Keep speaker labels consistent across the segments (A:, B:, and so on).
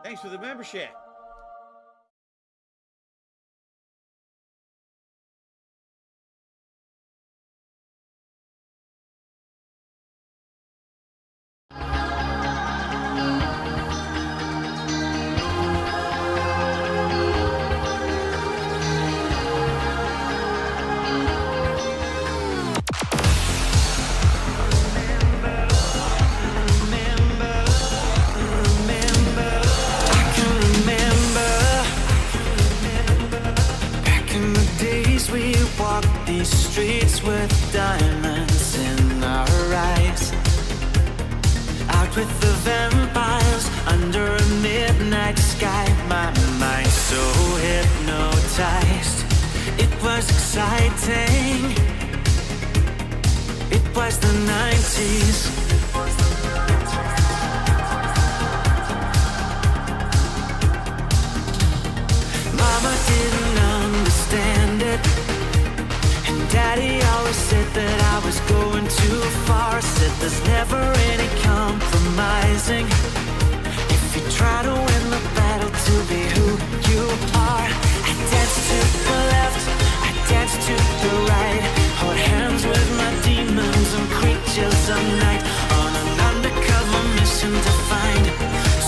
A: Thanks for the membership.
B: These streets with diamonds in our eyes, out with the vampires under a midnight sky. My mind so hypnotized. It was exciting. It was the 90s. Mama didn't understand it. Daddy always said that I was going too far. Said there's never any compromising. If you try to win the battle to be who you are. I dance to the left, I dance to the right. Hold hands with my demons and creatures of night. On an undercover mission to find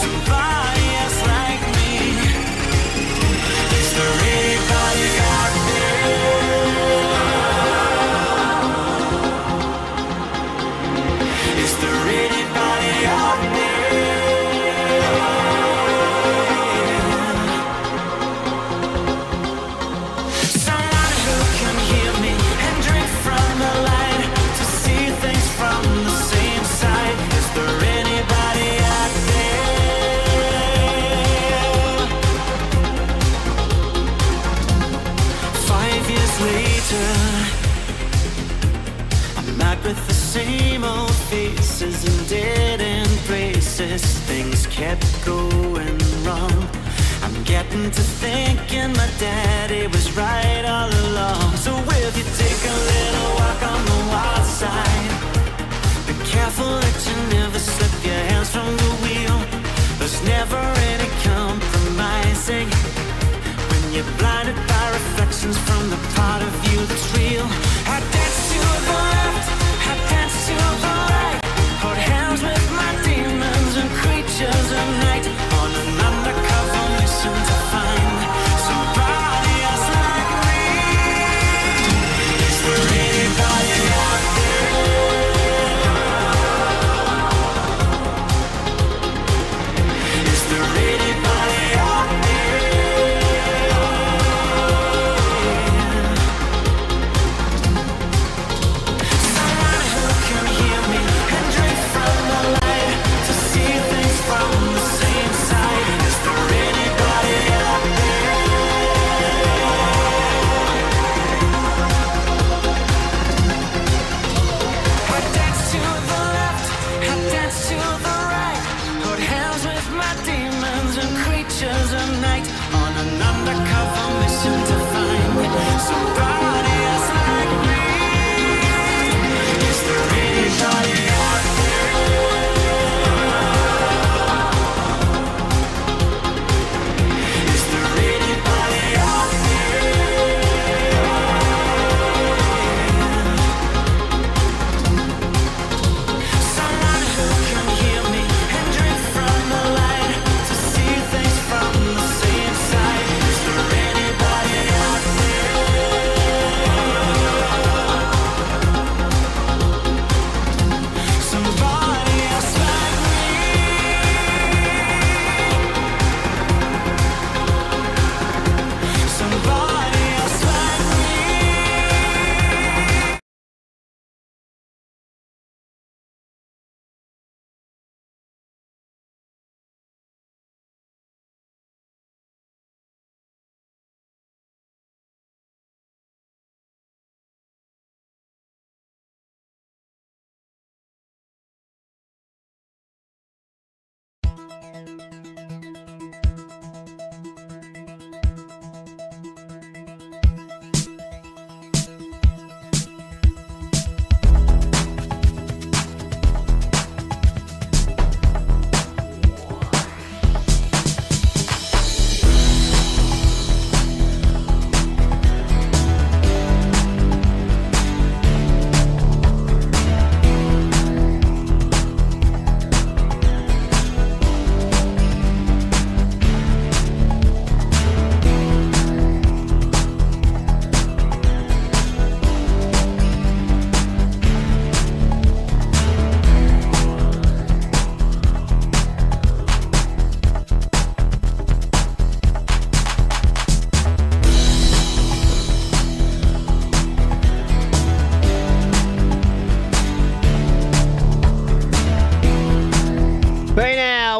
B: somebody else like me. Is there anybody out there? Is there anybody out there? Someone who can hear me and drink from the light, to see things from the same side. Is there anybody out there? 5 years later, I'm out with the same old faces and dead end places. Things kept going wrong. I'm getting to thinking my daddy was right all along. So if you take a little walk on the wild side, be careful that you never slip your hands from the wheel. There's never any compromising when you're blinded by reflections from the part of you that's real. I dance to the left, I dance to the right. Hold hands with my demons and creatures of night. On an undercover mission to find somebody else like me. Is there anybody out there? Is there anybody out there? Someone who can hear me and drink from the light, to see things from the same side. Is there anybody out there? I dance to the left, I dance to the right. Hold hands with my demons and creatures of night. On an undercover mission to find somebody else like me. Is there anybody out there? Is there anybody out there? Someone who can hear me and drink from the light, to see things from the same side. Is there anybody out there?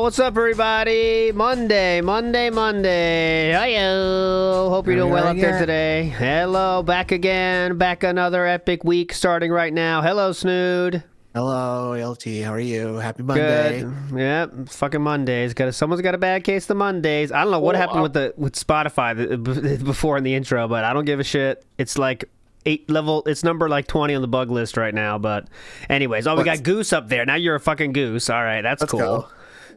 A: What's up, everybody? Monday. Hiyo. Hope you're doing well up there today. Hello, back again. Back another epic week starting right now. Hello, Snood.
C: Hello, LT. How are you? Happy Monday.
A: Good. Yep, it's fucking Mondays. Someone's got a bad case of Mondays. I don't know what happened with Spotify before in the intro, but I don't give a shit. It's like it's number like 20 on the bug list right now. But anyways, we got Goose up there. Now you're a fucking Goose. All right, that's cool.
C: Go.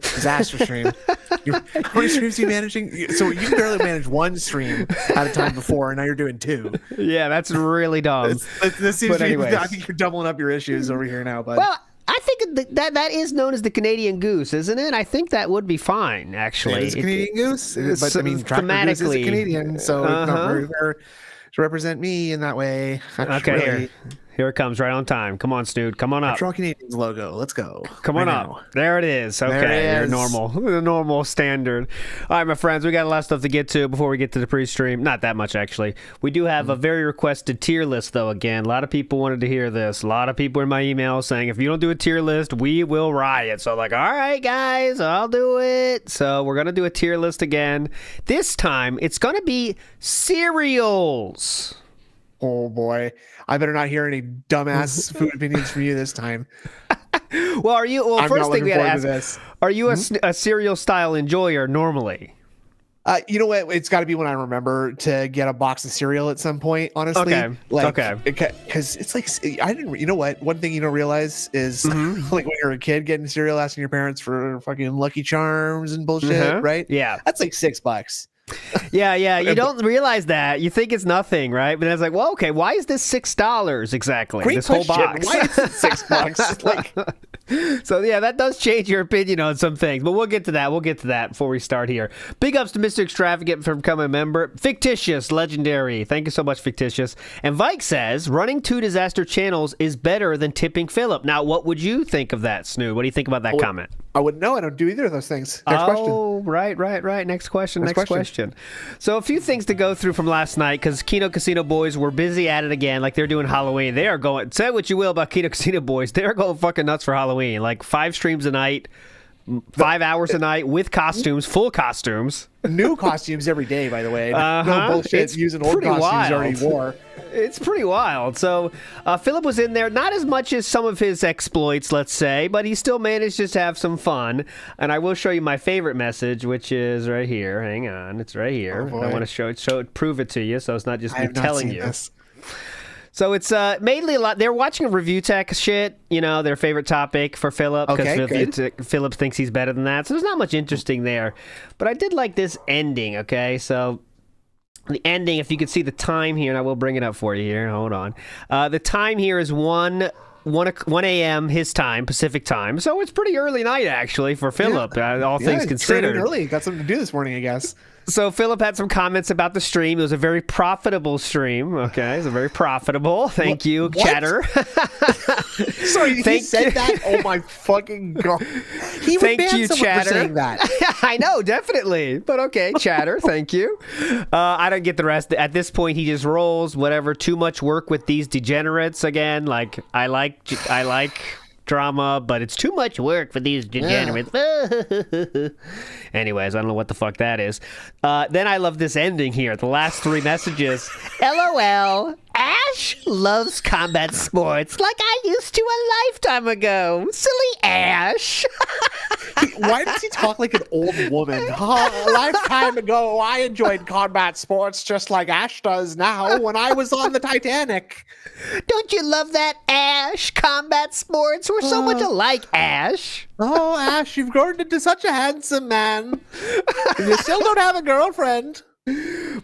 C: Disaster stream. How many streams are you managing? So you can barely manage one stream at a time before, and now you're doing two.
A: Yeah, that's really dumb.
C: This seems I think you're doubling up your issues over here now, bud.
A: Well, I think that is known as the Canadian Goose, isn't it? I think that would be fine, actually.
C: It's a Canadian Goose, but I mean,
A: thematically,
C: Goose is a Canadian, so it's not very fair to represent me in that way.
A: Okay, here it comes right on time. Come on, Snood. Come on up.
C: Control Canadians logo. Let's go.
A: Come on up. There it is. Okay, you're normal. The normal standard. All right, my friends, we got a lot of stuff to get to before we get to the pre-stream. Not that much, actually. We do have a very requested tier list, though, again. A lot of people wanted to hear this. A lot of people in my email saying, if you don't do a tier list, we will riot. So I'm like, all right, guys, I'll do it. So we're going to do a tier list again. This time, it's going to be cereals.
C: Oh, boy. I better not hear any dumbass food opinions from you this time.
A: Well, first thing we got to ask, are you a cereal style enjoyer normally?
C: You know what? It's got to be when I remember to get a box of cereal at some point, honestly.
A: Okay.
C: Because it's like, you know what? One thing you don't realize is like when you're a kid getting cereal, asking your parents for fucking Lucky Charms and bullshit, right?
A: Yeah.
C: That's like $6.
A: Yeah. You don't realize that. You think it's nothing, right? But then it's like, well, okay, why is this $6 exactly?
C: Great
A: this
C: question.
A: Whole box.
C: Why is it $6? Like,
A: so yeah, that does change your opinion on some things, but we'll get to that before we start here. Big ups to Mr. Extravagant for becoming a member. Fictitious, legendary. Thank you so much, Fictitious. And Vike says, running 2 disaster channels is better than tipping Philip. Now, what would you think of that, Snood? What do you think about that comment?
C: I wouldn't know. I don't do either of those things. Next question.
A: Oh, right. Next question. So a few things to go through from last night, because Kino Casino boys were busy at it again, like they're doing Halloween. They are going, say what you will about Kino Casino boys, they're going fucking nuts for Halloween. Like 5 streams a night, 5 hours a night with costumes, full costumes.
C: New costumes every day, by the way. No bullshit. It's using old costumes you already wore.
A: It's pretty wild. So Philip was in there, not as much as some of his exploits, let's say, but he still managed to have some fun. And I will show you my favorite message, which is right here. Hang on, it's right here. I want to prove it to you, so it's not just me telling you. This. So it's mainly a lot. They're watching review tech shit, their favorite topic for Philip, because Philip thinks he's better than that. So there's not much interesting there. But I did like this ending, okay? So the ending, if you could see the time here, and I will bring it up for you here. Hold on. The time here is 1 a.m. his time, Pacific time. So it's pretty early night, actually, for Philip, all things considered.
C: Early. Got something to do this morning, I guess.
A: So Philip had some comments about the stream. It was a very profitable stream. Okay, it was very profitable. Thank you, Chatter.
C: Sorry, he said that? Oh my fucking God. He would ban someone for saying that.
A: I know, definitely. But okay, Chatter, thank you. I don't get the rest. At this point, he just rolls, whatever. Too much work with these degenerates again. Like, I like drama, but it's too much work for these degenerates. Yeah. Anyways, I don't know what the fuck that is. Then I love this ending here. The last 3 messages. LOL. Ash loves combat sports like I used to a lifetime ago. Silly Ash.
C: Why does he talk like an old woman? A lifetime ago, I enjoyed combat sports just like Ash does now when I was on the Titanic.
A: Don't you love that, Ash? Combat sports? We're so much alike, Ash.
C: Oh, Ash, you've grown into such a handsome man. You still don't have a girlfriend.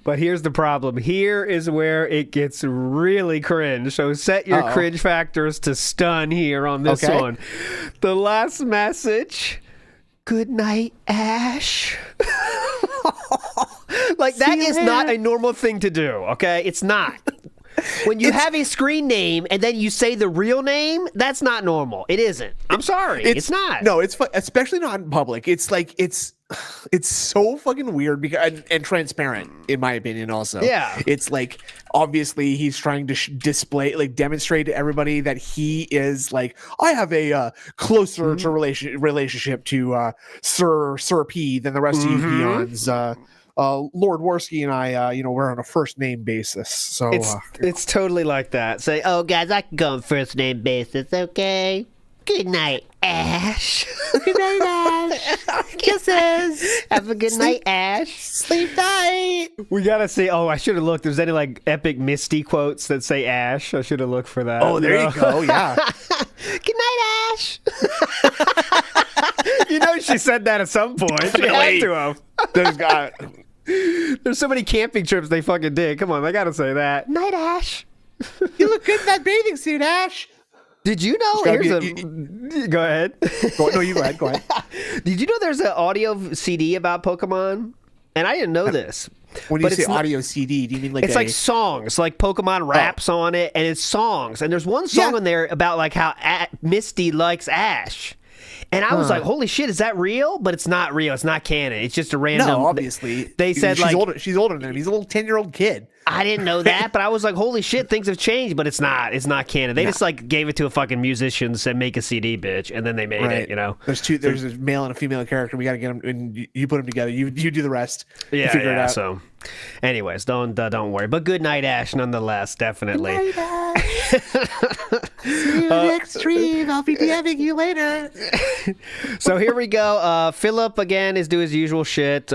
A: But here's the problem. Here is where it gets really cringe. So set your cringe factors to stun here on this one. The last message. Good night, Ash. Like, that is not a normal thing to do, okay? It's not. when you have a screen name and then you say the real name, that's not normal. It isn't. I'm sorry. It's not.
C: No, it's especially not in public. It's like it's so fucking weird because and transparent in my opinion. Also,
A: yeah,
C: it's like obviously he's trying to demonstrate to everybody that he is like I have a closer to relationship to Sir P than the rest of you peons. Lord Worski and I, we're on a first name basis. So
A: it's totally like that. Say, oh guys, I can go on first name basis, okay? Good night, Ash.
C: Good night, Ash. Kisses.
A: Have a good night, Ash.
C: Sleep tight.
A: We gotta see. Oh, I should have looked. There's any like epic Misty quotes that say Ash? I should have looked for that.
C: Oh, there you go. Yeah.
A: Good night, Ash. She said that at some point. She had to have. There's so many camping trips they fucking did. Come on, I gotta say that. Night, Ash.
C: You look good in that bathing suit, Ash.
A: Did you know? Go ahead.
C: No, you go ahead. Go ahead.
A: Did you know there's an audio CD about Pokemon? And I didn't know this.
C: When you say audio CD, do you mean like
A: it's like songs, like Pokemon raps on it, and it's songs. And there's one song on there about like how Misty likes Ash. And I was like, holy shit, is that real? But it's not real. It's not canon. It's just a random.
C: No, obviously.
A: They said
C: she's older than him. He's a little 10-year-old kid.
A: I didn't know that, but I was like, holy shit, things have changed, but it's not. It's not canon. They just like gave it to a fucking musician, said make a CD, bitch, and then they made it,
C: There's a male and a female character. We got to get them, and you put them together. You do the rest.
A: Yeah,
C: figure it out.
A: So, anyways, don't worry. But good night, Ash, nonetheless, definitely.
C: Good night, Ash. See you next stream. I'll be DMing you later.
A: So here we go. Philip again is doing his usual shit.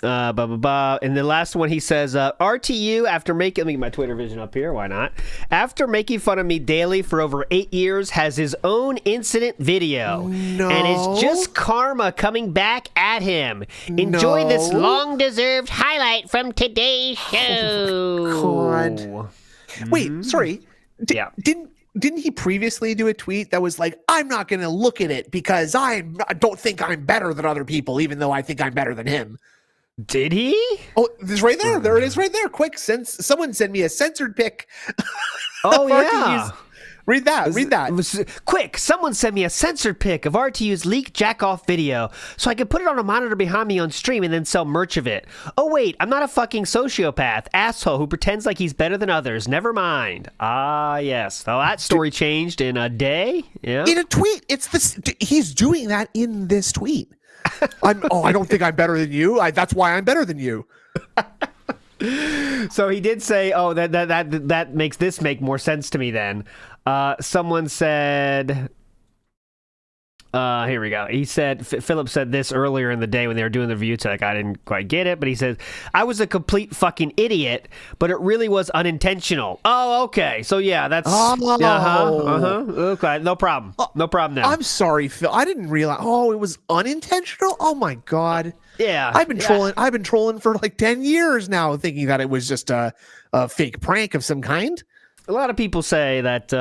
A: Blah, blah, blah. And the last one he says, RTU, after making, let me get my Twitter vision up here, why not? After making fun of me daily for over 8 years, has his own incident video.
C: No.
A: And it's just karma coming back at him. Enjoy this long-deserved highlight from today's show.
C: Oh, God. Wait, sorry. Didn't he previously do a tweet that was like, I'm not going to look at it because I don't think I'm better than other people, even though I think I'm better than him?
A: Did he?
C: Oh, it's right there. There it is right there. Quick, someone send me a censored pic.
A: Oh, yeah.
C: Read that.
A: Quick, someone send me a censored pic of RTU's leaked jack-off video so I can put it on a monitor behind me on stream and then sell merch of it. Oh, wait, I'm not a fucking sociopath, asshole who pretends like he's better than others. Never mind. Ah, yes. So that story changed in a day? Yeah.
C: In a tweet. He's doing that in this tweet. I don't think I'm better than you. That's why I'm better than you.
A: So he did say, "Oh, that makes this make more sense to me." Then someone said, "Here we go." He said, Philip said this earlier in the day when they were doing the review tech. I didn't quite get it, but he says, "I was a complete fucking idiot, but it really was unintentional." Oh, okay. So yeah, that's okay. No problem. No problem now.
C: I'm sorry, Phil. I didn't realize. Oh, it was unintentional. Oh my God.
A: Yeah,
C: I've been trolling. I've been trolling for like 10 years now, thinking that it was just a fake prank of some kind.
A: A lot of people say that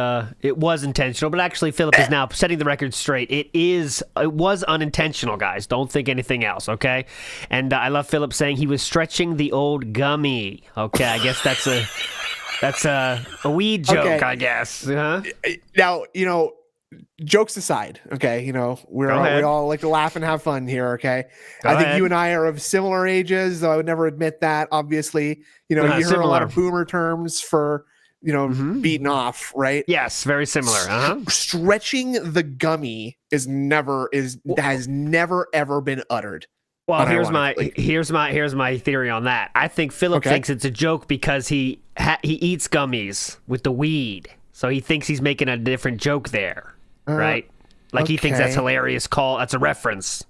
A: it was intentional, but actually Philip is now setting the record straight. It was unintentional, guys. Don't think anything else, okay? And I love Philip saying he was stretching the old gummy. Okay, I guess that's a weed joke, okay. I guess. Uh-huh.
C: Now, jokes aside, okay, we all like to laugh and have fun here, okay? I think you and I are of similar ages, though I would never admit that, obviously. You hear a lot of boomer terms for, beating off, right?
A: Yes, very similar. Uh-huh.
C: Stretching the gummy has never ever been uttered.
A: Well, here's my theory on that. I think Philip thinks it's a joke because he eats gummies with the weed. So he thinks he's making a different joke there. Right? Like he thinks that's hilarious. That's a reference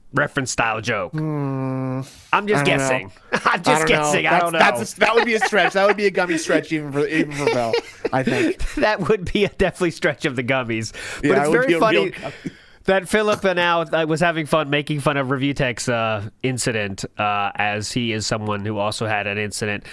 A: style joke. I'm just guessing. I'm just guessing. I don't know.
C: That would be a stretch. That would be a gummy stretch even for Bell, I think.
A: That would be a definitely stretch of the gummies. But it's very funny that Philip now was having fun making fun of Review Tech's incident, as he is someone who also had an incident.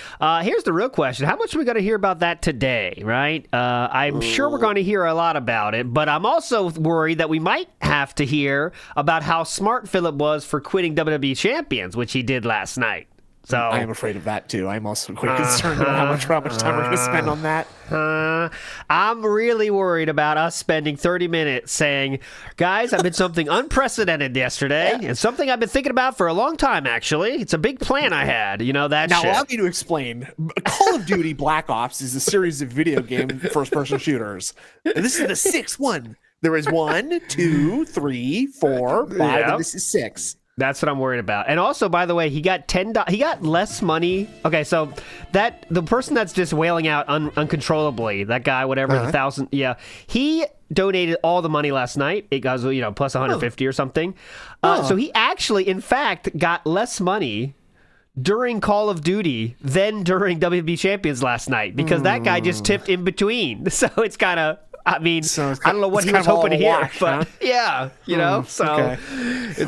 A: Here's the real question. How much are we going to hear about that today, right? I'm sure we're going to hear a lot about it, but I'm also worried that we might have to hear about how smart Philip was for quitting WWE Champions, which he did last night. So
C: I am afraid of that too. I'm also quite concerned about how much time we're going to spend on that.
A: I'm really worried about us spending 30 minutes saying, guys, I did something unprecedented yesterday, and something I've been thinking about for a long time, actually. It's a big plan I had, that
C: Now,
A: shit.
C: allow me to explain. Call of Duty Black Ops is a series of video game first-person shooters. And this is the sixth one. There is 1, 2, 3, 4, 5, and this is 6.
A: That's what I'm worried about. And also, by the way, he got he got less money. Okay, so the person that's just wailing out uncontrollably, that guy, whatever, 1,000, he donated all the money last night. It got, plus 150 or something. So he actually, in fact, got less money during Call of Duty than during WB Champions last night, because that guy just tipped in between. So it's kind of, I mean, I don't know what he was hoping to hear, but it's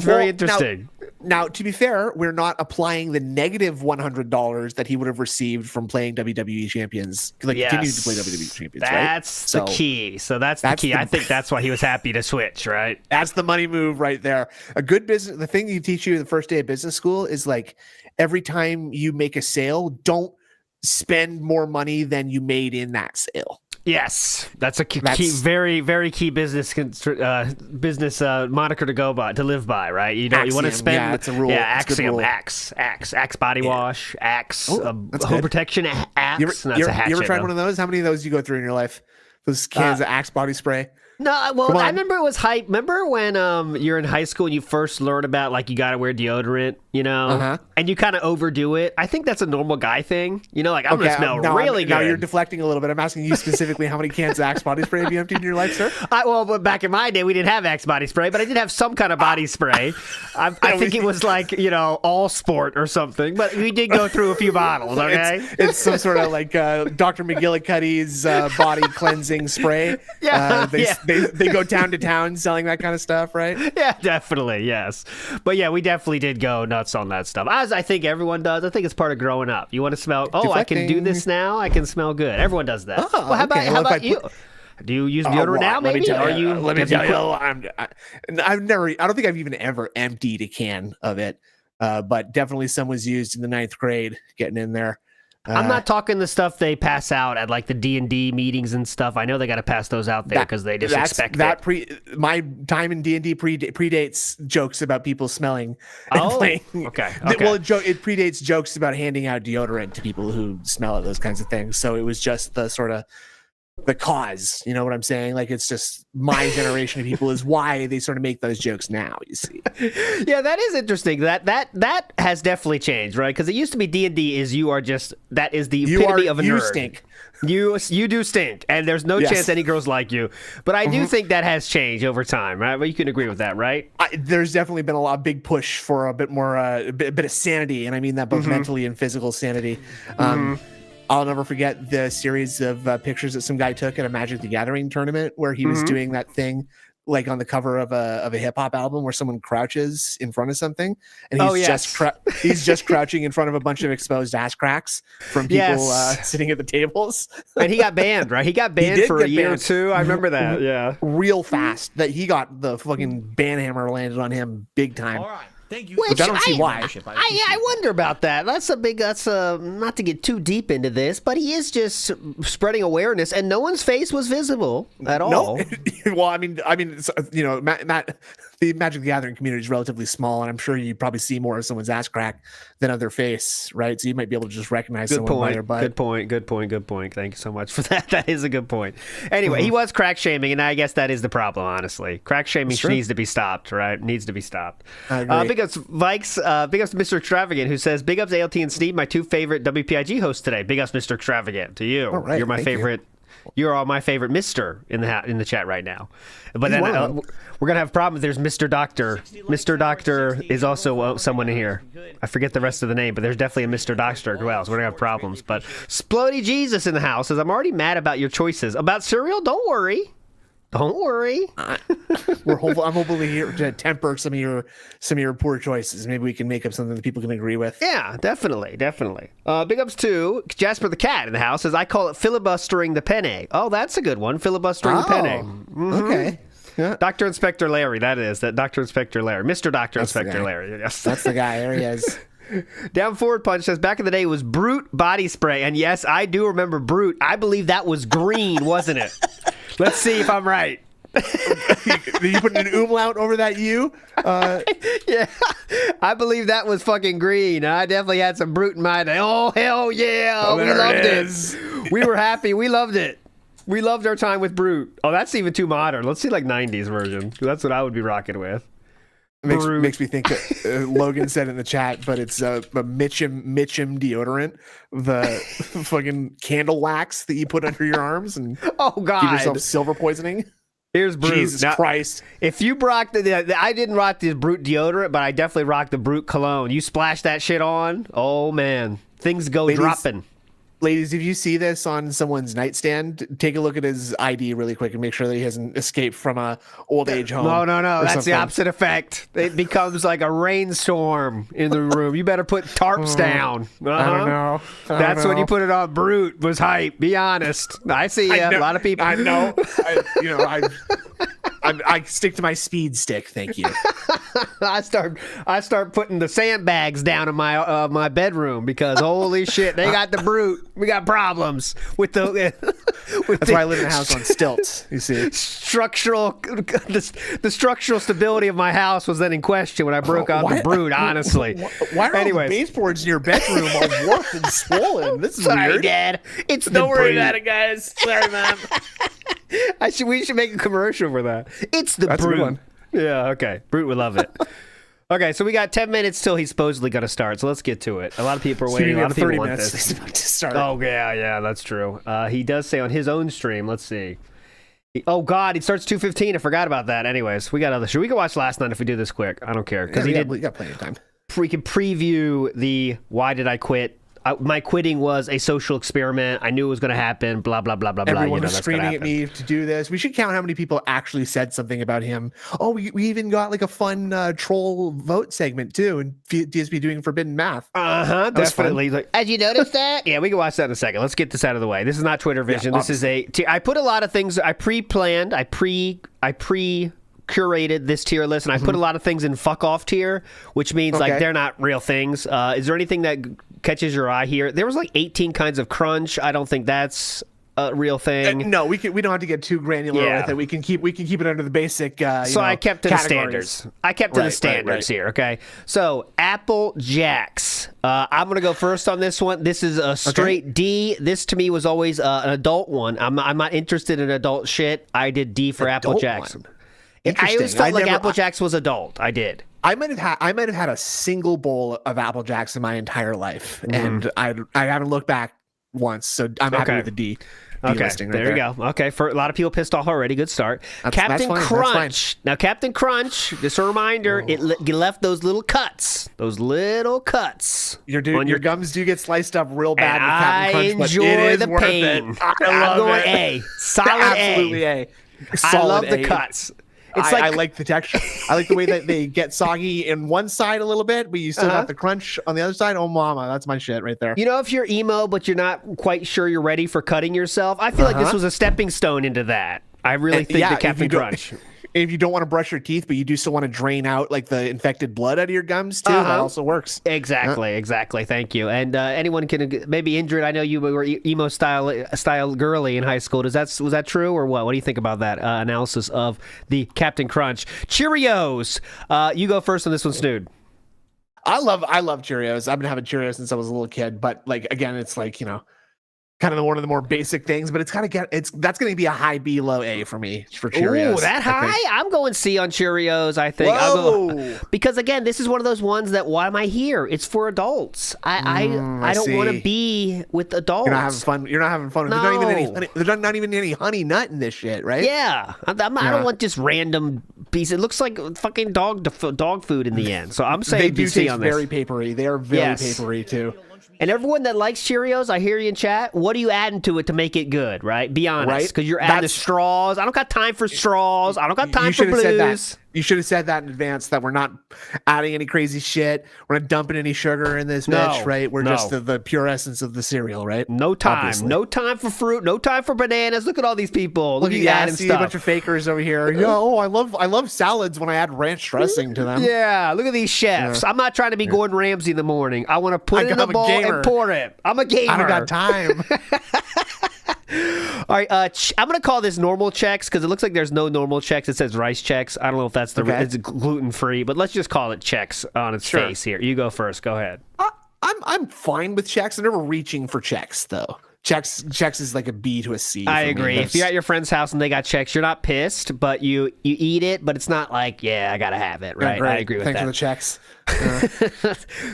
A: very interesting.
C: Now, to be fair, we're not applying the negative $100 that he would have received from playing WWE Champions, continuing to play WWE Champions.
A: That's the key. So that's the key. I think that's why he was happy to switch, right?
C: That's the money move right there. A good business. The thing you teach you the first day of business school is every time you make a sale, don't spend more money than you made in that sale.
A: Yes, that's a key, very, very key business moniker to live by, right? You want to spend.
C: Yeah, it's a rule.
A: Yeah, Axiom, Axe body wash, Axe home protection, Axe.
C: You ever tried one of those? How many of those do you go through in your life? Those cans of Axe body spray.
A: No, well, I remember it was hype. Remember when you're in high school and you first learn about you got to wear deodorant, and you kind of overdo it. I think that's a normal guy thing, I'm gonna smell really good.
C: Now you're deflecting a little bit. I'm asking you specifically how many cans of Axe body spray have you emptied in your life, sir?
A: But back in my day, we didn't have Axe body spray, but I did have some kind of body spray. I think it was All Sport or something, but we did go through a few bottles. Okay,
C: it's some sort of Dr. McGillicuddy's body cleansing spray. They go town to town selling that kind of stuff, right?
A: Yeah, definitely, yes. But yeah, we definitely did go nuts on that stuff, as I think everyone does. I think it's part of growing up. You want to smell, I can do this now. I can smell good. Everyone does that. Well, how about you? Do you use deodorant now, maybe?
C: Let me tell you, I don't think I've even ever emptied a can of it, but definitely some was used in the 9th grade, getting in there.
A: I'm not talking the stuff they pass out at the D&D meetings and stuff. I know they got to pass those out there because they just expect that.
C: My time in D&D predates jokes about people smelling and playing.
A: Okay.
C: Well, it predates jokes about handing out deodorant to people who smell it, those kinds of things. So it was just the sort of the cause, you know what I'm saying? It's just my generation of people is why they sort of make those jokes now, you see.
A: Yeah, that is interesting. That has definitely changed, right? Because it used to be D&D is that is the epitome of a nerd.
C: You stink.
A: You do stink, and there's no chance any girls like you. But I do think that has changed over time, right? Well, you can agree with that, right?
C: There's definitely been a big push for a bit more, a bit of sanity, and I mean that both mentally and physical sanity. I'll never forget the series of pictures that some guy took at a Magic the Gathering tournament where he was doing that thing on the cover of a hip hop album where someone crouches in front of something, and he's just crouching in front of a bunch of exposed ass cracks from people sitting at the tables.
A: And he got banned, right? He got banned for a year or two. I remember that. Yeah,
C: real fast. That he got the fucking ban hammer landed on him big time.
D: All right. Thank you.
A: Which
C: I don't see why.
A: I wonder about that. That's not to get too deep into this, but he is just spreading awareness, and no one's face was visible at all.
C: No. Well, I mean, Matt, the Magic the Gathering community is relatively small, and I'm sure you probably see more of someone's ass crack than of their face, right? So you might be able to just recognize someone by their butt.
A: Good point. Thank you so much for that. That is a good point. Anyway, he was crack shaming, and I guess that is the problem, honestly. Crack shaming needs to be stopped, right? Needs to be stopped. Big ups Vikes, big ups to Mr. Extravagant, who says, big ups ALT and Steve, my two favorite WPIG hosts today. Big ups Mr. Extravagant to you.
C: Right,
A: you're my favorite. You're all my favorite Mister in the chat right now. But then we're gonna have problems. There's Mr. Doctor. Mr. Doctor is also someone in here. I forget the rest of the name, but there's definitely a Mr. Doctor as well. So we're gonna have problems. But Splody Jesus in the house says, I'm already mad about your choices about cereal. Don't worry. I'm
C: hopefully here to temper some of your poor choices. Maybe we can make up something that people can agree with.
A: Yeah, definitely. Big ups to Jasper the Cat in the house, as I call it filibustering the penne. Oh, that's a good one. Filibustering the penne.
C: Okay. Yeah.
A: Dr. Inspector Larry, that is. That Dr. Inspector Larry. Mr. Dr. Inspector Larry. Yes.
C: That's the guy. There he is.
A: Down Forward Punch says, back in the day it was Brute body spray. And yes, I do remember Brute. I believe that was green, wasn't it? Let's see if I'm right.
C: You put an umlaut over that U?
A: Yeah, I believe that was fucking green. I definitely had some Brute in my day. Oh, hell yeah.
C: Oh,
A: we
C: there
A: loved
C: it
A: it.
C: is.
A: We were happy. We loved it. We loved our time with Brute. Oh, that's even too modern. Let's see like 90s version. That's what I would be rocking with.
C: Makes me think that Logan said in the chat, but it's a Mitchum deodorant, the fucking candle wax that you put under your arms and
A: Oh, God.
C: give yourself silver poisoning.
A: Here's Brute.
C: Jesus
A: Now,
C: Christ.
A: if you rocked I didn't rock the Brute deodorant, but I definitely rocked the Brute cologne. You splash that shit on, oh man, things go dropping.
C: Ladies, if you see this on someone's nightstand, take a look at his ID really quick and make sure that he hasn't escaped from a old age home.
A: No, that's
C: something.
A: the opposite effect. It becomes like a rainstorm in the room. You better put tarps down.
C: I don't know.
A: That's when you put it on. Brute was hype. Be honest. I see ya. A lot of people.
C: I know. I stick to my speed stick. Thank you.
A: I start putting the sandbags down in my my bedroom because holy shit, they got the Brute. We got problems with the.
C: That's why I live in a house on stilts. You see,
A: the structural stability of my house was then in question when I broke out the Brute. Honestly,
C: why are all the baseboards in your bedroom all warped and swollen? This is
A: sorry,
C: weird.
A: Dad. It's
C: Don't worry about it, guys. Sorry, Mom.
A: We should make a commercial for that. It's the
C: That's a good
A: Brute.
C: one.
A: Yeah, okay. Brute would love it. Okay, so we got 10 minutes till he's supposedly going to start, so let's get to it. A lot of people are waiting. A lot of people want this.
C: He's about to start.
A: Oh, yeah, that's true. He does say on his own stream, let's see. Oh, God, he starts 2:15. I forgot about that. Anyways, we got other show. We can watch last night if we do this quick. I don't care. Because
C: we got plenty of time.
A: We can preview the Why Did I Quit? My quitting was a social experiment. I knew it was going to happen. Blah, blah, blah, blah, blah.
C: Everyone was screaming at me to do this. We should count how many people actually said something about him. Oh, we even got like a fun troll vote segment too, and DSP doing forbidden math.
A: Definitely. Like, as you noticed that? Yeah, we can watch that in a second. Let's get this out of the way. This is not Twitter Vision. This is I put a lot of things. I pre-planned. I curated this tier list, and I put a lot of things in fuck off tier, which means like they're not real things. Is there anything that catches your eye here? There was like 18 kinds of crunch. I don't think that's a real thing.
C: No, we don't have to get too granular with it. We can keep it under the basic. So
A: I kept to the standards. I kept to the standards here. Okay. So Apple Jacks. I'm gonna go first on this one. This is a straight D. This to me was always an adult one. I'm not interested in adult shit. I did D for Apple Jacks. I always felt like Apple Jacks was adult. I did.
C: I might have had a single bowl of Apple Jacks in my entire life, and I haven't looked back once. So I'm happy with the D. Listing
A: there you go. Okay, for a lot of people pissed off already. Good start. Captain Crunch. Now, Captain Crunch. Just a reminder, you left those little cuts.
C: Your gums do get sliced up real bad.
A: And I enjoy the pain. I'm going A. Solid
C: Absolutely A.
A: I love the cuts.
C: I like the texture. I like the way that they get soggy in one side a little bit, but you still got the crunch on the other side. Oh, mama, that's my shit right there.
A: You know, if you're emo, but you're not quite sure you're ready for cutting yourself, I feel like this was a stepping stone into that. I really think the Captain Crunch.
C: If you don't want to brush your teeth, but you do still want to drain out like the infected blood out of your gums too, that also works.
A: Exactly. Thank you. And anyone can maybe injured. I know you were emo style girly in high school. Was that true or what? What do you think about that analysis of the Captain Crunch? Cheerios. You go first on this one, Snood.
C: I love Cheerios. I've been having Cheerios since I was a little kid, but like again, it's like kind of one of the more basic things, but that's going to be a high B, low A for me for Cheerios.
A: Ooh, that high? I'm going C on Cheerios, I think. Because again, this is one of those ones that why am I here? It's for adults. I don't want to be with adults.
C: You're not having fun. You're not having fun.
A: No.
C: There's not even any honey nut in this shit, right?
A: Yeah. I don't want just random piece. It looks like fucking dog food in the end. So I'm saying
C: they do
A: BC
C: taste
A: on this.
C: very papery. They are very papery too.
A: And everyone that likes Cheerios, I hear you in chat. What are you adding to it to make it good, right? Be honest, because you're adding the straws. I don't got time for straws. I don't got time for blues.
C: You should have said that in advance, that we're not adding any crazy shit. We're not dumping any sugar in this bitch, right? We're just the pure essence of the cereal, right?
A: No time.
C: Obviously.
A: No time for fruit. No time for bananas. Look at all these people. Look at
C: yeah,
A: adding
C: see
A: stuff.
C: a bunch of fakers over here. Yo, I love salads when I add ranch dressing to them.
A: Yeah, look at these chefs. I'm not trying to be Gordon Ramsay in the morning. I want to put it in a bowl and pour it. I'm a gamer.
C: I don't got time.
A: All right, I'm going to call this normal checks because it looks like there's no normal checks. It says rice checks. I don't know if that's it's gluten-free, but let's just call it checks on its face here. You go first. Go ahead.
C: I'm fine with checks. I'm never reaching for checks, though. Checks is like a B to a C.
A: I agree. If you're at your friend's house and they got checks, you're not pissed, but you eat it, but it's not like, I got to have it, right? I agree with that.
C: Thanks for the checks.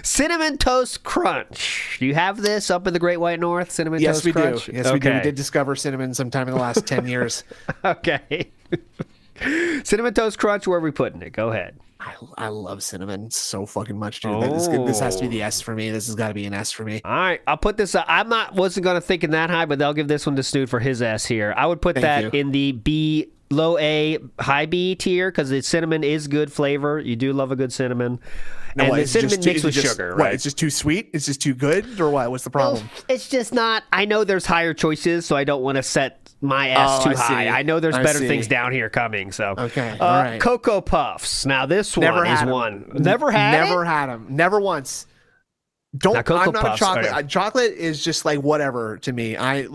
A: Cinnamon Toast Crunch. Do you have this up in the Great White North, Cinnamon Toast Crunch?
C: Yes, we do. We did discover cinnamon sometime in the last 10 years.
A: Okay. Cinnamon Toast Crunch, where are we putting it? Go ahead.
C: I love cinnamon so fucking much, dude. This has to be the S for me. This has got to be an S for me.
A: All right, I'll put this. Wasn't going to think in that high, but they'll give this one to Snoot for his S here. I would put in the B, low A, high B tier because the cinnamon is good flavor. You do love a good cinnamon. And the cinnamon mixed with sugar, right?
C: It's just too sweet? It's just too good? Or what? What's the problem?
A: It's just not. I know there's higher choices, so I don't want to set my S too high. I know there's better things down here coming. So
C: okay, all right.
A: Cocoa Puffs. Now this one is one. Never had
C: them. Never once. I'm not a chocolate. Chocolate is just like whatever to me. I'm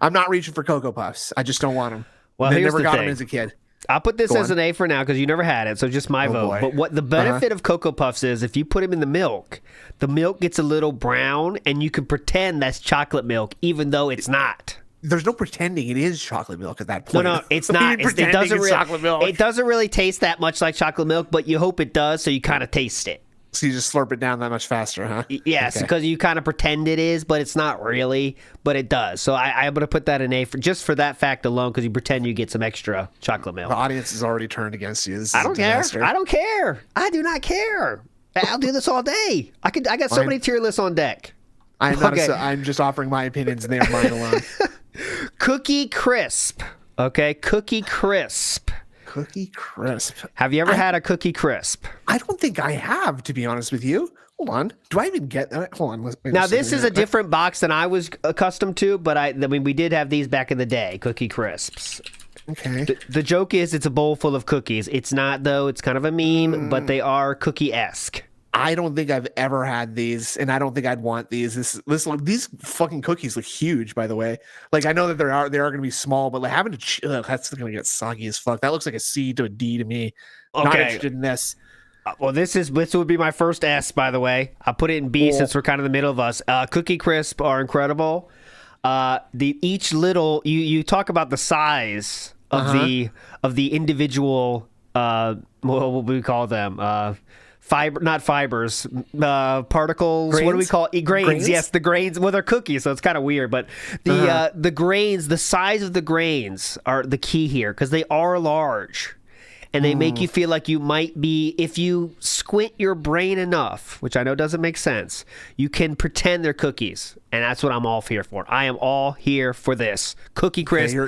C: not reaching for Cocoa Puffs. I just don't want them.
A: Well,
C: I
A: here's
C: never
A: the
C: got
A: thing.
C: them as a kid.
A: I'll put this as an A for now because you never had it, so just my vote.
C: Boy.
A: But what the benefit of Cocoa Puffs is, if you put them in the milk gets a little brown, and you can pretend that's chocolate milk, even though it's not.
C: There's no pretending it is chocolate milk at that point.
A: No, it's not. It doesn't really taste that much like chocolate milk, but you hope it does, so you kind of taste it.
C: So you just slurp it down that much faster, huh?
A: Yes, because you kind of pretend it is, but it's not really, but it does. So I'm going to put that in A just for that fact alone, because you pretend you get some extra chocolate milk.
C: The audience is already turned against you.
A: I don't care. I don't care. I do not care. I'll do this all day. I got so many tier lists on deck.
C: I'm just offering my opinions, and they are mine alone.
A: Cookie Crisp. Okay, Cookie Crisp.
C: Cookie Crisp.
A: Have you ever had a Cookie Crisp?
C: I don't think I have, to be honest with you. Hold on. Do I even get that? Hold on.
A: Now, this is a different box than I was accustomed to, but I mean, we did have these back in the day, Cookie Crisps.
C: Okay.
A: The joke is it's a bowl full of cookies. It's not, though. It's kind of a meme, but they are cookie-esque.
C: I don't think I've ever had these, and I don't think I'd want these. These fucking cookies look huge, by the way. Like, I know that they are going to be small, but like having to that's going to get soggy as fuck. That looks like a C to a D to me. Okay. Not interested in this.
A: Well, this would be my first S, by the way. I'll put it in B since we're kind of in the middle of us. Cookie Crisp are incredible. Each little you talk about the size of the individual. What would we call them? Not fibers, particles.
C: Grains?
A: What do we call it? Grains? Yes, the grains. Well, they're cookies, so it's kind of weird. But the grains, the size of the grains are the key here because they are large, and they make you feel like you might be. If you squint your brain enough, which I know doesn't make sense, you can pretend they're cookies, and that's what I'm all here for. I am all here for this Cookie Crisp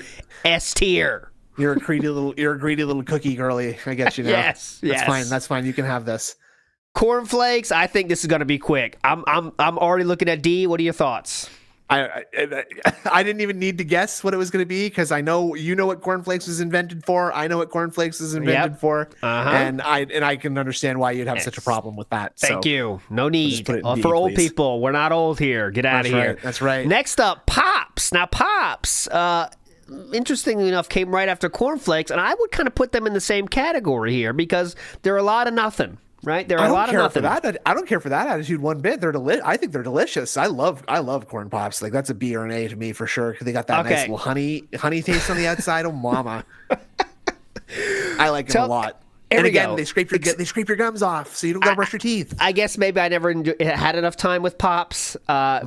A: S tier.
C: You're a greedy little cookie girly. I get you now.
A: Yes.
C: That's fine. You can have this.
A: Cornflakes. I think this is going to be quick. I'm already looking at D. What are your thoughts?
C: I didn't even need to guess what it was going to be because I know what cornflakes was invented for. I know what cornflakes is invented for, and I can understand why you'd have such a problem with that.
A: Thank you. No need for old people. We're not old here. Get out of here.
C: That's right.
A: Next up, Pops. Now, Pops. Interestingly enough, came right after cornflakes, and I would kind of put them in the same category here because they're a lot of nothing, right? They're a lot of nothing.
C: I don't care for that attitude one bit. I think they're delicious. I love corn pops. Like that's a B or an A to me for sure because they got that nice little honey taste on the outside. Oh, mama! I like them a lot. And again, they scrape your gums off, so you don't gotta brush your teeth.
A: I guess maybe I never had enough time with Pops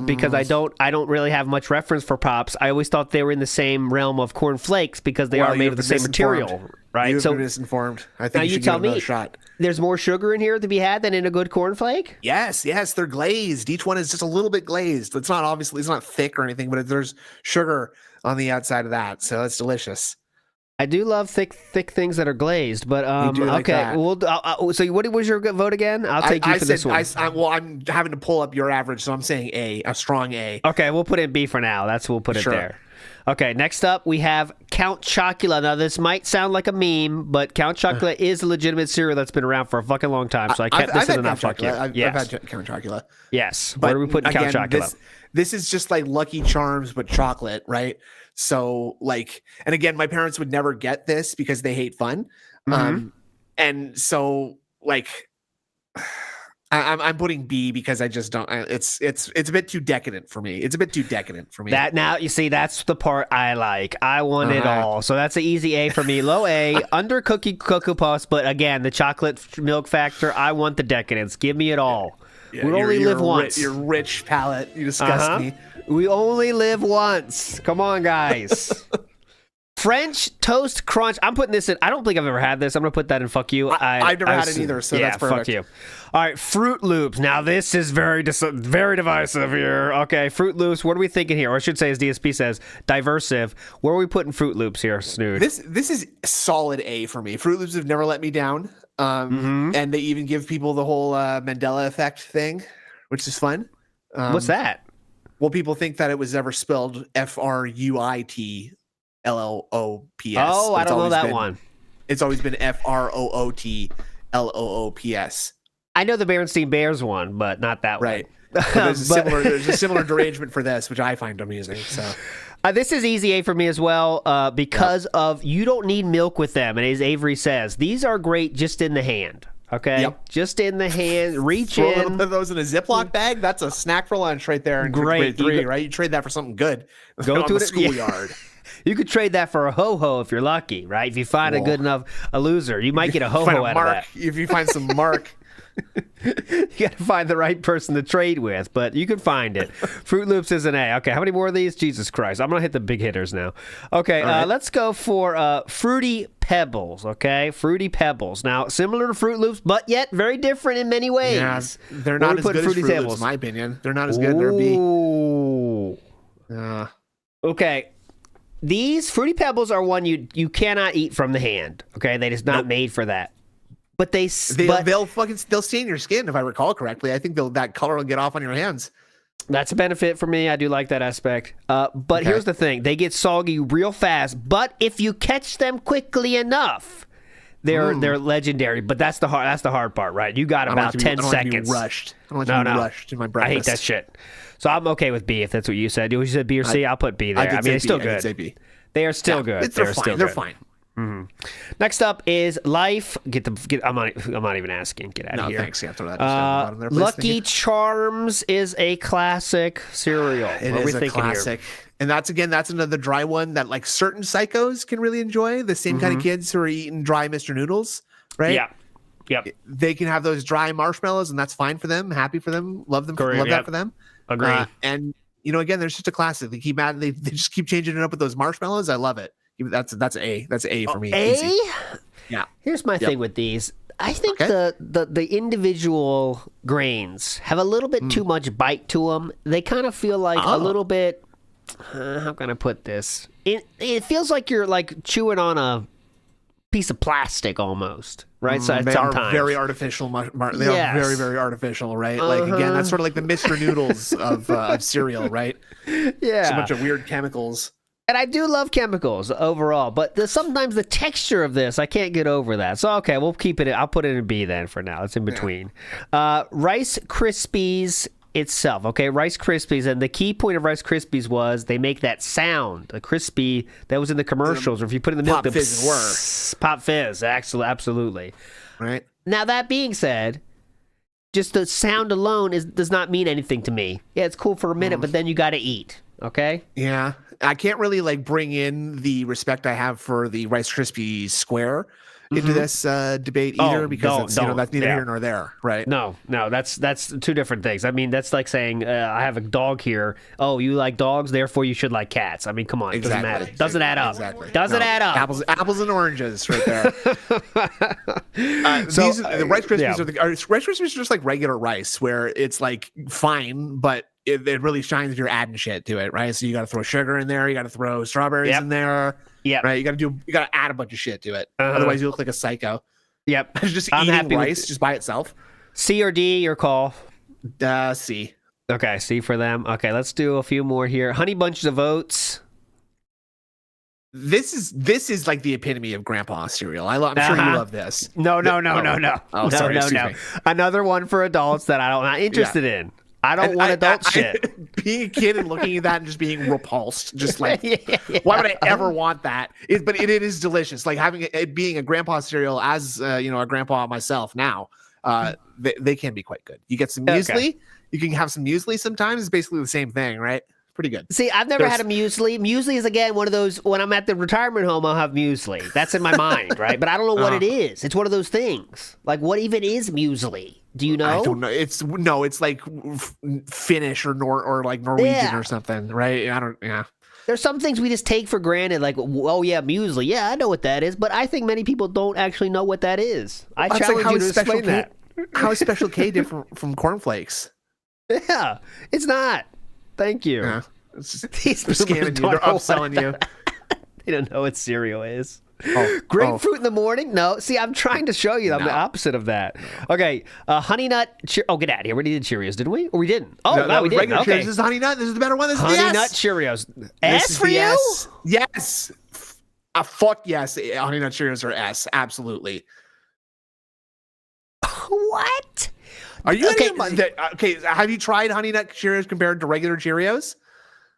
A: because I don't really have much reference for Pops. I always thought they were in the same realm of Corn Flakes because they are made of the same material, right?
C: You've been misinformed. I think you should give it another shot.
A: There's more sugar in here to be had than in a good cornflake?
C: Yes, they're glazed. Each one is just a little bit glazed. It's not thick or anything, but there's sugar on the outside of that, so it's delicious.
A: I do love thick things that are glazed, but
C: like
A: okay.
C: that.
A: Well, so what was your vote again? I'll take you for this one.
C: I'm having to pull up your average, so I'm saying a strong A.
A: Okay, we'll put in B for now. We'll put it there. Okay, next up we have Count Chocula. Now this might sound like a meme, but Count Chocula is a legitimate cereal that's been around for a fucking long time. So I kept this in the fuck you.
C: I've had Count Chocula.
A: Yes.
C: But
A: where do we put Count Chocula?
C: This is just like Lucky Charms but chocolate, right? So like, and again, my parents would never get this because they hate fun. And so like I'm putting B because I just don't. It's a bit too decadent for me. That
A: now you see that's the part I like. I want it all. So that's an easy A for me. Low A, under Cocoa Puffs, but again the chocolate milk factor. I want the decadence. Give me it all.
C: Yeah,
A: we only live once.
C: Your rich palate. You disgust me.
A: We only live once. Come on, guys. French Toast Crunch. I'm putting this in. I don't think I've ever had this. I'm going to put that in fuck you.
C: I've never had it either, so that's perfect.
A: Fuck you. All right, Fruit Loops. Now, this is very divisive here. Okay, Fruit Loops. What are we thinking here? Or I should say, as DSP says, diversive. Where are we putting Fruit Loops here, Snood?
C: This is solid A for me. Fruit Loops have never let me down. And they even give people the whole Mandela effect thing, which is fun.
A: What's that?
C: Well, people think that it was ever spelled FRUITLLOOPS.
A: Oh, I don't know that one.
C: It's always been FROOTLOOPS.
A: I know the Berenstain Bears one, but not that
C: right.
A: one.
C: There's a similar derangement for this, which I find amusing. So
A: this is easy A for me as well because of you don't need milk with them. And as Avery says, these are great just in the hand. Okay, just in the hand, reach
C: Throw
A: in.
C: a little bit of those in a Ziploc bag. That's a snack for lunch right there. In grade 3, right? You trade that for something good.
A: Go to the
C: schoolyard.
A: You could trade that for a ho-ho if you're lucky, right? If you find a good enough loser, you might get a ho-ho out of that.
C: If you find some mark.
A: You got to find the right person to trade with, but you can find it. Fruit Loops is an A. Okay, how many more of these? Jesus Christ. I'm going to hit the big hitters now. Okay, right. Let's go for Fruity Pebbles, okay? Fruity Pebbles. Now, similar to Fruit Loops, but yet very different in many ways.
C: Yeah, they're not as good as Fruity Pebbles, in my opinion. They're not as good. They're B.
A: Okay. These Fruity Pebbles are one you cannot eat from the hand, okay? They just not made for that. But they'll stain your skin, if I recall correctly. I think that color will get off on your hands. That's a benefit for me. I do like that aspect. But here's the thing: they get soggy real fast. But if you catch them quickly enough, they're legendary. But that's the hard part, right? You got about 10 seconds.
C: Rushed. I don't want to be rushed in my breakfast.
A: I hate that shit. So I'm okay with B if that's what you said. You said B or C. I'll put B there. I mean, it's still good. I did say B. They are still good.
C: They're fine. They're fine.
A: Mm-hmm. Next up is Life. I'm not even asking. Get out of here.
C: No, thanks. Yeah, throw that just down the bottom there, please.
A: Lucky Charms is a classic cereal.
C: It is a classic. Here? And that's another dry one that like certain psychos can really enjoy. The same kind of kids who are eating dry Mr. Noodles, right?
A: Yeah. Yep.
C: They can have those dry marshmallows, and that's fine for them. Happy for them. Love them. Love that for them.
A: Agree.
C: And again, there's just a classic. They just keep changing it up with those marshmallows. I love it. That's A. That's A for me.
A: A?
C: Easy. Yeah.
A: Here's my thing with these. I think the individual grains have a little bit too much bite to them. They kind of feel like a little bit. How can I put this? It feels like you're like chewing on a piece of plastic almost, right? So
C: they
A: sometimes.
C: Are very artificial. They are very, very artificial, right? Like again, that's sort of like the Mr. Noodles of cereal, right?
A: Yeah.
C: It's a bunch of weird chemicals.
A: And I do love chemicals overall, but sometimes the texture of this, I can't get over that. So, okay, we'll keep it. I'll put it in B then for now. It's in between. Rice Krispies itself, okay? Rice Krispies, and the key point of Rice Krispies was they make that sound, the crispy, that was in the commercials, or if you put it in the milk,
C: Pop Fizz
A: Pop Fizz, absolutely.
C: Right.
A: Now, that being said, just the sound alone does not mean anything to me. Yeah, it's cool for a minute, but then you got to eat, okay?
C: Yeah. I can't really like bring in the respect I have for the Rice Krispies square into this debate either because that's neither here nor there, right?
A: No, that's two different things. I mean, that's like saying I have a dog here. Oh, you like dogs, therefore you should like cats. I mean, come on, it doesn't matter. Doesn't add up.
C: Exactly.
A: Doesn't add up.
C: Apples and oranges, right there. The Rice Krispies Rice Krispies are just like regular rice, where it's like fine, but it really shines if you're adding shit to it, right? So you got to throw sugar in there, you got to throw strawberries in there.
A: Yep.
C: Right. You got to add a bunch of shit to it.
A: Uh-huh.
C: Otherwise, you look like a psycho.
A: Yep.
C: Just
A: I'm
C: eating
A: happy with
C: rice just by itself.
A: C or D, your call.
C: C.
A: Okay, C for them. Okay, let's do a few more here. Honey Bunches of Oats.
C: This is like the epitome of grandpa cereal. I'm sure you love this.
A: No.
C: Oh, sorry. Excuse me.
A: Another one for adults that I'm not interested in. I don't want adult shit.
C: Being a kid and looking at that and just being repulsed, just like, why would I ever want that? But it is delicious. Like having it being a grandpa cereal as a grandpa myself now, they can be quite good. You get some muesli.
A: Okay.
C: You can have some muesli sometimes. It's basically the same thing, right? Pretty good.
A: See, I've never had a muesli. Muesli is, again, one of those, when I'm at the retirement home, I'll have muesli. That's in my mind, right? But I don't know what it is. It's one of those things. Like, what even is muesli? Do you know?
C: I don't know. It's like Finnish or like Norwegian or something, right? Yeah.
A: There's some things we just take for granted, like, oh yeah, muesli. Yeah, I know what that is, but I think many people don't actually know what that is. I challenge you to explain that.
C: How is Special K different from cornflakes?
A: Yeah, it's not. Thank you.
C: Yeah. It's just,
A: These
C: they're scamming you. They're upselling you.
A: They don't know what cereal is.
C: Oh,
A: Grapefruit in the morning? No. See, I'm trying to show you. I'm the opposite of that. Okay. Honey Nut. Oh, get out of here. We did Cheerios, didn't we? Or we didn't? Oh, no, we didn't.
C: Regular
A: Okay.
C: Cheerios. This is Honey Nut. This is the better one. This is
A: Honey
C: the S.
A: Nut Cheerios. S for you?
C: S. Yes. Fuck yes. Honey Nut Cheerios are S. Absolutely.
A: What?
C: Are you
A: okay?
C: Okay. Have you tried Honey Nut Cheerios compared to regular Cheerios?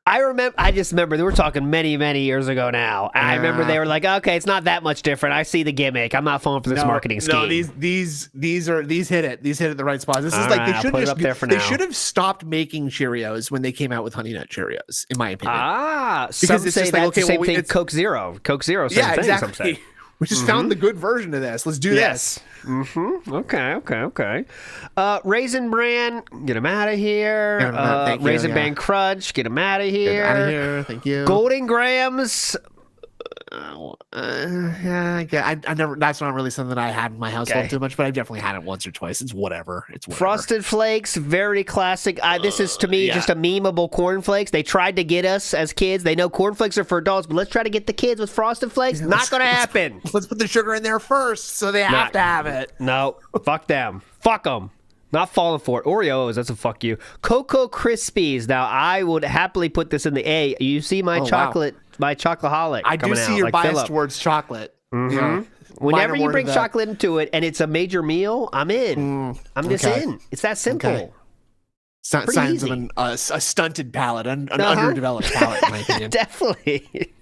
A: I just remember they were talking many, many years ago now. And I remember they were like, okay, it's not that much different. I see the gimmick. I'm not falling for this marketing scheme.
C: No, these hit it. These hit it the right spot. This is
A: All
C: like
A: right,
C: they should have stopped making Cheerios when they came out with Honey Nut Cheerios, in my opinion.
A: Because
C: Because
A: some say that's the same thing. Coke Zero, same thing.
C: Exactly.
A: Some say.
C: We just found the good version of this. Let's do this.
A: Okay. Raisin Bran, get him out of here.
C: Thank you,
A: Raisin Bran Crunch, get him out of here.
C: Out of here. Thank you.
A: Golden Grams.
C: I never. That's not really something that I had in my household too much, but I definitely had it once or twice. It's whatever.
A: Frosted Flakes, very classic. This is to me just a memeable cornflakes. They tried to get us as kids. They know cornflakes are for adults, but let's try to get the kids with Frosted Flakes. Not going to happen.
C: Let's put the sugar in there first, so they have to have it.
A: No, fuck them. Fuck them. Not falling for it. Oreos, that's a fuck you. Cocoa Krispies. Now, I would happily put this in the A. You see my chocolate, my chocoaholic.
C: I do see your bias towards chocolate. Yeah.
A: Whenever you bring chocolate into it and it's a major meal, I'm in. I'm just in. It's that simple.
C: Okay. Signs of a stunted palate, an underdeveloped palate, in my opinion.
A: Definitely.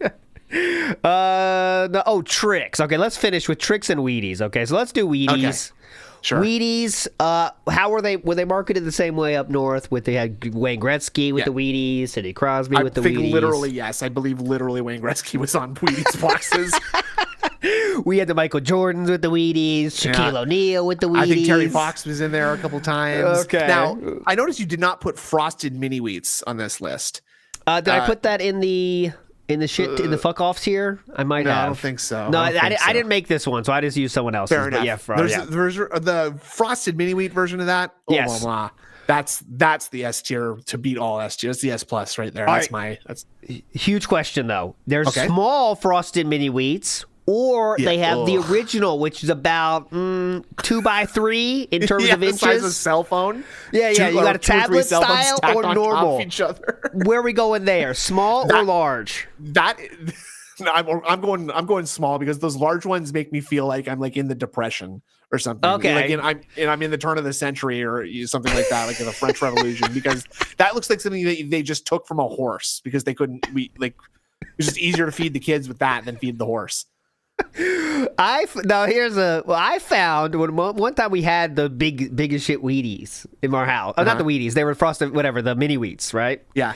A: Tricks. Okay, let's finish with Tricks and Wheaties. Okay, so let's do Wheaties.
C: Okay. Sure.
A: Wheaties, how were they? Were they marketed the same way up north? They had Wayne Gretzky with the Wheaties, Sidney Crosby with the Wheaties. I think
C: literally, yes. I believe literally Wayne Gretzky was on Wheaties boxes.
A: We had the Michael Jordans with the Wheaties, Shaquille O'Neal with the Wheaties.
C: I think Terry Fox was in there a couple times.
A: Okay.
C: Now, I noticed you did not put Frosted Mini Wheats on this list.
A: Did I put that in the fuck offs here? I might have.
C: I don't think so.
A: No, I didn't make this one, so I just used someone else's.
C: Fair enough. There's the Frosted Mini Wheat version of that. Oh,
A: yes.
C: That's the S tier to beat all S tier. That's the S plus right there. That's
A: huge question though. There's small Frosted Mini Wheats, or they have the original, which is about 2x3 in terms of inches.
C: The size of a cell phone.
A: Yeah. You got a tablet style or normal?
C: Each other.
A: Where are we going there? Small or large?
C: I'm going small because those large ones make me feel like I'm like in the Depression or something.
A: Okay.
C: Like I'm in the turn of the century or something like that, like in the French Revolution, because that looks like something that they just took from a horse because they couldn't. It's just easier to feed the kids with that than feed the horse.
A: I found when one time we had the biggest shit Wheaties in our house. Not the Wheaties, they were Frosted, whatever, the Mini Wheats, right?
C: Yeah.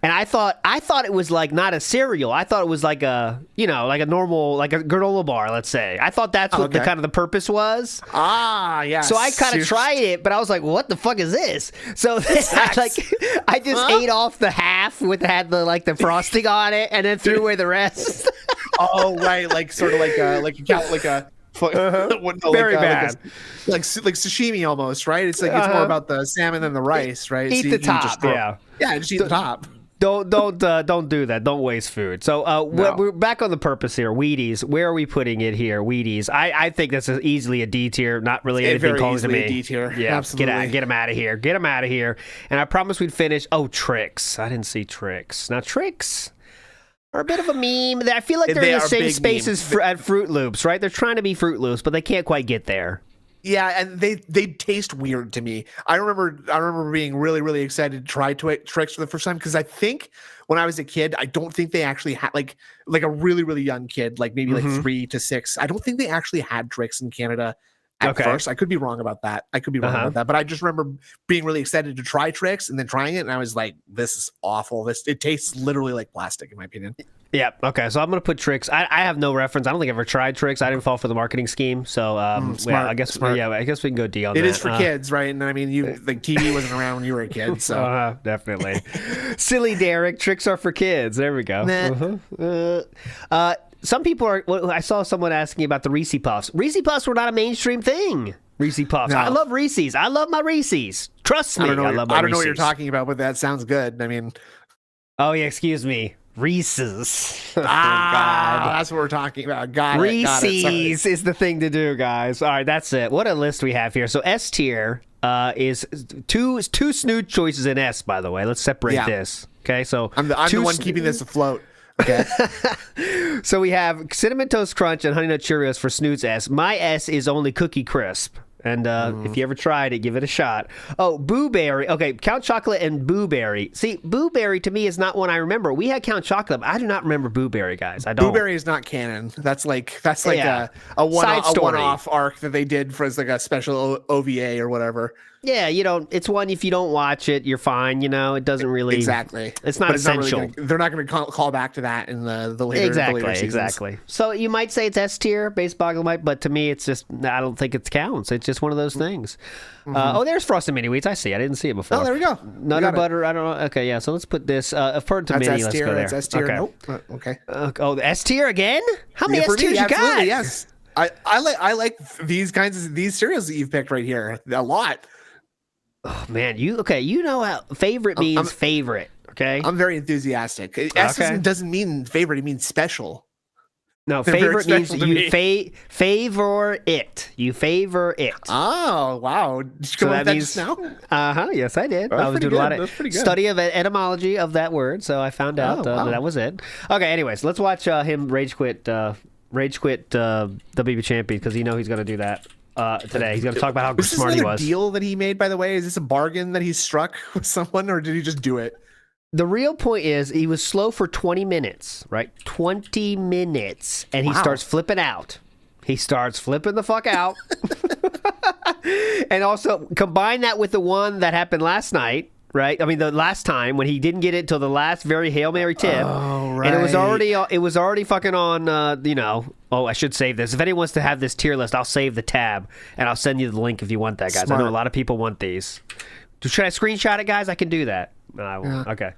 A: And I thought it was like not a cereal. I thought it was like a normal, like a granola bar, let's say. I thought that's what the kind of the purpose was.
C: Yeah.
A: So I kind of tried it, but I was like, what the fuck is this? So I just ate off the half had the frosting on it and then threw away the rest.
C: Oh, right. Like sort of like a
A: very bad.
C: Like sashimi almost, right? It's like it's more about the salmon than the rice, right?
A: Eat the top,
C: just eat the top.
A: Don't do that. Don't waste food. So we're back on the purpose here. Wheaties. Where are we putting it here? Wheaties. I think this is easily a D tier. Not really anything calling to me.
C: A D tier.
A: Yeah,
C: absolutely.
A: Get them out of here. Get them out of here. And I promised we'd finish. Oh, Tricks. I didn't see Tricks. Now Tricks are a bit of a meme. I feel like they're in the same space as at Fruit Loops, right? They're trying to be Fruit Loops, but they can't quite get there.
C: Yeah, and they taste weird to me. I remember being really, really excited to try Tricks for the first time because I think when I was a kid, I don't think they actually had like a really, really young kid, like maybe like 3 to 6. I don't think they actually had Tricks in Canada at first. I could be wrong about that. But I just remember being really excited to try Tricks and then trying it, and I was like, "This is awful. It tastes literally like plastic, in my opinion."
A: Yeah. Okay. So I'm gonna put Tricks. I have no reference. I don't think I've ever tried Tricks. I didn't fall for the marketing scheme. So
C: smart,
A: I guess
C: smart.
A: Yeah. I guess we can go D on that.
C: It is for kids, right? And I mean, TV wasn't around when you were a kid, so
A: definitely. Silly Derek. Tricks are for kids. There we go.
C: Nah.
A: Some people are. I saw someone asking about the Reese Puffs. Reese Puffs were not a mainstream thing. Reese Puffs. No. I love Reese's. I love my Reese's. Trust me. I love my Reese's.
C: I don't know what you're talking about, but that sounds good. I mean.
A: Oh yeah. Excuse me. Reese's.
C: That's what we're talking about. Got
A: Reese's is the thing to do, guys. All right, that's it. What a list we have here. So S tier is two snoot choices in S, by the way. Let's separate this. Okay, so
C: I'm the one keeping this afloat. Okay.
A: So we have Cinnamon Toast Crunch and Honey Nut Cheerios for Snoot's S. My S is only Cookie Crisp. And if you ever tried it, give it a shot. Oh, Boo Berry. Okay, Count Chocolate and Boo Berry. See, Boo Berry to me is not one I remember. We had Count Chocolate, but I do not remember Boo Berry, guys. I don't.
C: Boo Berry is not canon. That's like a one-off arc that they did for like a special OVA or whatever.
A: Yeah, it's one, if you don't watch it, you're fine. It doesn't really.
C: Exactly.
A: It's not essential.
C: They're not going to call back to that in the later seasons.
A: Exactly. So you might say it's S tier, Base Boggle might, but to me, it's just, I don't think it counts. It's just one of those things. There's Frosted Mini Wheats. I see. I didn't see it before.
C: Oh, there we go.
A: Nutter Butter. I don't know. Okay, yeah. So let's put this. Further to Mini. Let's go there.
C: That's S tier.
A: Okay.
C: Nope. Okay.
A: The S tier again? How many S tiers you got?
C: Yes. I like these cereals that you've picked right here a lot.
A: Oh man, you know how favorite means favorite. Okay,
C: I'm very enthusiastic. S doesn't mean favorite; it means special.
A: No, favorite means you favor it. You favor it.
C: Oh wow! Did you come up with that just now?
A: Yes, I did. I was doing a lot of study of etymology of that word, so I found out that was it. Okay, anyways, let's watch him rage quit WB champion because he's going to do that. Today. He's going to talk about how smart he was.
C: Is this another deal that he made, by the way? Is this a bargain that he struck with someone, or did he just do it?
A: The real point is he was slow for 20 minutes, right? 20 minutes. And he starts flipping out. He starts flipping the fuck out. And also, combine that with the one that happened last night, right? I mean, the last time when he didn't get it till the last very Hail Mary tip.
C: Oh, right.
A: And it was already fucking on, Oh, I should save this. If anyone wants to have this tier list, I'll save the tab, and I'll send you the link if you want that, guys. Smart. I know a lot of people want these. Should I screenshot it, guys? I can do that. No, I won't. Yeah. Okay.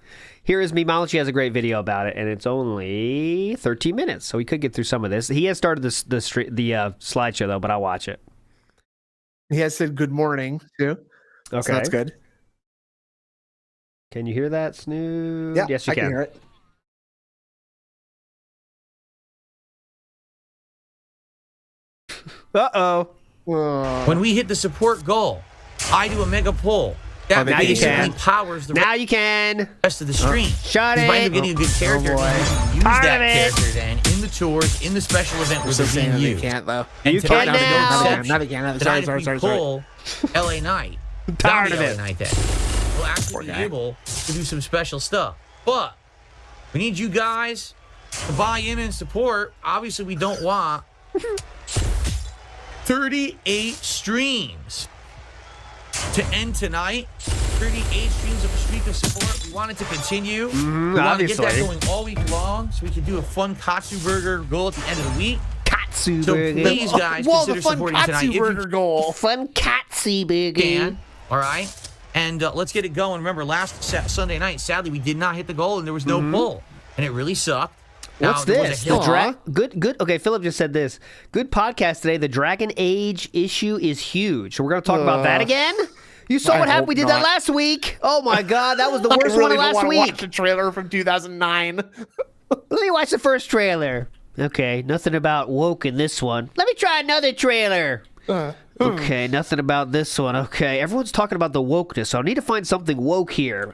A: Here is Memology has a great video about it, and it's only 13 minutes, so we could get through some of this. He has started the slideshow, though, but I'll watch it.
C: He has said good morning, too.
A: Okay.
C: So that's good.
A: Can you hear that, Snoop?
C: Yeah,
A: yes, you can.
C: I can hear it.
A: Uh-oh.
D: When we hit the support goal, I do a mega pull. That basically powers the rest of the stream.
A: Shut it.
D: By getting a good character, you use that character then in the tours, in the special event with the
C: you.
D: You
C: can't, though.
D: And
A: you can't now.
C: Now they can.
D: Sorry. Pull LA Knight.
A: Tired of it.
D: LA Knight then. We'll actually be able to do some special stuff. But we need you guys to buy in and support. Obviously, we don't want 38 streams to end tonight. 38 streams of a streak of support. We want it to continue. We want to get that going all week long so we can do a fun Katsu Burger goal at the end of the week.
A: Katsu
D: so
A: Burger.
D: Please, guys, consider supporting tonight.
C: Katsu Burger goal.
A: Fun Katsu Burger.
D: Can, all right? And let's get it going. Remember, last Sunday night, sadly, we did not hit the goal and there was no pull. And it really sucked.
A: What's this? Good. Okay, Philip just said this. Good podcast today. The DragonAge issue is huge. So we're going to talk about that again? You saw
C: I
A: what happened?
C: hope
A: We did that
C: not.
A: last week. Oh my God, that was the worst
C: I really
A: one of
C: don't
A: last
C: want to
A: week.
C: watch a trailer from 2009.
A: Let me watch the first trailer. Okay, nothing about woke in this one. Let me try another trailer. Okay, nothing about this one. Okay, everyone's talking about the wokeness, so I need to find something woke here.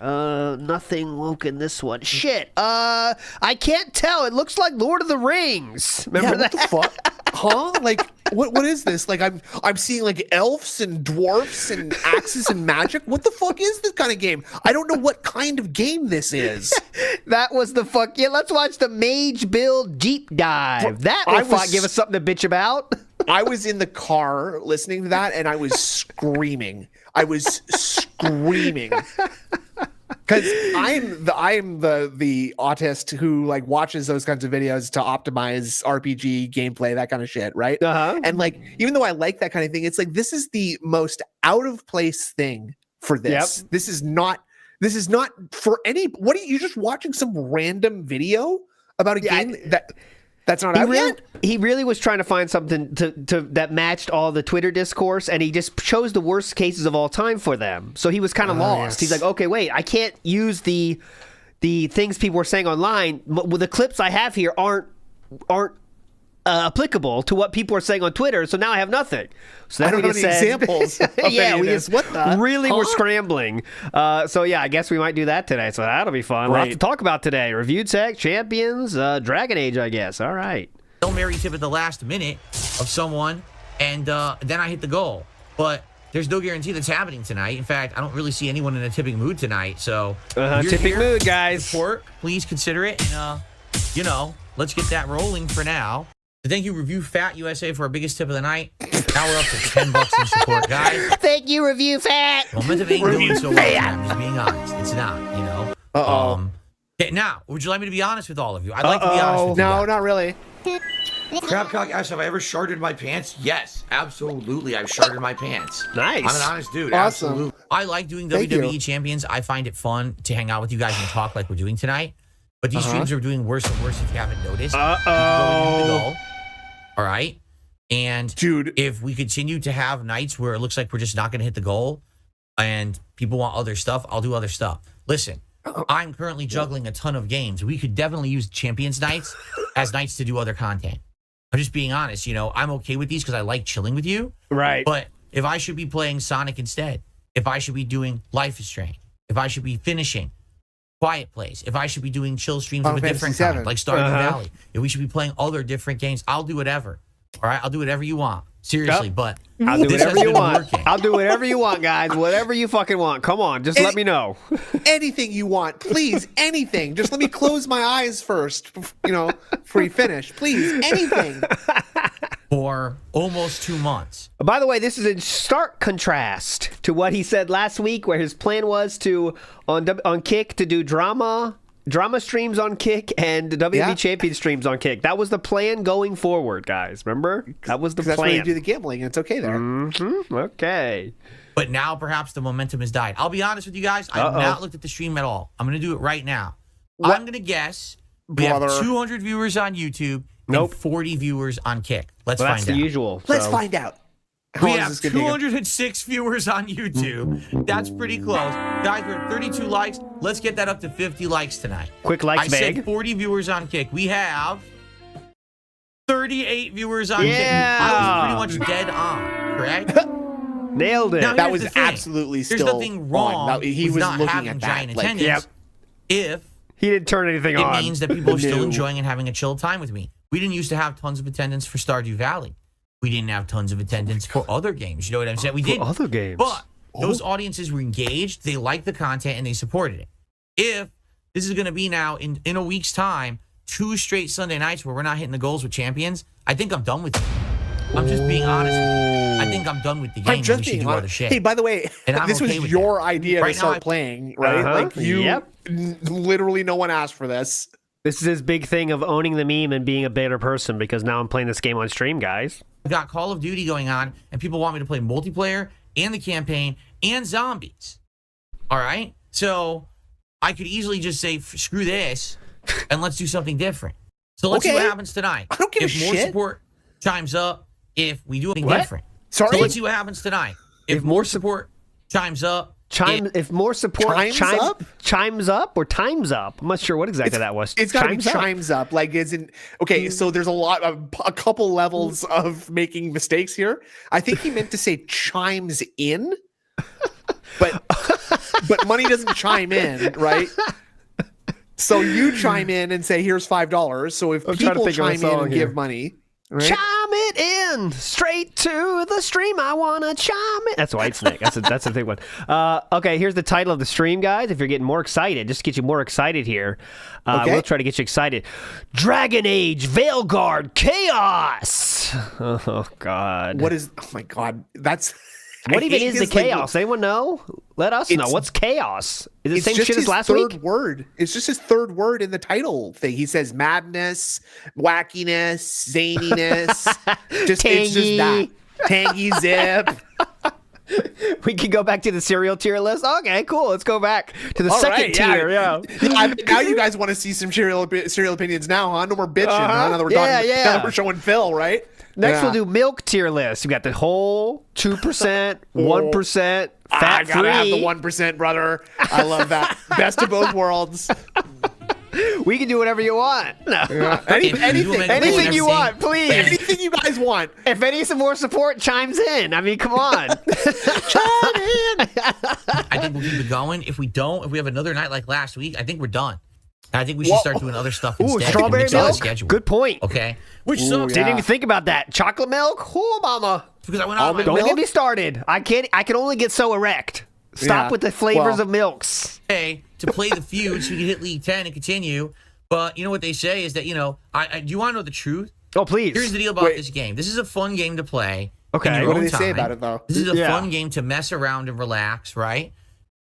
A: Nothing woke in this one. Shit. I can't tell. It looks like Lord of the Rings. Remember
C: What
A: that?
C: the fuck? Huh? Like, what is this? Like, I'm seeing like elves and dwarfs and axes and magic. What the fuck is this kind of game? I don't know what kind of game this is.
A: That was the fuck. Yeah, let's watch the Mage Build Deep Dive. That will give us something to bitch about.
C: I was in the car listening to that, and I was screaming. I was screaming because I'm the autist who like watches those kinds of videos to optimize RPG gameplay, that kind of shit, right? And like, even though I like that kind of thing, it's like this is the most out of place thing for this.
A: Yep.
C: This is not for any. What are you just watching some random video about a game that's not out yet?
A: He really was trying to find something to that matched all the Twitter discourse, and he just chose the worst cases of all time for them. So he was kind of lost.
C: Yes.
A: He's like, okay, wait, I can't use the things people were saying online. But the clips I have here aren't applicable to what people are saying on Twitter. So now I have nothing. So
C: I
A: that's
C: don't
A: what
C: know
A: he
C: any
A: said.
C: examples. Of
A: Yeah,
C: any of
A: we
C: this.
A: just
C: What the
A: really were
C: huh?
A: scrambling. So yeah, I guess we might do that today. So that'll be fun. Lots to
C: Right.
A: talk about today. Review tech, champions, DragonAge, I guess. All right.
D: Hail Mary tip at the last minute of someone, and then I hit the goal. But there's no guarantee that's happening tonight. In fact, I don't really see anyone in a tipping mood tonight. So if you're
A: tipping
D: here
A: mood,
D: to
A: guys.
D: support, please consider it. And, let's get that rolling for now. So thank you, Review Fat USA, for our biggest tip of the night. Now we're up to $10 in support, guys.
A: Thank you, Review Fat.
D: Momentum ain't doing so well. I'm just being honest. It's not, Okay, now, would you like me to be honest with all of you? I'd like to be honest with you.
C: No,
D: guys.
C: not really.
E: Crabcock asks, have I ever sharded my pants? Yes, absolutely. I've sharded my pants.
A: Nice.
E: I'm an honest dude.
C: Awesome.
E: Absolutely.
D: I like doing
C: Thank
D: WWE
C: you.
D: Champions. I find it fun to hang out with you guys and talk like we're doing tonight. But these streams are doing worse and worse if you haven't noticed. All right. And
C: Dude.
D: if we continue to have nights where it looks like we're just not going to hit the goal and people want other stuff, I'll do other stuff. Listen, I'm currently juggling a ton of games. We could definitely use Champions nights as nights to do other content. I'm just being honest. I'm okay with these because I like chilling with you.
A: Right.
D: But if I should be playing Sonic instead, if I should be doing Life is Strange, if I should be finishing Quiet Place, if I should be doing chill streams of a
C: Fantasy
D: different
C: VII.
D: kind, like Stardew Valley, if we should be playing other different games, I'll do whatever. All right? I'll do whatever you want. Seriously, but
A: I'll do
D: this
A: whatever
D: has
A: you
D: been
A: want.
D: working.
A: I'll do whatever you want, guys. Whatever you fucking want. Come on, just let me know.
C: Anything you want, please. Anything. Just let me close my eyes first, before you finish. Please, anything.
D: For almost 2 months.
A: By the way, this is in stark contrast to what he said last week, where his plan was to on Kick to do drama streams on Kick and WWE Champion streams on Kick. That was the plan going forward, guys. Remember? That was the
C: That's where you
A: plan.
C: do the gambling, and it's okay there.
A: Okay.
D: But now perhaps the momentum has died. I'll be honest with you guys. I have not looked at the stream at all. I'm going to do it right now. I'm going to guess we have
C: Brother.
D: 200 viewers on YouTube and 40 viewers on Kick. Let's
A: Well,
D: find
A: that's
D: out.
A: the usual.
C: Let's
A: so.
C: find out. How
D: We
C: long is
D: have
C: this gonna take?
D: 206 viewers on YouTube. That's pretty close. Guys, we're at 32 likes. Let's get that up to 50 likes tonight.
A: Quick likes,
D: I
A: big.
D: said 40 viewers on Kick. We have 38 viewers on Kick.
A: Yeah.
D: I was pretty much dead on, correct?
A: Nailed it.
D: Now,
C: That
D: here's
C: was
D: the thing.
C: absolutely
D: There's
C: still
D: nothing wrong
C: on. He
D: with
C: was
D: not
C: looking
D: having
C: at that.
D: giant
C: Like,
D: attendance if
A: He didn't turn anything
D: it
A: on.
D: means that people are still
C: No.
D: enjoying and having a chill time with me. We didn't used to have tons of attendance for Stardew Valley. We didn't have tons of attendance for other games. You know what I'm saying? We did
A: other games.
D: But those audiences were engaged. They liked the content and they supported it. If this is going to be now in a week's time, 2 straight Sunday nights where we're not hitting the goals with champions, I think I'm done with it. I'm just being honest with you. I think I'm done with the game.
C: I'm
D: And
C: just
D: we should
C: being
D: do other
C: honest.
D: shit.
C: Hey, by the way,
D: And I'm
C: this
D: okay
C: was
D: with
C: your
D: that.
C: idea
D: Right
C: to
D: now,
C: start playing, right? Like literally no one asked for this.
A: This is his big thing of owning the meme and being a better person because now I'm playing this game on stream, guys.
D: I've got Call of Duty going on, and people want me to play multiplayer and the campaign and zombies. All right? So I could easily just say, screw this, and let's do something different. So let's see what
C: Okay.
D: happens tonight.
C: I don't give a
D: if more
C: shit.
D: support chimes up, if we do something
A: What?
D: different.
C: Sorry?
D: So let's see what happens tonight. If more support Chimes up.
A: If more support chimes up or times up. I'm not sure what exactly that was.
C: It's got to be chimes up. Like, isn't okay? So there's a couple levels of making mistakes here. I think he meant to say chimes in, but money doesn't chime in, right? So you chime in and say, "Here's $5." So if people chime in and give money, right?
A: Chime it in straight to the stream. I wanna chime it. That's White Snake. That's a big one. Okay, here's the title of the stream, guys. If you're getting more excited, just to get you more excited here, we'll try to get you excited. DragonAge Veilguard Chaos. Oh God.
C: What is? Oh my God. That's.
A: What even is the chaos? Anyone know? Let us know. What's chaos? Is it the same shit as last week?
C: Word. It's just his third word in the title thing. He says madness, wackiness, zaniness. It's just that. Tangy zip.
A: We can go back to the cereal tier list. Okay, cool. Let's go back to the second tier. Yeah.
C: Now you guys want to see some cereal opinions now, huh? No more bitching. Now that we're talking, now that we're showing Phil, right?
A: Next, we'll do milk tier list. We got the whole 2%, 1%, fat-free.
C: I gotta have the 1%, brother. I love that. Best of both worlds.
A: We can do whatever you want. No.
C: Anything
A: you want, please.
C: Anything you guys want.
A: If any some more support chimes in, I mean, come on.
C: Chime in.
D: I think we'll keep it going. If we have another night like last week, I think we're done. I think we should start doing other stuff instead.
A: Strawberry milk? Good point.
D: Okay. Which sucks.
A: Didn't even think about that. Chocolate milk? Oh, mama.
D: Because I went on my
A: Don't get me started. I can only get so erect. Stop with the flavors of milks.
D: Okay, to play the feud so we can hit League 10 and continue. But you know what they say is that, do you want to know the truth?
A: Oh, please.
D: Here's the deal about this game. This is a fun game to play.
A: Okay.
C: What do they say about it, though?
D: This is a fun game to mess around and relax, right?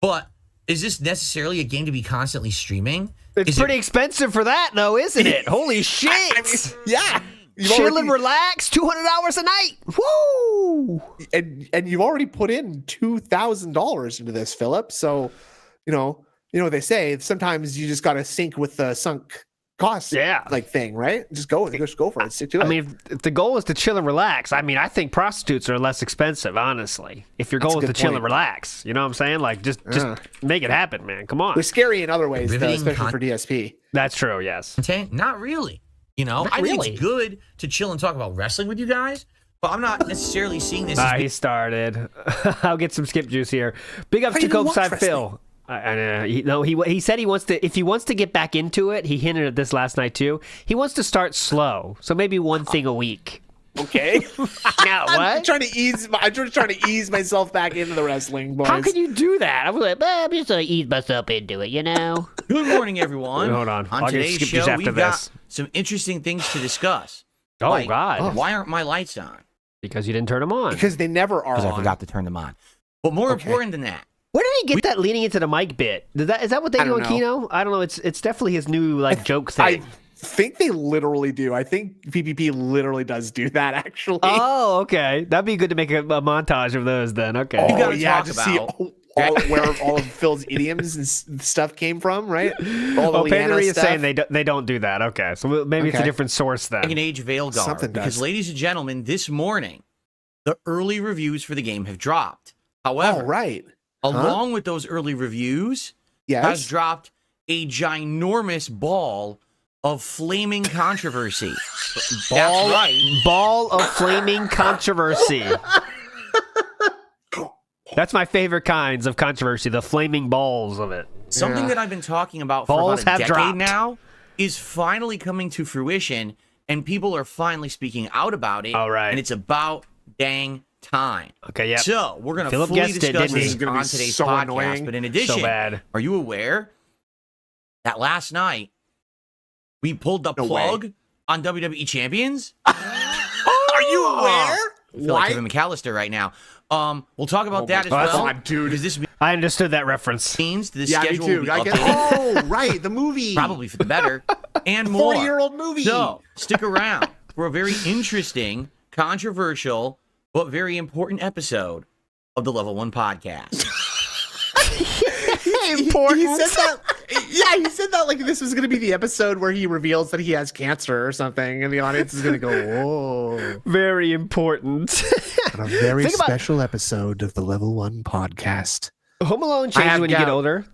D: But is this necessarily a game to be constantly streaming?
A: It's pretty expensive for that, though, isn't it? Holy shit.
C: I mean, yeah.
A: Chill and relax, 200 hours a night. Woo!
C: And you've already put in $2,000 into this, Philip. So, you know what they say. Sometimes you just got to sync with the sunk cost thing, right? Just go for it. Stick to it.
A: I mean, if the goal is to chill and relax, I mean, I think prostitutes are less expensive, honestly. If your goal is to chill and relax, you know what I'm saying? Like, just make it happen, man. Come on.
C: They're scary in other ways, though, especially for DSP.
A: That's true, yes.
D: Not really. I think it's good to chill and talk about wrestling with you guys, but I'm not necessarily seeing this as...
A: He started. I'll get some skip juice here. Big ups to Copeside Phil. He said he wants to. If he wants to get back into it, he hinted at this last night too. He wants to start slow, so maybe one thing a week.
C: Okay.
A: Now what?
C: I'm just trying to ease myself back into the wrestling, boys.
A: How can you do that? I was like, I'm just gonna ease myself into it,
D: Good morning, everyone.
A: Hold on.
D: On today's show, we've got some interesting things to discuss.
A: Oh God!
D: Why aren't my lights on?
A: Because you didn't turn them on.
C: Because they never are.
D: Because I forgot to turn them on. But more important than that.
A: Where did he get that leaning into the mic bit? Is that what they do on Kino? I don't know. It's definitely his new joke thing.
C: I think they literally do. I think PPP literally does do that, actually.
A: Oh, okay. That'd be good to make a montage of those then. Okay.
C: Oh, yeah, to see where all of Phil's idioms and stuff came from, right? All the
A: Pandery is saying they don't do that. Okay, so maybe it's a different source then.
D: DragonAge Veilguard. Because, ladies and gentlemen, this morning, the early reviews for the game have dropped. However, along with those early reviews, has dropped a ginormous ball of flaming controversy.
A: Ball of flaming controversy. That's my favorite kinds of controversy, the flaming balls of it.
D: Something that I've been talking about for about a decade now is finally coming to fruition, and people are finally speaking out about it.
A: All right.
D: And it's about dang time.
A: Okay, yeah.
D: So we're going to fully discuss this on today's podcast.
C: Annoying.
D: But in addition, are you aware that last night we pulled the plug on WWE Champions?
C: Are you aware?
D: I feel like Kevin McAllister right now. We'll talk about that as well.
C: Dude.
A: I understood that reference.
D: Means the schedule will be updated.
C: Oh, right, the movie.
D: Probably for the better and more.
C: 40-year-old movie.
D: So stick around for a very interesting, controversial, but very important episode of the Level 1 Podcast.
C: Important. Yeah, he said that like this was going to be the episode where he reveals that he has cancer or something, and the audience is going to go, "Whoa!"
A: Very important.
C: On a very
A: Think about-
C: special episode of the Level 1 podcast.
A: Home Alone
C: I
A: changes
C: have
A: when you get
C: gout.
A: older.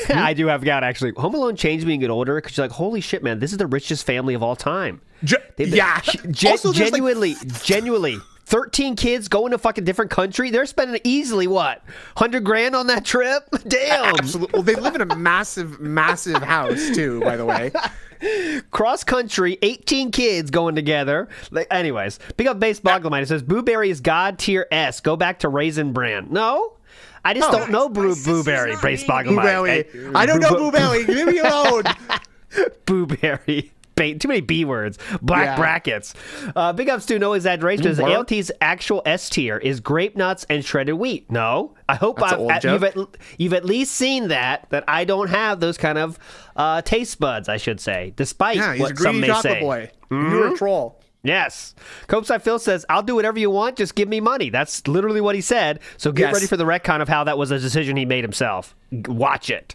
A: I do have gout, actually. Home Alone changed when you get older because you're like, holy shit, man, this is the richest family of all time.
C: Yeah. Also, there's, like,
A: Genuinely. 13 kids going to fucking different country. They're spending easily, what, 100 grand on that trip? Damn.
C: Absolutely. Well, they live in a massive, massive house, too, by the way.
A: Cross country, 18 kids going together. Anyways, big up Base Boglemite. It says, Blueberry is God tier S. Go back to Raisin Bran. No? I just don't know Blueberry, Base Boglemite.
C: I don't know Blueberry. Leave me alone.
A: Blueberry. Too many B words. Black brackets. Big ups to no exaggeration. Says ALT's actual S tier is grape nuts and shredded wheat. No, I hope you've at least seen that I don't have those kind of taste buds. I should say, despite
C: Yeah, he's a
A: what some
C: greedy
A: may
C: chocolate
A: say.
C: boy. You're a troll.
A: Yes. Copeside Phil says, I'll do whatever you want, just give me money. That's literally what he said. So get ready for the retcon of how that was a decision he made himself. Watch it.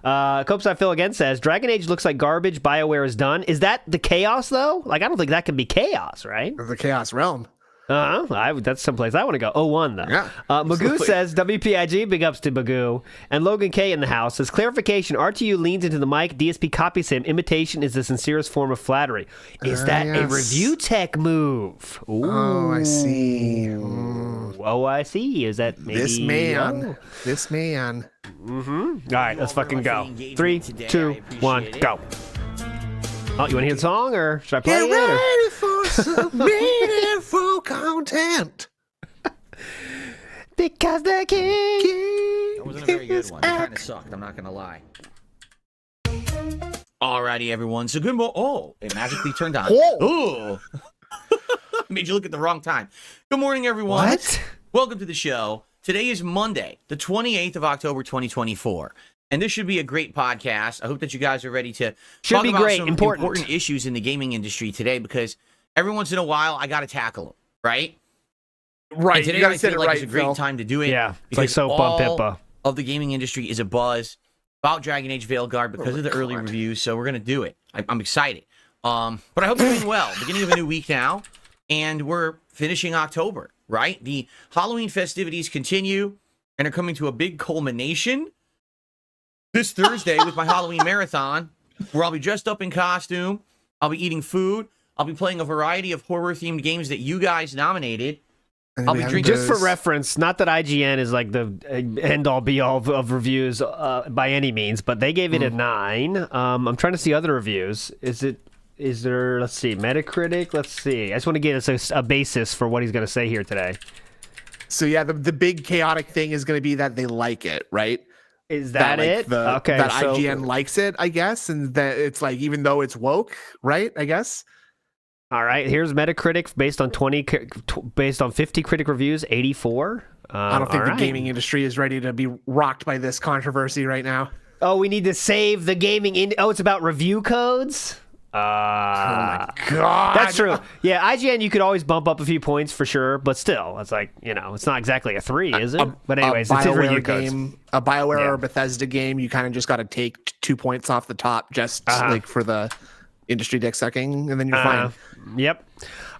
A: Copeside Phil again says, DragonAge looks like garbage. BioWare is done. Is that the chaos, though? Like, I don't think that can be chaos, right?
C: The Chaos Realm.
A: That's someplace I want to go. 0-1, though.
C: Yeah,
A: Magoo
C: absolutely.
A: says, WPIG, big ups to Magoo. And Logan K in the house says, clarification, RTU leans into the mic, DSP copies him. Imitation is the sincerest form of flattery. Is that a
C: yes.
A: review tech move? Ooh.
C: Oh, I see.
A: Oh, I see. Is that maybe...
C: This man. This man.
A: All right, let's fucking go. 3, 2, 1, go. Oh, you want to hear the song, or should I play
C: Get
A: it? Or?
C: ready for some meaningful content.
A: Because the king...
D: That wasn't a very good one. It kind of sucked. I'm not gonna lie. Alrighty, everyone. So good morning. Oh, it magically turned on.
C: Oh.
D: Made you look at the wrong time. Good morning, everyone.
A: What?
D: Welcome to the show. Today is Monday, the 28th of October, 2024. And this should be a great podcast. I hope that you guys are ready to
A: Should
D: talk
A: be
D: about
A: great.
D: some
A: Important
D: issues in the gaming industry today, because every once in a while, I got to tackle them, right?
C: Right.
D: And today
C: You gotta
D: I
C: say
D: feel
C: it
D: like
C: right,
D: it's a great
C: Phil.
D: time to do it.
A: Yeah, it's like
D: because
A: soap on
D: all
A: Pippa.
D: of the gaming industry is a buzz about DragonAge Veilguard because of the early reviews, so we're going to do it. I'm excited. But I hope you're doing well. Beginning of a new week now, and we're finishing October, right? The Halloween festivities continue and are coming to a big culmination this Thursday with my Halloween marathon, where I'll be dressed up in costume, I'll be eating food, I'll be playing a variety of horror-themed games that you guys nominated.
C: And
D: I'll
C: we
D: be
C: have
D: drinking-
A: Just for reference, not that IGN is like the end-all be-all of reviews by any means, but they gave it a 9. I'm trying to see other reviews. Is there, let's see, Metacritic? Let's see. I just want to get us a basis for what he's going to say here today.
C: So yeah, the big chaotic thing is going to be that they like it, right?
A: Is that
C: like,
A: it? Okay.
C: That
A: so,
C: IGN likes it, I guess, and that it's like even though it's woke, right? I guess.
A: all right, here's Metacritic based on 50 critic reviews, 84.
C: I don't think the gaming industry is ready to be rocked by this controversy right now.
A: Oh, we need to save the gaming it's about review codes?
C: Oh my god,
A: That's true. Yeah, IGN, you could always bump up a few points for sure, but still, it's like, it's not exactly a 3, is it? But anyways, it's in review codes.
C: A BioWare or Bethesda game, you kind of just got to take 2 points off the top just like for the industry dick sucking, and then you're fine.
A: Yep.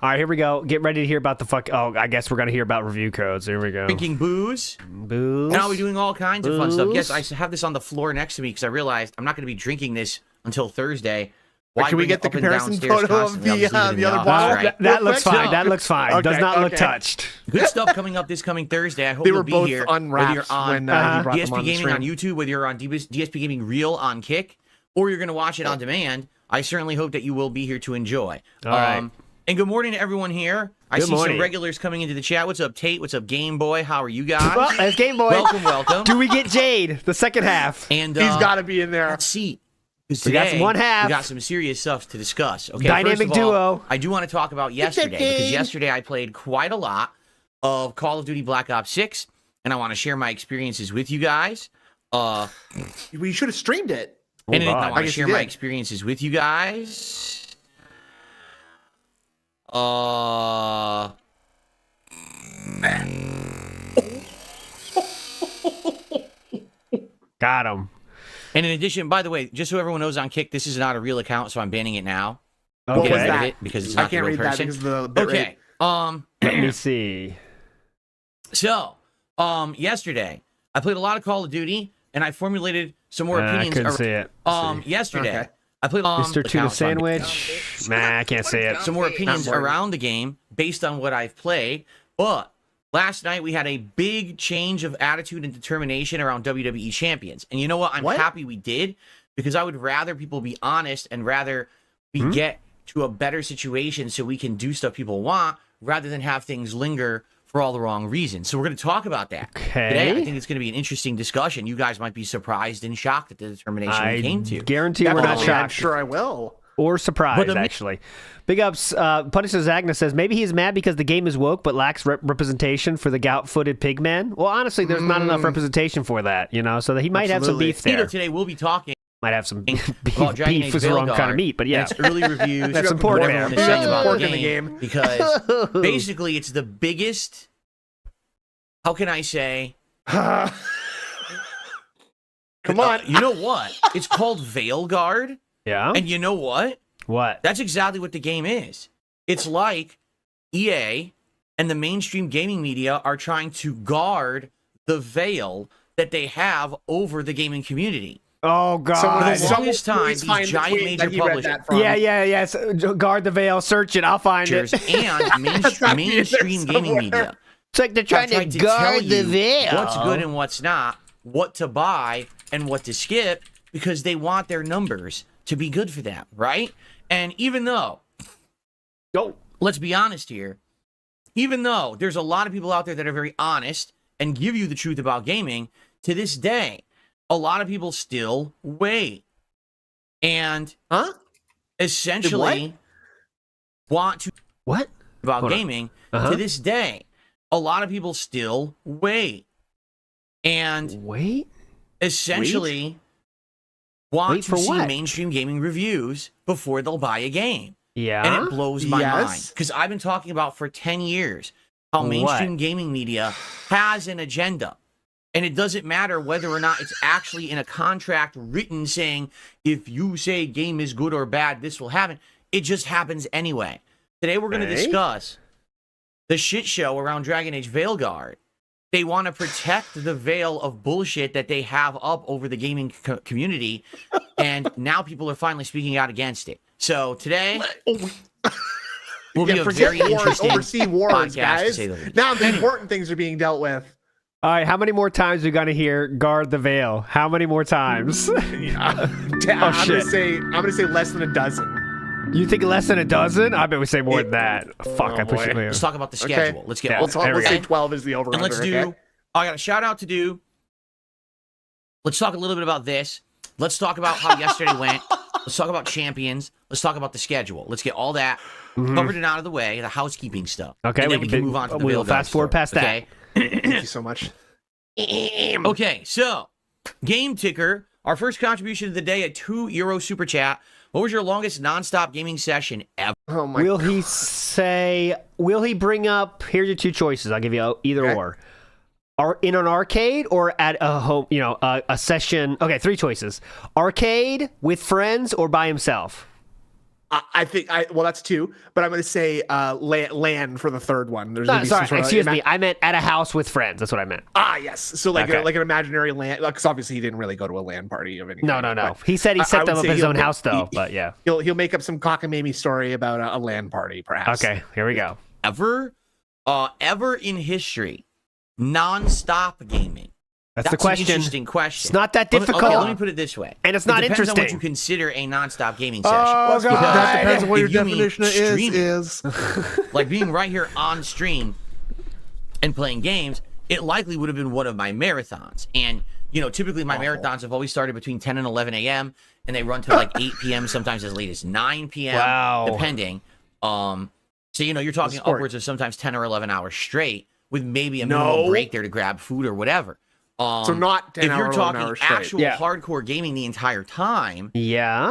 A: All right, here we go. Get ready to hear about I guess we're going to hear about review codes. Here we go.
D: Drinking booze.
A: Booze.
D: And I'll be doing all kinds of fun stuff. Yes, I have this on the floor next to me because I realized I'm not going to be drinking this until Thursday. Why
C: Can we
D: bring
C: get
D: it
C: the
D: up and
C: comparison
D: downstairs
C: photo of
D: constantly? I'll just leave it in
C: the other
D: office,
C: bottle?
D: right?
A: That looks
C: Real quick.
A: fine. That looks fine. Does
C: Okay,
A: not look
C: okay.
A: touched.
D: Good stuff coming up this coming Thursday. I hope
C: They
D: you'll
C: were
D: be
C: both
D: here.
C: unwrapped
D: Whether you're on
C: when he brought them
D: DSP
C: on the
D: Gaming on
C: stream.
D: YouTube, whether you're on DSP Gaming Reel on Kick, or you're going to watch it on demand. I certainly hope that you will be here to enjoy.
A: All right.
D: And good morning to everyone here. I
A: Good
D: see
A: morning.
D: some regulars coming into the chat. What's up, Tate? What's up, Game Boy? How are you guys?
A: Well, that's Game Boy.
D: Welcome.
A: Do we get Jade, the second half?
D: And
C: He's got to be in there.
D: let's see. Because
A: We got
D: today,
A: some one half.
D: we got some serious stuff to discuss. Okay,
A: Dynamic
D: first of all,
A: duo.
D: I do want to talk about yesterday, because yesterday I played quite a lot of Call of Duty Black Ops 6, and I want to share my experiences with you guys.
C: We should have streamed it.
D: And
A: God.
D: I
C: I
D: want to
C: guess
D: share
C: you
D: my
C: did.
D: experiences with you guys.
A: Got him.
D: And in addition, by the way, just so everyone knows on Kick, this is not a real account, so I'm banning it now.
A: Okay.
C: What was
D: Get rid of
C: that?
D: it because it's
C: I
D: not the
C: can't
D: real
C: read that
D: person.
C: because of the bit
D: Okay.
C: rate.
A: Let me see.
D: So, yesterday, I played a lot of Call of Duty, and I formulated some more
A: I
D: opinions.
A: couldn't see it.
D: Yesterday,
C: Okay.
D: I played
A: Mr. Tuna
D: account, so I'm-
A: Sandwich. Nah, I can't see it.
D: some more opinions
C: Not boring.
D: around the game based on what I've played. But last night we had a big change of attitude and determination around WWE champions. And you know what? I'm
C: What?
D: happy we did because I would rather people be honest and rather we get to a better situation so we can do stuff people want rather than have things linger for all the wrong reasons. So we're going to talk about that today. I
A: Okay.
D: think it's going to be an interesting discussion. You guys might be surprised and shocked at the determination
A: I
D: we came to.
A: guarantee we're not
C: Definitely, I'm
A: shocked
C: sure I will.
A: or surprised,
D: But the-
A: actually. Big ups. Punisher Zagna says maybe he's mad because the game is woke but lacks representation for the gout-footed pigman. Well, honestly, there's not enough representation for that, so that he might have some
C: Absolutely.
A: beef there.
D: Today we'll be talking
A: Might have some beef.
D: about Dragon Age
A: Beef is the wrong kind of
D: Veilguard
A: meat, but yeah.
D: and its early reviews.
A: That's
D: what
A: important,
D: everyone
A: man.
D: is saying
C: Yeah,
D: about
C: pork
D: the
C: in the
D: game,
C: game.
D: because basically it's the biggest. How can I say?
C: Come on.
D: You know what? It's called Veilguard,
A: Yeah?
D: and you know what?
A: What?
D: That's exactly what the game is. It's like EA and the mainstream gaming media are trying to guard the veil that they have over the gaming community.
A: Oh, God.
D: the longest time,
C: please
D: these
C: find the
D: giant
C: tweet
D: major
C: that he read
D: publishers-
C: that from.
A: Yeah. Guard the veil. Search it. I'll find
D: And
A: it.
D: mainstream gaming
C: somewhere.
D: media.
A: It's like they're trying
D: tried
A: to
D: tell
A: guard the
D: you
A: veil.
D: what's good and what's not, what to buy and what to skip, because they want their numbers to be good for them, right? And even though, let's be honest here, even though there's a lot of people out there that are very honest and give you the truth about gaming, to this day, a lot of people still wait and
C: Huh?
D: essentially want to
A: What?
D: about
A: Hold on.
D: gaming.
A: Uh-huh.
D: To this day, a lot of people still wait and
A: Wait?
D: essentially want
A: Wait
D: to
A: for
D: see
A: what?
D: mainstream gaming reviews before they'll buy a game.
A: Yeah?
D: And it blows my
C: Yes.
D: mind because I've been talking about for 10 years how
A: What?
D: mainstream gaming media has an agenda. And it doesn't matter whether or not it's actually in a contract written saying, if you say game is good or bad, this will happen. It just happens anyway. Today we're going to
A: Okay.
D: discuss the shit show around Dragon Age Veilguard. They want to protect the veil of bullshit that they have up over the gaming community, and now people are finally speaking out against it. So today will be a
C: forget
D: very
C: wars,
D: interesting
C: overseas wars,
D: podcast, to
C: guys.
D: say the least.
C: Now the important things are being dealt with.
A: All right, how many more times are we going to hear guard the veil? How many more times?
C: I'm
A: shit.
C: gonna say less than a dozen.
A: You think less than a dozen? I bet we say more than that. Fuck, I pushed
C: boy.
A: it.
D: Let's talk about the schedule. Let's get
A: Yeah.
D: all
A: There we
C: Let's
A: go.
C: say 12 is the over.
D: And let's do.
C: Okay?
D: I got a shout out to do. Let's talk a little bit about this. Let's talk about how yesterday went. Let's talk about champions. Let's talk about the schedule. Let's get all that covered and out of the way, the housekeeping stuff.
A: Okay,
D: and then
A: we
D: we
A: can
D: can move on to the
A: we'll
D: Veilguard
A: fast forward
D: story,
A: past that.
D: okay?
C: Thank you so much.
D: Okay, so game ticker. Our first contribution of the day, a €2 super chat. What was your longest nonstop gaming session ever?
C: Oh my.
A: Will he bring up, here's your two choices. I'll give you either
C: Okay.
A: or. Are in an arcade or at a home, a session. Okay, three choices. Arcade, with friends, or by himself.
C: I think well that's two, but I'm gonna say LAN for the third one. There's
A: No,
C: gonna be
A: sorry,
C: some sort of
A: excuse me. I meant at a house with friends. That's what I meant.
C: yes. So like
A: Okay.
C: like an imaginary LAN, because obviously he didn't really go to a LAN party of any
A: No.
C: kind, but
A: He said he
C: I
A: set
C: would
A: them up
C: say
A: in his
C: he'll
A: own
C: make-
A: house, though, but yeah.
C: He'll make up some cockamamie story about a LAN party, perhaps.
A: Okay, here we go.
D: Ever in history, nonstop gaming?
A: That's the
D: An
A: question.
D: interesting question.
A: It's not that
D: Let me-
A: difficult.
D: Okay, let me put it this way.
A: And it's not
D: it depends on what
A: interesting.
D: you consider a nonstop gaming session.
A: Oh, God.
C: That depends on what your
D: If you mean
C: definition of
D: streaming,
C: is.
D: like being right here on stream and playing games, it likely would have been one of my marathons. And, typically my marathons have always started between 10 and 11 a.m. and they run to like 8 p.m., sometimes as late as 9 p.m.,
A: Wow.
D: depending. So, you're talking
C: sport.
D: upwards of sometimes 10 or 11 hours straight with maybe a minimal break there to grab food or whatever.
C: So not 10
D: if you're
C: hour, 11
D: talking
C: hours straight.
D: actual
A: Yeah.
D: hardcore gaming the entire time,
A: Yeah.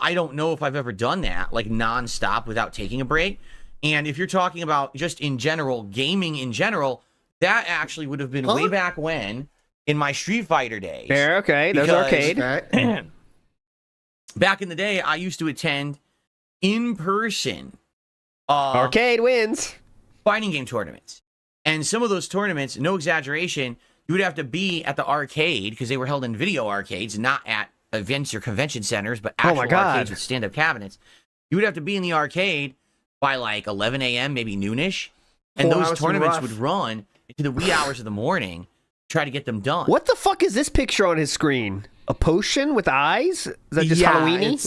D: I don't know if I've ever done that, like nonstop without taking a break. And if you're talking about just in general, gaming in general, that actually would have been way back when in my Street Fighter days.
A: Fair, okay. There's
D: Because-
A: arcade.
C: Okay.
D: Back in the day, I used to attend in-person
A: Arcade wins.
D: fighting game tournaments. And some of those tournaments, no exaggeration, you would have to be at the arcade because they were held in video arcades, not at events or convention centers, but
A: Oh
D: actual
A: my God.
D: arcades with stand-up cabinets. You would have to be in the arcade by like 11 a.m., maybe noonish. And
C: 4
D: those
C: hours
D: tournaments
C: rough.
D: would run into the wee hours of the morning, try to get them done.
A: What the fuck is this picture on his screen? A potion with eyes? Is that just Halloween-y?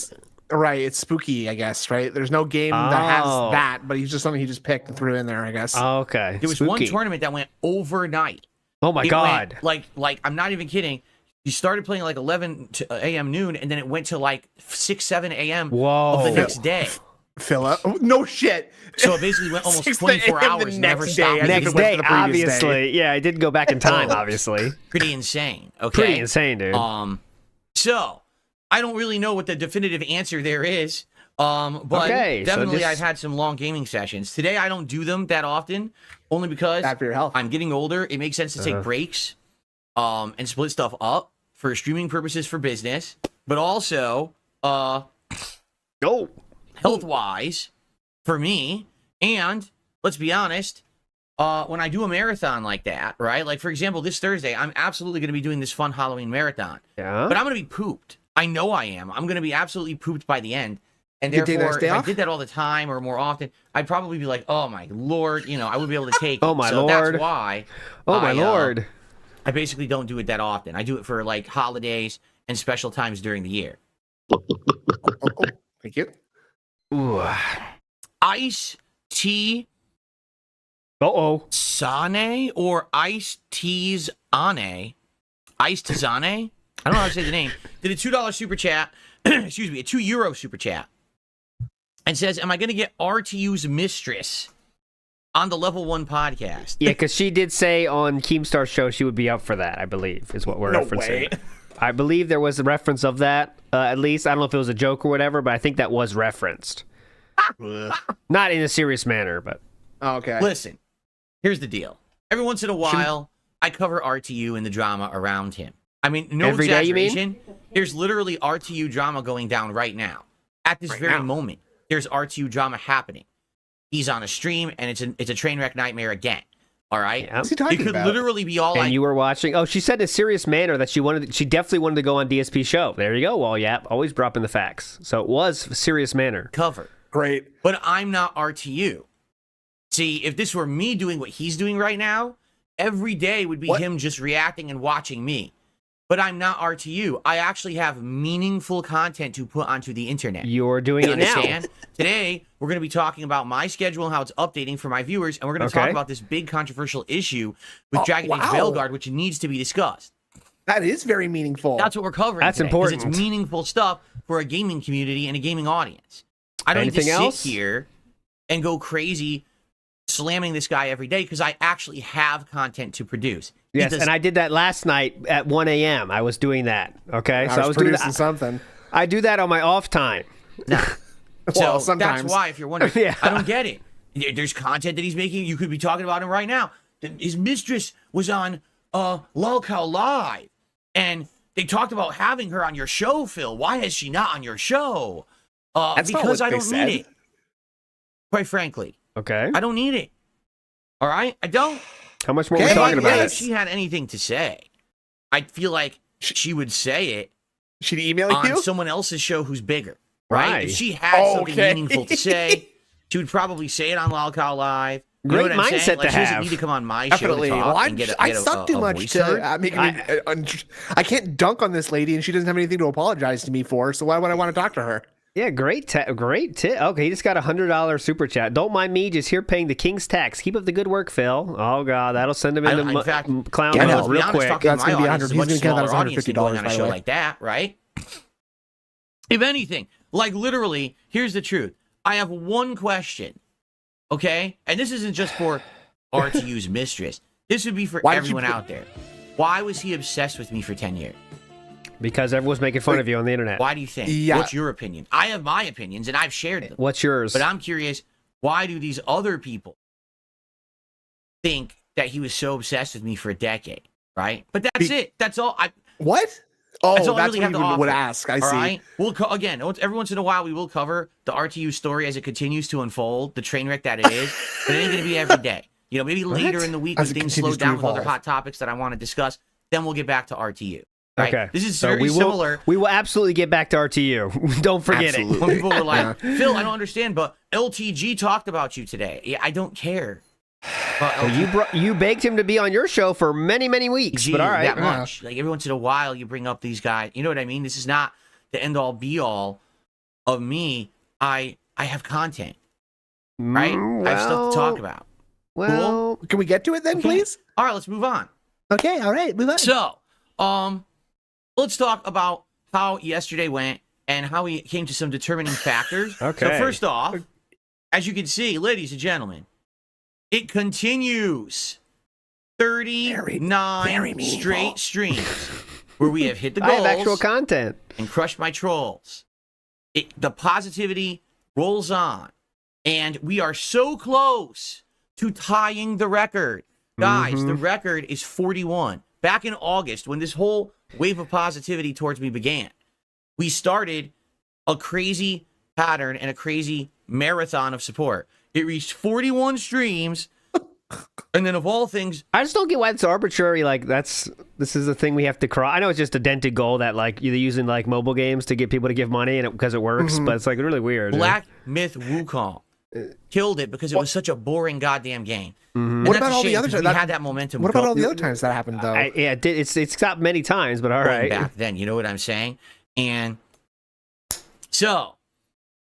C: Right, it's spooky, I guess, right? There's no game that has that, but he's just something he just picked and threw in there, I guess.
A: Oh, okay.
D: There was
A: Spooky.
D: one tournament that went overnight.
A: Oh my
D: It
A: God.
D: went, like I'm not even kidding. You started playing like 11 a.m. noon, and then it went to like 6, 7 a.m.
A: Whoa.
D: of the next day.
C: Philip? Oh, no shit.
D: So it basically went almost
C: 6
D: 24
C: a.m. the
D: hours, never
C: next
D: stopped.
C: day. I
A: Next
C: think it went
A: day,
C: to the previous day.
A: obviously. Yeah, I didn't go back in time, obviously.
D: Pretty insane. Okay.
A: Pretty insane, dude.
D: So I don't really know what the definitive answer there is. But
A: Okay, so
D: definitely
A: just-
D: I've had some long gaming sessions. Today I don't do them that often, only because
C: Bad for your health.
D: I'm getting older. It makes sense to take breaks, and split stuff up for streaming purposes for business, but also
A: Oh.
D: health wise for me. And let's be honest, when I do a marathon like that, right? Like for example, this Thursday, I'm absolutely going to be doing this fun Halloween marathon,
A: Yeah.
D: but I'm going to be pooped. I know I am. I'm going to be absolutely pooped by the end. And
C: You take the
D: therefore,
C: next day
D: if I
C: off?
D: did that all the time or more often, I'd probably be like, oh my Lord, I wouldn't be able to take it.
A: Oh, my
D: so
A: Lord.
D: That's why
A: Oh, my
D: I,
A: Lord.
D: I basically don't do it that often. I do it for like holidays and special times during the year.
C: Thank you.
A: Ooh.
D: Ice tea
A: Uh-oh.
D: Sane or Ice Teas Ane. Ice Tizane? I don't know how to say the name. Did a $2 super chat. Excuse me, a €2 super chat. And says, am I going to get RTU's mistress on the Level 1 podcast?
A: Yeah, because she did say on Keemstar's show she would be up for that, I believe, is what we're
C: No
A: referencing.
C: way.
A: I believe there was a reference of that, at least. I don't know if it was a joke or whatever, but I think that was referenced. Not in a serious manner, but...
C: Oh, okay.
D: Listen, here's the deal. Every once in a while, I cover RTU and the drama around him. I mean, no
A: Every day, you mean?
D: exaggeration. There's literally RTU drama going down right now. At this very
C: now.
D: moment, there's RTU drama happening. He's on a stream, and it's a train wreck nightmare again. All right?
A: Yeah.
C: What's he
D: It
C: talking
D: could
C: about?
D: literally be all
A: And
D: like,
A: you were watching... Oh, she said in a serious manner that she definitely wanted to go on DSP show. There you go, Wall Yap. Always dropping the facts. So it was a serious manner.
D: cover.
C: Great.
D: But I'm not RTU. See, if this were me doing what he's doing right now, every day would be
C: What?
D: him just reacting and watching me. But I'm not RTU. I actually have meaningful content to put onto the internet.
A: You're doing
D: You
A: it now.
D: understand? Today, we're going to be talking about my schedule and how it's updating for my viewers, and we're going to talk
A: Okay.
D: about this big controversial issue with
C: Oh,
D: DragonAge
C: wow.
D: Veilguard, which needs to be discussed.
C: That is very meaningful.
D: That's what we're covering.
A: That's
D: today, 'cause
A: important.
D: It's meaningful stuff for a gaming community and a gaming audience. I don't need
A: Anything
D: to
A: else?
D: sit here and go crazy slamming this guy every day because I actually have content to produce. He
A: Yes,
D: does-
A: and I did that last night at 1 a.m. I was doing that, okay?
C: I was
A: doing
C: producing
A: that.
C: something.
A: I do that on my off time.
D: So
C: Well, sometimes.
D: that's why, if you're wondering,
A: Yeah.
D: I don't get it. There's content that he's making. You could be talking about him right now. His mistress was on Lolcow Live, and they talked about having her on your show, Phil. Why is she not on your show?
C: That's not
D: Because
C: what
D: I
C: they
D: don't
C: said.
D: need it. Quite frankly,
A: Okay.
D: I don't need it. All right? I don't.
A: How much more are we
C: Okay,
A: talking about?
D: If she had anything to say, I feel like she would say it
C: She'd email
D: on
C: you?
D: someone else's show who's bigger, right?
A: Right.
D: If she had something
C: Okay.
D: meaningful to say, she would probably say it on Lolcow Live. You know
A: Great
D: what I'm
A: mindset
D: saying? Like,
A: to
D: she doesn't
A: have.
D: need to come on my
C: Definitely.
D: show to
C: Well,
D: talk and get a,
C: I
D: get a-
C: suck too
D: a
C: much
D: voice
C: to
D: heard.
C: make I can't dunk on this lady, and she doesn't have anything to apologize to me for. So why would I want to talk to her?
A: Yeah, great tip. Okay, he just got a $100 super chat. Don't mind me, just here paying the king's tax. Keep up the good work, Phil. Oh God, that'll send him
D: I-
A: into
D: in fact,
A: clown
C: yeah,
A: hell
C: let's
D: be
A: real
D: honest,
A: quick.
D: talking to
C: That's
D: my
C: gonna be
D: audience is
C: 100
D: a much
C: he's gonna count that as
D: smaller audience than going
C: $150,
D: on a
C: by the
D: show
C: way.
D: like that, right? If anything, like literally, here's the truth. I have one question, okay? And this isn't just for RTU's mistress. This would be for
C: Why did you
D: everyone
C: put-
D: out there. Why was he obsessed with me for 10 years?
A: Because everyone's making fun of you on the internet.
D: Why do you think?
C: Yeah.
D: What's your opinion? I have my opinions, and I've shared them.
A: What's yours?
D: But I'm curious, why do these other people think that he was so obsessed with me for a decade? right? But that's it. That's all.
C: What? Oh,
D: That's all I
C: that's
D: really
C: what
D: have
C: you
D: to offer.
C: would ask. I
D: All
C: see.
D: right. We'll again every once in a while we will cover the RTU story as it continues to unfold, the train wreck that it is. But it ain't going to be every day. You know, maybe later in the week when
C: As it
D: things slow
C: continues to
D: down with other
C: evolve.
D: hot topics that I want to discuss, then we'll get back to RTU. Right?
A: Okay.
D: This is
A: So
D: very similar.
A: We will absolutely get back to RTU. Don't forget it.
D: When people were like, Phil, I don't understand, but LTG talked about you today. Yeah, I don't care.
A: Well, you begged him to be on your show for many, many weeks, but all right.
D: That much. Like every once in a while, you bring up these guys. You know what I mean? This is not the end all be all of me. I have content, right? I have stuff to talk about.
A: Well,
C: Can we get to it then, please?
D: All right, let's move on.
C: Okay, all right, move on.
D: So, let's talk about how yesterday went and how we came to some determining factors.
A: Okay.
D: So first off, as you can see, ladies and gentlemen, it continues. 39
C: very meaningful.
D: straight streams where we have hit the
A: I
D: goals
A: have actual content.
D: and crushed my trolls. The positivity rolls on, and we are so close to tying the record. Guys, the record is 41. Back in August, when this whole wave of positivity towards me began, we started a crazy pattern and a crazy marathon of support. It reached 41 streams, and then of all things,
A: I just don't get why it's arbitrary. Like this is a thing we have to cross. I know it's just a dented goal that like you're using like mobile games to get people to give money and because it works, but it's like really weird.
D: Black Myth Wukong killed it because it was such a boring goddamn game. And
C: What
D: that's
C: about
D: a
C: all the
D: shame,
C: other
D: 'cause
C: times?
D: we had that momentum.
C: What about all the other times that happened, though?
A: It's stopped many times, but all
D: going
A: right.
D: back then? You know what I'm saying? And so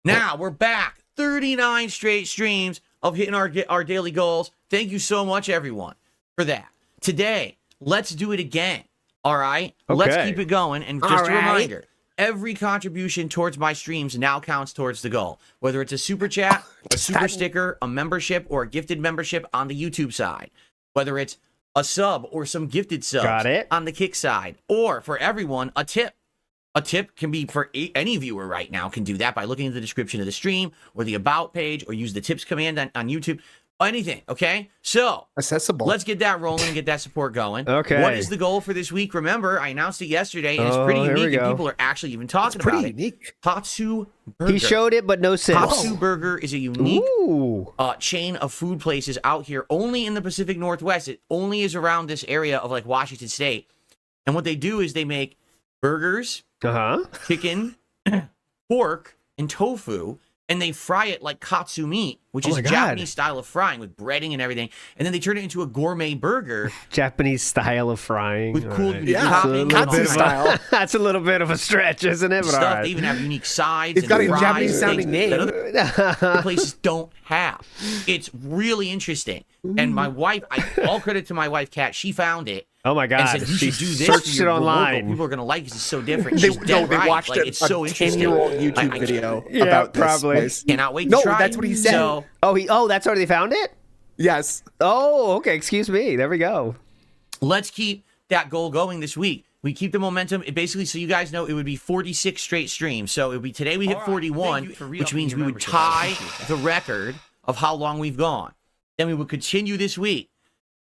D: now we're back. 39 straight streams of hitting our daily goals. Thank you so much, everyone, for that. Today, let's do it again. All right? Let's
A: Okay.
D: keep it going. And just a reminder, every contribution towards my streams now counts towards the goal. Whether it's a super chat, a super sticker, a membership, or a gifted membership on the YouTube side. Whether it's a sub or some gifted subs
A: Got it.
D: on the Kick side. Or for everyone, a tip. A tip can be for any viewer right now can do that by looking at the description of the stream or the about page or use the tips command on YouTube. Anything, okay? So
C: Accessible.
D: let's get that rolling and get that support going.
A: Okay.
D: What is the goal for this week? Remember, I announced it yesterday, and it's pretty
A: here we
D: unique, and
A: go.
D: people are actually even talking about
C: pretty
D: it.
C: unique.
D: Tatsu Burger.
A: He showed it, but no sense.
D: Tatsu Burger is a unique
A: Ooh.
D: chain of food places out here, only in the Pacific Northwest. It only is around this area of like Washington State. And what they do is they make burgers, chicken, pork, and tofu, and they fry it like katsu meat, which is
A: my
D: a
A: God.
D: Japanese style of frying with breading and everything. And then they turn it into a gourmet burger
A: Japanese style of frying.
D: with
A: All
D: cool
A: right.
D: toppings and all
C: Katsu
D: that
C: style.
A: That's a little bit of a stretch, isn't it? But all
D: stuff.
A: right.
D: They even have unique sides.
C: It's
D: and
C: got a
D: fries
C: Japanese
D: and
C: sounding
D: things that
C: name.
D: other places don't have. It's really interesting. And my wife, all credit to my wife, Kat, she found it.
A: Oh my
D: And
A: God.
D: said, you
A: She
D: should do this.
A: searched
D: for
A: it
D: your local.
A: online.
D: People are going to like it 'cause it's so different.
C: They,
D: She's dead
C: they
D: right.
C: watched
D: Like,
C: a
D: it's so interesting.
C: 10-year-old
D: I
C: YouTube video
A: Yeah,
C: about this
A: probably.
C: place.
D: Cannot wait to
C: No,
D: try
C: that's
D: it.
C: what he said.
D: So,
A: That's where they found it?
C: Yes.
A: Oh, okay. Excuse me. There we go.
D: let's keep that goal going this week. We keep the momentum. It basically, so you guys know, it would be 46 straight streams. So it would be today we hit 41, which means we would tie the record of how long we've gone. Then we would continue this week.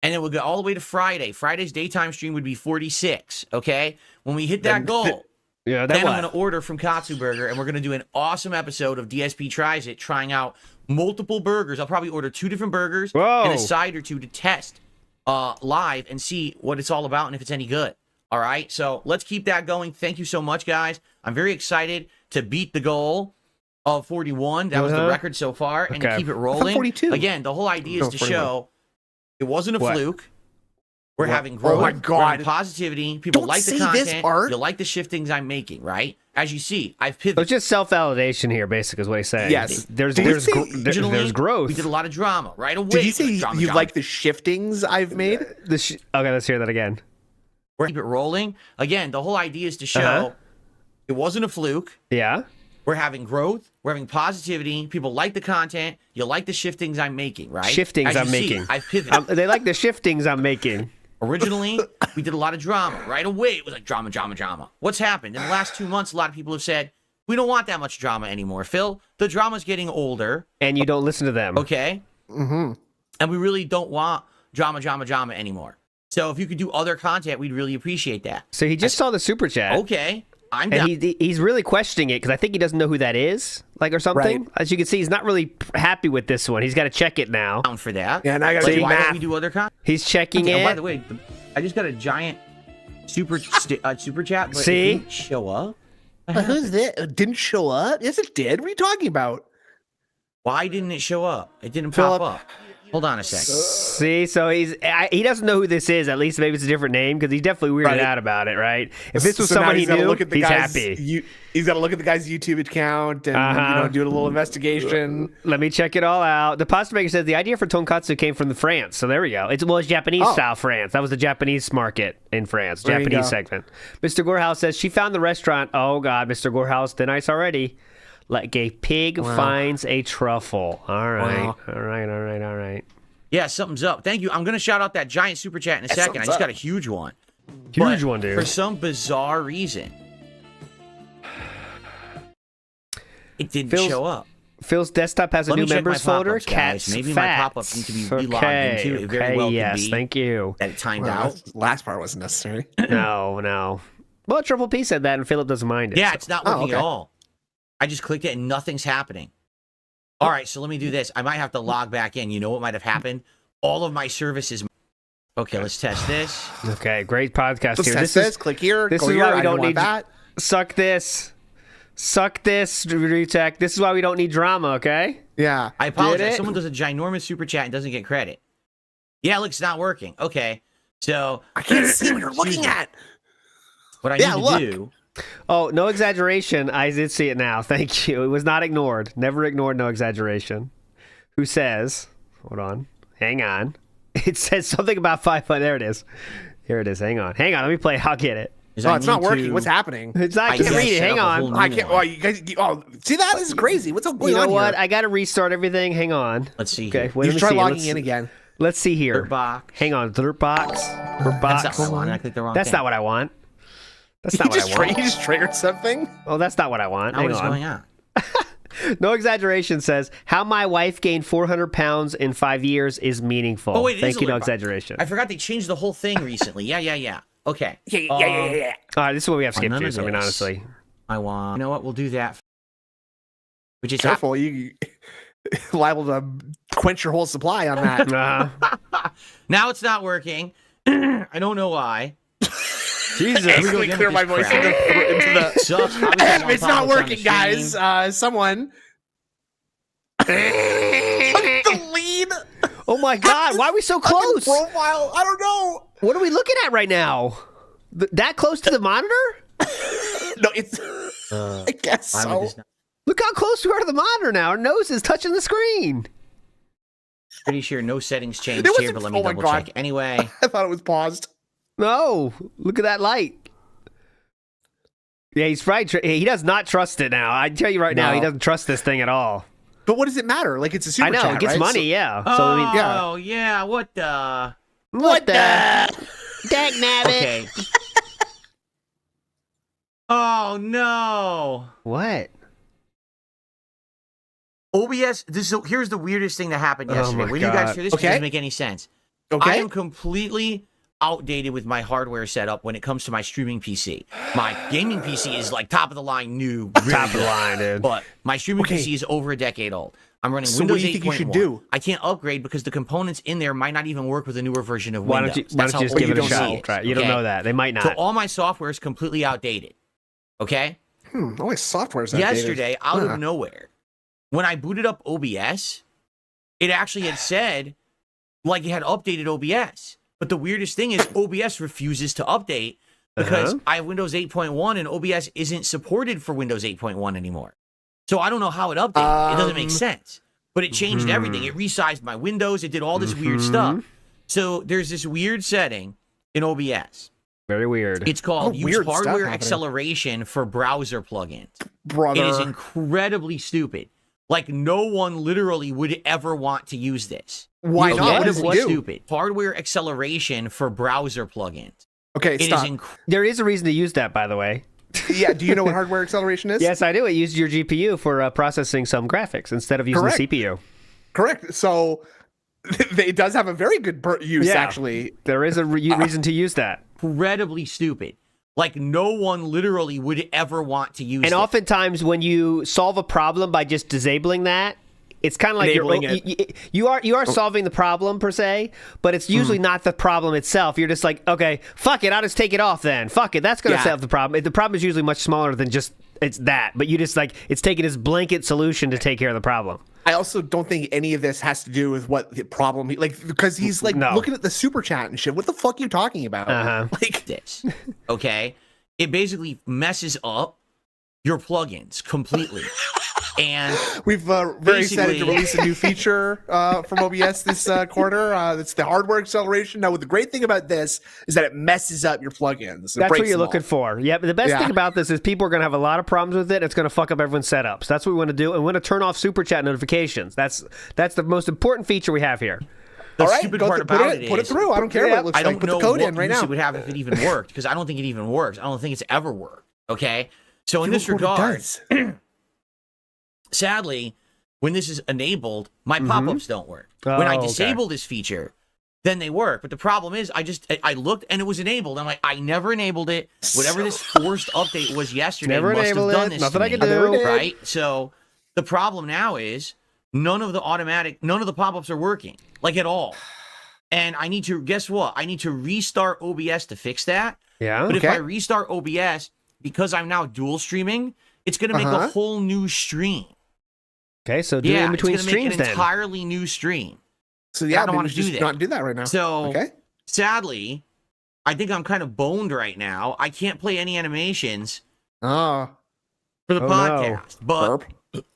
D: And then we'll go all the way to Friday. Friday's daytime stream would be 46, okay? When we hit that goal,
A: Yeah,
D: then I'm going to order from Katsu Burger, and we're going to do an awesome episode of DSP Tries It, trying out multiple burgers. I'll probably order 2 different burgers
A: Whoa.
D: and a side or 2 to test live and see what it's all about and if it's any good. All right? So let's keep that going. Thank you so much, guys. I'm very excited to beat the goal of 41. That was the record so far, and to
A: Okay.
D: keep it rolling.
C: 42.
D: Again, the whole idea is
C: No,
D: to
C: 41.
D: show it wasn't a
A: What?
D: fluke. We're
C: What?
D: having
C: Oh
D: growth.
C: my
D: We're
C: God.
D: having positivity. People
C: Don't
D: like the
C: say
D: content.
C: this, Art.
D: You like the shiftings I'm making, right? As you see, I've
A: So
D: pivoted.
A: it's just self-validation here, basically, is what he's saying.
C: Yes.
A: There's
C: Did you
A: there's
C: say-
D: Originally,
A: there's growth.
D: We did a lot of drama right away.
C: Did you say
D: Drama,
C: you
D: drama.
C: like the shiftings I've made?
A: Okay, let's hear that again.
D: We're keep it rolling. Again, the whole idea is to show
A: Uh-huh.
D: it wasn't a fluke.
A: Yeah.
D: We're having growth. We're having positivity. People like the content. You like the shiftings I'm making, right?
A: Shiftings
D: As you
A: I'm
D: see,
A: making.
D: I've pivoted.
A: They like the shiftings I'm making.
D: Originally, we did a lot of drama. Right away, it was like drama, drama, drama. What's happened? In the last 2 months, a lot of people have said, we don't want that much drama anymore. Phil, the drama's getting older,
A: And you don't listen to them.
D: okay? Mm-hmm. And we really don't want drama, drama, drama anymore. So if you could do other content, we'd really appreciate that.
A: So he just saw the super chat.
D: Okay, I'm down.
A: And he's really questioning it because I think he doesn't know who that is, like, or something.
C: Right.
A: As you can see, he's not really happy with this one. He's got to check it now.
D: Down for that.
C: Yeah, and I got
D: But
C: to do
D: why don't
C: math.
D: we do other content?
A: He's checking
D: Oh,
A: it.
D: by the way, I just got a giant super chat. But
A: See?
D: it didn't show up.
C: Who's that? It didn't show up? Yes, it did. What are you talking about?
D: Why didn't it show up? It didn't
C: Philip.
D: pop up. Hold on a second.
A: See, so he doesn't know who this is. At least maybe it's a different name because he's definitely weirded
C: Right.
A: out about it, right? If this was
C: So now
A: someone he
C: gotta
A: knew,
C: look at the
A: he's
C: guy's,
A: happy.
C: He's got to look at the guy's YouTube account and do a little investigation.
A: Let me check it all out. The pasta maker says the idea for tonkatsu came from France. So there we go. It was Japanese style France. That was the Japanese market in France.
C: There you
A: Japanese
C: go.
A: segment. Mr. Gorehouse says she found the restaurant. Oh, God, Mr. Gorehouse, thin ice already. Like a pig finds a truffle. All right.
C: Wow.
A: All right.
D: Yeah, something's up. Thank you. I'm going to shout out that giant super chat in a second. I
C: something's
D: just
C: up.
D: got a huge one.
A: Huge
D: But
A: one, dude.
D: For some bizarre reason, it didn't
A: Phil's-
D: show up.
A: Phil's desktop has a
D: Let
A: new
D: me check
A: members
D: my
A: folder.
D: pop-ups, guys.
A: Cats,
D: Maybe
A: fats.
D: my pop-ups need to be relogged into. It very well could
A: yes,
D: be.
A: thank you.
D: That it timed
C: Wow,
D: out.
C: that last part wasn't necessary.
A: No. Well, Triple P said that, and Philip doesn't mind it.
D: Yeah,
A: so.
D: it's not
C: Oh,
D: working
C: okay.
D: at all. I just clicked it and nothing's happening. All right, so let me do this. I might have to log back in. You know what might have happened? All of my services. Okay, let's test this.
A: Okay, great podcast
C: Let's
A: here.
C: test this. Click here.
A: This
C: go
A: is
C: here.
A: why we
C: I
A: don't
C: want
A: need
C: that.
A: suck this, Retech. This is why we don't need drama. Okay.
C: Yeah.
D: I apologize.
A: it?
D: Someone does a ginormous super chat and doesn't get credit. Yeah, look, it's not working. Okay, so
C: I can't see what you're looking at.
D: what I
C: Yeah,
D: need
C: look.
D: to do.
A: Oh, no exaggeration. I did see it now. Thank you. It was not ignored. Never ignored. No exaggeration. Who says? Hold on. Hang on. It says something about 500. There it is. Here it is. Hang on. Let me play. I'll get it.
D: is
C: Oh,
D: I
C: it's not
D: need
C: working.
D: to-
C: What's happening?
A: It's not. I can't
D: guess
A: read it.
D: set
A: Hang
D: up a
A: on.
D: whole
C: I
D: new
C: can't.
D: one.
C: Oh, you guys. Oh, see that? This is crazy. What's going
A: You know
C: on
A: what?
C: here?
A: I got to restart everything. Hang on.
D: Let's see
A: Okay.
D: here.
A: Wait,
C: You
A: let me
C: should try
A: see.
C: logging in again.
A: Let's see here.
D: Dirtbox.
A: Hang on. Dirtbox.
D: That's not what I want. I clicked the wrong
A: That's
D: thing.
A: not what I want. That's
C: You
A: not what I
C: just,
A: want.
C: you just triggered something.
A: Oh, that's not what I want.
D: Now
A: Hang
D: what is
A: on.
D: going on?
A: No exaggeration says how my wife gained 400 pounds in 5 years is meaningful.
D: Oh, wait, it
A: Thank
D: is a
A: you. No
D: lip bar.
A: exaggeration.
D: I forgot they changed the whole thing recently. Yeah. Okay.
C: Yeah.
A: All right, this is what we have skipped
D: none
A: to.
D: of
A: So I mean,
D: this.
A: honestly,
D: I want. You know what? We'll do that. Which is
C: Careful, you liable to quench your whole supply on that.
D: now it's not working. I don't know why.
A: Jesus.
D: Here we go
C: Let me
D: again
C: clear
D: with
C: my
D: this
C: voice
D: crap.
C: into the.
D: Sucks. Obviously, I want
C: It's not
D: pop-ups on the
C: working, guys.
D: stream.
C: Someone. the lead.
A: Oh my God! Why are we so close?
C: Profile. I don't know.
A: What are we looking at right now? That close to the monitor?
C: No, it's. I guess
D: Why would
C: so.
D: this not-
A: Look how close we are to the monitor now. Our nose is touching the screen.
D: Pretty sure no settings changed
C: It
D: here,
C: wasn't-
D: but let me
C: oh my
D: double
C: God.
D: check. Anyway,
C: I thought it was paused.
A: No, look at that light. Yeah, he's right. He does not trust it now. I tell you right now, he
C: No.
A: doesn't trust this thing at all.
C: But what does it matter? Like it's a super
A: I know
C: chat,
A: it gets
C: right?
A: money.
C: So-
A: Yeah.
D: oh
A: So I mean,
D: yeah, what the?
A: what the? Dag nabbit.
D: Okay. Oh no.
A: What?
D: OBS. Here's the weirdest thing that happened
A: Oh
D: yesterday.
A: my
D: When you guys
A: God.
D: hear this,
C: Okay.
D: it doesn't make any sense. I
C: Okay.
D: am completely outdated with my hardware setup when it comes to my streaming PC. My gaming PC is like top of the line new, really
A: Top of the
D: good.
A: line, dude.
D: But my streaming
C: Okay.
D: PC is over a decade old. I'm running
C: So what
D: Windows
C: do you think you should
D: 8.1.
C: do?
D: I can't upgrade because the components in there might not even work with a newer version of
A: Why
D: Windows.
A: don't you
D: That's
A: just
D: how
A: give
D: old
A: it a
D: the PC
A: shot?
D: is,
A: Right. You don't
D: okay?
A: know that. They might not.
D: So all my software is completely outdated. Okay?
C: All my software's outdated.
D: Yesterday, out
C: Huh.
D: of nowhere, when I booted up OBS, it actually had said, like, it had updated OBS. But the weirdest thing is OBS refuses to update because I have Windows 8.1 and OBS isn't supported for Windows 8.1 anymore. So I don't know how it updated. It doesn't make sense. But it changed everything. It resized my windows. It did all this weird stuff. So there's this weird setting in OBS.
A: Very weird.
D: It's called
C: Oh,
D: Use
C: weird stuff
D: Hardware
C: happening.
D: Acceleration for Browser Plugins.
C: Brother.
D: It is incredibly stupid. Like, no one literally would ever want to use this.
C: Why
D: It's
C: not? What does it
D: incredibly
C: do?
D: stupid. Hardware acceleration for browser plugins.
C: Okay,
D: It is
C: stop.
A: There is a reason to use that, by the way.
C: Yeah, do you know what hardware acceleration is?
A: Yes, I do. It uses your GPU for processing some graphics instead of using
C: Correct.
A: the CPU.
C: Correct. So It does have a very good use, actually.
A: There is a reason to use that.
D: Incredibly stupid. Like, no one literally would ever want to use it.
A: And oftentimes when you solve a problem by just disabling that, it's kind of like you are solving the problem per se, but it's usually not the problem itself. You're just like, okay, fuck it, I'll just take it off then. Fuck it, that's going to solve the problem. The problem is usually much smaller than just it's that, but you just like it's taking this blanket solution to take care of the problem.
C: I also don't think any of this has to do with what the problem because he's like looking at the super chat and shit. What the fuck are you talking about?
D: Like this, okay? It basically messes up your plugins completely. And
C: we've very excited to release a new feature from OBS this quarter. It's the hardware acceleration. Now, the great thing about this is that it messes up your plugins.
A: That's what you're looking for. Yeah, but the best thing about this is people are going to have a lot of problems with it. It's going to fuck up everyone's setups. That's what we want to do. And we want to turn off super chat notifications. That's the most important feature we have here.
D: The stupid part about it is,
C: put it through. I don't care what it looks like. Put the code in right now.
D: I don't know what use it would have if it even worked, because I don't think it even works. I don't think it's ever worked. Okay? So in this regard, sadly, when this is enabled, my pop-ups don't work. When I disable this feature, then they work. But the problem is, I looked and it was enabled. I'm like, I never enabled it. Whatever this forced update was yesterday must have done this
A: Nothing
D: to
A: I can
D: me,
A: do.
D: right? So the problem now is none of the pop-ups are working, like at all. And I need to, guess what? I need to restart OBS to fix that.
A: Yeah.
D: But if I restart OBS, because I'm now dual streaming, it's going to make a whole new stream.
A: Okay, so do it in between
D: it's
A: streams
D: make an
A: then.
D: entirely new stream.
C: So yeah,
D: I don't want to do that.
C: Not do that right now.
D: So sadly, I think I'm kind of boned right now. I can't play any animations for the podcast, but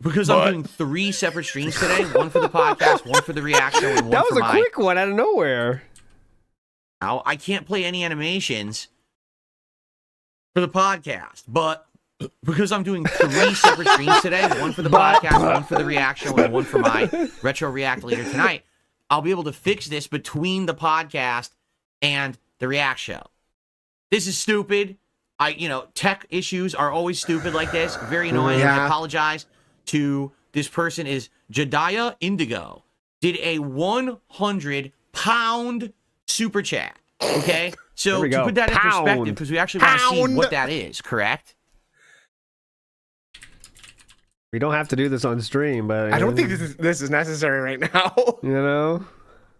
D: because I'm doing 3 separate streams today, one for the podcast, one for the reaction, and one
A: that was
D: for
A: a quick one out of nowhere.
D: Now I can't play any animations for the podcast, but because I'm doing 3 separate streams today, one for the podcast, one for the reaction, and one for my retro react later tonight, I'll be able to fix this between the podcast and the react show. This is stupid. Tech issues are always stupid like this. Very annoying. I apologize to this person. Is Jediah Indigo did a 100-pound super chat. Okay, so to put that in perspective, because we actually want to see what that is. Correct.
A: We don't have to do this on stream, but
C: I don't think this is necessary right now.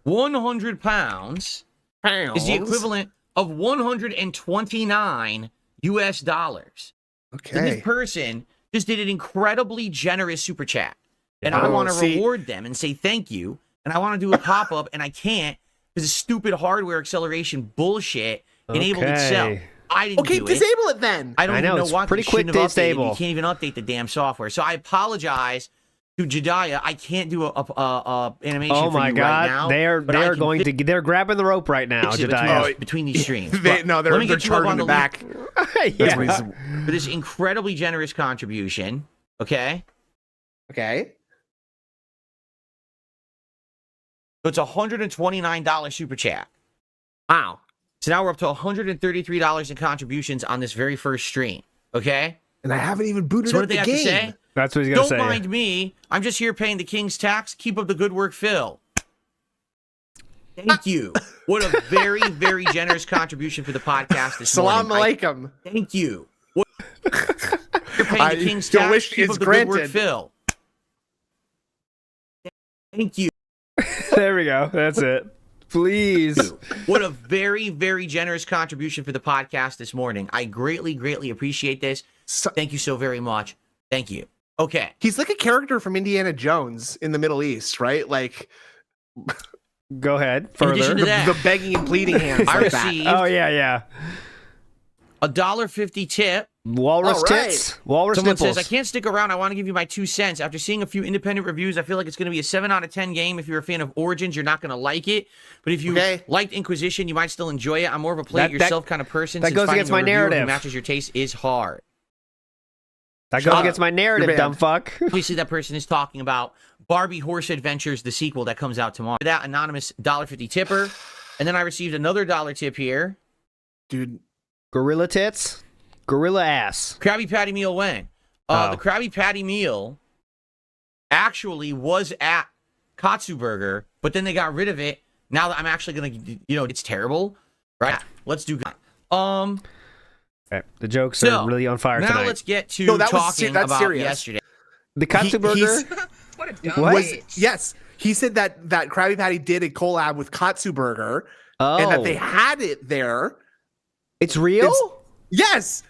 D: 100 pounds is the equivalent of $129 US. Okay. And this person just did an incredibly generous super chat. And I want to reward them and say thank you. And I want to do a pop-up, and I can't because the stupid hardware acceleration bullshit enabled itself. I didn't do it.
C: Disable it then.
D: I don't even know why.
A: Pretty quick to disable.
D: You can't even update the damn software. So I apologize to Jediah. I can't do a animation for you right now.
A: They're grabbing the rope right now, Jediah.
D: Between these streams.
C: They're charging the back.
D: For this incredibly generous contribution. Okay. So it's $129 super chat.
C: Wow.
D: So now we're up to $133 in contributions on this very first stream. Okay?
C: And I haven't even booted up the game.
D: What do they have to say?
A: That's what he's going to say.
D: Don't mind me. I'm just here paying the king's tax. Keep up the good work, Phil. Thank you. What a very, very generous contribution for the podcast this morning.
C: Salam alaikum.
D: Thank you. You're paying the king's tax. Keep up the good work, Phil. Thank you.
A: There we go. That's it. Please.
D: What a very, very generous contribution for the podcast this morning. I greatly, greatly appreciate this. Thank you so very much. Thank you. Okay.
C: He's like a character from Indiana Jones in the Middle East, right? Like,
A: go ahead. Further.
C: The begging and pleading hands.
D: I received $1.50 tip.
A: Walrus tits. Walrus
D: Someone
A: nipples.
D: says, I can't stick around. I want to give you my 2 cents. After seeing a few independent reviews, I feel like it's going to be a 7 out of 10 game. If you're a fan of Origins, you're not going to like it. But if you liked Inquisition, you might still enjoy it. I'm more of a play it yourself kind of person.
A: That goes against my narrative.
D: Who matches your taste is hard.
A: That goes against my narrative, dumb fuck.
D: Obviously, that person is talking about Barbie Horse Adventures, the sequel that comes out tomorrow. That anonymous $1.50 tipper. And then I received another $1 tip here.
C: Dude.
A: Gorilla tits? Gorilla ass.
D: Krabby Patty meal when? The Krabby Patty meal actually was at Katsu Burger, but then they got rid of it. Now that I'm actually gonna, it's terrible, right? Let's do.
A: Right. The jokes are really on fire tonight.
D: Now let's get to talking about
C: serious.
D: yesterday.
A: The Katsu Burger.
F: What a dumb
C: Yes, he said that Krabby Patty did a collab with Katsu Burger, and that they had it there.
A: It's real?
C: Yes.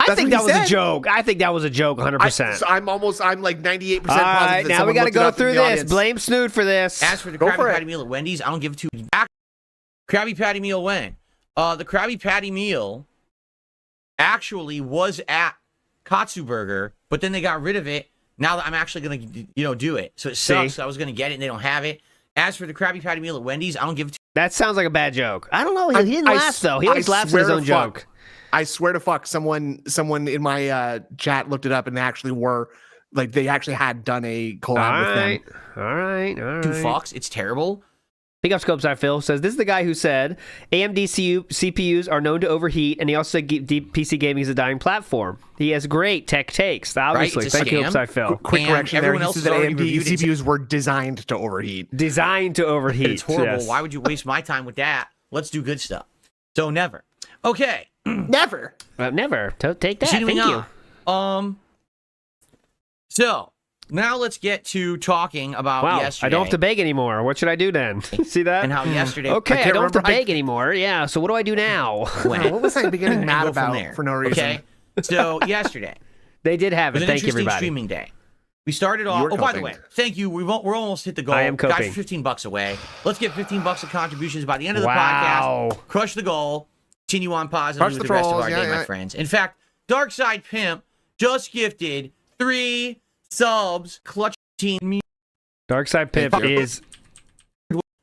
A: I think that was a joke. I think that was a joke, 100%.
C: I'm like 98% positive.
A: All right, now we got to go through this.
C: Audience.
A: Blame Snood for this.
D: As for the Krabby Patty meal at Wendy's, I don't give it to you. Krabby Patty meal when? The Krabby Patty meal actually was at Katsu Burger, but then they got rid of it. Now that I'm actually going to, do it. So it sucks. I was going to get it, and they don't have it. As for the Krabby Patty meal at Wendy's, I don't give it to you.
A: That sounds like a bad joke. I don't know. He didn't laugh, though. He always laughs at his own joke.
C: I swear to fuck, someone in my chat looked it up, and they actually had done a collab with them.
A: All right.
D: Two fucks. It's terrible.
A: Pick up Scopeside Phil says, this is the guy who said AMD CPUs are known to overheat, and he also said PC gaming is a dying platform. He has great tech takes, obviously.
D: Right,
A: Thank you, Scopeside Phil.
C: Quick correction there. He said that AMD CPUs were designed to overheat.
A: Designed to overheat.
D: It's horrible.
A: Yes.
D: Why would you waste my time with that? Let's do good stuff. So never. Okay.
C: Never.
A: Never. Take that.
D: Continuing
A: Thank
D: on. So now let's get to talking about yesterday.
A: I don't have to beg anymore. What should I do then? See that?
D: And how yesterday.
A: Okay, I don't have to beg anymore. Yeah, so what do I do now?
C: What was I beginning mad about for no reason?
D: Okay. So yesterday.
A: They did have it. Thank you, everybody.
D: Streaming day. We started off. Oh, by the way, thank you. We're almost hit the goal.
A: I am coping.
D: Guys, $15 away. Let's get $15 of contributions by the end of the podcast. Crush the goal. Continue on positively with the rest of our day, my friends. In fact, Darkside Pimp just gifted 3 subs. Clutching me.
A: Darkside Pimp is.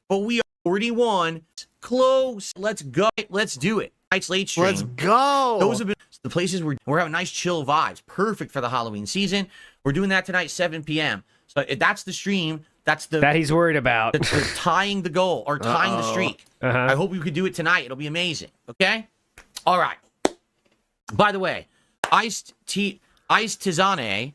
D: But we are 41 close. Let's go. Let's do it. Night's late stream.
C: Let's go.
D: Those have been the places where we're having nice chill vibes. Perfect for the Halloween season. We're doing that tonight, 7 p.m. So if that's the stream. That's that
A: he's worried about.
D: The tying the goal or tying the streak. I hope we could do it tonight. It'll be amazing. Okay? All right. By the way, Iced Tizane,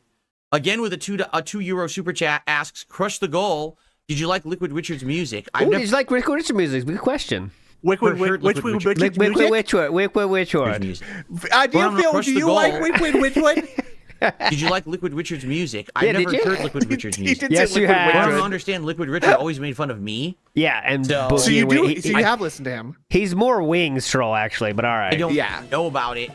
D: again with a €2 super chat, asks, crush the goal. Did you like Liquid Richard's music?
A: Did you like Liquid Richard's music? Good question.
C: Which one?
A: Do you feel
C: like which one?
D: Did you like Liquid Richard's music? I've never heard Liquid Richard's music.
A: Yes, you have.
D: I don't understand. Liquid Richard always made fun of me.
A: Yeah, and
D: so
C: you have listened to him.
A: He's more Wings troll, actually, but all right.
D: I don't know about it.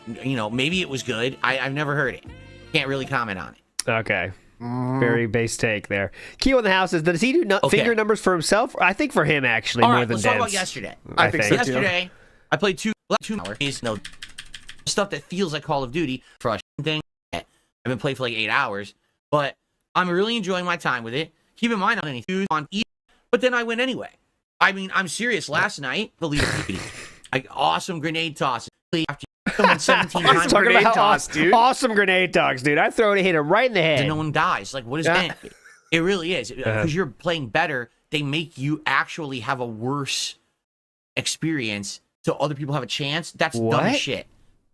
D: Maybe it was good. I've never heard it. Can't really comment on it.
A: Okay. Very base take there. Keo in the house is, does he do finger numbers for himself? I think for him, actually, more than
D: let's talk about yesterday.
A: I think so,
D: yesterday, I played 2 hours. Stuff that feels like Call of Duty. Frustrating thing. I've been playing for like 8 hours, but I'm really enjoying my time with it. Keep in mind, I don't have any on E, but then I win anyway. I mean, I'm serious. Last night, the leader, awesome grenade toss. After someone 17 times
A: grenade toss, dude. Awesome grenade toss, dude. I throw it and hit him right in the head.
D: And no one dies. Like, what is that? It really is. Because you're playing better, they make you actually have a worse experience so other people have a chance. That's dumb shit.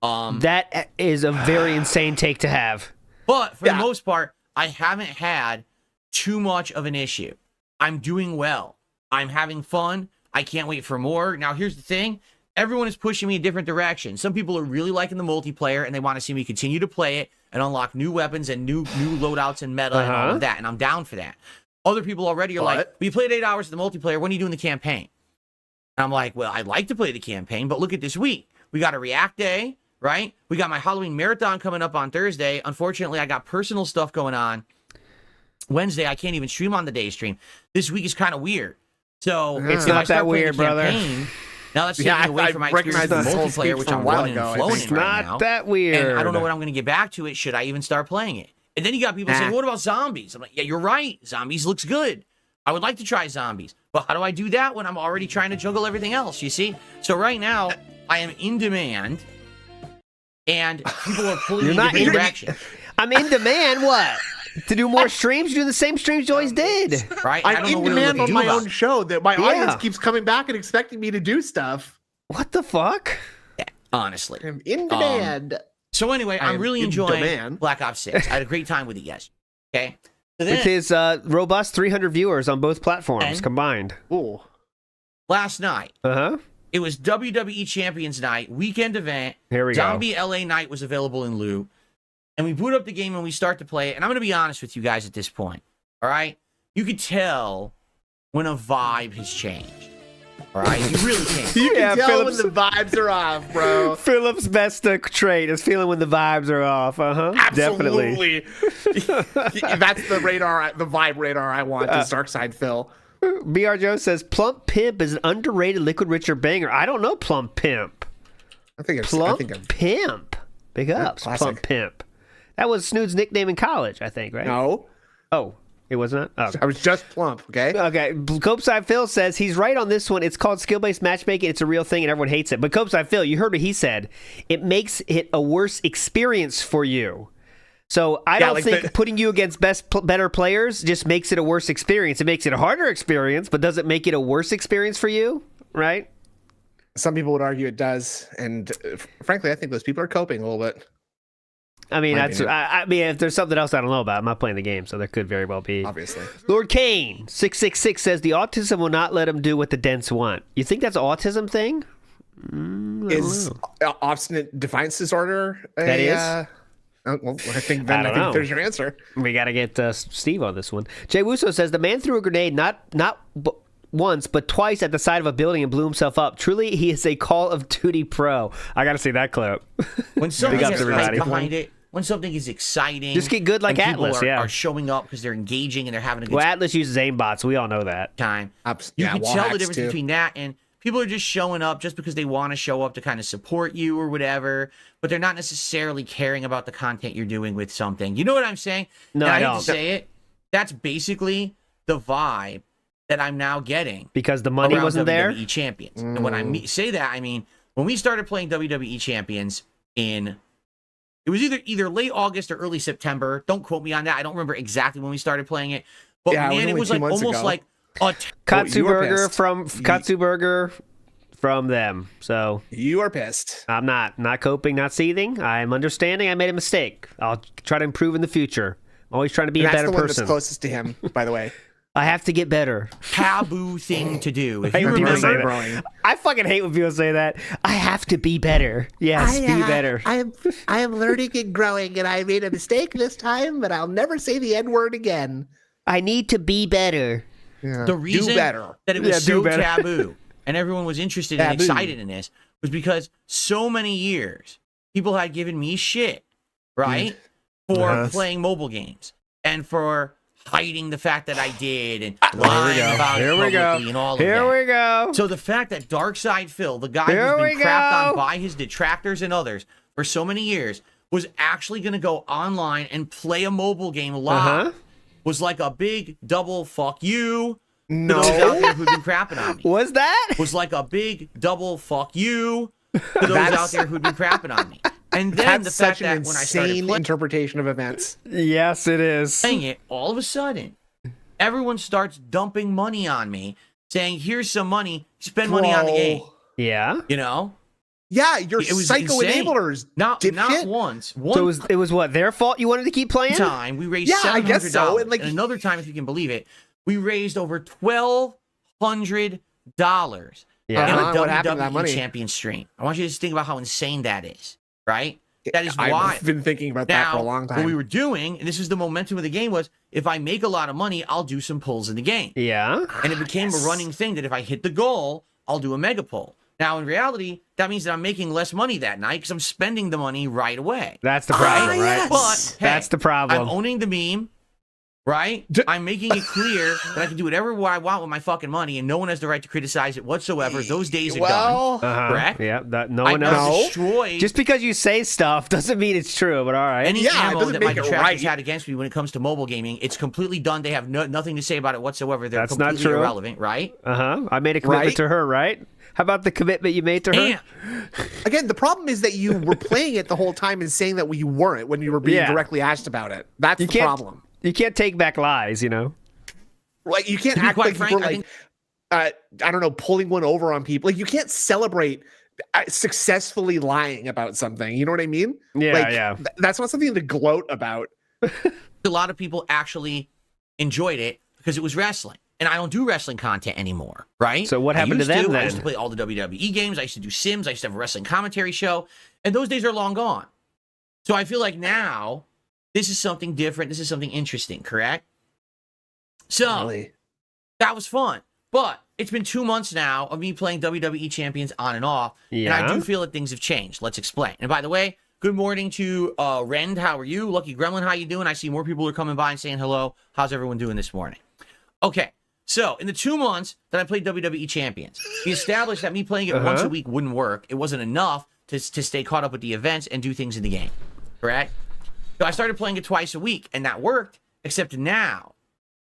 A: That is a very insane take to have.
D: But for the most part, I haven't had too much of an issue. I'm doing well. I'm having fun. I can't wait for more. Now, here's the thing. Everyone is pushing me a different direction. Some people are really liking the multiplayer, and they want to see me continue to play it and unlock new weapons and new loadouts and meta and all of that, and I'm down for that. Other people already are like, we played 8 hours of the multiplayer. When are you doing the campaign? And I'm like, well, I'd like to play the campaign, but look at this week. We got a React Day. Right? We got my Halloween marathon coming up on Thursday. Unfortunately, I got personal stuff going on. Wednesday, I can't even stream on the day stream. This week is kind of weird. So
A: it's not that weird, brother.
D: Now that's taking away from my experience with multiplayer, which I'm running and flowing in right now.
A: It's not that weird.
D: And I don't know when I'm going to get back to it. Should I even start playing it? And then you got people saying, what about zombies? I'm like, yeah, you're right. Zombies looks good. I would like to try zombies. But how do I do that when I'm already trying to juggle everything else, you see? So right now, I am in demand. And people are pulling me in different directions.
A: I'm in demand, what? To do more streams? Do the same streams you always did.
D: Right?
C: I'm in demand on my own show that my audience keeps coming back and expecting me to do stuff.
A: What the fuck?
D: Yeah, honestly.
C: I'm in demand.
D: So anyway, I'm really enjoying Black Ops 6. I had a great time with it, yes. Okay?
A: With his robust 300 viewers on both platforms combined.
C: Ooh.
D: Last night, it was WWE Champions Night, weekend event.
A: Here we
D: Zombie LA Night was available in loot. And we boot up the game and we start to play it. And I'm going to be honest with you guys at this point. All right? You could tell when a vibe has changed. All right? You really can.
C: You can tell when the vibes are off, bro.
A: Philip's best trait is feeling when the vibes are off.
C: Absolutely.
A: Definitely.
C: That's the radar, the vibe radar I want, is Darkside Phil.
A: BR Joe says, Plump Pimp is an underrated Liquid Richard banger. I don't know Plump Pimp.
C: I think it's
A: Plump Pimp. Big ups. Plump Pimp. That was Snood's nickname in college, I think, right?
C: No.
A: Oh, it was not? Oh.
C: I was just plump, okay?
A: Okay. Copeside Phil says he's right on this one. It's called skill-based matchmaking. It's a real thing and everyone hates it. But Copeside Phil, you heard what he said. It makes it a worse experience for you. So I don't think putting you against better players just makes it a worse experience. It makes it a harder experience, but does it make it a worse experience for you? Right?
C: Some people would argue it does. And frankly, I think those people are coping a little bit.
A: I mean, I mean, if there's something else I don't know about, I'm not playing the game, so there could very well be.
C: Obviously.
A: Lord Kane 666 says the autism will not let him do what the dents want. You think that's an autism thing?
C: Is obstinate defiance disorder?
A: That is.
C: Well, I think there's your answer.
A: We got to get Steve on this one. Jay Wusso says the man threw a grenade not once but twice at the side of a building and blew himself up. Truly, he is a Call of Duty pro. I got to see that clip.
D: When something has hype behind it, when something is exciting,
A: just get good like Atlas.
D: People are showing up because they're engaging and they're having a good
A: Well, Atlas uses aimbots. We all know that.
D: time. You can tell the difference between that and people are just showing up just because they want to show up to kind of support you or whatever, but they're not necessarily caring about the content you're doing with something. You know what I'm saying?
A: No,
D: and
A: I
D: hate
A: don't.
D: to say it. That's basically the vibe that I'm now getting
A: because the money wasn't there.
D: WWE Champions. And when I say that, I mean when we started playing WWE Champions it was either late August or early September. Don't quote me on that. I don't remember exactly when we started playing it, but man, it was like almost like a
A: Katsu Burger from them. So
C: you are pissed.
A: I'm not coping, not seething. I'm understanding. I made a mistake. I'll try to improve in the future. I'm always trying to be a better person.
C: That's the one that's closest to him, by the way.
A: I have to get better.
D: Taboo thing to do. If
A: you
D: remember,
A: I fucking hate when people say that. I have to be better. Yes, be better.
C: I am learning and growing, and I made a mistake this time, but I'll never say the N word again.
A: I need to be better.
C: Yeah.
D: The reason that it was so taboo and everyone was interested and excited in this was because so many years people had given me shit, right, for playing mobile games and for hiding the fact that I did and lying about it publicly and all of that.
A: Here we go.
D: So the fact that Darkside Phil, the guy who's been crapped on by his detractors and others for so many years, was actually going to go online and play a mobile game live was like a big double fuck you to those out there who'd been crapping on me.
A: Was that?
D: Was like a big double fuck you to those out there who'd been crapping on me. And then the fact that when I started playing
C: interpretation of events.
A: Yes, it is.
D: Playing it, all of a sudden, everyone starts dumping money on me, saying, "Here's some money. Spend money on the game."
A: Yeah.
D: You know.
C: Yeah, you're psycho enablers.
D: Not once.
A: So it was what, their fault you wanted to keep playing?
D: Time we raised $700.
C: I guess so.
D: And another time, if you can believe it, we raised over $1,200. In a WWE champion stream. I want you to just think about how insane that is, right? That is why
C: I've been thinking about that for a long time.
D: What we were doing, and this is the momentum of the game, was if I make a lot of money, I'll do some pulls in the game.
A: Yeah.
D: And it became a running thing that if I hit the goal, I'll do a mega pull. Now, in reality, that means that I'm making less money that night because I'm spending the money right away.
A: That's the problem, right?
D: But hey,
A: that's the problem.
D: I'm owning the meme. Right? I'm making it clear that I can do whatever I want with my fucking money, and no one has the right to criticize it whatsoever. Those days are done. Correct?
A: Yeah, no one else. Just because you say stuff doesn't mean it's true, but all right.
D: Any ammo that my detractors had against me when it comes to mobile gaming, it's completely done. They have nothing to say about it whatsoever. They're completely irrelevant, right?
A: I made a commitment to her, right? How about the commitment you made to her?
C: Again, the problem is that you were playing it the whole time and saying that you weren't when you were being directly asked about it. That's the problem.
A: You can't take back lies, you know?
C: Like, you can't act like you're like, I don't know, pulling one over on people. Like, you can't celebrate successfully lying about something. You know what I mean?
A: Yeah,
C: like, that's not something to gloat about.
D: A lot of people actually enjoyed it because it was wrestling. And I don't do wrestling content anymore, right?
A: So what happened to them then?
D: I used to play all the WWE games. I used to do Sims. I used to have a wrestling commentary show. And those days are long gone. So I feel like now this is something different. This is something interesting, correct? So that was fun. But it's been 2 months now of me playing WWE Champions on and off.
A: Yeah.
D: And I do feel that things have changed. Let's explain. And by the way, good morning to Rend. How are you? Lucky Gremlin, how you doing? I see more people are coming by and saying hello. How's everyone doing this morning? Okay. So, in the 2 months that I played WWE Champions, we established that me playing it once a week wouldn't work. It wasn't enough to stay caught up with the events and do things in the game, correct? So, I started playing it twice a week, and that worked, except now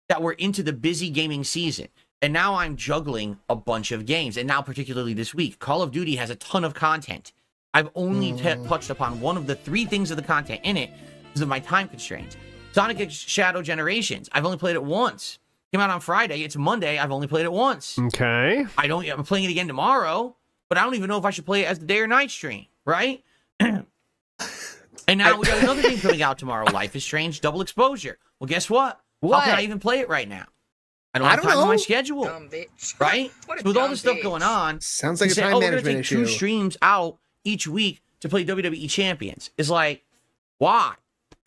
D: that we're into the busy gaming season, and now I'm juggling a bunch of games, and now particularly this week, Call of Duty has a ton of content. I've only touched upon one of the 3 things of the content in it because of my time constraints. Sonic X Shadow Generations, I've only played it once. Came out on Friday. It's Monday. I've only played it once.
A: Okay.
D: I'm playing it again tomorrow, but I don't even know if I should play it as the day or night stream, right? And now we got another game coming out tomorrow. Life is Strange Double Exposure. Well, guess what? How can I even play it right now? I don't have time on my schedule, right? So with all this stuff going on,
C: sounds like a time management issue.
D: We're gonna take 2 streams out each week to play WWE Champions. It's like, why?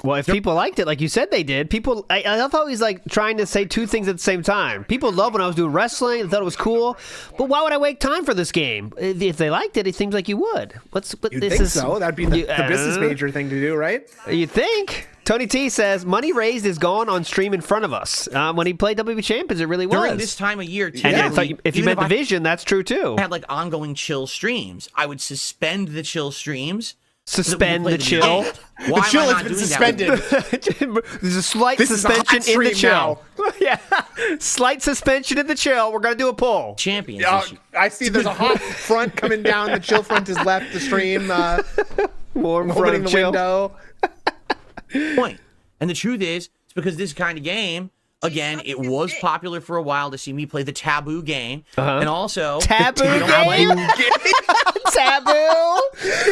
A: Well, if people liked it, like you said they did, people, I love how he's like trying to say 2 things at the same time. People love when I was doing wrestling, they thought it was cool, but why would I make time for this game? If they liked it, it seems like you would.
C: You'd think so. That'd be the business major thing to do, right?
A: You think? Tony T says, money raised is gone on stream in front of us. When he played WP Champions, it really was.
D: During this time of year,
A: and if you meant Division, that's true too.
D: I had like ongoing chill streams. I would suspend the chill streams.
A: Suspend the chill.
C: The chill has been suspended.
A: There's a slight suspension in the chill. Yeah, slight suspension in the chill. We're gonna do a poll.
D: Champions.
C: I see. There's a hot front coming down. The chill front has left the stream.
A: Warm
C: opening the window.
D: Point. And the truth is, it's because this kind of game. Again, it was popular for a while to see me play the Taboo game, and also
A: Taboo game. Taboo.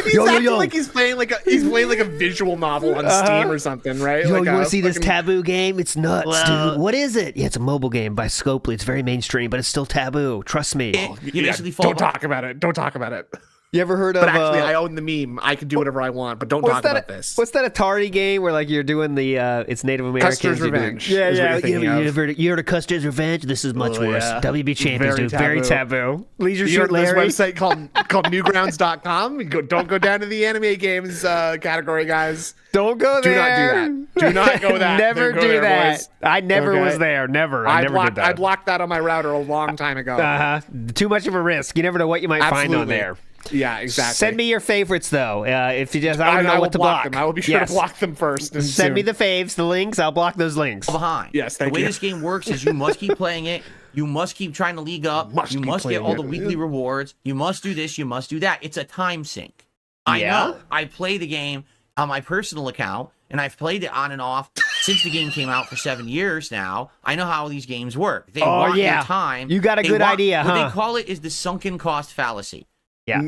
C: He's acting like he's playing like a visual novel on Steam or something, right?
A: Yo,
C: like
A: you want to see this Taboo game? It's nuts, dude. What is it? Yeah, it's a mobile game by Scopely. It's very mainstream, but it's still taboo. Trust me.
C: Don't talk about it. Don't talk about it.
A: You ever heard of?
C: But actually, I own the meme. I can do whatever I want, but don't talk about this.
A: What's that Atari game where like you're doing the it's Native Americans?
C: Custer's Revenge.
A: Yeah. You heard of Custer's Revenge? This is much worse. WB Champions, dude. Very taboo. Leisure Suit Larry.
C: This website called newgrounds.com. Don't go down to the anime games category, guys.
A: Don't go there.
C: Do not go that.
A: Never do that.
C: Boys.
A: I never was there. Never. I never did that.
C: I blocked that on my router a long time ago.
A: Too much of a risk. You never know what you might find on there.
C: Yeah, exactly.
A: Send me your favorites, though. If you just, I don't know what to block
C: them. I will be sure to block them first.
A: Send me the faves, the links. I'll block those links.
D: Behind.
C: Yes, thank you.
D: The way this game works is you must keep playing it. You must keep trying to league up. You must get all the weekly rewards. You must do this. You must do that. It's a time sink. I know. I play the game on my personal account, and I've played it on and off since the game came out for 7 years now. I know how these games work. They want your time.
A: You got a good idea, huh?
D: What they call it is the sunken cost fallacy.
A: Yeah.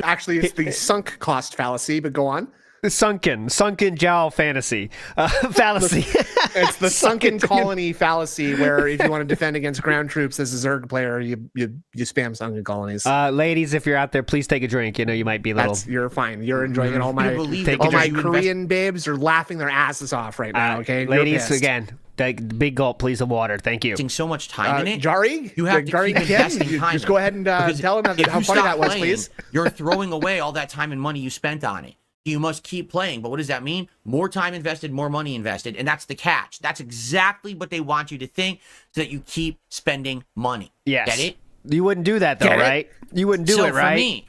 C: Actually, it's the sunk cost fallacy, but go on.
A: The sunken jowl fantasy. Fallacy.
C: It's the sunken colony fallacy, where if you want to defend against ground troops as a Zerg player, you spam sunken colonies.
A: Ladies, if you're out there, please take a drink. You know, you might be a little...
C: You're fine. You're enjoying it. All my Korean babes are laughing their asses off right now, okay?
A: Ladies, again... Big gulp, please, of water. Thank you.
D: So much time in it.
C: Jari,
D: you have to keep investing time.
C: Just go ahead and tell him how funny that was, please.
D: You're throwing away all that time and money you spent on it. You must keep playing. But what does that mean? More time invested, more money invested. And that's the catch. That's exactly what they want you to think, so that you keep spending money.
A: Yes.
D: Get it?
A: You wouldn't do that, though, right? You wouldn't do it, right?
D: For me,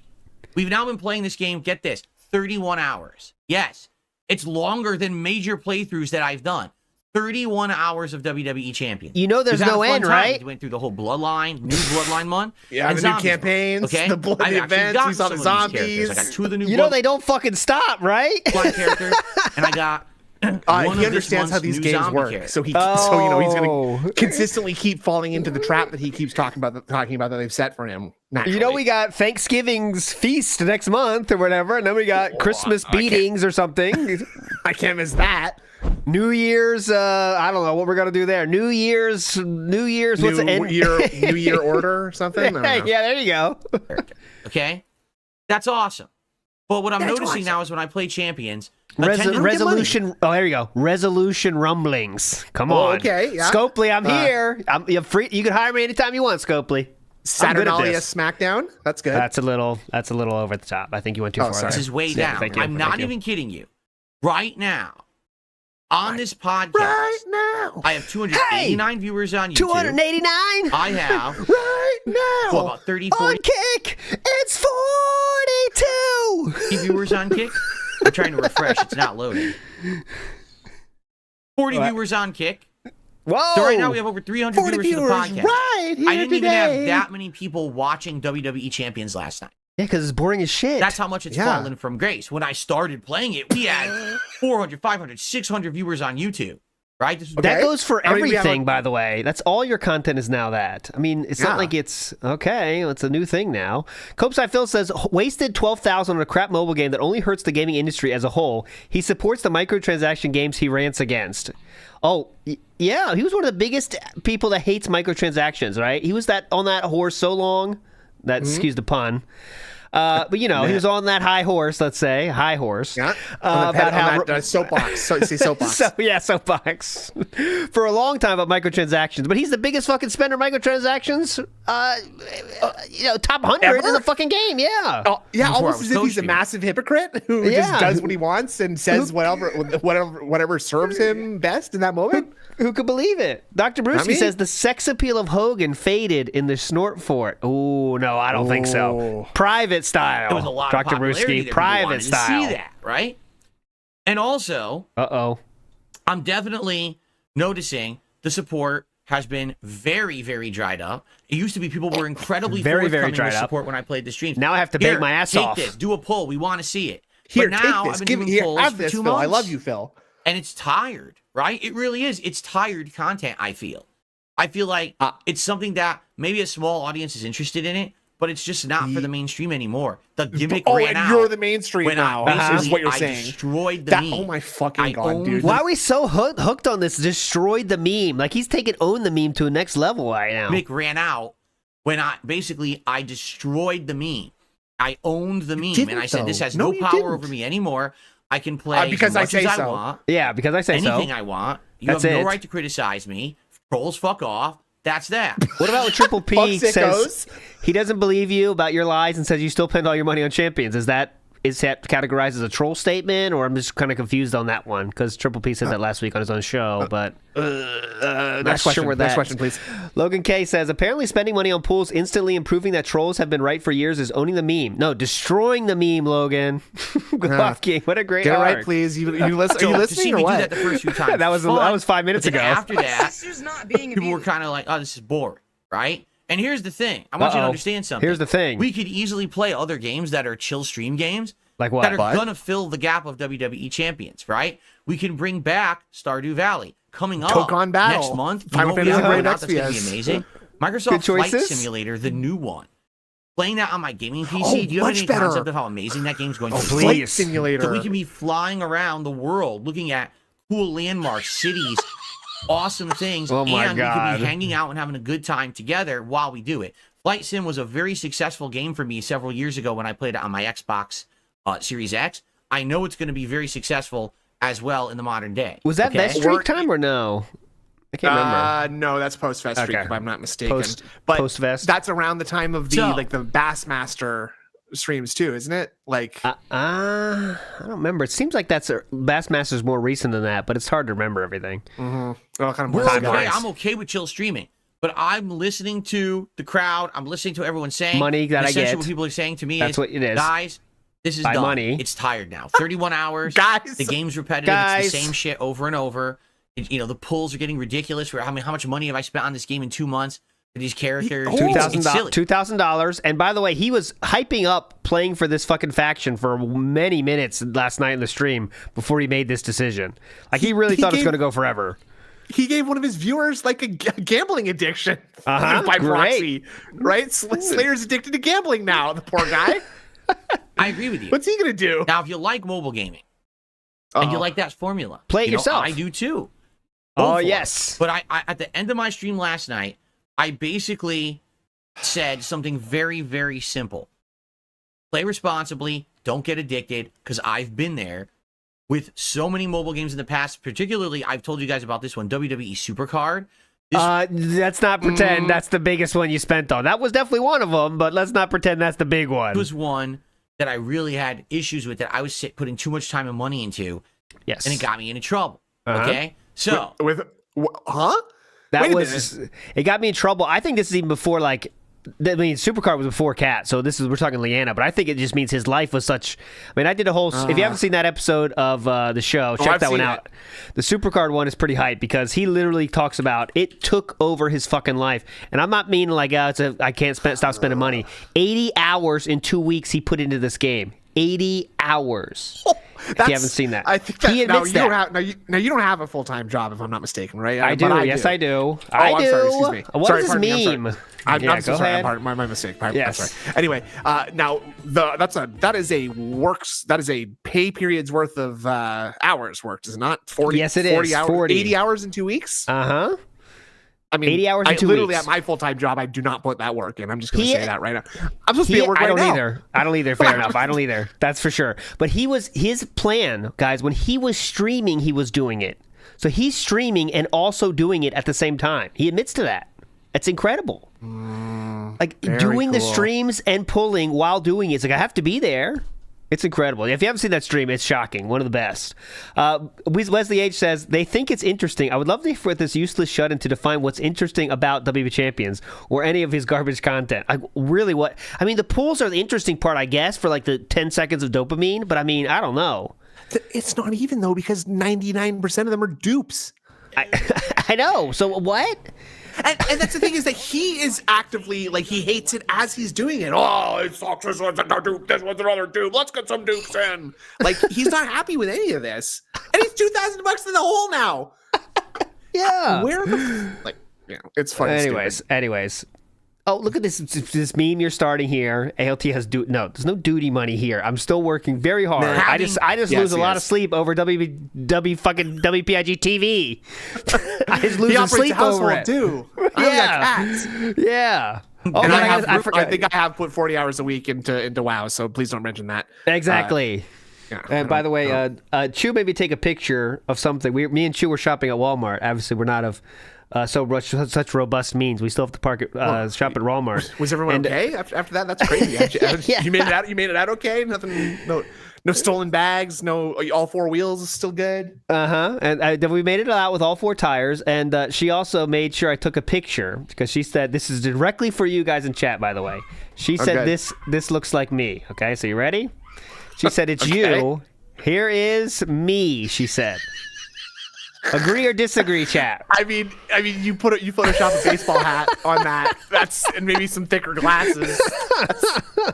D: we've now been playing this game, get this, 31 hours. Yes. It's longer than major playthroughs that I've done. 31 hours of WWE Champions.
A: You know there's no end, right?
D: We went through the whole Bloodline, new Bloodline month.
C: Yeah, the new campaigns,
D: okay?
C: the events, we saw the zombies.
D: I got 2 of the new
A: You know they don't fucking stop, right?
D: Bloodline characters, and I got
C: he understands how these games work, so he's going to consistently keep falling into the trap that he keeps talking about that they've set for him. Naturally.
A: You know, we got Thanksgiving's feast next month or whatever, and then we got Christmas beatings or something.
C: I can't miss that.
A: New Year's, I don't know what we're gonna do there. New Year's, what's the end?
C: New Year order or something? I don't know.
A: Yeah, there you go.
D: Okay, that's awesome. But what I'm noticing now is when I play Champions,
A: Resolution. Oh, there you go. Resolution rumblings. Come on.
C: Okay. Yeah.
A: Scopely, I'm here. You're free. You can hire me anytime you want, Scopely.
C: Saturnalia SmackDown. That's good.
A: That's a little over the top. I think you went too far.
C: Sorry.
D: this is way down. I'm not even kidding you. Right now, on this podcast,
C: Right now.
D: I have 289 viewers on YouTube.
A: 289.
D: I have
C: Right now.
D: about 30,
A: On
D: 40
A: Kick, it's 42.
D: viewers on Kick. I'm trying to refresh. It's not loading. 40 viewers on Kick.
A: Whoa.
D: So right now we have over 300 viewers for the podcast.
C: right here
D: I didn't even
C: today.
D: have that many people watching WWE Champions last night.
A: Yeah, because it's boring as shit.
D: That's how much it's fallen from grace. When I started playing it, we had 400, 500, 600 viewers on YouTube. Right? This was
A: That goes for
C: I mean, we have
A: everything, by the way. That's all your content is now that. I mean, it's not like it's, okay, it's a new thing now. Copeside Phil says, wasted $12,000 on a crap mobile game that only hurts the gaming industry as a whole. He supports the microtransaction games he rants against. Oh, yeah, he was one of the biggest people that hates microtransactions, right? He was on that horse so long, excuse the pun. But he was on that high horse, let's say, high horse.
C: Yeah.
A: About how
C: Soapbox. Soapbox.
A: Soapbox. For a long time about microtransactions, but he's the biggest fucking spender of microtransactions. Top 100 in the fucking game. Yeah.
C: Oh, yeah,
D: Before I
C: almost
D: was
C: as if he's a
D: coaching.
C: massive hypocrite who just does what he wants and says whatever serves him best in that moment.
A: Who could believe it? Dr. Brewski
C: me.
A: says the sex appeal of Hogan faded in the snort fort. Oh no, I don't think so. Private style.
D: There was a lot
A: Dr.
D: of popularity
A: Brewski.
D: there. People
A: Private
D: wanted
A: style.
D: to see that, right? And also, I'm definitely noticing the support has been very, very dried up. It used to be people were incredibly
A: Very, very
D: forthcoming
A: dried
D: with
A: up.
D: support when I played the streams.
A: Now I have to beg my ass
D: take
A: off.
D: This, do a poll. We want to see it.
C: Here,
D: but now
C: take this.
D: I've been doing polls
C: have
D: for
C: this,
D: 2
C: Phil.
D: months.
C: I love you, Phil.
D: And it's tired, right? It really is. It's tired content, I feel. I feel like it's something that maybe a small audience is interested in it, but it's just not for the mainstream anymore. The gimmick ran
C: and
D: out.
C: you're the mainstream
D: when
C: now.
D: Basically,
C: Is what you're
D: I
C: saying.
D: destroyed the meme.
C: Oh my fucking
D: I
C: god,
D: owned
C: dude!
A: Why are we so hooked on this? Destroyed the meme. Like he's taken own the meme to a next level right now.
D: Gimmick ran out when I destroyed the meme. I owned the meme, and I said this has no
C: you
D: power
C: didn't.
D: over me anymore. I can play
C: because
D: as
C: I
D: much
C: say
D: as
C: so.
D: I want.
A: Yeah, because I say
D: Anything
A: so.
D: I want. You
A: That's
D: have no
A: it.
D: right to criticize me. Trolls, fuck off. That's that.
A: What about what Triple P
C: Fuck
A: says?
C: sickos.
A: He doesn't believe you about your lies and says you still spend all your money on champions. Is that categorized as a troll statement, or I'm just kind of confused on that one because Triple P said that last week on his own show, but
C: Next question, please.
A: Logan K says apparently spending money on pools instantly improving that trolls have been right for years is owning the meme. No, destroying the meme, Logan. Good luck, King. What a great
C: Get it
A: arc.
C: right, please. You listen? Are
D: So,
C: you
D: to see
C: listening or
D: me
C: what?
D: do that the first few times.
A: That was
D: fun,
A: 5 minutes
D: but then
A: ago.
D: After that,
F: Sister's not being
D: people were
F: abused.
D: kind of like, "Oh, this is boring," right? And here's the thing: I want you to
A: Uh-oh.
D: understand something.
A: Here's the thing.
D: We could easily play other games that are chill stream games.
A: Like what?
D: That are
A: What?
D: gonna fill the gap of WWE champions, right? We can bring back Stardew Valley coming up
C: Dokkan Battle.
D: next month.
C: Final
D: what we have
C: Fantasy
D: coming
C: Brave
D: out that's gonna be
C: XPS.
D: amazing.
A: Good
D: Microsoft Flight
A: choices.
D: Simulator, the new one. Playing that on my gaming PC.
C: Oh,
D: Do you have
C: much
D: any
C: better.
D: concept of how amazing that game's going to be?
C: Flight Simulator.
D: So we can be flying around the world looking at cool landmarks, cities, awesome things,
A: Oh my
D: and we
A: God.
D: could be hanging out and having a good time together while we do it. Flight Sim was a very successful game for me several years ago when I played it on my Xbox Series X. I know it's going to be very successful as well in the modern day.
A: Was that
D: okay?
A: Best Streak time or no? I can't remember.
C: No, that's post Fest Streak,
A: Okay.
C: if I'm not mistaken.
A: Post- post-Vest?
C: That's around the time of the
D: So-
C: the Bassmaster streams too, isn't it? Like
A: I don't remember. It seems like Bassmaster's more recent than that, but it's hard to remember everything.
C: all kind of
D: We're
C: more
D: okay.
C: guys.
D: I'm okay with chill streaming, but I'm listening to the crowd. I'm listening to everyone saying.
A: Money that
D: and
A: I
D: essentially
A: get.
D: what people are saying to me
A: That's
D: is,
A: what it is.
D: guys, this is
A: By
D: done.
A: money.
D: It's tired now. 31 hours.
C: Guys.
D: The game's repetitive.
A: Guys.
D: It's the same shit over and over. The pulls are getting ridiculous. How much money have I spent on this game in 2 months for these characters? It's silly.
A: $2,000. And by the way, he was hyping up playing for this fucking faction for many minutes last night in the stream before he made this decision. Like he really thought it was going to go forever.
C: He gave one of his viewers like a gambling addiction
A: Uh-huh,
C: by
A: great.
C: proxy, right? Slayer's addicted to gambling now. The poor guy.
D: I agree with you.
C: What's he gonna do?
D: Now, if you like mobile gaming, And you like that formula.
A: Play it yourself.
D: I do too.
A: Oh,
D: Go for it.
A: yes.
D: But I at the end of my stream last night, I basically said something very, very simple. Play responsibly. Don't get addicted, because I've been there with so many mobile games in the past. Particularly, I've told you guys about this one, WWE Supercard.
A: Let's not pretend that's the biggest one you spent on. That was definitely one of them, but let's not pretend that's the big one.
D: It was one that I really had issues with, that I was putting too much time and money into.
A: Yes.
D: And it got me into trouble.
A: Uh-huh.
D: Okay? So.
A: That was, it got me in trouble. I think this is even before, like, I mean, Supercard was before Cat, so we're talking Leanna, but I think it just means his life was such. I mean, I did a whole. If you haven't seen that episode of the show, check that one out. The Supercard one is pretty hype because he literally talks about it took over his fucking life, and I'm not meaning like I can't stop spending money. 80 hours in 2 weeks he put into this game. 80 hours. If you haven't seen that,
C: I think that,
A: he admits that.
C: You don't have a full-time job, if I'm not mistaken, right?
A: I do. Yes, I do. I do.
C: Sorry, excuse me.
A: What is this meme?
C: I'm so sorry.
A: Ahead.
C: My mistake.
A: Yes.
C: That's right. Anyway, now that is a pay period's worth of hours worked, is it not? 40.
A: Yes, it
C: 40
A: is.
C: Hours,
A: 40.
C: 80 hours in 2 weeks.
A: Uh-huh.
C: I mean,
A: 80 hours in 2
C: literally
A: weeks.
C: at my full-time job, I do not put that work in. I'm just going to say that right now. I'm supposed to be at work right now.
A: I don't either. Fair enough. I don't either. That's for sure. But his plan, guys, when he was streaming, he was doing it. So he's streaming and also doing it at the same time. He admits to that. It's incredible. Like doing the streams and pulling while doing it. It's like, I have to be there. It's incredible. If you haven't seen that stream, it's shocking. One of the best. Wesley H says, they think it's interesting. I would love for this useless shut-in to define what's interesting about WB Champions or any of his garbage content. Really, what? I mean, the pulls are the interesting part, I guess, for like the 10 seconds of dopamine. But I mean, I don't know.
C: It's not even, though, because 99% of them are dupes.
A: I know. So what?
C: And that's the thing, is that he is actively, like, he hates it as he's doing it. Oh, it sucks. This one's a dupe. This one's another dupe. Let's get some dupes in. Like, he's not happy with any of this. And he's $2,000 in the hole now.
A: Yeah.
C: Where the... Like, yeah, it's funny.
A: Anyways. Oh, look at this meme you're starting here. ALT has no, there's no duty money here. I'm still working very hard. I just lose a lot of sleep over fucking WPIG TV. I just lose sleep over it
C: too.
A: Yeah. Oh,
C: and I think I have put 40 hours a week into WoW, so please don't mention that.
A: Exactly. And by the way, Chew made me take a picture of something. Me and Chew were shopping at Walmart. Obviously, we're not of such robust means. We still have to shop at Walmart.
C: Was everyone okay after that? That's crazy. You made it out. You made it out okay. Nothing. No stolen bags. No. All four wheels is still good.
A: And we made it out with all four tires. And she also made sure I took a picture because she said this is directly for you guys in chat. By the way, she said this looks like me. Okay, so you ready? She said it's you. Here is me. She said. Agree or disagree, chat?
C: I mean, you Photoshop a baseball hat on that. And maybe some thicker glasses.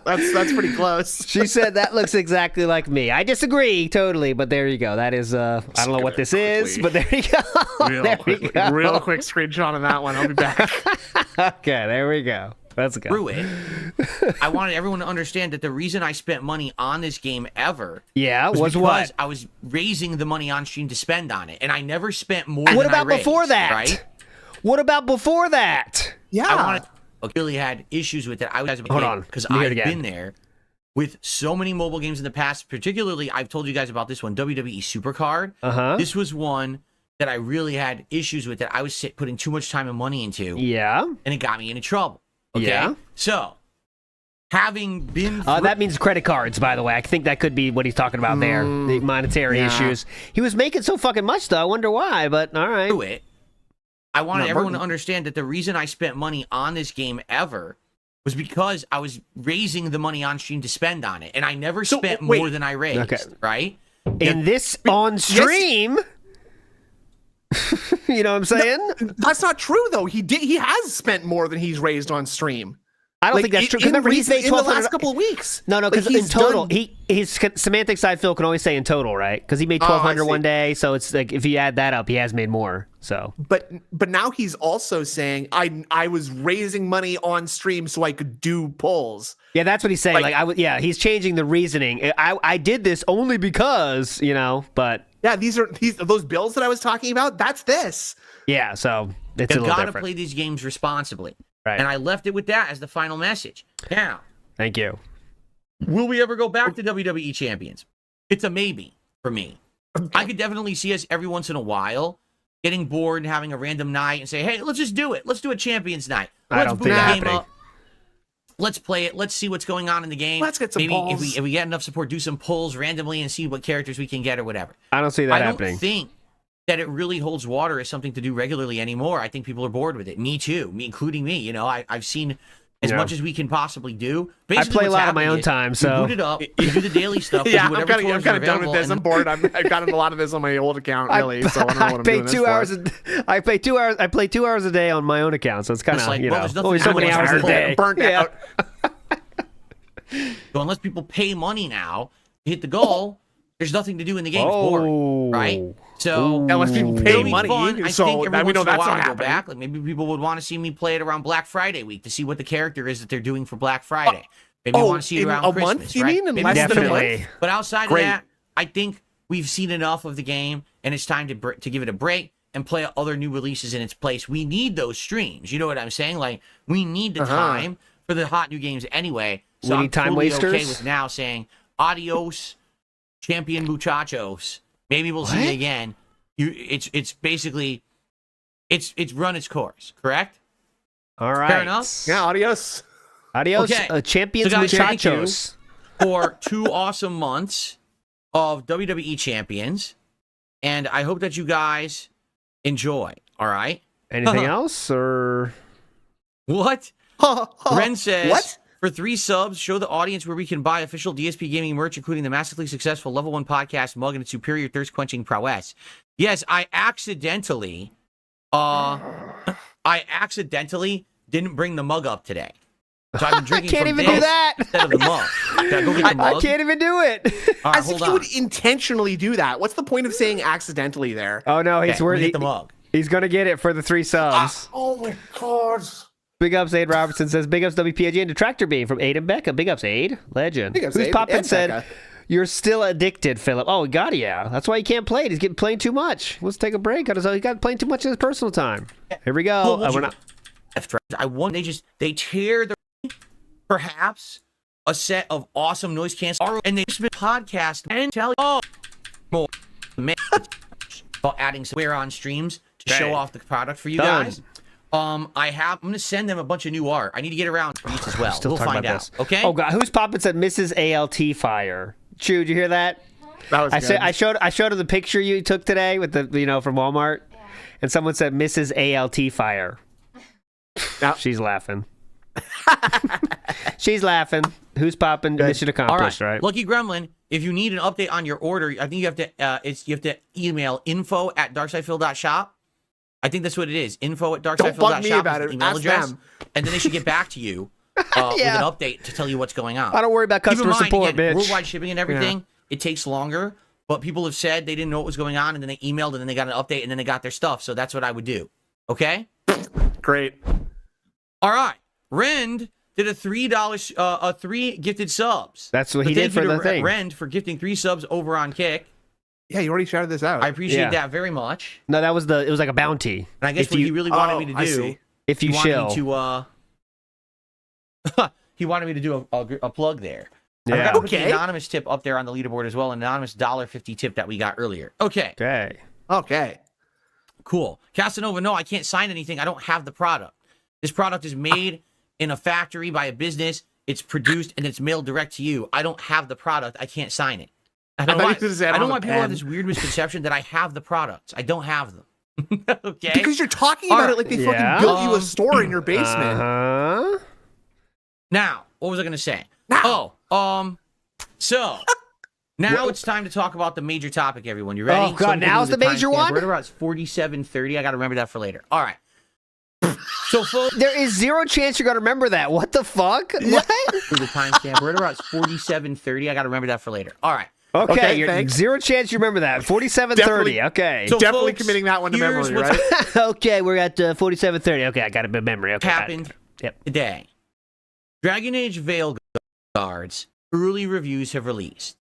C: That's pretty close.
A: She said that looks exactly like me. I disagree totally, but there you go. That is I don't know what this is, but there you go.
C: Real quick screenshot on that one. I'll be back.
A: Okay, there we go. Let's go.
D: Through it. I wanted everyone to understand that the reason I spent money on this game ever
A: was
D: because
A: what?
D: I was raising the money on stream to spend on it, and I never spent more
A: What
D: than
A: about
D: I raised,
A: before that?
D: Right?
A: What about before that?
C: Yeah.
D: I really had issues with it. Hold
A: on.
D: Because I've been there with so many mobile games in the past. Particularly, I've told you guys about this one, WWE Supercard. This was one that I really had issues with, that I was putting too much time and money into.
A: Yeah.
D: And it got me into trouble. Okay,
A: yeah.
D: So having been
A: that means credit cards, by the way. I think that could be what he's talking about there. The monetary issues. He was making so fucking much, though. I wonder why, but all right.
D: I wanted everyone to understand that the reason I spent money on this game ever was because I was raising the money on stream to spend on it, and I never spent more than I raised. Right?
A: And this on stream. You know what I'm saying?
C: No, that's not true, though. He has spent more than he's raised on stream.
A: I don't think that's true. Remember, he's made
C: in the
A: 1,200
C: last couple of weeks.
A: No, because in total, his semantic side Phil can always say in total, right? Because he made 1,200 one day, so it's like if you add that up, he has made more. So,
C: but now he's also saying I was raising money on stream so I could do polls.
A: Yeah, that's what he's saying. He's changing the reasoning. I did this only because, but
C: yeah, these are those bills that I was talking about. That's this.
A: Yeah, so it's a little
D: gotta
A: different.
D: play these games responsibly.
A: Right.
D: And I left it with that as the final message. Now,
A: thank you.
D: Will we ever go back to WWE champions? It's a maybe for me. I could definitely see us every once in a while getting bored and having a random night and say, hey, let's just do it. Let's do a champions night.
A: I
D: Let's
A: don't
D: boot
A: think
D: the
A: that's
D: game
A: happening.
D: up. Let's play it. Let's see what's going on in the game.
C: Let's get some
D: Maybe
C: balls.
D: if we get enough support, do some polls randomly and see what characters we can get or whatever.
A: I don't see that
D: I
A: happening.
D: don't think that it really holds water as something to do regularly anymore. I think people are bored with it. Me too. Including me. I've seen as much as we can possibly do. Basically,
A: I play a
D: what's
A: lot on my
D: happening
A: own
D: is
A: time,
D: you
A: so
D: boot it up, you do the daily stuff.
C: Yeah,
D: do
C: I'm
D: whatever
C: kind
D: tours
C: of
D: are
C: done with
D: available,
C: this. I'm
D: and-
C: bored. I've gotten a lot of this on my old account, really. So I don't know what I'm
A: pay
C: doing this
A: 2
C: for.
A: hours. I play 2 hours. I play 2 hours a day on my own account, so it's kind
D: It's
A: of
D: like, well, there's nothing
A: only
D: to
A: so
D: do
A: many
D: unless
A: hours a
D: you're
A: day.
C: burnt out.
D: So unless people pay money now to hit the goal, there's nothing to do in the game. It's boring, right? So
C: Unless people pay
D: it'll be
C: money,
D: fun. I
C: so
D: think every
C: we
D: once
C: know
D: in a
C: that's
D: while
C: not
D: to go
C: happening.
D: back. Like maybe people would want to see me play it around Black Friday week to see what the character is that they're doing for Black Friday. Maybe you want to see it
C: in
D: around
C: a
D: Christmas,
C: month? You
D: right?
C: mean in
D: Maybe
C: less
D: we'll
C: than
D: do
C: a
D: that.
C: month?
A: Definitely.
D: But outside
C: Great.
D: of that, I think we've seen enough of the game, and it's time to give it a break and play other new releases in its place. We need those streams. You know what I'm saying? Like we need the time for the hot new games anyway. So
A: We need
D: I'm
A: time
D: totally
A: wasters?
D: okay with now saying adios, champion muchachos. Maybe we'll see it again. It's basically it's run its course. Correct?
A: All right.
D: Fair enough.
C: Yeah, adios.
A: Adios,
D: Okay.
A: champions
D: So guys, thank you.
A: muchachos.
D: For 2 awesome months of WWE champions, and I hope that you guys enjoy. All right.
A: Anything else or?
D: What? Ren says,
C: What?
D: for 3 subs, show the audience where we can buy official DSP Gaming merch, including the massively successful Level 1 podcast mug and its superior thirst-quenching prowess. Yes, I accidentally didn't bring the mug up today. So I've been drinking
A: Can't
D: from
A: even do
D: this
A: that.
D: instead of the mug. Can I go get the mug?
A: I can't even do it.
D: All right,
C: As if
D: hold
C: you
D: on.
C: would intentionally do that. What's the point of saying accidentally there?
A: Oh no, he's
D: Okay,
A: worth
D: we
A: it.
D: get the mug.
A: He's gonna get it for the 3 subs.
C: Oh my god.
A: Big ups, Aid Robertson says, big ups WPIG and Detractor Beam from Aid and Becca. Big ups, Aid. Legend.
C: Big ups,
A: Who's
C: Aid
A: Poppin'
C: and
A: said,
C: Becca.
A: you're still addicted, Philip. Oh, God, yeah. That's why he can't play it. He's playing too much. Let's take a break. He got playing too much in his personal time. Here we go.
D: Well,
A: We're not...
D: I want they tear the perhaps a set of awesome noise cancel and they just podcast and tell you more about adding some wear on streams to show
A: Okay.
D: off the product for you
A: Done.
D: guys. I'm gonna send them a bunch of new art. I need to get around to these as well.
A: Still
D: We'll
A: talking
D: find
A: about
D: out.
A: this.
D: Okay.
A: Oh, God. Who's Poppin' said Mrs. ALT Fire? Chew, did you hear that?
C: That was good.
A: I showed her the picture you took today with the from Walmart, and someone said Mrs. ALT Fire.
C: Now-
A: She's laughing. She's laughing. Who's popping? Mission
D: All
A: accomplished,
D: right.
A: right?
D: Lucky Gremlin, if you need an update on your order, I think you have to email info@darksidephil.shop. I think that's what it is. Info@darksidephil.shop.
C: Don't bug me
D: is
C: about
D: the
C: it.
D: Email
C: Ask
D: address,
C: them.
D: and then they should get back to you with an update to tell you what's going on.
A: I don't worry about
D: Keep in
A: customer
D: mind,
A: support,
D: again,
A: bitch.
D: worldwide shipping and everything, it takes longer. But people have said they didn't know what was going on, and then they emailed, and then they got an update, and then they got their stuff. So that's what I would do. Okay.
C: Great.
D: All right. Rend did a $3 3 gifted subs.
A: That's what
D: So
A: he did
D: thank
A: for
D: you
A: the
D: to
A: thing.
D: Rend for gifting 3 subs over on Kick.
C: Yeah, you already shouted this out.
D: I appreciate
A: Yeah.
D: that very much.
A: No, it was like a bounty.
D: And I guess
A: If
D: what
A: you-
D: he really wanted
C: Oh,
D: me to
C: I
D: do,
C: see.
A: If you
D: he wanted
A: shill.
D: me to he wanted me to do a plug there. I
A: Yeah.
D: forgot to put the
C: Okay.
D: anonymous tip up there on the leaderboard as well, an anonymous $1.50 tip that we got earlier. Okay,
A: Okay.
C: Okay.
D: cool. Casanova, no, I can't sign anything. I don't have the product. This product is made in a factory by a business. It's produced and it's mailed direct to you. I don't have the product. I can't sign it. I don't
C: thought you
D: want,
C: were gonna say, I
D: I
C: don't
D: don't
C: have
D: want
C: a
D: people to have
C: pen.
D: this weird misconception that I have the products. I don't have them. Okay.
C: Because you're talking
D: All
C: about
D: right.
C: it like they
A: Yeah.
C: fucking built you a store in your basement.
A: Uh-huh.
D: Now, what was I going to say?
C: Now.
D: So now it's time to talk about the major topic, everyone. You ready?
A: Oh, God,
D: Someone give me
A: now's the major
D: timestamp.
A: one?
D: We're at about 47:30. I got to remember that for later. All right. So, folks,
A: There is zero chance you're gonna remember that. What the fuck? What?
D: the timestamp, we're at about 47:30. I got to remember that for later. All right.
A: Okay, you're,
C: thanks.
A: zero chance you remember that. 47:30.
C: Definitely.
A: Okay.
D: So,
C: Definitely
D: folks,
C: committing that one to
D: here's
C: memory,
D: what's
C: right?
A: Okay, we're at 47:30. Okay, I got it in memory. Okay.
D: happened
A: Yep.
D: today. DragonAge Veil Guards early reviews have released.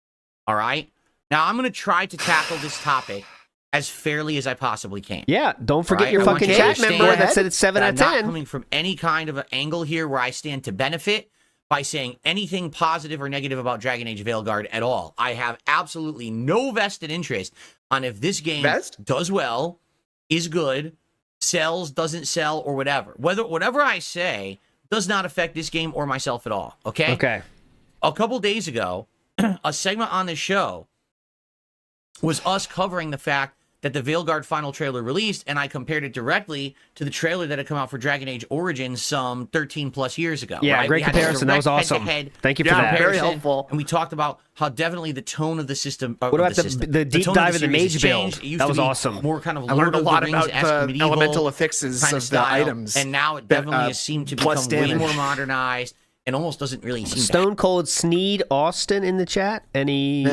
D: All right. Now I'm going to try to tackle this topic as fairly as I possibly can.
A: Yeah, don't forget
D: Right,
A: your
D: I want
A: fucking
D: you to
A: chat
D: understand
A: member that said it's 7
D: that
A: out of
D: I'm not
A: 10.
D: coming from any kind of an angle here where I stand to benefit by saying anything positive or negative about DragonAge Veilguard at all. I have absolutely no vested interest on if this game does well, is good, sells, doesn't sell, or whatever. Whatever I say does not affect this game or myself at all. Okay?
A: Okay.
D: A couple days ago, a segment on this show was us covering the fact that the Veilguard final trailer released, and I compared it directly to the trailer that had come out for Dragon Age Origins some 13 plus years ago.
A: Yeah,
D: right?
A: great
D: We had a
A: comparison. That was
D: direct
A: awesome.
D: head-to-head
A: Thank you for that.
C: very
D: comparison,
C: helpful.
D: And we talked about how definitely the tone of the system.
A: What about the deep
D: tone
A: dive
D: of
A: in the
D: series
A: mage
D: has
A: build?
D: changed. It used
A: That
D: to
A: was
D: be
A: awesome.
D: More kind of
C: I learned a
D: Lord
C: lot
D: of the
C: about
D: Rings-esque
C: the
D: medieval
C: elemental affixes
D: kind
C: of the
D: style,
C: items.
D: and now it definitely has seemed to become
C: plus
D: way
C: damage.
D: more modernized and almost doesn't really seem to
A: Stone Cold Sneed Austin in the chat. Any?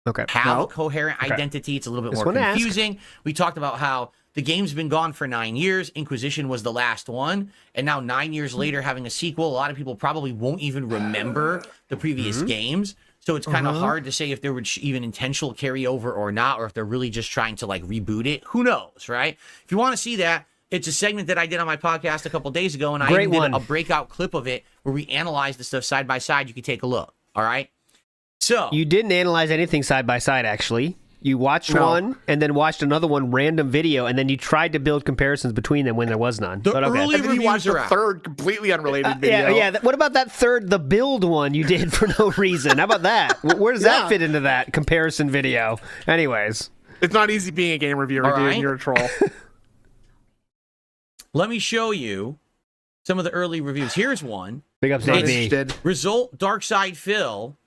A: Okay.
D: have
C: No.
D: a coherent identity. It's a little bit
A: Just
D: more
A: wanna ask.
D: confusing. We talked about how the game's been gone for 9 years. Inquisition was the last one. And now 9 years later, having a sequel, a lot of people probably won't even remember the previous games. So it's kind of hard to say if there would even intentional carryover or not, or if they're really just trying to like reboot it. Who knows, right? If you want to see that, it's a segment that I did on my podcast a couple days ago, and I
A: Great
D: even did
A: one.
D: a breakout clip of it where we analyzed the stuff side by side. You can take a look. All right. So
A: You didn't analyze anything side by side, actually. You watched
C: No.
A: one and then watched another one, random video, and then you tried to build comparisons between them when there was none.
D: The
A: But okay.
D: early
C: And then you
D: reviews
C: watched
D: are
C: the
D: out.
C: third completely unrelated video.
A: Yeah. What about that third, the build one you did for no reason? How about that? Where does that
C: Yeah.
A: fit into that comparison video? Anyways.
C: It's not easy being a game reviewer,
D: All
C: dude.
D: right.
C: You're a troll.
D: Let me show you some of the early reviews. Here's one.
A: Big ups,
C: Not
A: AB.
C: interested.
D: Result, Darkside Phil.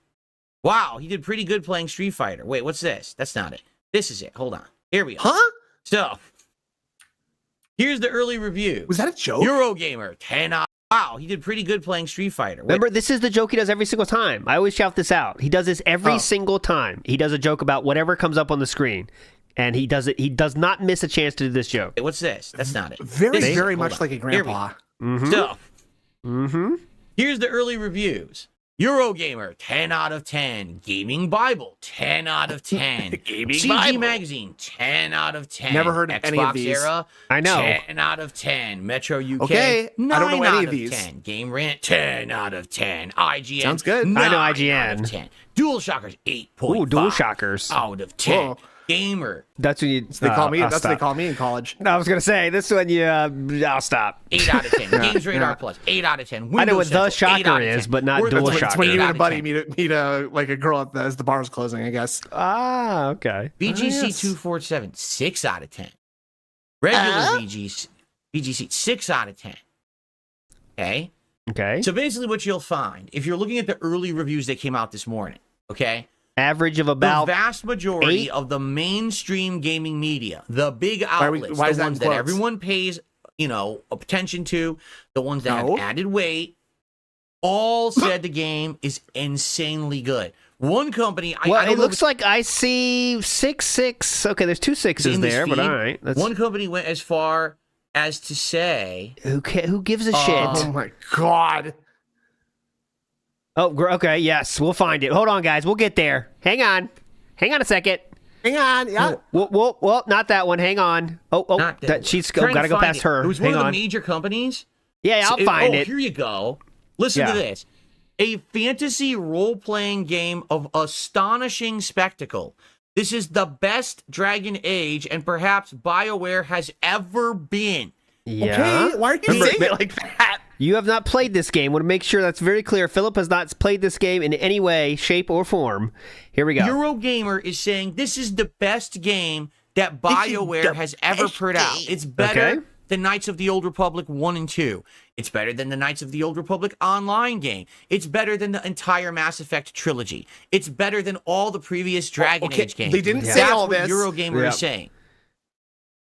D: Wow, he did pretty good playing Street Fighter. Wait, what's this? That's not it. This is it. Hold on. Here we go.
C: Huh?
D: So, here's the early review.
C: Was that a joke?
D: Eurogamer, 10 out. Wow, he did pretty good playing Street Fighter. Wait,
A: Remember, this is the joke he does every single time. I always shout this out. He does this every single time. He does a joke about whatever comes up on the screen. And he does it. He does not miss a chance to do this joke.
D: what's this? That's not it.
C: Very,
D: This is it.
C: very
D: Hold
C: much
D: on.
C: like a
D: Here we
C: grandpa.
D: go. So, here's the early reviews. Eurogamer, 10 out of 10. Gaming Bible, 10 out of 10.
C: Gaming
D: CG
C: Bible.
D: Magazine, 10 out of 10.
C: Never heard of
D: Xbox
C: any of these.
D: Era,
A: I know.
D: 10 out of 10. Metro UK,
C: Okay,
D: 9
C: I don't know any
D: out
C: of these.
D: 10. Game Rant, 10 out of 10. IGN,
C: Sounds good.
D: 9
A: I know
D: out
A: IGN.
D: of 10. Dual Shockers, 8.5.
A: Ooh, Dual Shockers.
D: out of 10.
C: Whoa.
D: Gamer,
A: That's what you.
C: They call me.
A: I'll
C: That's what they
A: stop.
C: call me in college.
A: No, I was gonna say this one. You. I'll stop.
D: 8 out of 10. Games Radar Plus, 8 out of 10.
A: I know
D: Windows
A: what the
D: Central, 8
A: shocker
D: out of
A: is,
D: 10.
A: but not
D: Word-
A: Dual
D: That's
C: It's
A: Shocker.
C: when
D: 8
C: you and
D: out
C: a
D: of
C: buddy
D: 10.
C: meet a girl as the bar's closing, I guess.
A: Ah, okay.
D: BGC
C: yes.
D: 247, 6 out of 10. Regular BGC, 6 out of 10. Okay?
A: Okay.
D: So basically what you'll find, if you're looking at the early reviews that came out this morning, okay?
A: Average of
D: The
A: about.
D: vast majority
A: 8?
D: of the mainstream gaming media, the big
C: are we-
D: outlets,
C: why is
D: the
C: that in
D: ones that
C: quotes?
D: everyone pays, attention to, the ones that
C: No.
D: have added weight, all said the game is insanely good. One company, I
A: Well,
D: don't
A: it
D: know
A: looks like I see 6. Okay, there's 2 sixes
D: in this
A: there, but
D: feed,
A: all right. That's,
D: one company went as far as to say,
A: who gives a shit?
C: Oh my god.
A: Oh, okay. Yes, we'll find it. Hold on, guys. We'll get there. Hang on a second.
C: Hang on. Yeah.
A: Whoa, not that one. Hang on.
D: not
A: that she's
D: trying to
A: got to go
D: find
A: past
D: it.
A: her.
D: It was
A: Hang
D: one of
A: on.
D: the major companies.
A: Yeah, I'll find it.
D: Here you go. Listen
A: Yeah.
D: to this. A fantasy role-playing game of astonishing spectacle. This is the best Dragon Age and perhaps BioWare has ever been.
A: Yeah.
C: Okay. Why are you
A: Remember-
C: saying it like that?
A: You have not played this game. Want to make sure that's very clear. Philip has not played this game in any way, shape, or form. Here we go.
D: Eurogamer is saying this is the best game that BioWare has ever put out. It's better
A: Okay.
D: than Knights of the Old Republic 1 and 2. It's better than the Knights of the Old Republic online game. It's better than the entire Mass Effect trilogy. It's better than all the previous Dragon
C: okay,
D: Age games.
C: they didn't say
D: That's
C: all
D: what
C: this.
D: Eurogamer
A: Yeah.
D: is saying.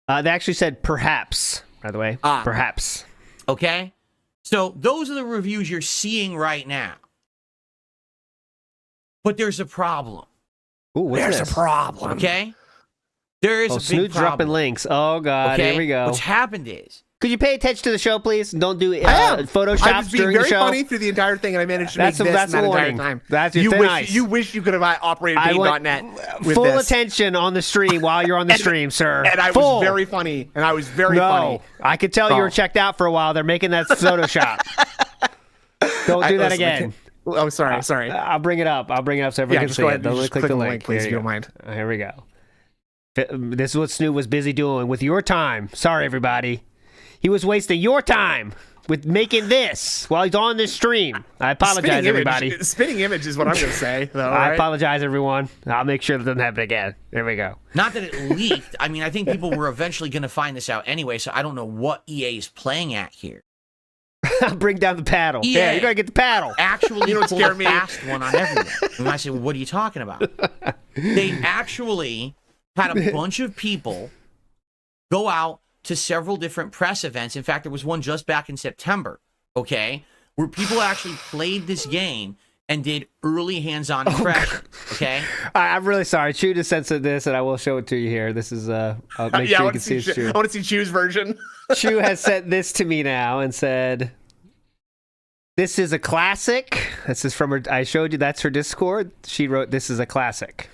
A: They actually said perhaps. by the way.
C: Ah.
A: Perhaps.
D: Okay? So those are the reviews you're seeing right now. But there's a problem.
A: Ooh, what's
C: There's
A: this?
C: a problem.
D: Okay? There is a big
A: Snoot dropping
D: problem.
A: links. Oh, God.
D: Okay?
A: Here we go.
D: What's happened is,
A: Could you pay attention to the show, please? Don't do
C: I am. I
A: Photoshop
C: was being
A: during the
C: very
A: show.
C: funny through the entire thing, and I managed to
A: That's
C: make this
A: that's
C: that
A: a
C: entire
A: warning.
C: time.
A: That's your
C: you
A: thin
C: wish
A: ice.
C: you wish you could have operated
A: I want
C: Bane.net with
A: full
C: this.
A: attention on the stream while you're on the stream, sir.
C: And I
A: Full.
C: was very funny, and I was very
A: no,
C: funny.
A: I could tell you were
C: Oh.
A: checked out for a while. They're making that Photoshop. Don't do that again.
C: Oh, sorry.
A: I'll bring it up. So everyone
C: Yeah,
A: can
C: just
A: see
C: go
A: it.
C: ahead.
A: Don't
C: Just
A: click the link,
C: please,
A: Here
C: if
A: you
C: you don't
A: go.
C: mind.
A: Here we go. This is what Snoot was busy doing with your time. Sorry, everybody. He was wasting your time with making this while he's on this stream. I apologize, everybody.
C: Spinning image is what I'm going to say, though.
A: I
C: right?
A: apologize, everyone. I'll make sure that doesn't happen again. There we go.
D: not that it leaked. I mean, I think people were eventually going to find this out anyway, so I don't know what EA is playing at here.
A: Bring down the paddle.
D: EA.
A: Yeah, you gotta get the paddle.
D: Actually,
C: You don't
D: pulled
C: scare
D: a
C: me.
D: fast one on everyone. And I said, well, what are you talking about? They actually had a bunch of people go out to several different press events. In fact, there was one just back in September, okay, where people actually played this game and did early hands-on impressions, okay?
A: I'm really sorry. Chew just censored this, and I will show it to you here. This is I'll make
C: Yeah,
A: sure you can see it's
C: I
A: Chew.
C: want to see Chew's version.
A: Chew has sent this to me now and said, "This is a classic." This is from her. I showed you. That's her Discord. She wrote, "This is a classic."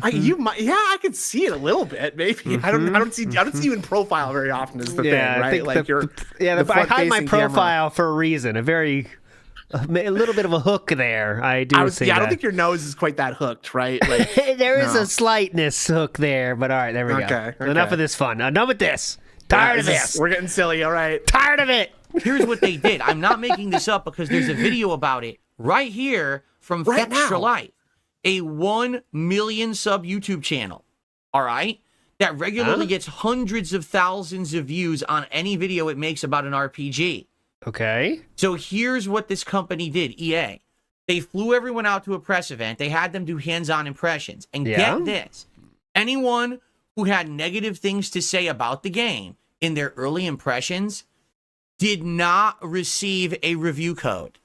C: I could see it a little bit, maybe. I don't see you in profile very often. Is the thing,
A: I
C: right?
A: think
C: Like
A: the,
C: you're.
A: I hide my
C: front-facing
A: profile for a reason. A little bit of a hook there. I do
C: camera.
A: see
C: I don't
A: that.
C: think your nose is quite that hooked, right? Like,
A: There is
C: No.
A: a slightness hook there, but all right, there we go.
C: Okay.
A: Enough of this fun. Enough with this. Tired of this.
C: We're getting silly. All right.
A: Tired of it.
D: Here's what they did. I'm not making this up because there's a video about it right here from
C: Right
D: Extra
C: now.
D: Life, a 1 million sub YouTube channel, all right, that regularly gets hundreds of thousands of views on any video it makes about an RPG.
A: Okay.
D: So here's what this company did, EA. They flew everyone out to a press event. They had them do hands-on impressions. And
A: Yeah.
D: get this, anyone who had negative things to say about the game in their early impressions did not receive a review code.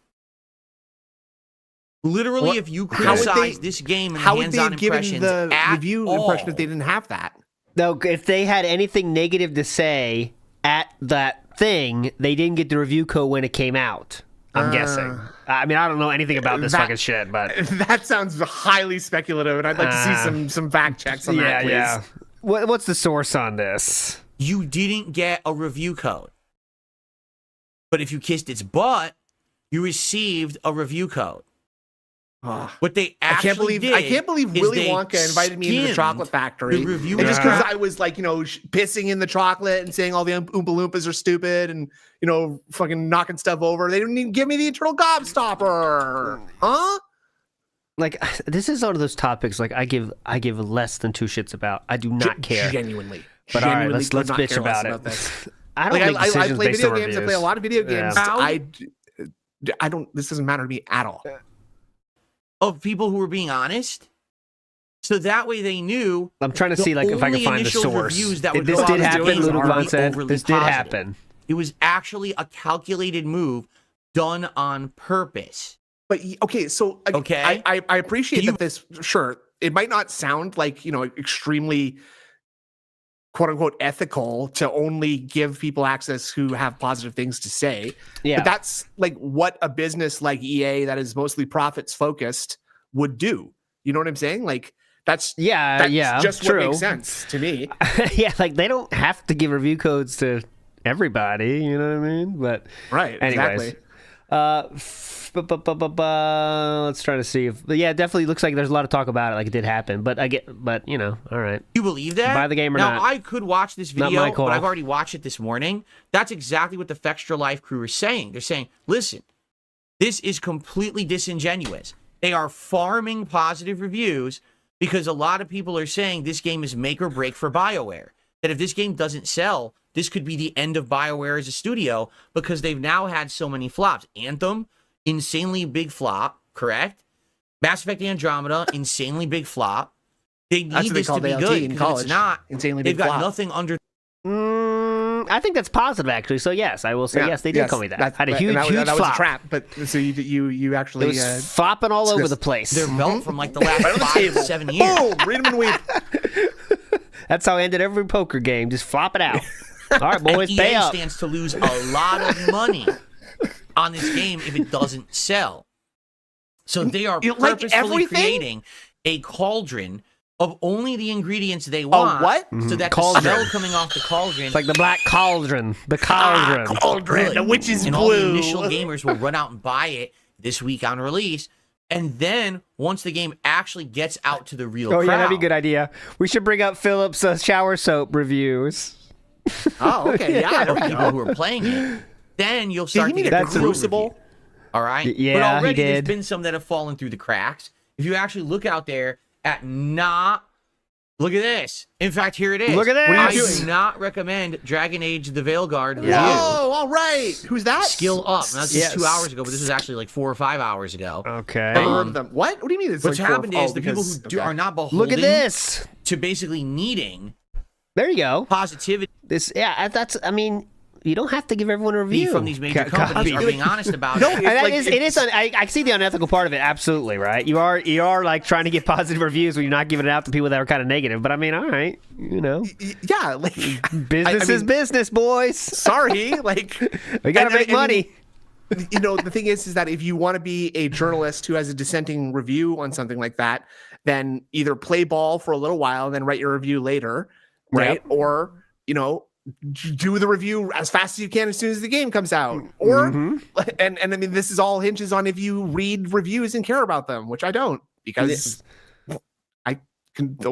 D: Literally,
C: What-
D: if you
C: how would they-
D: criticize this game in
C: How would they
D: hands-on
C: have given
D: impressions
C: the
D: at
C: review
D: all,
C: impression if they didn't have that?
A: Though, if they had anything negative to say at that thing, they didn't get the review code when it came out. I'm guessing. I mean, I don't know anything about this
C: that-
A: fucking shit, but
C: That sounds highly speculative, and I'd like to see some fact checks on that, please.
A: What's the source on this?
D: you didn't get a review code. But if you kissed its butt, you received a review code. What they actually
C: I can't believe
D: is
C: Willy
D: they
C: Wonka invited me into the
D: skimmed
C: chocolate factory.
D: the review
C: And just
D: code.
C: because I was like, pissing in the chocolate and saying all the Oompa Loompas are stupid and, fucking knocking stuff over, they didn't even give me the internal gobstopper. Huh?
A: Like, this is one of those topics like I give less than two shits about. I do not care.
C: Genuinely.
A: But all right,
C: Genuinely
A: let's
C: could not
A: bitch
C: care less
A: about it.
C: this.
A: I don't
C: Like,
A: make
C: I
A: decisions
C: play
A: based
C: video
A: on
C: games. I
A: reviews.
C: play a lot of video
A: Yeah.
C: games. I don't. This doesn't matter to me at all.
D: Of people who were being honest. So that way they knew.
A: I'm trying to
D: the
A: see like if I can
D: only
A: find the
D: initial
A: source.
D: reviews that would
A: This
D: go
A: did
D: out
A: happen.
D: to games
A: Ludwig
D: would
A: von
D: be
A: said
D: overly
A: this did
D: positive.
A: happen.
D: It was actually a calculated move done on purpose.
C: But okay, so
D: Okay.
C: I appreciate
D: Can you-
C: that this. Sure, it might not sound like extremely quote unquote ethical to only give people access who have positive things to say.
A: Yeah.
C: But that's like what a business like EA that is mostly profits focused would do. You know what I'm saying? Like that's just
A: true.
C: what makes sense to me.
A: Yeah, like they don't have to give review codes to everybody, you know what I mean? But
C: Right.
A: anyways,
C: Exactly.
A: let's try to see if. But yeah, it definitely looks like there's a lot of talk about it, like it did happen. But all right.
D: You believe that?
A: Buy the game or
D: now,
A: not.
D: I could watch this
A: Not
D: video,
A: my call.
D: but I've already watched it this morning. That's exactly what the Fextra Life crew is saying. They're saying, listen, this is completely disingenuous. They are farming positive reviews because a lot of people are saying this game is make or break for BioWare. That if this game doesn't sell, this could be the end of BioWare as a studio because they've now had so many flops. Anthem, insanely big flop, correct? Mass Effect Andromeda, insanely big flop. They
C: That's
D: need
C: what they
D: this
C: call
D: to be
C: the LT
D: good
C: in
D: because
C: college.
D: it's not.
C: Insanely
D: They've
C: big
D: got
C: flop.
D: nothing under.
A: I think that's positive, actually. So yes, I will say yes. They did call me that. I had a huge,
C: that
A: huge
C: was
A: flop.
C: a trap. But so you actually
A: It was flopping all over the place.
D: Their belt from like the last
C: Right on the
D: 5
C: table.
D: to 7 years.
C: boom, read 'em and weep.
A: That's how I ended every poker game. Just flop it out. All right, boys,
D: And
A: pay
D: EA
A: up.
D: stands to lose a lot of money on this game if it doesn't sell. So they are
C: You like
D: purposefully
C: everything?
D: creating a cauldron of only the ingredients they want.
C: what?
D: So that
A: Cauldron.
D: the smell coming off the cauldron.
A: It's like the black cauldron. The cauldron.
C: Cauldron,
D: good.
C: the witch is
D: and
C: blue.
D: all the initial gamers will run out and buy it this week on release. And then once the game actually gets out to the real
A: Oh
D: crowd,
A: yeah, that'd be a good idea. We should bring up Philip's shower soap reviews.
C: Oh, okay, yeah. there
D: of
C: we
D: people
C: go.
D: who are playing it, then you'll
C: Did
D: start
C: he
D: to
C: mean
D: get
C: a
D: the real
C: Crucible?
D: review. All right.
A: Yeah,
D: but already
A: he
D: there's
A: did.
D: been some that have fallen through the cracks. If you actually look out there at not. Look at this. In fact, here it is.
A: Look at this.
C: What are
D: I
C: you
D: do
C: doing?
D: not recommend DragonAge the Veilguard review.
C: Oh, all right. Who's that?
D: Skill up. Now, this
A: Yes.
D: is 2 hours ago, but this was actually like 4 or 5 hours ago.
A: Okay.
C: Never heard of them. What? What do you mean? It's
D: What's
C: like
D: happened is the people
C: because-
D: who are not beholden
A: Look at this.
D: to basically needing
A: There you go.
D: positivity
A: This, yeah, that's. I mean, you don't have to give everyone a review
D: from these major
A: Copy.
D: companies are being honest about
C: No,
D: it.
A: And that
C: like,
A: is, it is. I see the unethical part of it. Absolutely, right? You are like trying to get positive reviews when you're not giving it out to people that are kind of negative. But I mean, all right,
C: Yeah, like
A: business is business, boys.
C: sorry, like
A: We gotta
C: and-
A: make
C: and-
A: money.
C: You know, the thing is that if you want to be a journalist who has a dissenting review on something like that, then either play ball for a little while and then write your review later, right?
A: Yep.
C: Or do the review as fast as you can as soon as the game comes out. Or and I mean, this is all hinges on if you read reviews and care about them, which I don't, because I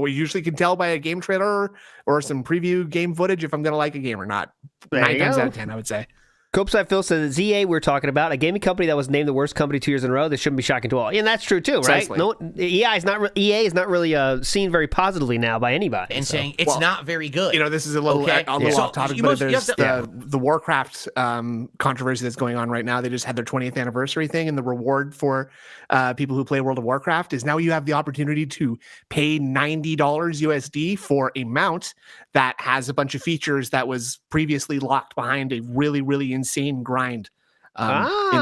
C: usually can tell by a game trailer or some preview game footage if I'm going to like a game or not.
A: There
C: 9
A: you
C: times
A: go.
C: out of 10, I would say.
A: Copeside Phil says ZA we're talking about, a gaming company that was named the worst company 2 years in a row. This shouldn't be shocking to all. And that's true too, right?
C: Precisely.
A: No, EA is not really seen very positively now by anybody.
D: And
A: so.
D: saying it's not very good.
C: You know, this is a little,
D: Okay.
C: a little
D: So
C: off topic,
D: you
C: but
D: must- you
C: there's
D: have
C: the Warcraft controversy that's going on right now. They just had their 20th anniversary thing, and the reward for people who play World of Warcraft is now you have the opportunity to pay $90 USD for a mount that has a bunch of features that was previously locked behind a really, really insane grind. In that game,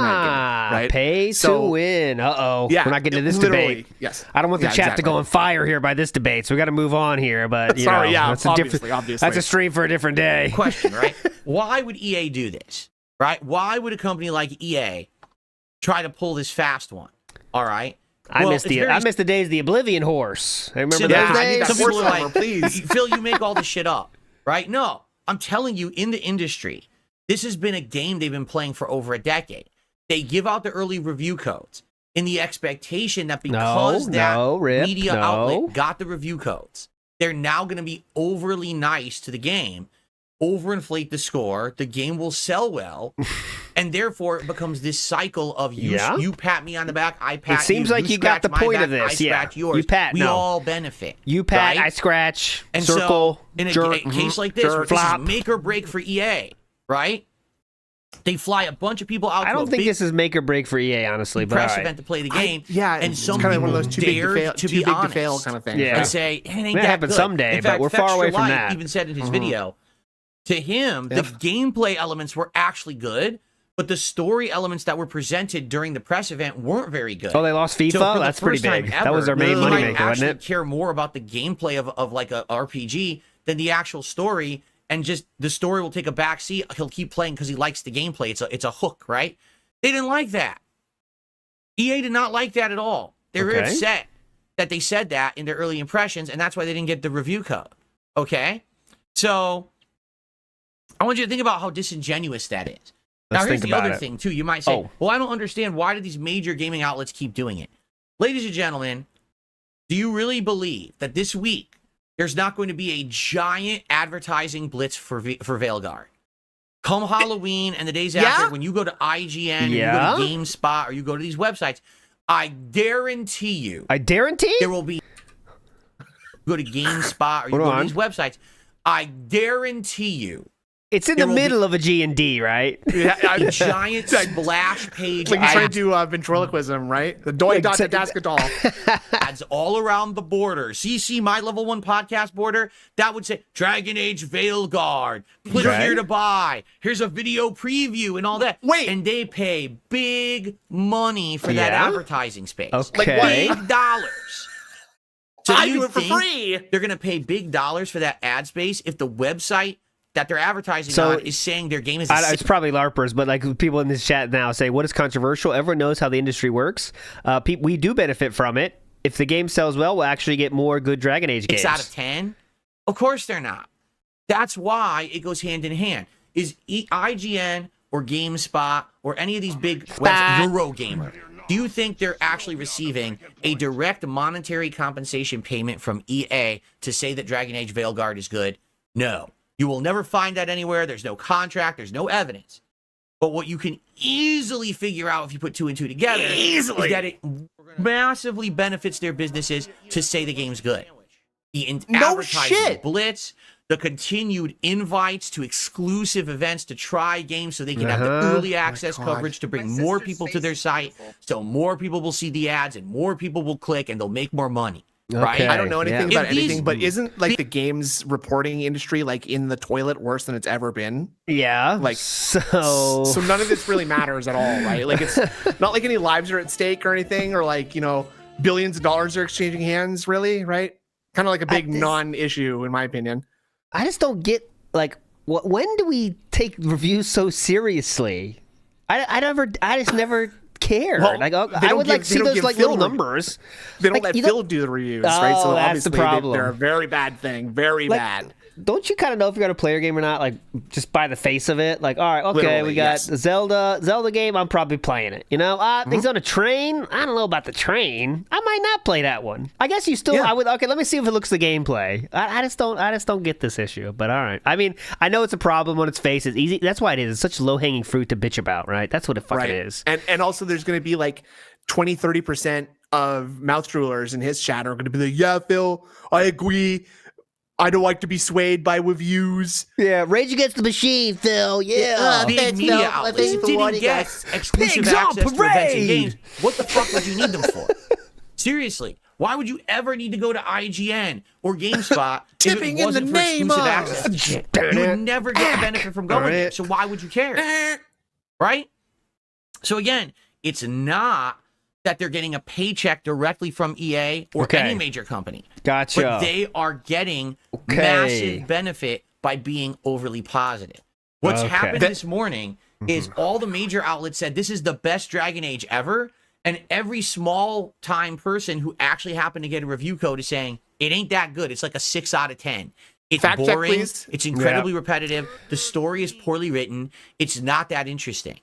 C: right?
A: Pay to
C: So-
A: win.
C: Yeah,
A: we're not getting into this
C: literally,
A: debate.
C: yes.
A: I don't want the
C: Yeah,
A: chat to
C: exactly.
A: go on fire here by this debate, so we got to move on here. But you
C: Sorry,
A: know,
C: yeah,
A: that's a
C: obviously.
A: That's a stream for a different day.
D: Question, right? Why would EA do this? Right? Why would a company like EA try to pull this fast one? All right.
A: I
D: Well,
A: miss
D: it's very
A: the days of the Oblivion horse. I remember
D: simple.
A: those
C: Yeah, I need
A: days.
C: that
D: Some people
C: horse
D: are
C: armor,
D: like,
C: please.
D: Phil, you make all this shit up, right? No, I'm telling you, in the industry, this has been a game they've been playing for over a decade. They give out the early review codes in the expectation that because
A: Rip,
D: media
A: no.
D: outlet got the review codes, they're now going to be overly nice to the game, overinflate the score, the game will sell well, and therefore it becomes this cycle of you pat me on the back, I pat you.
A: It seems like you got
D: scratch
A: the
D: my
A: point
D: back,
A: of this,
D: I
A: yeah.
D: scratch yours.
A: You pat,
D: we
A: no.
D: all benefit.
A: You pat,
D: right?
A: I scratch,
D: And
A: circle,
D: so, in a
A: jerk,
D: case like this, where this
A: flop.
D: is make or break for EA, right? They fly a bunch of people out
A: I
D: to
A: don't
D: a
A: think
D: big
A: this is make or break for EA, honestly. But
D: press
A: all right.
D: event to play the game.
C: And
D: some
C: it's kind of one of
D: people
C: those too big to
D: dared
C: fail,
D: to
C: too
D: be
C: big to
D: honest.
C: fail kind of thing.
A: Yeah.
D: and say, it ain't
A: May
D: that
A: happen
D: good.
A: someday,
D: In
A: but
D: fact,
A: we're far away from
D: Light
A: that.
D: even said in his video, to him, the gameplay elements were actually good, but the story elements that were presented during the press event weren't very good.
A: Oh, they lost FIFA?
D: So for the
A: That's pretty
D: first time
A: big.
D: ever,
A: That was their main
D: he might
A: moneymaker,
D: actually
A: wasn't it?
D: care more about the gameplay of like a RPG than the actual story, and just the story will take a back seat. He'll keep playing because he likes the gameplay. It's a hook, right? They didn't like that. EA did not like that at all. They were
A: Okay.
D: upset that they said that in their early impressions, and that's why they didn't get the review code. Okay? So I want you to think about how disingenuous that is.
A: Let's
D: Now, here's
A: think
D: the
A: about
D: other
A: it.
D: thing, too. You might say,
A: Oh.
D: well, I don't understand. Why do these major gaming outlets keep doing it? Ladies and gentlemen, do you really believe that this week there's not going to be a giant advertising blitz for Veilguard? Come Halloween and the days after, when you go to IGN, and you go to GameSpot, or you go to these websites, I guarantee you
A: I guarantee?
D: there will be go to GameSpot or you
A: Hold
D: go
A: on.
D: to these websites. I guarantee you
A: It's in the middle of a G&D, right?
C: Yeah,
D: A giant splash page.
C: like he's trying to do ventriloquism, right? The doi dot
D: ads all around the border. See my level 1 podcast border? That would say DragonAge Veilguard. Click here to buy. Here's a video preview and all that.
C: Wait.
D: And they pay big money for that advertising space.
A: Okay.
D: Like big dollars. So
C: I do it for free.
D: They're going to pay big dollars for that ad space if the website that they're advertising on is saying their game is
A: it's probably LARPers, but like people in this chat now say, what is controversial? Everyone knows how the industry works. We do benefit from it. If the game sells well, we'll actually get more good DragonAge games.
D: 6 out of 10? Of course they're not. That's why it goes hand in hand. Is IGN or GameSpot or any of these big websites, Eurogamer, do you think they're actually receiving a direct monetary compensation payment from EA to say that DragonAge Veilguard is good? No. You will never find that anywhere. There's no contract. There's no evidence. But what you can easily figure out if you put 2 and 2 together is that it massively benefits their businesses to say the game's good. The advertising blitz, the continued invites to exclusive events to try games so they can have the early access coverage to bring more people to their site, so more people will see the ads and more people will click and they'll make more money. Right?
C: I don't know anything about anything, but isn't like the games reporting industry like in the toilet worse than it's ever been?
A: Yeah.
C: Like
A: so
C: none of this really matters at all, right? Like it's not like any lives are at stake or anything, or like, you know, billions of dollars are exchanging hands, really, right? Kind of like a big non-issue, in my opinion.
A: I just don't get like when do we take reviews so seriously? I just never cared.
C: Well,
A: like I would like see those like little numbers.
C: They don't
A: like,
C: let Phil do the reviews, right? So
A: that's
C: obviously
A: the problem.
C: They're a very bad thing. Very bad.
A: Don't you kind of know if you're gonna play your game or not, like just by the face of it? Like, all right, okay,
C: Literally,
A: we got the Zelda game. I'm probably playing it. You know, he's on a train. I don't know about the train. I might not play that one. I guess you still. I would. Okay, let me see if it looks the gameplay. I just don't get this issue. But all right. I mean, I know it's a problem on its face. It's easy. That's why it is. It's such low hanging fruit to bitch about, right? That's what it fucking is.
C: And also, there's gonna be like 20-30% of mouth droolers in his chat are gonna be like, yeah, Phil, I agree. I don't like to be swayed by reviews.
A: Yeah, Rage Against the Machine, Phil. Yeah.
D: Big media outlets didn't get exclusive access to events and games. What the fuck would you need them for? Seriously, why would you ever need to go to IGN or GameSpot if it wasn't for exclusive access? You would never get a benefit from going there, so why would you care? Right? So again, it's not that they're getting a paycheck directly from EA or any major company.
A: Gotcha.
D: But they are getting massive benefit by being overly positive. What's happened this morning is all the major outlets said this is the best DragonAge ever, and every small-time person who actually happened to get a review code is saying, it ain't that good. It's like a 6 out of 10. It's
C: Fact check,
D: boring.
C: please.
D: It's incredibly repetitive. The story is poorly written. It's not that interesting.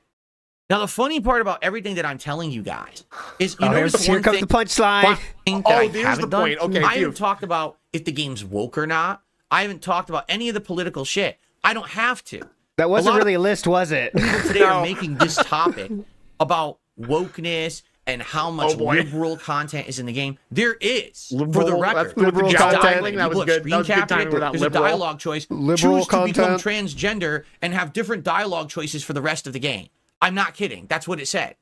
D: Now, the funny part about everything that I'm telling you guys is, you know,
A: here comes the punchline.
C: There's the point. Okay,
D: I haven't talked about if the game's woke or not. I haven't talked about any of the political shit. I don't have to.
A: That wasn't really a list, was it?
D: People today are making this topic about wokeness and how much liberal content is in the game. There is, for the record.
C: Liberal content.
D: That was good. There's a dialogue choice.
A: Liberal
D: Choose to become transgender and have different dialogue choices for the rest of the game. I'm not kidding. That's what it said.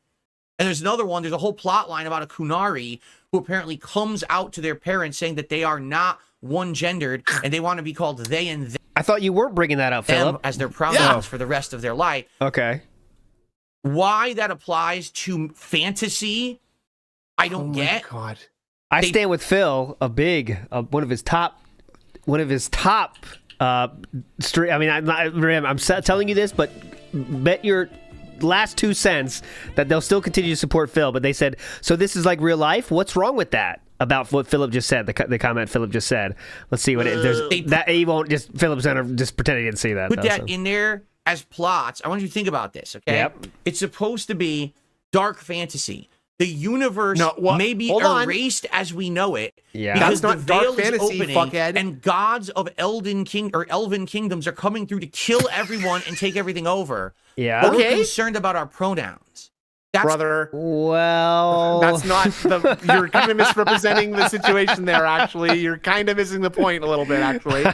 D: And there's another one. There's a whole plot line about a Kunari who apparently comes out to their parents saying that they are not one-gendered and they want to be called they and them.
A: I thought you weren't bringing that up, Philip.
D: As their pronouns for the rest of their life.
A: Okay.
D: Why that applies to fantasy, I don't get.
C: God.
A: I stand with Phil. One of his top. I mean, I'm telling you this, but bet your last 2 cents that they'll still continue to support Phil. But they said, so this is like real life? What's wrong with that? About what Philip just said, the comment Philip just said. Let's see what he won't just, Philip's gonna just pretend he didn't see that.
D: Put that in there as plots. I want you to think about this, okay?
A: Yep.
D: It's supposed to be dark fantasy. The universe may be erased as we know it.
A: Yeah.
D: Because
C: that's not
D: the veil
C: dark fantasy,
D: is opening,
C: fuckhead.
D: and gods of elven kingdoms are coming through to kill everyone and take everything over.
A: Yeah.
D: We're concerned about our pronouns.
C: brother.
A: Well,
C: That's not the. You're kind of misrepresenting the situation there. Actually, you're kind of missing the point a little bit. Actually,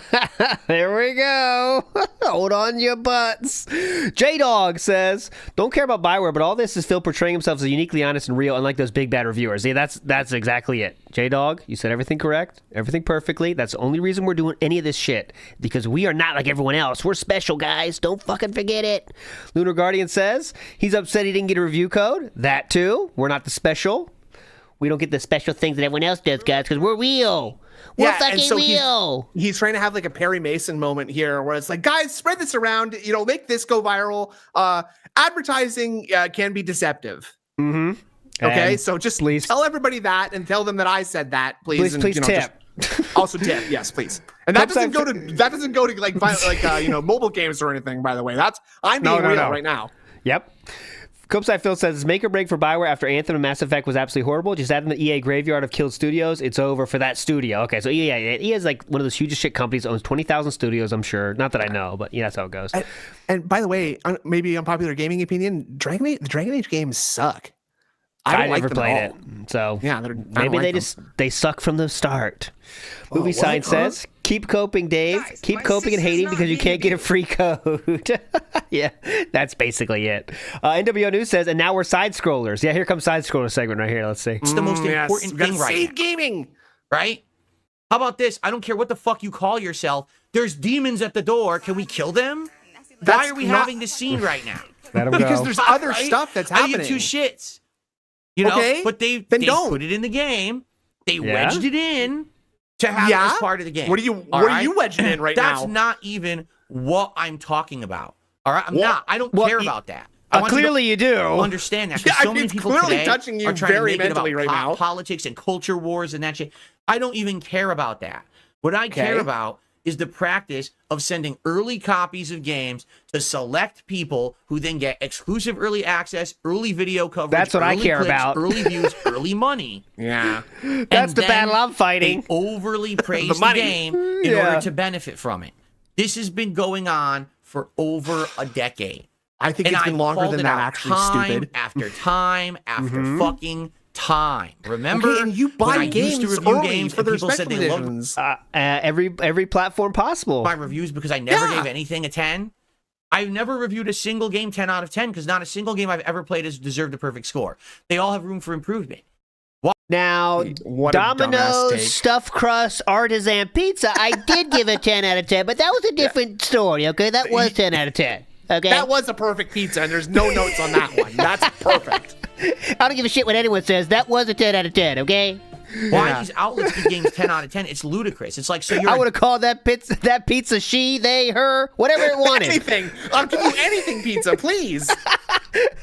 A: there we go. Hold on your butts. J-Dog says, don't care about Bioware, but all this is Phil portraying himself as uniquely honest and real, unlike those big bad reviewers. Yeah, that's exactly it. J-Dog, you said everything correct, everything perfectly. That's the only reason we're doing any of this shit, because we are not like everyone else. We're special, guys. Don't fucking forget it. Lunar Guardian says he's upset he didn't get a review code. That too. We're not the special. We don't get the special things that everyone else does, guys, because we're real. We're fucking real.
C: He's trying to have like a Perry Mason moment here where it's like, guys, spread this around, make this go viral. Advertising can be deceptive.
A: Mm-hmm.
C: Okay,
A: And
C: so just
A: please
C: tell everybody that and tell them that I said that, please.
A: Please tip.
C: Also tip, yes, please. And that doesn't go to like mobile games or anything, by the way. I'm being real right now.
A: Yep. Copeside Phil says, make or break for Bioware after Anthem and Mass Effect was absolutely horrible. Just add in the EA graveyard of killed studios. It's over for that studio. Okay, so EA is like one of those hugest shit companies, owns 20,000 studios, I'm sure. Not that I know, but yeah, that's how it goes.
C: And by the way, maybe unpopular gaming opinion, the Dragon Age games suck.
A: I
C: don't
A: never played it, so
C: yeah,
A: maybe they suck from the start. Movie Sign says, keep coping, Dave.
E: Guys,
A: keep coping and hating because you can't get a free code. Yeah, that's basically it. NWO News says, and now we're side scrollers. Yeah, here comes side scroller segment right here. Let's see.
D: It's the most important thing right now.
C: Gaming,
D: right? How about this? I don't care what the fuck you call yourself. There's demons at the door. Can we kill them? Why are we having this scene right now?
A: Let 'em
C: because
A: go.
C: there's other stuff that's happening.
D: I give two shits. You know,
C: Okay,
D: but they
C: don't.
D: put it in the game. They wedged it in to have it as part of the game.
C: What are you wedging in right now?
D: That's not even what I'm talking about. All right, I'm not. I don't care about that. I want
A: clearly you do.
D: Understand that. So many
C: it's
D: people
C: clearly
D: today
C: touching you
D: are trying
C: very
D: to make it about
C: mentally right now.
D: politics and culture wars and that shit. I don't even care about that. What I care about is the practice of sending early copies of games to select people who then get exclusive early access, early video coverage.
A: That's what I
D: early
A: care
D: clicks,
A: about.
D: Early views, early money.
C: Yeah.
A: That's the battle I'm fighting.
D: They overly praise the game in order to benefit from it. This has been going on for over a decade.
C: I think it's been longer than that, actually, stupid.
D: After time after fucking time. Remember,
C: and you buy
D: when I
C: games
D: used to review
C: early
D: games
C: for
D: and
C: their
D: people said
C: special
D: they loved
C: editions.
A: Every platform possible.
D: my reviews because I never gave anything a 10. I've never reviewed a single game 10 out of 10 because not a single game I've ever played has deserved a perfect score. They all have room for improvement.
A: Now,
C: What a dumbass
A: Domino's
C: take.
A: stuffed crust artisan pizza, I did give a 10 out of 10, but that was a different story, okay? That was 10 out of 10, okay?
C: That was a perfect pizza, and there's no notes on that one. That's perfect.
A: I don't give a shit what anyone says. That was a 10 out of 10, okay?
D: Why these outlets give games 10 out of 10? It's ludicrous. It's like, so you're
A: I would have called that pizza she, they, her, whatever it wanted.
C: Anything. I'll give you anything pizza, please.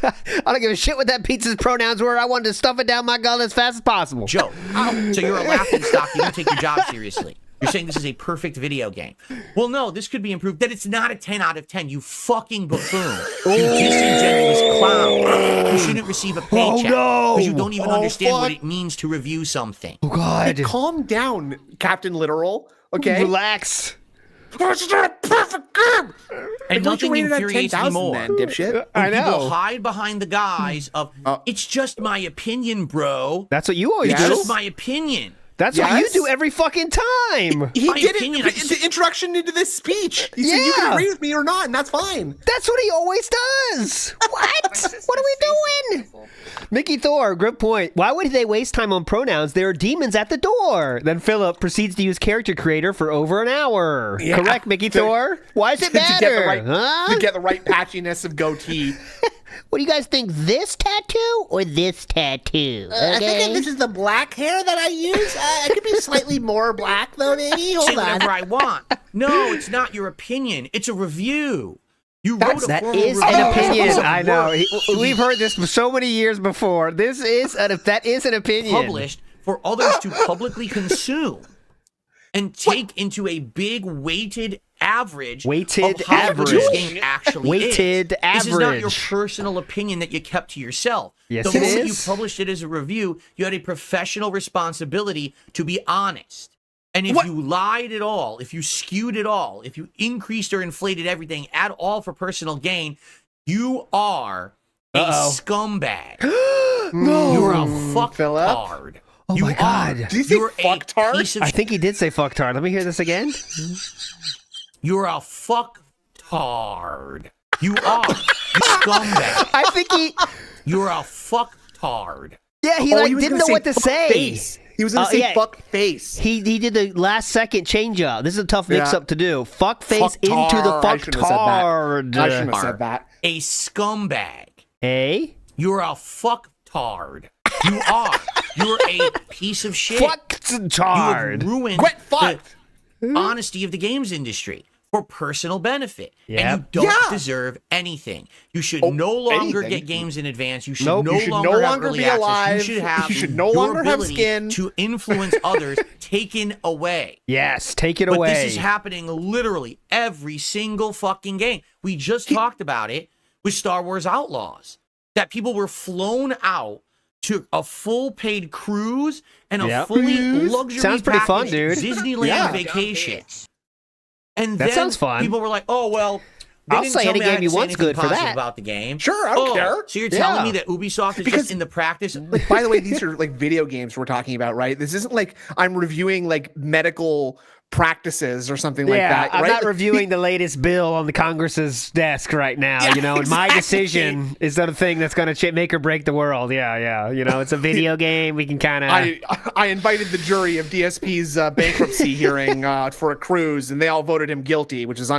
A: I don't give a shit what that pizza's pronouns were. I wanted to stuff it down my gullet as fast as possible.
D: Joke. So you're a laughing stock. You don't take your job seriously. You're saying this is a perfect video game. Well, no, this could be improved. That it's not a 10 out of 10. You fucking buffoon. You disingenuous clown. You shouldn't receive a paycheck. Because you don't even understand what it means to review something.
A: Oh, God.
C: Hey, calm down, Captain Literal. Okay?
A: Relax.
C: It's not a perfect game.
D: And nothing infuriates me more.
C: Then, dipshit.
A: I know.
D: People hide behind the guise of, it's just my opinion, bro.
A: That's what you always
D: It's
A: do.
D: just my opinion.
A: That's what you
C: Yes.
A: do every fucking time.
C: He
D: My
C: did
D: opinion,
C: it in the introduction into this speech. He said, you can agree with me or not, and that's fine.
A: That's what he always does. What? What are we doing? Mickey Thor, good point. Why would they waste time on pronouns? There are demons at the door. Then Philip proceeds to use character creator for over an hour.
C: Yeah.
A: Correct, Mickey Thor? Why does it matter?
C: To get the right patchiness of goatee.
A: What do you guys think? This tattoo or this tattoo?
C: I think this is the black hair that I use. It could be slightly more black, though, maybe. Hold
D: Say
C: on.
D: whatever I want. No, it's not your opinion. It's a review. You wrote a
A: That
D: formal
A: is
D: review.
A: an opinion.
D: It's a
A: I know.
D: work
A: We've heard this for so many years before. That is an opinion.
D: published for others to publicly consume and take into a big weighted average
A: Weighted
D: of how good this
A: average.
D: game actually
A: Weighted
D: is. This is not your
A: average.
D: personal opinion that you kept to yourself.
A: Yes,
D: the
A: it
D: moment
A: is.
D: you published it as a review, you had a professional responsibility to be honest. And if you lied at all, if you skewed at all, if you increased or inflated everything at all for personal gain, you are a
A: Uh-oh.
D: scumbag.
A: No.
D: You're a
C: Philip?
D: fucktard.
A: Oh my God.
C: Did you say
D: You're a
C: fucktard?
D: piece of
A: I think he did say fucktard. Let me hear this again.
D: You're a fucktard. You are. You scumbag.
A: I think he.
D: You're a fucktard.
A: Yeah, he
C: Oh,
A: like
C: he was
A: didn't
C: gonna
A: know
C: say
A: what to
C: fuck
A: say.
C: face. He was going to say
A: yeah.
C: fuck face.
A: He did the last second change up. This is a tough mix
C: Yeah.
A: up to do. Fuck face
C: Fucktard.
A: into the
C: I shouldn't have said that.
A: fucktard.
C: I shouldn't have said that.
D: A scumbag.
A: A
D: You're a fucktard. You are. You're a piece of shit. You
A: fucktard.
D: have ruined
C: Quit fuck.
D: the honesty of the games industry for personal benefit.
A: Yep.
D: And you don't
C: Yeah.
D: deserve anything. You should no longer
C: anything?
D: get games in advance. You should
A: Nope.
D: no
A: You
C: should
D: longer
C: no
D: have
C: longer
D: early
C: be
D: access.
C: alive.
D: You should have
C: You should no
D: your
C: longer have
D: ability
C: skin.
D: to influence others taken away.
A: Yes, take it
D: But
A: away.
D: this is happening literally every single fucking game. We just talked about it with Star Wars Outlaws. That people were flown out to a full paid cruise and a
A: Yep.
D: fully luxury
A: Sounds pretty fun,
D: packaged
A: dude.
D: Disneyland
C: Yeah.
D: vacation. And
A: That
D: then
A: sounds fun.
D: people were like, "Oh well, they
A: I'll
D: didn't
A: say
D: tell
A: any
D: me I
A: game
D: had
A: you
D: to say
A: want's
D: anything
A: good for
D: positive
A: that."
D: about the game."
C: Sure, I don't care.
D: So you're telling
A: Yeah.
D: me that Ubisoft is
C: Because-
D: just in the practice?
C: Like, by the way, these are like video games we're talking about, right? This isn't like I'm reviewing like medical practices or something like that.
A: I'm
C: right?
A: not
C: Like,
A: reviewing the latest bill on the Congress's desk right now.
C: Yeah,
A: You know, and my
C: exactly.
A: decision is the thing that's going to make or break the world. Yeah. You know, it's a video game. We can kind of.
C: I invited the jury of DSP's bankruptcy hearing for a cruise, and they all voted him guilty, which is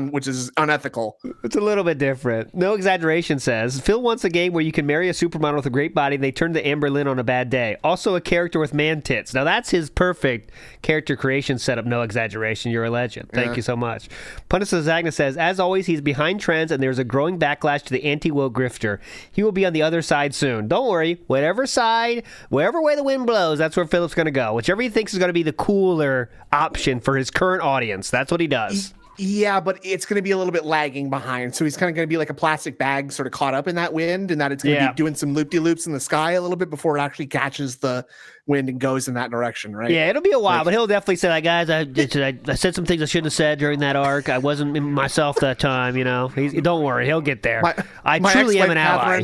C: unethical.
A: It's a little bit different. No exaggeration says Phil wants a game where you can marry a supermodel with a great body and they turn to Amber Lynn on a bad day. Also, a character with man tits. Now that's his perfect character creation setup. No exaggeration. You're a legend. Thank you so much. Punnis Zagna says, as always, he's behind trends and there's a growing backlash to the anti-woke grifter. He will be on the other side soon. Don't worry. Whatever side, wherever way the wind blows, that's where Philip's going to go. Whichever he thinks is going to be the cooler option for his current audience. That's what he does.
C: Yeah, but it's going to be a little bit lagging behind. So he's kind of going to be like a plastic bag sort of caught up in that wind, and that it's going to be doing some loop-de-loops in the sky a little bit before it actually catches the wind and goes in that direction, right?
A: Yeah, it'll be a while, but he'll definitely say, like, guys, I said some things I shouldn't have said during that arc. I wasn't myself that time, you know. Don't worry, he'll get there. I truly am an ally.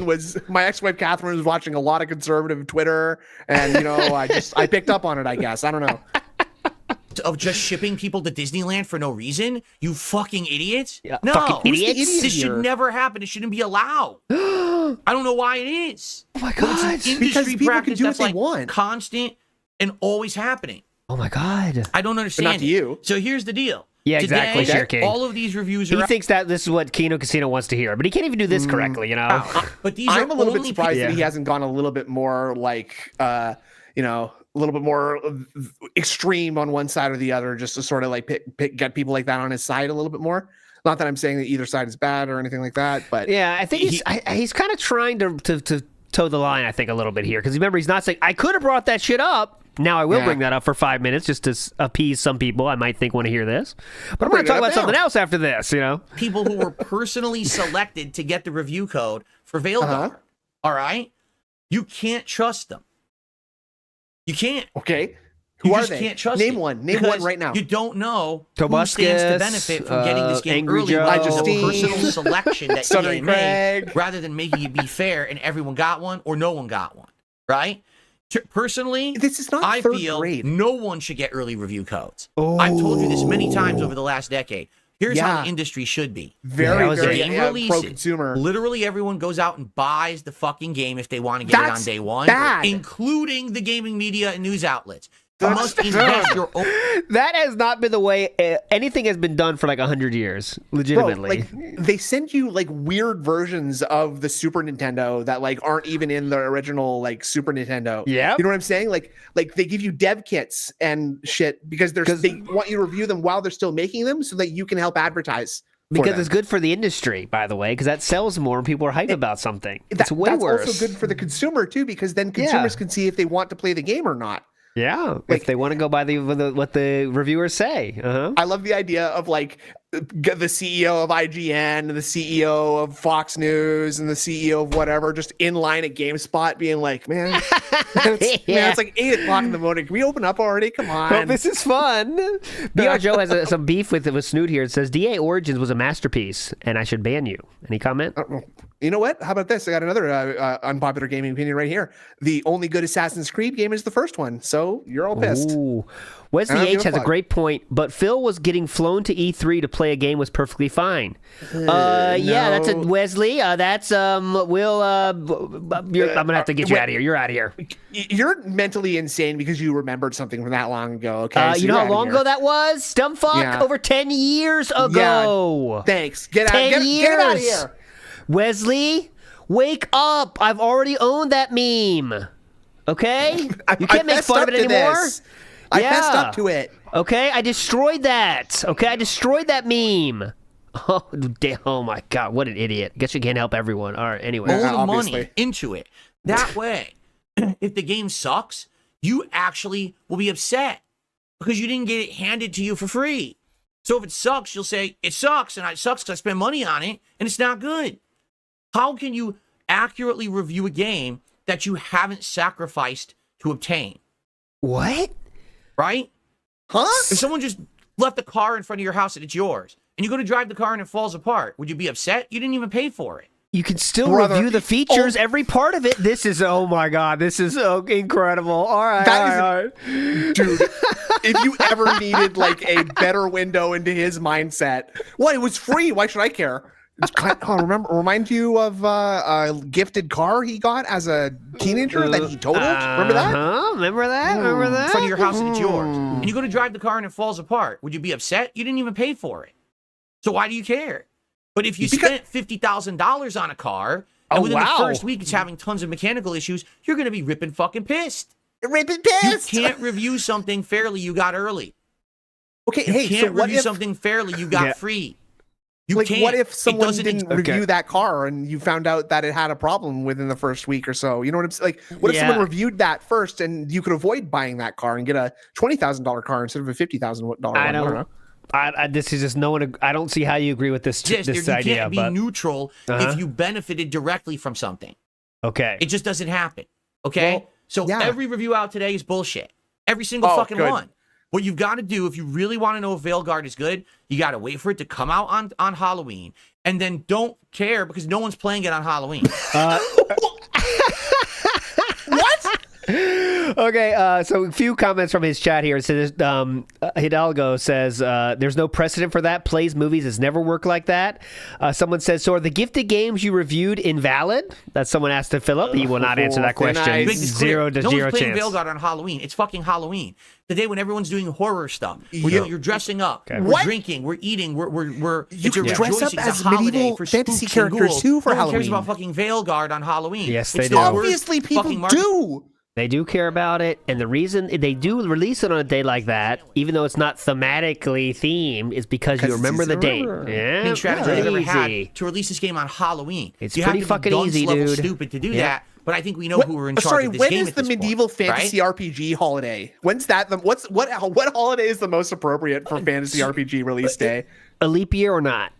C: My ex-wife Catherine was watching a lot of conservative Twitter, and, you know, I picked up on it, I guess. I don't know.
D: Of just shipping people to Disneyland for no reason? You fucking idiots.
A: Yeah,
D: no,
A: fucking idiots.
D: This should never happen. It shouldn't be allowed. I don't know why it is.
A: Oh, my
D: But
A: God.
D: it's an
C: Because
D: industry
C: people can
D: practice
C: do what
D: that's
C: they
D: like
C: want.
D: constant and always happening.
A: Oh, my God.
D: I don't understand.
C: not to you.
D: So here's the deal.
A: Yeah, exactly,
D: Today,
A: Sure King.
D: all of these reviews
A: He
D: are
A: thinks that this is what Kino Casino wants to hear, but he can't even do this correctly, you know?
D: out. But these
C: I'm
D: are
C: a little bit
D: only
C: surprised
A: people-
C: that he hasn't gone a little bit more like, you know, a little bit more extreme on one side or the other, just to sort of like get people like that on his side a little bit more. Not that I'm saying that either side is bad or anything like that, but
A: Yeah, I think he's kind of trying to toe the line, I think, a little bit here. Because remember, he's not saying, I could have brought that shit up. Now I will
C: Yeah.
A: bring that up for 5 minutes just to appease some people I might think want to hear this. But I'm going
C: bring
A: to talk
C: it up
A: about something
C: now.
A: else after this, you know?
D: people who were personally selected to get the review code for Veilguard. All right? You can't trust them. You can't.
C: okay.
D: You
C: Who are
D: just
C: they?
D: can't trust
C: Name
D: it
C: one. Name
D: because
C: one right now.
D: You don't know
A: Tobuscus,
D: who stands to benefit from getting this game
A: Angry
D: early
A: Joe,
D: rather than
C: Justine,
D: a personal selection that EA
C: Stuttering
D: made,
C: Craig.
D: rather than making it be fair and everyone got one or no one got one, right? Personally,
C: This is not
D: I
C: third
D: feel
C: grade.
D: no one should get early review codes. I've told you this many times over the last decade. Here's how
C: Yeah.
D: the industry should be.
C: Very,
A: was
C: very
A: it.
D: Game
C: yeah,
D: releases,
C: pro-consumer.
D: literally everyone goes out and buys the fucking game if they want to get it on
C: That's
D: day one,
C: bad.
D: including the gaming media and news outlets. You
C: That's
D: must invest your own.
A: That has not been the way anything has been done for like 100 years,
C: Bro,
A: legitimately.
C: like they send you like weird versions of the Super Nintendo that like aren't even in the original like Super Nintendo.
A: Yep.
C: You know what I'm saying? Like they give you dev kits and shit because they want you to review them while they're still making them so that you can help advertise. for
A: because
C: them.
A: it's good for the industry, by the way, because that sells more and people are hyped about something. It's way
C: that's
A: worse.
C: also good for the consumer too, because then consumers can see if they want to play the game or not.
A: Yeah,
C: Like-
A: if they want to go by what the reviewers say.
C: I love the idea of like the CEO of IGN and the CEO of Fox News and the CEO of whatever just in line at GameSpot being like, man, it's like 8:00 in the morning. Can we open up already? Come on.
A: Oh, this is fun. BR Joe has some beef with Snoot here. It says DA Origins was a masterpiece, and I should ban you. Any comment?
C: you know what? How about this? I got another unpopular gaming opinion right here. The only good Assassin's Creed game is the first one, so you're all pissed.
A: Ooh. Wesley H has a great point, but Phil was getting flown to E3 to play a game was perfectly fine. Yeah, that's a Wesley. That's I'm gonna have to get you out of here. You're out of here.
C: You're mentally insane because you remembered something from that long ago. Okay, so
A: you know how long ago that was? Dumb fuck, over 10 years ago.
C: Yeah, thanks. Get out of here.
A: Wesley, wake up. I've already owned that meme. Okay? You can't make fun of it anymore.
C: I fessed up to it.
A: Okay, I destroyed that. Okay, I destroyed that meme. Oh, oh my God, what an idiot. Guess you can't help everyone. All right, anyway.
D: Roll the money into it. That way, if the game sucks, you actually will be upset because you didn't get it handed to you for free. So if it sucks, you'll say, it sucks, and it sucks because I spent money on it, and it's not good. How can you accurately review a game that you haven't sacrificed to obtain?
A: What?
D: Right?
C: Huh?
D: If someone just left a car in front of your house and it's yours, and you go to drive the car and it falls apart, would you be upset? You didn't even pay for it.
A: You can still review the features, every part of it. This is, oh my God, this is so incredible. All right.
C: Dude, if you ever needed like a better window into his mindset, well, it was free. Why should I care? Remind you of a gifted car he got as a teenager that he totaled? Remember that?
A: Remember that? Remember that?
D: In front of your house and it's yours. And you go to drive the car and it falls apart. Would you be upset? You didn't even pay for it. So why do you care? But if you spent $50,000 on a car, and within the first week it's having tons of mechanical issues, you're going to be ripping fucking pissed.
C: Ripping pissed?
D: You can't review something fairly you got early.
C: Okay,
D: you can't review something fairly you got free. You
C: like,
D: can't.
C: What if someone didn't review that car and you found out that it had a problem within the first week or so? You know what I'm saying? Like, what if someone reviewed that first and you could avoid buying that car and get a $20,000 car instead of a $50,000 one? I don't know.
A: This is just no one. I don't see how you agree with this idea.
D: You can't be neutral if you benefited directly from something.
A: Okay.
D: It just doesn't happen. Okay? Well, every review out today is bullshit. Every single fucking one. What you've got to do, if you really want to know if Veilguard is good, you got to wait for it to come out on Halloween. And then don't care because no one's playing it on Halloween.
C: What?
A: Okay, so a few comments from his chat here. It says, Hidalgo says, there's no precedent for that. Plays movies has never worked like that. Someone says, so are the gifted games you reviewed invalid? That's someone asked to Philip. He will not answer that question. Zero to zero chance.
D: No one's playing Veilguard on Halloween. It's fucking Halloween. The day when everyone's doing horror stuff. You're dressing up. Okay. We're drinking. We're eating.
C: You can dress up as medieval fantasy characters too for Halloween.
D: No one cares about fucking Veilguard on Halloween.
A: Yes, they do.
C: Obviously, people do.
A: They do care about it, and the reason they do release it on a day like that, even though it's not thematically themed, is because you remember the date. Yeah,
D: main strategy I've ever had to release this game on Halloween.
A: It's pretty fucking easy, dude.
D: Stupid to do that, but I think we know who we're in charge of this game.
C: When is the medieval fantasy RPG holiday? When's that? What holiday is the most appropriate for fantasy RPG release day?
A: A leap year or not?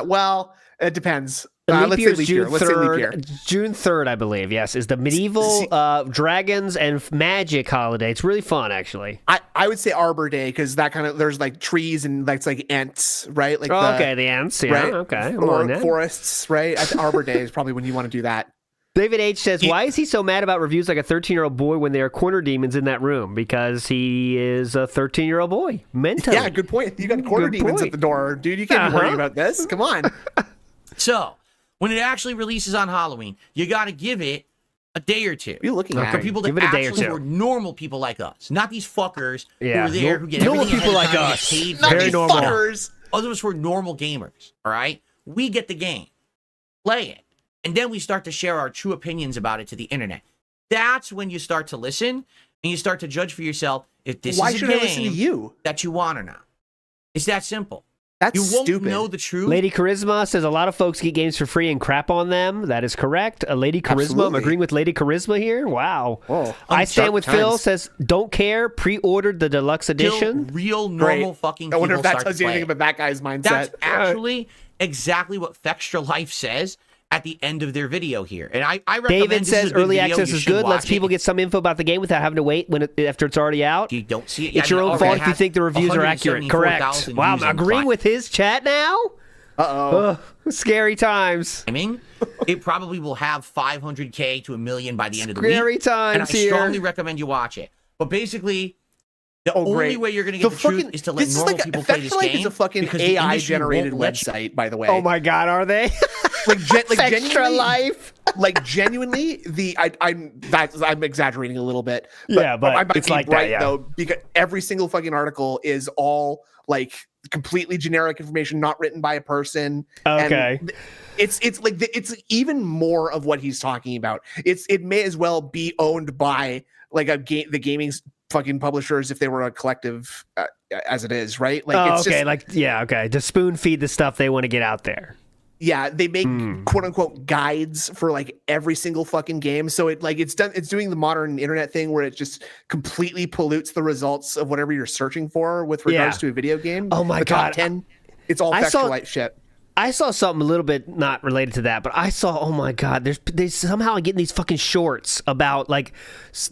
C: Well, it depends.
A: Let's say leap year. June 3rd, I believe, yes, is the medieval dragons and magic holiday. It's really fun, actually.
C: I would say Arbor Day because that kind of, there's like trees and it's like ants, right? Like
A: the ants, yeah,
C: right?
A: Okay.
C: Or forests, right? I think Arbor Day is probably when you want to do that.
A: David H. says, why is he so mad about reviews like a 13-year-old boy when there are corner demons in that room? Because he is a 13-year-old boy, mentally.
C: Yeah, good point. You got corner demons at the door. Dude, you can't be worrying about this. Come on.
D: So, when it actually releases on Halloween, you got to give it a day or two.
C: You're looking at
D: for people that actually were normal people like us, not these fuckers who are there who get
A: normal
D: everything
A: people like us.
D: paid.
C: Not these fuckers.
D: Others of us were normal gamers. All right, we get the game, play it, and then we start to share our true opinions about it to the internet. That's when you start to listen and you start to judge for yourself if this is a game that you want or not. It's that simple.
C: That's
D: you won't
C: stupid.
D: know the truth.
A: Lady Charisma says a lot of folks get games for free and crap on them. That is correct. Lady Charisma,
C: Absolutely.
A: I'm agreeing with Lady Charisma here. Wow.
C: Oh,
A: I stand with Phil, says, don't care, pre-ordered the deluxe edition.
D: Real normal fucking people.
C: I wonder if that
D: start
C: tells
D: to
C: you
D: play
C: anything about that guy's mindset.
D: That's actually exactly what Fextra Life says at the end of their video here. And I recommend
A: David says early access is good. Lets people
D: get
A: get some info about the game without having to wait after it's already out.
D: You don't see it.
A: It's your own fault if you think the reviews are accurate. Correct. Wow, I'm agreeing with his chat now? Scary times.
D: It probably will have 500K to 1 million by the end of the week.
A: Scary times
D: and I
A: here.
D: strongly recommend you watch it. But basically, the only way you're going to get the truth is to let normal people play this game.
C: It's a fucking AI-generated website, by the way.
A: Oh my God, are they?
C: Extra
A: genuinely,
C: life. Like genuinely, I'm exaggerating a little bit.
A: But
C: I might
A: it's
C: be
A: like
C: right,
A: that, yeah.
C: though, because every single fucking article is all like completely generic information, not written by a person.
A: Okay.
C: And it's even more of what he's talking about. It may as well be owned by like the gaming fucking publishers if they were a collective as it is, right? Like
A: to spoon feed the stuff they want to get out there.
C: Yeah, they make quote unquote guides for like every single fucking game. So it's doing the modern internet thing where it just completely pollutes the results of whatever you're searching for with regards to a video game.
A: Oh my
C: God.
A: God.
C: Top 10, it's all factual shit.
A: I saw something a little bit not related to that, but I saw, oh my God, there's somehow getting these fucking shorts about like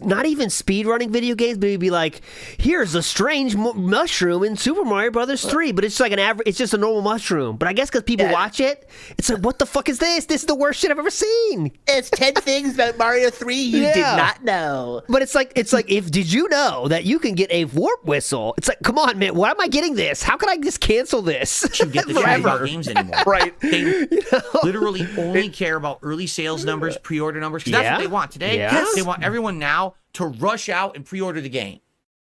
A: not even speedrunning video games, but it'd be like, here's a strange mushroom in Super Mario Brothers 3, but it's like it's just a normal mushroom. But I guess because people watch it, it's like, what the fuck is this? This is the worst shit I've ever seen.
C: It's 10 things about Mario 3 you did not know.
A: But it's like, did you know that you can get a warp whistle? It's like, come on, man, why am I getting this? How can I just cancel this?
D: You get the shit about games anymore.
C: Right.
D: They literally only care about early sales numbers, pre-order numbers, because that's what they want today.
A: Yes.
D: They want everyone now to rush out and pre-order the game.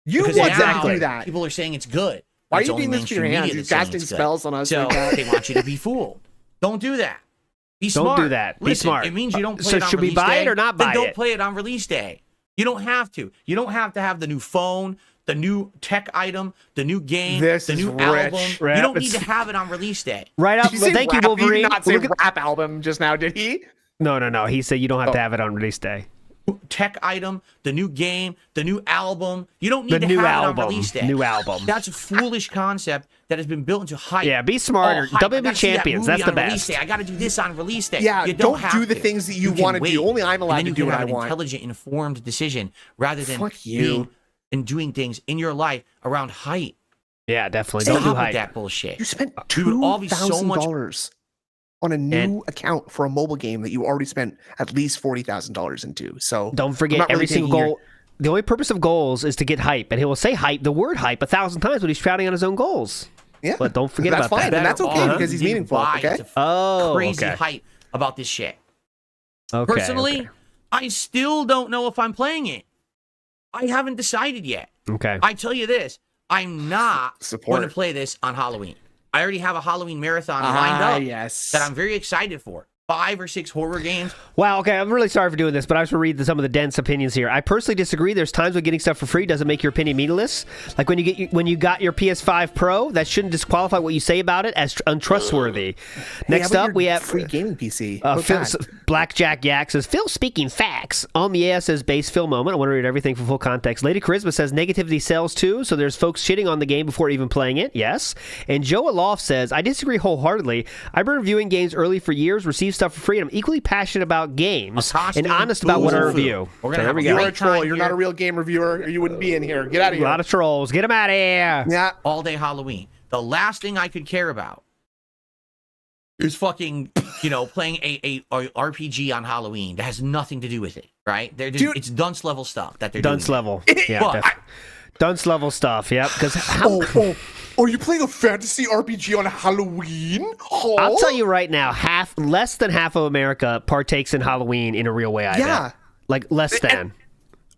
C: You want them to do that.
D: People are saying it's good.
C: Why are
D: it's
C: you
D: only
C: doing this to your
D: mainstream
C: hands?
D: media
C: You're
D: that's saying
C: casting
D: it's good.
C: spells on us.
D: So
C: like that.
D: they want you to be fooled. Don't do that. Be
A: Don't
D: smart.
A: do that. Be
D: Listen,
A: smart.
D: It means you don't play
A: So
D: it on
A: should we
D: release
A: buy
D: day,
A: it or not
D: then
A: buy
D: don't
A: it?
D: play it on release day. You don't have to. You don't have to have the new phone, the new tech item, the new game, the new album.
A: Rap.
D: You don't need to have it on release day.
A: Right up.
C: Did you say
A: Thank you,
C: rap? He
A: Wolverine.
C: did not say
A: Look at-
C: rap album just now, did he?
A: No. He said you don't have to have it on release day.
D: Tech item, the new game, the new album. You don't need to
A: new
D: have
A: album.
D: it on release day.
A: New album.
D: That's a foolish concept that has been built into hype.
A: Yeah, be smarter.
D: Oh, hype. I
A: WWE
D: gotta see that
A: champions.
D: movie
A: That's the
D: on release
A: best.
D: day. I got to do this on release day.
C: Yeah,
D: you
C: don't
D: have
C: do the
D: to.
C: things that you
D: can
C: want to
D: wait.
C: do. Only I'm allowed
D: And then
C: to do
D: you
C: what
D: can
C: I
D: have an
C: want.
D: intelligent, informed decision rather than
C: Fuck you.
D: being and doing things in your life around hype.
A: Yeah, definitely.
D: Stop
A: Don't do
D: with
A: hype.
D: that bullshit.
C: You spent
D: We would all be so much
C: $2,000 on a new account for a mobile game that you already spent at least $40,000 into. So
A: Don't
C: I'm
A: forget
C: not really
A: every single
C: taking
A: goal. The only purpose of goals is to get hype, and he will say hype, the word hype, 1,000 times when he's shouting on his own goals.
C: Yeah,
A: But don't forget
C: that's
A: about
C: fine,
A: that.
C: and that's okay
D: Better
C: because he's
D: off
C: meaningful.
D: buy
C: Okay.
D: into crazy
A: okay.
D: hype about this shit.
A: Okay.
D: Personally, I still don't know if I'm playing it. I haven't decided yet.
A: Okay.
D: I tell you this, I'm not
C: Support.
D: going to play this on Halloween. I already have a Halloween marathon lined up
C: yes.
D: that I'm very excited for. 5 or 6 horror games.
A: Wow, okay, I'm really sorry for doing this, but I just want to read some of the dense opinions here. I personally disagree. There's times when getting stuff for free doesn't make your opinion meaningless. Like when you got your PS5 Pro, that shouldn't disqualify what you say about it as untrustworthy. Next up, we have
C: free gaming PC.
A: Blackjack Yak says, Phil speaking facts. Yeah says base Phil moment. I want to read everything for full context. Lady Charisma says negativity sells too, so there's folks shitting on the game before even playing it. Yes. And Joe Aloft says, I disagree wholeheartedly. I've been reviewing games early for years, received stuff for free, and I'm equally passionate about games and honest about what I review.
D: We're
A: So
D: gonna
A: there we
D: have
A: go.
C: You're a troll. You're not a real game reviewer, or you wouldn't be in here. Get out of
A: A
C: here.
A: lot of trolls. Get them out of here.
C: Yeah.
D: All day Halloween. The last thing I could care about is fucking, playing a RPG on Halloween that has nothing to do with it, right? It's dunce level stuff that they're doing.
A: Dunce level. Yeah,
D: But
A: definitely. Dunce level stuff. Yep. Because
C: Are you playing a fantasy RPG on Halloween? Oh.
A: I'll tell you right now, less than half of America partakes in Halloween in a real way. I bet. Like less than.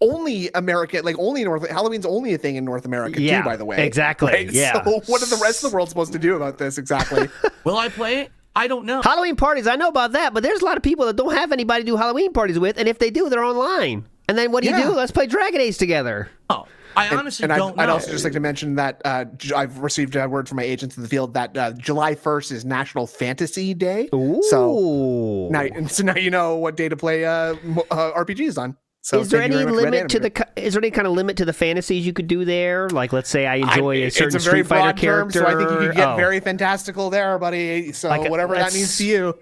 C: Only America, Halloween's only a thing in North America too, by the way.
A: Exactly.
C: Right?
A: Yeah.
C: So what are the rest of the world supposed to do about this exactly?
D: Will I play it? I don't know.
A: Halloween parties, I know about that, but there's a lot of people that don't have anybody to do Halloween parties with, and if they do, they're online. And then what do you do? Let's play DragonAge together.
D: Oh, I honestly don't know.
C: I'd also just like to mention that I've received a word from my agents in the field that July 1st is National Fantasy Day.
A: Ooh.
C: So now you know what day to play RPGs on. So
A: is there any limit to is there any kind of limit to the fantasies you could do there? Like, let's say I enjoy a certain Street Fighter character.
C: So I think you could get very fantastical there, buddy. So whatever that means to you.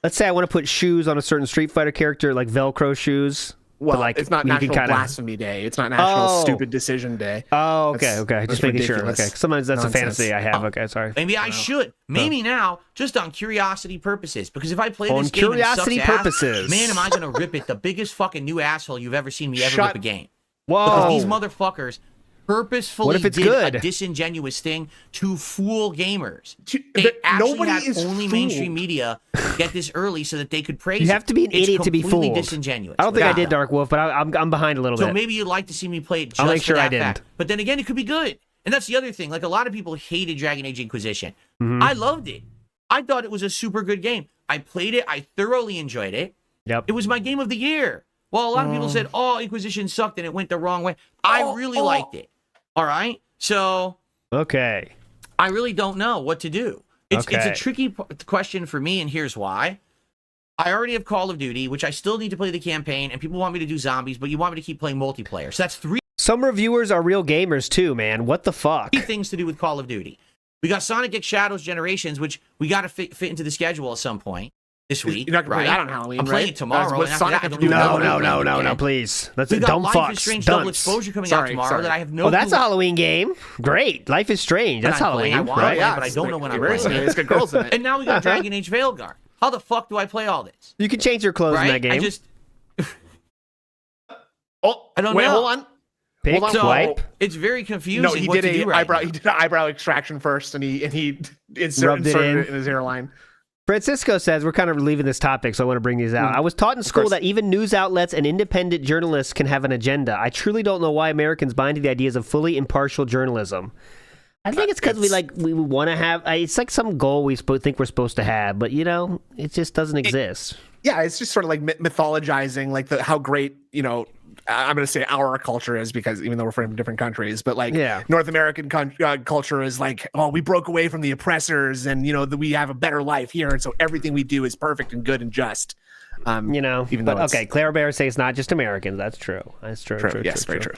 A: Let's say I want to put shoes on a certain Street Fighter character, like Velcro shoes.
C: Well,
A: like,
C: it's not
A: you can
C: National
A: kinda-
C: Blasphemy Day. It's not National
A: Oh.
C: Stupid Decision Day.
A: Oh, okay,
C: That's-
A: okay. Just
C: that's
A: making sure.
C: ridiculous.
A: Okay, sometimes that's
C: Nonsense.
A: a fantasy I have. Okay, sorry.
D: Maybe I should. Maybe now, just on curiosity purposes. Because if I play
A: On
D: this game
A: curiosity
D: and it sucks
A: purposes.
D: ass, man, am I going to rip it the biggest fucking new asshole you've ever seen me ever
C: Shut-
D: rip a game.
A: Whoa.
D: Because these motherfuckers purposefully
A: What if it's
D: did
A: good?
D: a disingenuous thing to fool gamers.
C: To-
D: They
C: but
D: actually
C: nobody
D: had
C: is
D: only
C: fooled.
D: mainstream media get this early so that they could praise
A: You
D: it.
A: have to be an
D: It's
A: idiot to be
D: completely
A: fooled.
D: disingenuous.
A: I don't think I
C: Yeah.
A: did Dark Wolf, but I'm behind a little
D: So
A: bit.
D: maybe you'd like to see me play it just
A: I'll make sure
D: for
A: I
D: that
A: didn't.
D: fact. But then again, it could be good. And that's the other thing. Like, a lot of people hated Dragon Age Inquisition.
A: Mm-hmm.
D: I loved it. I thought it was a super good game. I played it. I thoroughly enjoyed it.
A: Yep.
D: It was my game of the year. Well, a lot of people said, oh, Inquisition sucked and it went the wrong way. I really liked it. All right? So
A: Okay.
D: I really don't know what to do. It's
A: Okay.
D: a tricky question for me, and here's why. I already have Call of Duty, which I still need to play the campaign, and people want me to do zombies, but you want me to keep playing multiplayer. So that's three
A: Some reviewers are real gamers too, man. What the fuck?
D: things to do with Call of Duty. We got Sonic X Shadows Generations, which we got to fit into the schedule at some point this week.
C: You're not gonna
D: right?
C: play that on Halloween,
D: I'm playing
C: right?
D: it tomorrow.
C: That's what
D: and after
C: Sonic
D: that, I
C: has
D: don't
C: to do
D: even
C: with
D: know
A: No,
D: what
A: no,
D: I'm
A: no,
D: playing
A: no, no,
D: again.
A: please. That's
D: We
A: a
D: got
A: dumb
D: Life is
A: fucks.
D: Strange Double
A: Dunce.
D: Exposure coming
C: Sorry,
D: out tomorrow
C: sorry.
D: that I have no
A: Oh, that's
D: clue
A: a Halloween game. Great. Life is Strange. That's
D: I'm playing.
A: Halloween,
D: I want to
A: right?
D: play, but I don't know when I'm playing it.
C: It's got girls in it.
D: And now we got Dragon Age Veilguard. How the fuck do I play all this?
A: You can change your clothes
D: Right?
A: in that game.
D: I just
C: Oh,
D: I don't
C: wait,
D: know.
C: hold on.
A: Pick,
C: hold on.
A: swipe.
D: it's very confusing.
C: No, he
D: what
C: did
D: to do
C: a
D: right
C: eyebrow.
D: now.
C: He did an eyebrow extraction first, and he
A: Rubbed it
C: inserted
A: in.
C: it in his hairline.
A: Francisco says, we're kind of leaving this topic, so I want to bring these out. I was taught in school
C: course.
A: that even news outlets and independent journalists can have an agenda. I truly don't know why Americans buy into the ideas of fully impartial journalism. I think it's because we want to have. It's like some goal we think we're supposed to have, but it just doesn't exist.
C: Yeah, it's just sort of like mythologizing like how great, I'm going to say our culture is, because even though we're from different countries, but like North American culture is like, oh, we broke away from the oppressors, and we have a better life here, and so everything we do is perfect and good and just. Even though
A: okay, Claire Bear says it's not just Americans. That's true. That's true.
C: Yes, very true.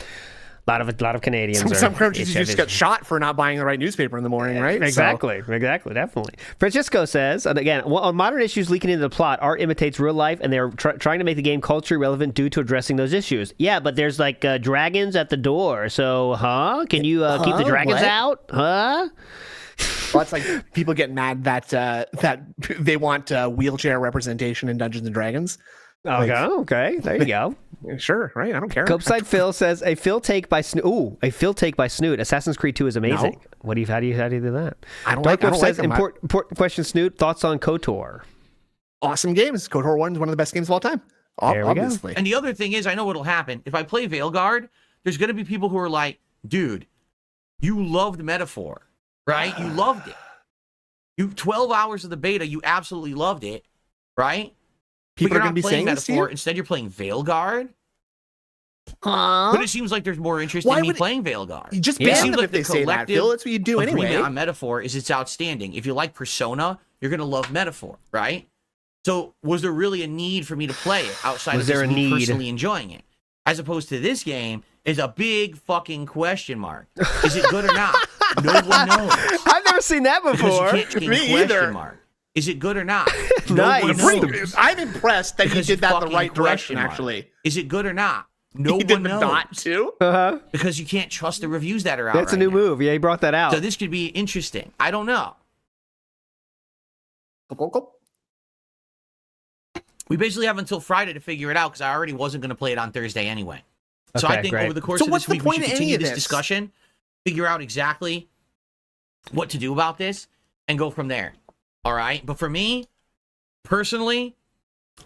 A: A lot of Canadians.
C: Some
A: are
C: countries you just
A: HIV.
C: get shot for not buying the right newspaper in the morning, right?
A: Exactly, definitely. Francisco says, and again, on modern issues leaking into the plot, art imitates real life, and they're trying to make the game culturally relevant due to addressing those issues. Yeah, but there's like dragons at the door, so, Can you keep the dragons
C: What?
A: out?
C: Well, it's like people get mad that they want wheelchair representation in Dungeons and Dragons.
A: Okay, there you go.
C: Sure, right? I don't care.
A: Copeside Phil says, a Phil take by Snoot. Ooh, a Phil take by Snoot. Assassin's Creed 2 is amazing.
C: No.
A: How do you do that?
C: I don't
A: Dark
C: like- I
A: Wolf
C: don't like
A: says,
C: them.
A: important question, Snoot. Thoughts on KOTOR?
C: Awesome games. KOTOR 1 is one of the best games of all time.
A: There we go.
C: Obviously.
D: And the other thing is, I know what'll happen. If I play Veilguard, there's going to be people who are like, dude, you loved Metaphor, right? You loved it. 12 hours of the beta, you absolutely loved it, right?
C: People
D: but
C: are
D: you're
C: going to be
D: not playing
C: saying this to
D: Metaphor.
C: you?
D: Instead, you're playing Veilguard. But it seems like there's more interest
C: Why
D: in me
C: would it-
D: playing Veilguard.
C: You just
D: It
C: ban
D: seems
C: them
D: like
C: if they
D: the
C: say that,
D: collective
C: Phil. That's what you do
D: agreement
C: anyway.
D: on Metaphor is it's outstanding. If you like Persona, you're going to love Metaphor, right? So was there really a need for me to play it outside
A: Was
D: of
A: there
D: just
A: a
D: me
A: need?
D: personally enjoying it? As opposed to this game is a big fucking question mark. Is it good or not? No one knows.
A: I've never seen that
D: Because
A: before.
D: you can't change
C: Me
D: question
C: either.
D: mark. Is it good or not? No
A: Nice.
D: one knows.
C: I'm impressed that
D: Because
C: he did that in the
D: fucking
C: right direction,
D: question mark.
C: actually.
D: Is it good or not? No
C: he
D: one
C: did the
D: knows.
C: dot, too?
A: Uh-huh.
D: Because you can't trust the reviews that are out
A: That's a
D: right
A: new
D: now.
A: move. Yeah, he brought that out.
D: So this could be interesting. I don't know. We basically have until Friday to figure it out because I already wasn't going to play it on Thursday anyway. So
A: Okay,
D: I think
A: great.
D: over the course
C: So
D: of
C: what's
D: this
C: the
D: week, we
C: point
D: should
C: of any
D: continue
C: of
D: this
C: this?
D: discussion, figure out exactly what to do about this, and go from there. All right? But for me, personally,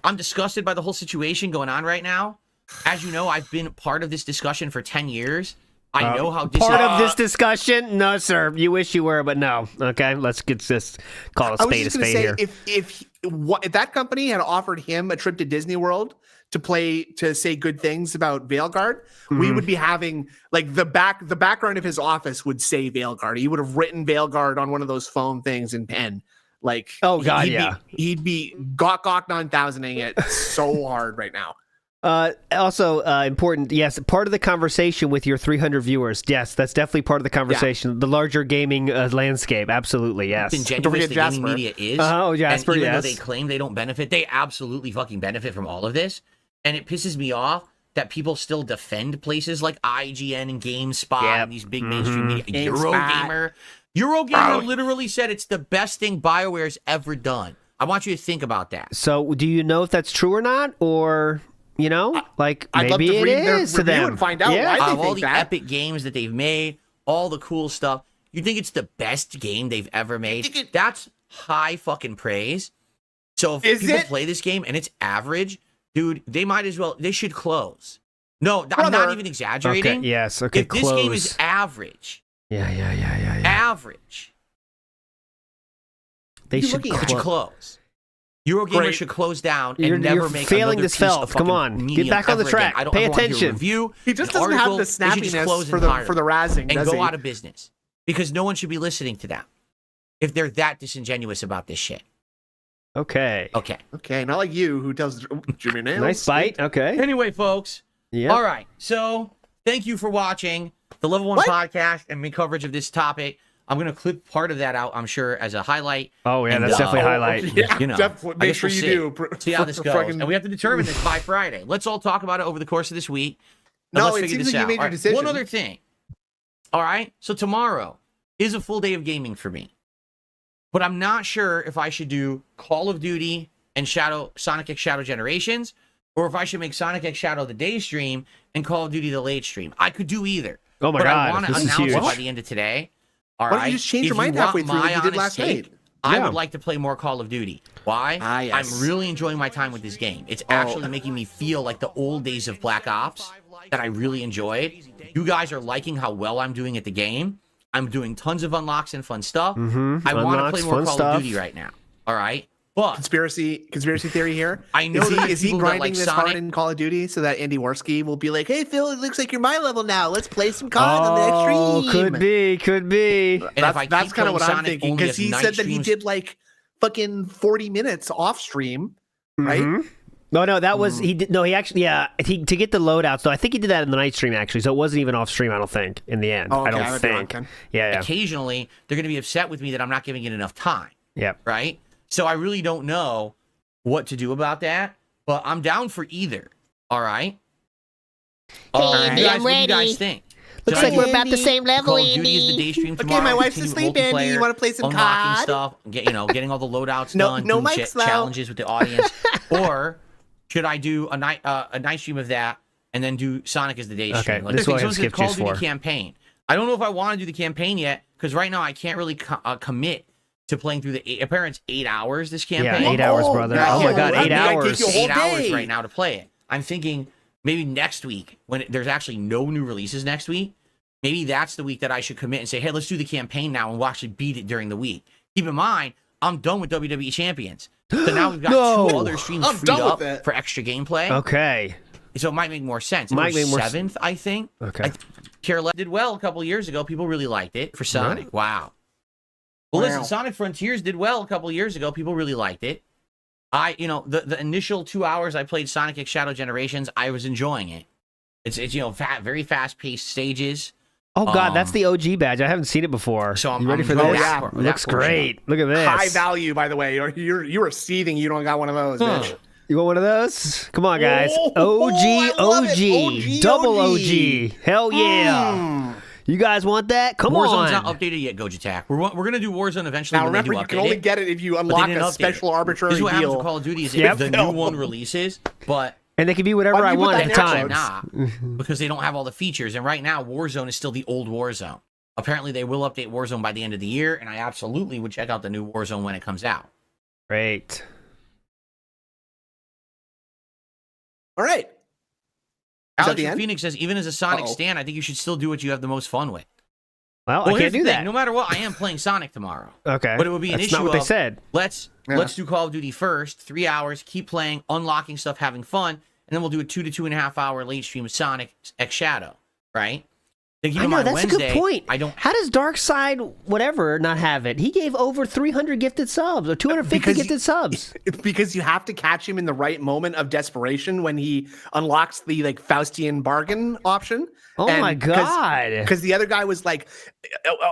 D: I'm disgusted by the whole situation going on right now. As you know, I've been part of this discussion for 10 years. I know how
A: Part of this discussion? No, sir. You wish you were, but no. Okay, let's get this. Call a
C: I was
A: spade a
C: just going to
A: spade
C: say,
A: here.
C: if that company had offered him a trip to Disney World to say good things about Veilguard, we would be having like the background of his office would say Veilguard. He would have written Veilguard on one of those foam things in pen. Like,
A: Oh, God,
C: he'd be gawk 9000ing it so hard right now.
A: Also important, yes, part of the conversation with your 300 viewers. Yes, that's definitely part of the conversation. The larger gaming landscape. Absolutely, yes.
D: Ingenuous the gaming media is.
A: Oh, Jasper,
D: and even
A: yes.
D: though they claim they don't benefit, they absolutely fucking benefit from all of this. And it pisses me off that people still defend places like IGN and GameSpot and these big mainstream media.
C: GameSpot.
D: Eurogamer literally said it's the best thing BioWare's ever done. I want you to think about that.
A: So, do you know if that's true or not, or like
C: I'd love
A: maybe
C: to
A: it
C: read their
A: is to
C: review
A: them
C: and find out why they
D: Of all
C: think
D: the
C: that.
D: epic games that they've made, all the cool stuff, you think it's the best game they've ever made? That's high fucking praise. So if people play this game and it's average, dude, they should close. No, I'm not even exaggerating.
A: Okay, yes, okay,
D: If this game is average,
A: yeah.
D: average,
A: They should
D: close. Eurogamer should close down and
A: You're
D: never make
A: failing
D: another
A: this
D: piece
A: felt.
D: of
A: Come
D: fucking
A: on,
D: medium
A: get back on the
D: ever
A: track.
D: again. I don't
A: Pay
D: ever want to hear a
A: attention.
D: review.
C: He just
D: an
C: doesn't have
D: article.
C: the
D: They should just close
C: snappiness for the
D: entirely
C: razzing,
D: and
C: does
D: go
C: he?
D: out of business because no one should be listening to them if they're that disingenuous about this shit.
A: Okay.
C: Okay, not like you who does Jimmy Nails.
A: Nice bite. Okay.
D: Anyway, folks.
A: Yeah.
D: All right. So thank you for watching the Level 1 podcast and me coverage of this topic. I'm going to clip part of that out, I'm sure, as a highlight.
A: Oh, yeah,
D: And,
A: that's definitely a highlight.
C: Yeah,
D: You know,
C: definitely.
D: I
C: Make
D: guess
C: sure
D: we'll
C: you
D: see.
C: do.
D: See how this goes. And we have to determine this by Friday. Let's all talk about it over the course of this week. And
C: No,
D: let's
C: it
D: figure
C: seems
D: this
C: like you
D: out.
C: made your
D: All right,
C: decision.
D: one other thing. All right. So tomorrow is a full day of gaming for me. But I'm not sure if I should do Call of Duty and Sonic X Shadow Generations, or if I should make Sonic X Shadow the day stream and Call of Duty the late stream. I could do either.
A: Oh my
D: but
A: God,
D: I want to
A: this is
D: announce it
A: huge.
D: by the end of today. All
C: Why
D: right.
C: don't you just change your
D: If
C: mind
D: want
C: halfway through
D: my
C: like you did
D: honest
C: last
D: take,
C: night?
D: I
A: Yeah.
D: would like to play more Call of Duty. Why?
C: Yes.
D: I'm really enjoying my time with this game. It's actually making me feel like the old days of Black Ops that I really enjoyed. You guys are liking how well I'm doing at the game. I'm doing tons of unlocks and fun stuff. I want to
A: Unlocks,
D: play more
A: fun
D: Call
A: stuff.
D: of Duty right now. All right? But
C: Conspiracy theory here.
D: I know
C: is
D: that
C: he
D: people that
C: grinding
D: like
C: this
D: Sonic-
C: hard in Call of Duty so that Andy Worski will be like, "Hey Phil, it looks like you're my level now. Let's play some COD on the next stream."
A: Could be.
D: and if I
C: That's
D: keep
C: kind of
D: playing
C: what I'm
D: Sonic
C: thinking
D: only
C: because
D: as
C: he
D: night
C: said that he
D: streams-
C: did like fucking 40 minutes off stream, right?
A: No, that was he did. No, he actually, to get the loadouts. though. I think he did that in the night stream actually, so it wasn't even off stream. I don't think in the end.
C: Oh, okay,
A: I
C: I
A: don't
C: might be wrong,
A: think.
C: Ken.
A: Yeah.
D: Occasionally, they're going to be upset with me that I'm not giving it enough time.
A: Yep.
D: Right? So I really don't know what to do about that, but I'm down for either. All right?
F: Andy,
D: what
F: I'm
D: do you guys
F: ready.
D: think?
F: Looks
D: Should I
F: like
D: do
F: we're about the same level,
D: Call of Duty is the
F: Andy.
D: day stream
C: Okay,
D: tomorrow.
C: my wife's
D: continue
C: asleep, Andy. You
D: multiplayer,
C: wanna play some
D: unlocking
C: COD?
D: stuff, getting all the loadouts
C: No-
D: done,
C: no
D: doing
C: mics now.
D: challenges with the audience, or should I do a night stream of that and then do Sonic as the day
A: Okay,
D: stream?
A: this is what I
D: so it's a
A: skipped
D: Call
A: juice
D: of Duty
A: for.
D: campaign. I don't know if I want to do the campaign yet because right now I can't really commit to playing through the apparently it's 8 hours this campaign.
A: Yeah, 8 hours, brother.
C: no.
A: Oh my God,
C: That
A: 8
C: might take
A: hours.
C: you a whole
D: 8 hours
C: day.
D: right now to play it. I'm thinking maybe next week when there's actually no new releases next week. Maybe that's the week that I should commit and say, hey, let's do the campaign now and we'll actually beat it during the week. Keep in mind, I'm done with WWE Champions. So now we've got
A: No.
D: 2 other streams
C: I'm
D: freed
C: done with
D: up
C: it.
D: for extra gameplay.
A: Okay.
D: So it might make more sense.
A: Might
D: It
A: make
D: was
A: more
D: 7th, I think.
A: Okay.
D: Carolina did well a couple years ago. People really liked it for Sonic. Wow. Well, listen, Sonic Frontiers did well a couple years ago. People really liked it. The initial 2 hours I played Sonic X Shadow Generations, I was enjoying it. It's very fast-paced stages.
A: Oh God, that's the OG badge. I haven't seen it before.
D: So I'm
A: you ready for
D: enjoying
A: this?
D: that
A: Looks
D: portion.
A: great. Look at this.
C: High value, by the way. You are seething. You don't got one of those, bitch.
A: You want one of those? Come on, guys.
C: Oh, I love
A: OG,
C: it. OG,
A: double
C: OG.
A: OG. Hell yeah. You guys want that? Come
D: Warzone's
A: on.
D: not updated yet, Gojitac. We're going to do Warzone eventually.
C: Now
D: when
C: remember,
D: they do
C: you can
D: update
C: only
D: it.
C: get it if you
D: But they
C: unlock
D: didn't
C: a
D: update
C: special
D: it.
C: arbitrary
D: This is what happens with
C: deal.
D: Call of Duty is
A: Yep.
D: the new one releases, but
A: And they can be whatever
C: Why
A: I
C: do you put
A: want
C: that
A: at the
C: there,
A: time.
C: Chugs?
D: not because they don't have all the features. And right now, Warzone is still the old Warzone. Apparently, they will update Warzone by the end of the year, and I absolutely would check out the new Warzone when it comes out.
A: Great.
C: All right. Is that
D: Alex
C: the
D: from
C: end?
D: Phoenix says, even as a Sonic
C: Uh-oh.
D: stan, I think you should still do what you have the most fun with.
A: Well,
D: Well,
A: I
D: here's
A: can't
D: the
A: do
D: thing.
A: that.
D: No matter what, I am playing Sonic tomorrow.
A: Okay.
D: But it would be an
A: That's
D: issue
A: not what they
D: of,
A: said.
D: Let's do Call of Duty first, 3 hours, keep playing, unlocking stuff, having fun, and then we'll do a 2 to 2.5 hour late stream of Sonic X Shadow, right? Then keep
A: I
D: in
A: know,
D: mind,
A: that's
D: Wednesday,
A: a good point.
D: I don't.
A: How does Darkside whatever not have it? He gave over 300 gifted subs or 250
C: Because
A: gifted subs.
C: Because you have to catch him in the right moment of desperation when he unlocks the like Faustian bargain option.
A: Oh my God.
C: Because the other guy was like,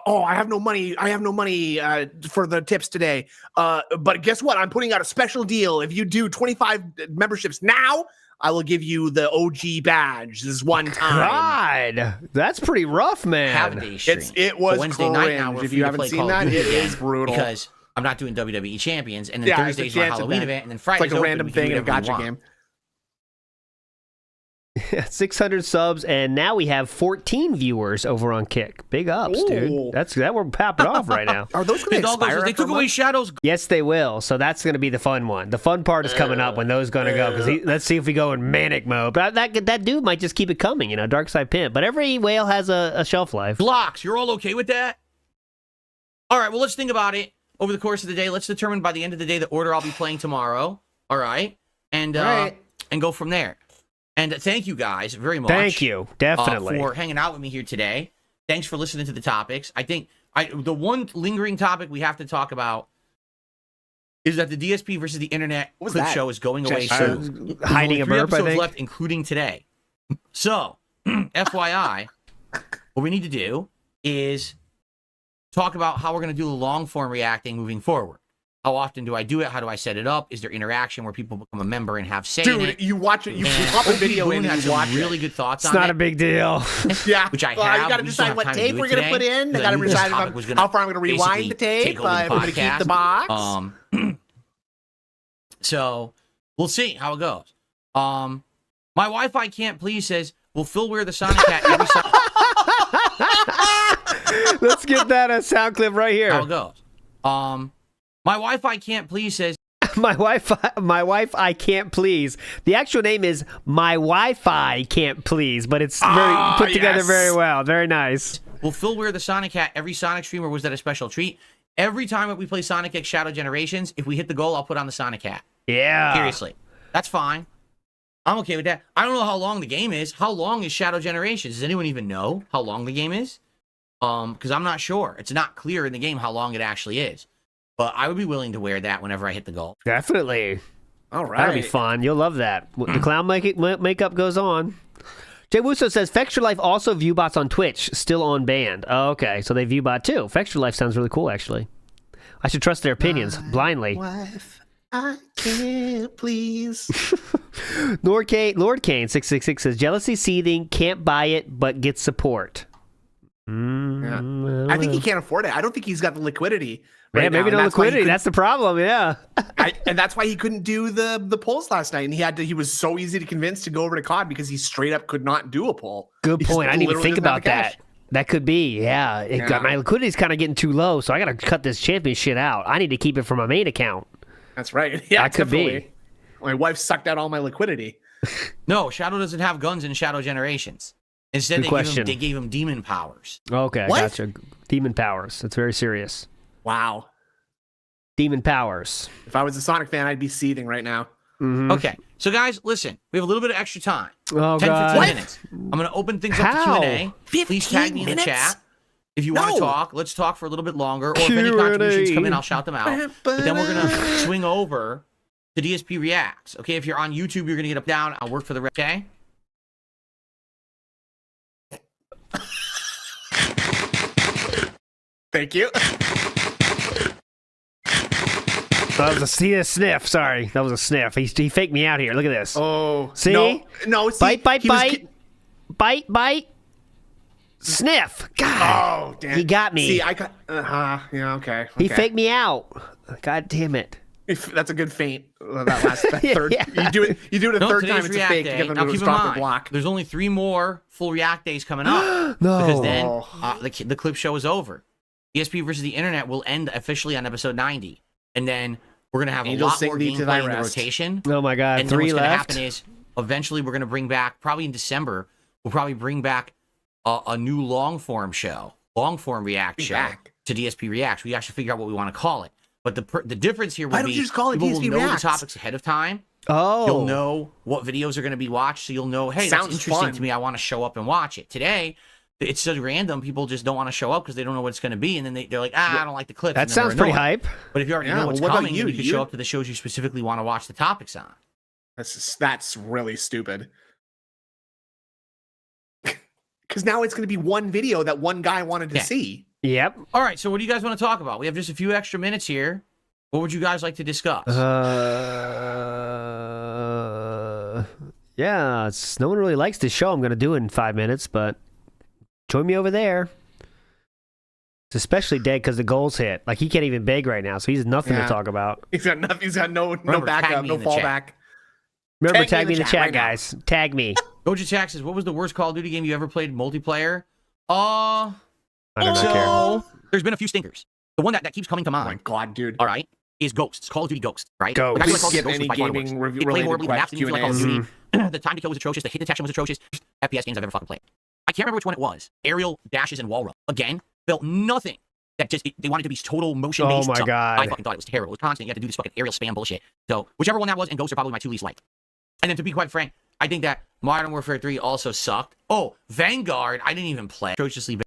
C: "Oh, I have no money. I have no money for the tips today. But guess what? I'm putting out a special deal. If you do 25 memberships now, I will give you the OG badge this one time.
A: God, that's pretty rough, man.
D: Have a day stream.
C: It was
D: But Wednesday night now.
C: cringe.
D: We're
C: If
D: free
C: you
D: to
C: haven't
D: play
C: seen
D: Call of
C: that,
D: Duty
C: it
D: again
C: is brutal.
D: because I'm not doing WWE Champions, and then
C: Yeah, it's
D: Thursday's
C: a
D: my
C: chance
D: Halloween
C: event.
D: event, and then
C: It's
D: Friday's
C: like a
D: open.
C: random
D: We can
C: thing
D: do
C: in a
D: whatever we
C: gotcha
D: want.
C: game.
A: 600 subs, and now we have 14 viewers over on Kick. Big ups,
C: Ooh.
A: dude. That we're popping off right now.
C: Are those going
D: Big
C: to
D: Dog goes,
C: expire?
D: they
C: after a
D: took away
C: month?
D: Shadows.
A: Yes, they will. So that's going to be the fun one. The fun part is coming up when those going to go. Because let's see if we go in manic mode. But that dude might just keep it coming, Dark Side Pimp. But every whale has a shelf life.
D: Blocks. You're all okay with that? All right. Well, let's think about it over the course of the day. Let's determine by the end of the day the order I'll be playing tomorrow. All right, and and go from there. And thank you guys very much.
A: Thank you, definitely,
D: for hanging out with me here today. Thanks for listening to the topics. I think the one lingering topic we have to talk about is that the DSP versus the Internet
C: What was
D: clip
C: that?
D: show is going away
C: Just,
D: soon. There's
A: hiding
D: only
A: a
D: 3
A: burp, I
D: episodes
A: think.
D: left, including today. So, FYI, what we need to do is talk about how we're going to do the long form reacting moving forward. How often do I do it? How do I set it up? Is there interaction where people become a member and have say in
C: Dude,
D: it?
C: you watch it. You
D: And
C: pop a
D: OP
C: video
D: Boone
C: in and
D: has
C: you
D: some
C: watch
D: really
C: it.
D: good thoughts
A: It's
D: on
A: not
D: it.
A: a big deal.
C: Yeah,
D: Which I
C: well,
D: have.
C: you got to
D: We just don't
C: decide
D: have
C: what
D: time to
C: tape
D: do it
C: we're going to
D: today,
C: put in. I
D: because
C: got to
D: knew this
C: decide
D: topic was gonna
C: how far I'm going to rewind the
D: basically
C: tape.
D: take over the
C: If we're going to keep
D: podcast.
C: the box.
D: So we'll see how it goes. My Wi-Fi can't please says, will Phil wear the Sonic hat every Sunday?
A: Let's get that sound clip right here.
D: How it goes. My Wi-Fi can't please says,
A: My wife, I can't please. The actual name is My Wi-Fi Can't Please, but it's very put together
C: yes.
A: very well. Very nice.
D: will Phil wear the Sonic hat every Sonic stream, or was that a special treat? Every time that we play Sonic X Shadow Generations, if we hit the goal, I'll put on the Sonic hat.
A: Yeah.
D: Seriously. That's fine. I'm okay with that. I don't know how long the game is. How long is Shadow Generations? Does anyone even know how long the game is? Because I'm not sure. It's not clear in the game how long it actually is. But I would be willing to wear that whenever I hit the goal.
A: Definitely.
C: All right.
A: That'll be fun. You'll love that. The clown makeup goes on. Jay Wusso says, Fextra Life also view bots on Twitch, still on band. Oh, okay, so they view bot too. Fextra Life sounds really cool, actually. I should trust their opinions blindly.
C: Wife, I can't please.
A: Lord Kane 666 says, jealousy seething, can't buy it, but get support.
C: I think he can't afford it. I don't think he's got the liquidity.
A: Yeah,
C: Right
A: maybe
C: now,
A: no
C: and that's why he
A: liquidity.
C: couldn't-
A: That's the problem, yeah.
C: and that's why he couldn't do the polls last night. And he was so easy to convince to go over to COD because he straight up could not do a poll.
A: Good
C: He just
A: point. I didn't even
C: literally
A: think
C: doesn't have
A: about
C: the cash.
A: that. That could be, yeah. My liquidity's kind of getting too low, so I got to cut this champion shit out. I need to keep it for my main account.
C: That's right. Yeah,
A: That could be.
C: definitely. My wife sucked out all my liquidity.
D: No, Shadow doesn't have guns in Shadow Generations. Instead, they gave him demon powers.
A: Okay,
C: What?
A: gotcha. Demon powers. That's very serious.
C: Wow.
A: Demon powers.
C: If I was a Sonic fan, I'd be seething right now.
A: Mm-hmm.
D: Okay, so guys, listen. We have a little bit of extra time.
A: Oh,
D: 10,
A: God.
D: 15 minutes. I'm going to open things up to
A: How?
D: Q&A. Please tag me in the
C: 15
D: chat. If you want
C: No.
D: to talk, let's talk for a little bit longer. Or if any contributions come in, I'll shout them out. But then we're going to swing over to DSP Reacts. Okay, if you're on YouTube, you're going to get up down. I'll work for the rest. Okay?
C: Thank you.
A: That was a sniff. Sorry, that was a sniff. He faked me out here. Look at this.
C: Oh,
A: See?
C: No, see,
A: Bite,
C: he was
A: bite. Bite. Sniff. God.
C: Oh, damn.
A: He got me.
C: See, I got. Yeah, okay.
A: He
C: okay.
A: faked me out. God damn it.
C: That's a good feint. That third.
A: Yeah.
C: You do it a
D: No,
C: third
D: today's
C: time. It's a
D: React
C: fake
D: Day.
C: to get them
D: Now,
C: to
D: keep in
C: stop the
D: mind,
C: block.
D: there's only 3 more full React days coming up.
A: No.
D: Because then the clip show is over. DSP versus the Internet will end officially on episode 90. And then we're going to have
C: Angel,
D: a lot
C: sing
D: more
C: thee to
D: gameplay
C: thy
D: in the
C: rest.
D: rotation.
A: Oh my God.
D: And then
A: 3
D: what's going to
A: left.
D: happen is eventually we're going to bring back, probably in December, we'll probably bring back a new long-form show, long-form React show to DSP Reacts. We actually figure out what we want to call it. But the difference here will
C: Why don't
D: be
C: you just call it
D: people will
C: DSP
D: know
C: Reacts?
D: the topics ahead of time.
A: Oh.
D: You'll know what videos are going to be watched, so you'll know, hey,
C: Sounds
D: that's interesting
C: fun.
D: to me. I want to show up and watch it. Today, it's so random. People just don't want to show up because they don't know what it's going to be, and then they're like, I don't like the clips.
A: That
D: and then they're
A: sounds pretty
D: annoyed.
A: hype.
D: But if you already
C: Yeah,
D: know what's
C: well, what about
D: coming,
C: you?
D: then you can
C: You-
D: show up to the shows you specifically want to watch the topics on.
C: That's really stupid. Because now it's going to be one video that one guy wanted to
D: Yeah.
C: see.
A: Yep.
D: All right, so what do you guys want to talk about? We have just a few extra minutes here. What would you guys like to discuss?
A: Yeah, no one really likes this show I'm going to do in 5 minutes, but join me over there. It's especially dead because the goals hit. Like, he can't even beg right now, so he's nothing to talk about.
C: He's got nothing. He's got no
D: Remember,
C: backup, no fallback.
A: Remember, tag me in the chat,
C: right
A: guys. Tag me.
D: Goja Jack says, what was the worst Call of Duty game you ever played multiplayer?
A: I don't care.
D: There's been a few stinkers. The one that keeps coming to mind.
C: Oh my god, dude.
D: All right, is Ghosts. Call of Duty Ghosts, right?
A: Ghosts.
D: Like, I feel like Call of
C: Skip
D: Duty
C: any
D: Ghosts was by far the
C: gaming
D: worst.
C: review
D: It played
C: related
D: horribly, the maps didn't feel like Call of
C: Q&As.
D: Duty. The time to kill was atrocious, the hit detection was atrocious. FPS games I've ever fucking played. I can't remember which one it was. Aerial dashes and wall run. Again, felt nothing. That just, they wanted to be total motion-based.
A: Oh my God.
D: I fucking thought it was terrible. It was constant. You had to do this fucking aerial spam bullshit. So, whichever one that was, and Ghosts are probably my two least liked. And then to be quite frank, I think that Modern Warfare 3 also sucked. Oh, Vanguard, I didn't even play. Atrociously bad.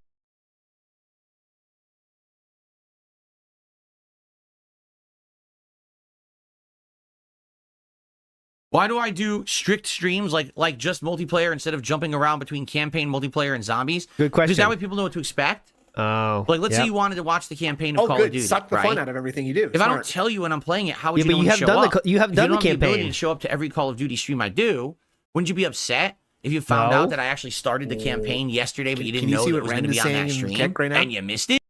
D: Why do I do strict streams like just multiplayer instead of jumping around between campaign, multiplayer, and zombies?
A: Good question.
D: Because that way people know what to expect.
A: Oh.
D: Like, let's say you wanted to watch the campaign of
C: Oh,
D: Call
C: good.
D: of Duty.
C: Suck the
D: right?
C: fun out of everything you do.
D: If I don't
C: Smart.
D: tell you when I'm playing it, how would
A: Yeah,
D: you
A: but
D: know
A: you
D: when
A: have
D: to show
A: done
D: up?
A: you have
D: If
A: done
D: you
A: the
D: don't have the ability
A: campaign.
D: to show up to every Call of Duty stream I do, wouldn't you be upset if you found
A: No.
D: out that I actually started the campaign yesterday, but you didn't
C: Can you
D: know
C: see
D: that it
C: what
D: was going to
C: Ren
D: be
C: is
D: on that
C: saying in
D: stream
C: Keck right now?
D: and you missed it?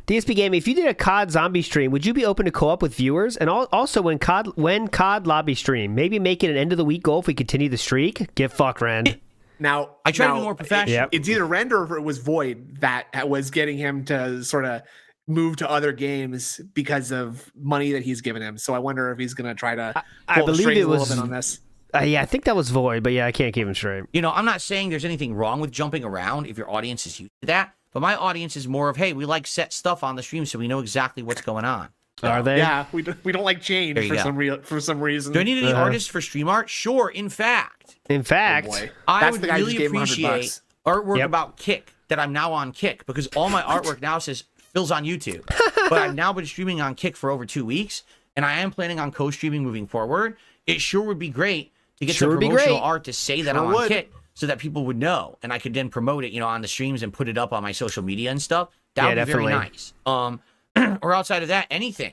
A: DSP Gaming, if you did a COD zombie stream, would you be open to co-op with viewers? And also, when COD lobby stream, maybe make it an end of the week goal if we continue the streak. Get fucked, Ren.
C: Now,
D: I try to
C: now,
D: be more professional.
A: Yep.
C: It's either Rend or it was Void that was getting him to sort of move to other games because of money that he's given him. So I wonder if he's going to try to
A: I
C: pull the
A: believe
C: strings
A: it
C: a little
A: was-
C: bit on this.
A: Yeah, I think that was Void, but yeah, I can't keep him straight.
D: You know, I'm not saying there's anything wrong with jumping around if your audience is used to that, but my audience is more of, hey, we like set stuff on the stream so we know exactly what's going on.
A: Are they?
C: Yeah, we don't like change
D: There you go.
C: for some reason.
D: Do I need any artists for stream art? Sure, in fact.
A: In fact,
C: boy.
D: I
C: That's
D: would
C: the guy who
D: really
C: just gave him $100
D: appreciate artwork
A: Yep.
D: about Kick, that I'm now on Kick, because all my artwork now says Phil's on YouTube. But I've now been streaming on Kick for over 2 weeks, and I am planning on co-streaming moving forward. It sure would be great to get
A: Sure
D: some
A: would be
D: promotional
A: great.
D: art to say that
C: Sure
D: I'm on
C: would.
D: Kick, so that people would know, and I could then promote it, you know, on the streams and put it up on my social media and stuff. That
A: Yeah,
D: would be very
A: definitely.
D: nice. Or outside of that, anything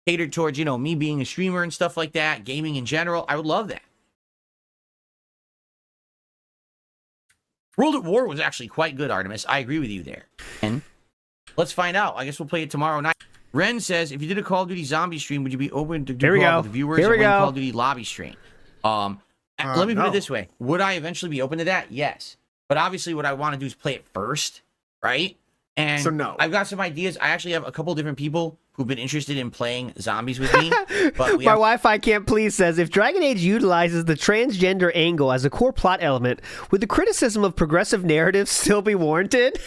D: catered towards, you know, me being a streamer and stuff like that, gaming in general. I would love that. World at War was actually quite good, Artemis. I agree with you there. And let's find out. I guess we'll play it tomorrow night. Ren says, if you did a Call of Duty zombie stream, would you be open to do
A: Here we
D: co-op
A: go.
D: with viewers
A: Here we
D: and win a
A: go.
D: Call of Duty lobby stream? Let me put
C: no.
D: it this way. Would I eventually be open to that? Yes. But obviously what I want to do is play it first, right? And
C: So no.
D: I've got some ideas. I actually have a couple different people who've been interested in playing zombies with me. But we
A: my
D: have
A: Wi-Fi can't please says, if DragonAge utilizes the transgender angle as a core plot element, would the criticism of progressive narratives still be warranted?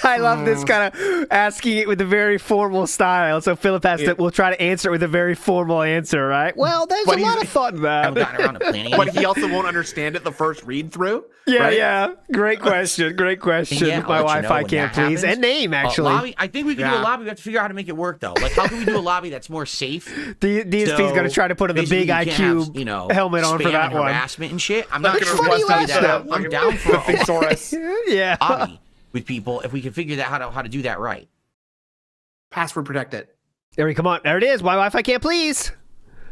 A: I love this kind of asking it with a very formal style. So Philip has to, will try to answer it with a very formal answer, right? Well, there's
C: But
A: a lot
C: he's-
A: of thought in
D: I haven't
A: that.
D: gotten around to planning
C: But
D: it.
C: he also won't understand it the first read through.
A: Yeah,
C: right?
A: yeah. Great question. Great question.
D: Yeah,
A: My
D: I'll let you know
A: Wi-Fi
D: when
A: can't
D: that
A: please.
D: happens.
A: And name, actually.
D: Lobby, I think we can do a
C: Yeah.
D: lobby. We have to figure out how to make it work, though. Like, how can we do a lobby that's more safe?
A: DSP's going to try to put the
D: basically
A: big
D: you can't
A: IQ
D: have, you know,
A: helmet on for
D: spam
A: that
D: and
A: one.
D: harassment and shit. I'm not
C: Look at
D: sure
C: her
D: if we can
C: bust
D: figure
C: out
D: that out.
C: the-
D: I'm down for
C: the
D: a
C: thesaurus.
A: Yeah.
D: lobby with people if we can figure that how to do that right.
C: Password protected.
A: Come on. There it is. My Wi-Fi can't please.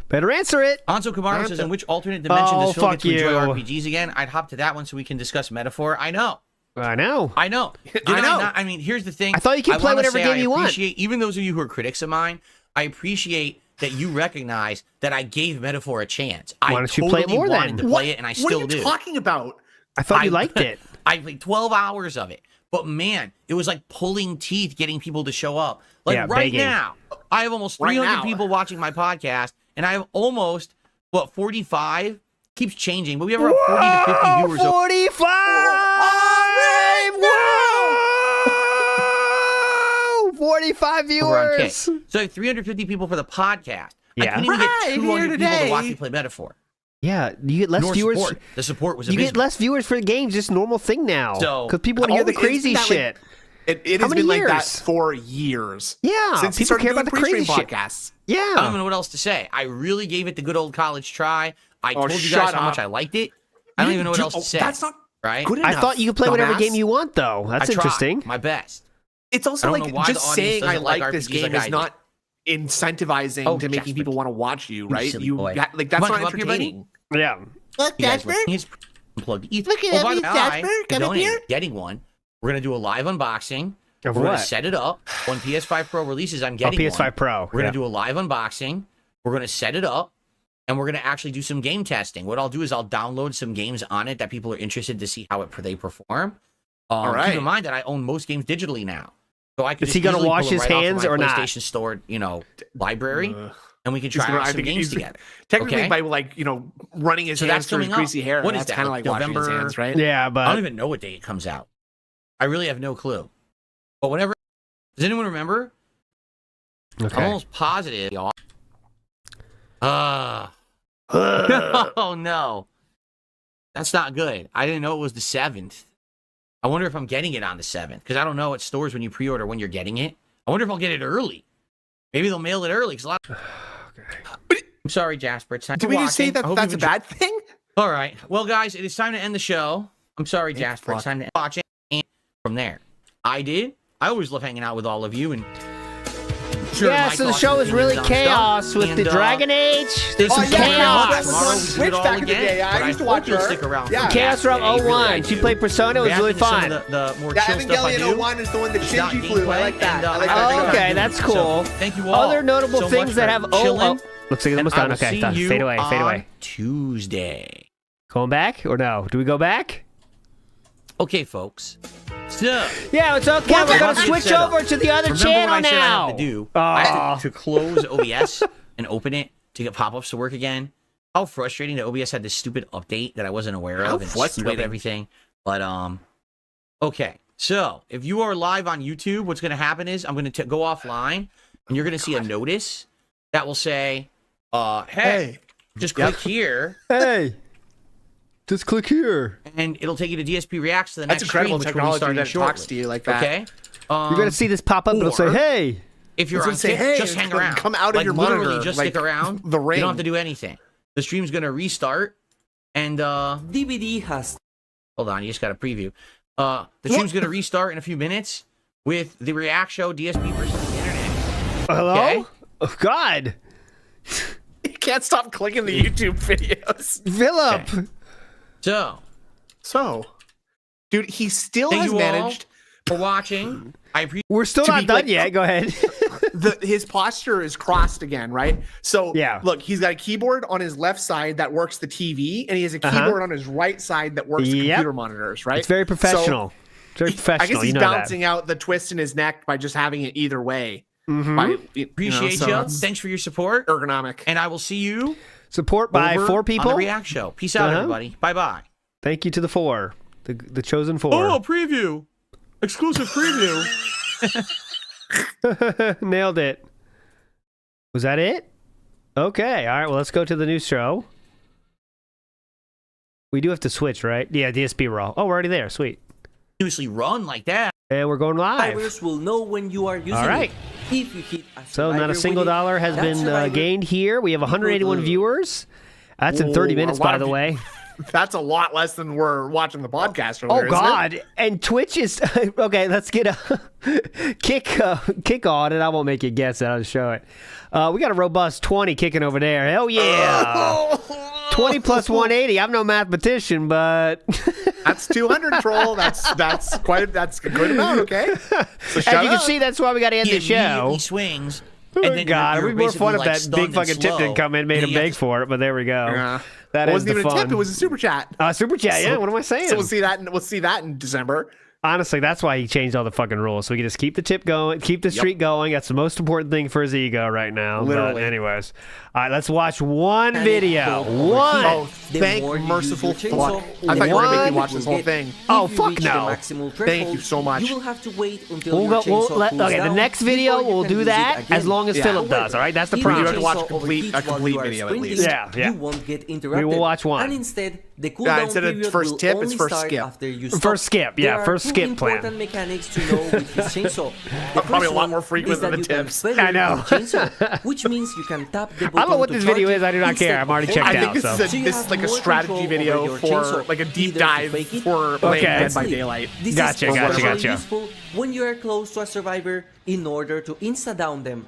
A: Better answer it.
D: Anso Camargo says, in which alternate dimension
A: Oh,
D: does Phil
A: fuck
D: get to enjoy
A: you.
D: RPGs again? I'd hop to that one so we can discuss metaphor. I know.
A: I know.
D: I know.
C: I know.
D: I mean, here's the thing.
A: I thought you could play
D: wanna
A: whatever
D: say
A: game
D: I
A: you want.
D: appreciate- Even those of you who are critics of mine, I appreciate that you recognize that I gave Metaphor a chance.
A: Why
D: I
A: don't you play it
D: totally
A: more
D: wanted
A: then?
D: to play it, and I
C: What
D: still
C: are you
D: do.
C: talking about?
A: I thought you liked it.
D: I played 12 hours of it. But man, it was like pulling teeth getting people to show up. Like
A: Yeah,
D: right
A: begging.
D: now, I have almost
C: Right
D: 300
C: now.
D: people watching my podcast, and I have almost, 45? Keeps changing, but we have around 40 to 50 viewers.
A: 45! Whoa! 45
D: over on Kick.
A: viewers.
D: So I have 350 people for the podcast. I
A: Yeah.
D: couldn't even
C: Right
D: get
C: here
D: 200 people to watch
C: today.
D: me play Metaphor.
A: Yeah, you get less
D: Nor
A: viewers.
D: support. The support was
A: You
D: abysmal.
A: get less viewers for the games, just normal thing now.
D: So-
A: Because people want to hear the
C: Always-
A: crazy
C: isn't that like-
A: shit.
C: It
A: How
C: has
A: many
C: been like that
A: years?
C: for years.
A: Yeah,
C: Since he
A: people
C: started
A: care
C: doing
A: about the crazy
C: Preestream
A: shit.
C: podcasts.
D: I don't
A: Yeah.
D: even know what else to say. I really gave it the good old college try. I
C: Oh,
D: told you
C: shut
D: guys how much
C: up.
D: I liked it. I don't even know what else to say.
C: That's not
D: right?
C: good
A: I
C: enough.
A: thought you could play whatever
C: dumbass.
A: game you want, though. That's
D: I tried
A: interesting.
D: my best.
C: It's also
D: I don't
C: like
D: know why
C: just
D: the audience
C: saying I
D: doesn't like
C: like this
D: RPGs
C: game
D: like I
C: is
D: do.
C: not incentivizing to making people want to watch you, right?
E: silly
C: You
E: boy.
C: like that's
E: Come
C: not
E: on, come up here, buddy.
C: entertaining.
A: Yeah.
F: Look,
E: You guys
F: Jasper.
E: look, he's unplugged.
F: Look at
E: by
F: me,
E: the way,
F: Jasper.
E: to
F: Come up
E: donate,
F: here.
E: getting one. We're gonna do a live unboxing.
A: Of
E: We're gonna
A: what?
E: set it up when PS5 Pro releases. I'm
A: Oh,
E: getting
A: PS5
E: one.
A: Pro.
E: We're gonna
A: Yeah.
E: do a live unboxing. We're gonna set it up, and we're gonna actually do some game testing. What I'll do is I'll download some games on it that people are interested to see how they perform.
C: All right.
E: Keep in mind that I own most games digitally now, so I could.
A: Is he gonna
E: easily
A: wash
E: pull them
A: his
E: right off of
A: hands
E: my
A: or not?
E: PlayStation Store, library, and we can try
C: gonna-
E: out
C: I
E: some
C: think
E: games
C: he's-
E: together.
C: Technically,
E: Okay.
C: by running his
E: So
C: hands
E: that's
C: through his
E: coming up.
C: greasy hair,
E: What is
C: that's
E: that,
C: kind of
E: like
C: like washing his
E: November?
C: hands, right?
A: Yeah,
E: I don't
A: but
E: even know what day it comes out. I really have no clue. But whenever, does anyone remember? I'm
A: okay.
E: almost positive, y'all. Oh no, that's not good. I didn't know it was the 7th. I wonder if I'm getting it on the 7th because I don't know at stores when you pre-order when you're getting it. I wonder if I'll get it early. Maybe they'll mail it early. Cause a lot. I'm sorry, Jasper. It's time
C: Did
E: for
C: we just say
E: watching. I
C: that
E: hope
C: that's a
E: you've enjoyed-
C: bad thing?
E: All right. Well, guys, it is time to end the show. I'm sorry, Jasper. It's time to end watching. And from there, I always love hanging out with all of you and. sharing
A: Yeah,
E: my
A: so the
E: thoughts
A: show
E: and
A: is really
E: opinions on stuff.
A: chaos with
E: And,
A: the DragonAge.
E: There's some
C: Oh, yeah,
A: chaos.
E: Tomorrow we do
C: Switch
E: it all
C: back in the
E: again,
C: day. I
E: but
C: used to
E: hope
C: watch
E: you'll
C: her.
E: stick around.
C: Yeah.
E: for
A: Chaos
E: that.
A: Realm
E: Yeah, you really
A: 01.
E: like
A: She
E: to.
A: played Persona. It was
E: Back
A: really
E: into some
A: fun.
E: of the more chill stuff I
C: Evangelion
E: do.
C: 01 is the one that
E: It's not
C: Shinji flew. I like that.
E: and,
C: I like
E: I
C: that.
E: think
A: Okay,
E: I'm
A: that's
E: doing-
A: cool.
E: So, thank you all.
A: Other notable
E: so
A: things
E: much
A: that
E: for
A: have
E: chilling,
A: looks like it's almost
E: and I
A: done.
E: will
A: Okay,
E: see
A: done.
E: you
A: Fade away. Fade
E: on
A: away.
E: Tuesday.
A: Going back or no? Do we go back?
E: Okay, folks. So,
A: Yeah, it's okay. We're gonna
E: Once it's
A: switch
E: set up,
A: over to the other
E: remember
A: channel
E: what I said I
A: now.
E: have to do? I
A: Aw.
E: have to close OBS and open it to get pop-ups to work again. How frustrating that OBS had this stupid update that I wasn't aware
C: How
E: of and screwed up
C: frustrating.
E: everything. But okay. So if you are live on YouTube, what's going to happen is I'm going to go offline, and you're going to see a notice that will say, "Hey, just click here."
A: Hey, just click here.
E: And it'll take you to DSP Reacks to the
C: That's
E: next stream,
C: incredible
E: which will be
C: technology
E: starting
C: that
E: shortly.
C: talks to you like that.
E: Okay.
A: You're gonna see this pop up. It'll say,
C: or-
A: "Hey."
E: If you're
C: It's
E: on
C: gonna say,
E: Twitch,
C: "Hey,
E: just
C: it's
E: hang
C: gonna
E: around.
C: come out of
E: like,
C: your
E: literally
C: monitor,
E: just
C: like
E: stick around.
C: the
E: You
C: ring."
E: don't have to do anything. The stream's gonna restart, and
G: DVD has
E: hold on, you just got a preview. The stream's gonna restart in a few minutes with the React Show DSP versus the internet.
A: Hello.
E: Okay.
A: Oh God,
C: You can't stop clicking the YouTube videos.
A: Philip.
E: Okay. So,
C: So, dude, he still
E: thank
C: has
E: you
C: managed.
E: all for watching. I appreciate.
A: We're still
C: To
A: not
C: be,
A: done
C: like-
A: yet. Go ahead.
C: His posture is crossed again, right? So
A: Yeah.
C: look, he's got a keyboard on his left side that works the TV, and he has a keyboard on his right side that works the
A: Yep.
C: computer monitors, right?
A: It's very professional. It's very
C: I
A: professional.
C: guess he's
A: you know
C: balancing out the twist in his neck by just having it either way.
A: that.
C: By,
E: Appreciate
C: so
E: you.
C: it's
E: Thanks for your support,
C: ergonomic.
E: and I will see you
A: Support by
E: over
A: 4
E: on
A: people.
E: the React Show. Peace out,
A: Uh-huh.
E: everybody. Bye bye.
A: Thank you to the 4, the chosen 4.
E: Oh, preview, exclusive preview.
A: Nailed it. Was that it? Okay. All right. Well, let's go to the new show. We do have to switch, right? Yeah, DSP Raw. Oh, we're already there. Sweet.
E: Continuously run like that.
A: And we're going live.
G: subscribers will know when you are using
A: All right.
G: it. If you hit a
A: So not a
G: survivor
A: single
G: with it,
A: dollar has
G: that
A: been
G: survivor
A: gained here. We have 181
G: will-
A: viewers. That's in 30
C: Ooh,
A: minutes,
C: a lot
A: by
C: of
A: the
C: view-
A: way.
C: That's a lot less than we're watching the podcast
A: Oh
C: earlier, isn't it?
A: God! And Twitch is okay. Let's get a kick on, and I won't make you guess it. I'll just show it. We got a robust 20 kicking over there. Hell yeah! 20 plus 180. I'm no mathematician, but
C: That's 200 troll. That's a good amount. Okay. So
A: as
C: shout
A: you can
C: out.
A: see, that's why we got to end
E: He
A: the show.
E: immediately swings.
A: Oh,
E: And then
A: God,
E: you're
A: it'd be more fun
E: basically,
A: if
E: like,
A: that
E: stunned
A: big
E: and
A: fucking tip
E: slow.
A: didn't come in, made
E: And
A: him
E: you have
A: beg
E: to-
A: for it. But there we go.
C: Yeah.
A: That
C: It
A: is
C: wasn't
A: the
C: even
A: fun.
C: a tip. It was a super chat.
A: Super chat. Yeah. What am I saying?
C: So we'll see that. We'll see that in December.
A: Honestly, that's why he changed all the fucking rules. So we can just keep the tip going, keep the streak going. That's the most important thing for his ego right now.
C: Literally.
A: But anyways, all right, let's watch one
G: And
A: video.
G: go over
A: One.
G: here.
C: Oh,
G: The
C: thank
G: more you
C: merciful
G: use your
C: fuck.
G: chainsaw,
C: I thought you were gonna make me
A: One.
C: watch this whole thing.
A: Oh,
G: If you
A: fuck
G: reach
A: no.
G: the maximal
C: Thank you
G: threshold,
C: so much.
G: You will have to wait until
A: We'll
G: your
A: go.
G: chainsaw
A: Okay,
G: cools
A: the
G: down
A: next video
G: before you
A: we'll
G: can
A: do
G: use it
A: that
G: again.
A: as long as
C: Yeah.
A: Philip
G: However,
A: does. All right, that's the
G: if your
C: You have to
A: promise.
C: watch a
G: chainsaw
C: complete-
G: overheats
C: a
G: while
C: complete
G: you are
C: video at
G: sprinting,
C: least.
A: Yeah.
G: You won't get interrupted.
A: will watch one.
G: And instead, the
C: Yeah,
G: cooldown
C: instead of
G: period
C: first
G: will
C: tip, it's
G: only
C: first
G: start
C: skip.
G: after you stop.
A: First skip, yeah,
G: There are
A: first
G: two
A: skip plan.
G: important mechanics to know with his chainsaw. The
C: Probably a
G: first
C: lot
G: one
C: more frequent
G: is
C: than
G: that
C: the
G: you can
C: tips.
G: feather
A: I know.
G: your chainsaw, which means you can tap the button
A: I don't know what
G: to
A: this
G: charge
A: video
G: it
A: is. I do not
G: instead
A: care. I'm already
G: of
A: checked
G: holding
C: I
A: out.
C: think
A: So
C: this
G: So you
C: is
G: have
C: like a
G: more
C: strategy
G: control
C: video
G: over your
C: for
G: chainsaw,
C: like a deep
G: either to
C: dive
G: fake it
C: for
A: Okay.
C: playing Dead by
G: Honestly,
C: Daylight.
G: This
A: Gotcha,
G: is
A: gotcha,
G: especially
A: gotcha.
G: useful when you are close to a survivor in order to insta-down them.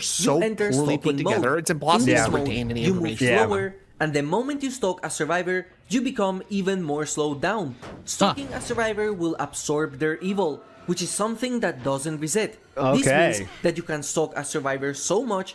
C: are so
G: you enter
C: poorly put
G: stalking mode.
C: together. It's impossible
G: In
C: to
G: this mode,
C: retain any
G: you move
C: information.
G: slower, and the moment you stalk a survivor, you become even more slowed down. Stalking a survivor will absorb their evil, which is something that doesn't reset. This
A: Okay.
G: means that you can stalk a survivor so much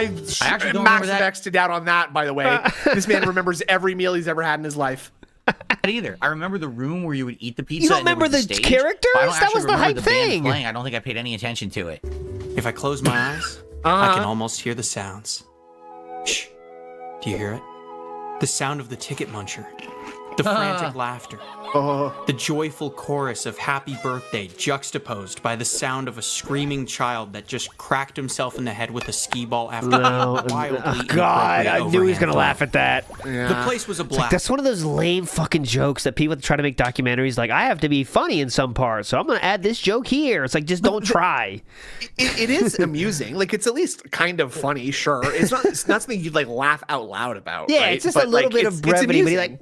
C: I
E: actually don't
C: max
E: remember that.
C: X'd out on that, by the way. This man remembers every meal he's ever had in his life.
E: Either. I remember the room where you would eat the pizza.
A: You don't
E: and there
A: remember
E: was
A: the
E: stage,
A: characters?
E: but I don't
A: That
E: actually
A: was the
E: remember
A: hype
E: the band
A: thing.
E: playing. I don't think I paid any attention to it.
F: If I close my eyes, I can almost hear the sounds. Shh. Do you hear it? The sound of the ticket muncher. The frantic laughter.
C: Oh.
F: The joyful chorus of happy birthday juxtaposed by the sound of a screaming child that just cracked himself in the head with a skee ball after wildly
A: God, I knew he was going to laugh at that.
F: The place was a blast.
A: That's one of those lame fucking jokes that people try to make documentaries like, I have to be funny in some parts, so I'm going to add this joke here. It's like, just don't try.
C: It is amusing. Like, it's at least kind of funny, sure. It's not something you'd like laugh out loud about.
A: Yeah,
C: right?
A: it's just
C: But,
A: a little
C: like,
A: bit of brevity, but he like...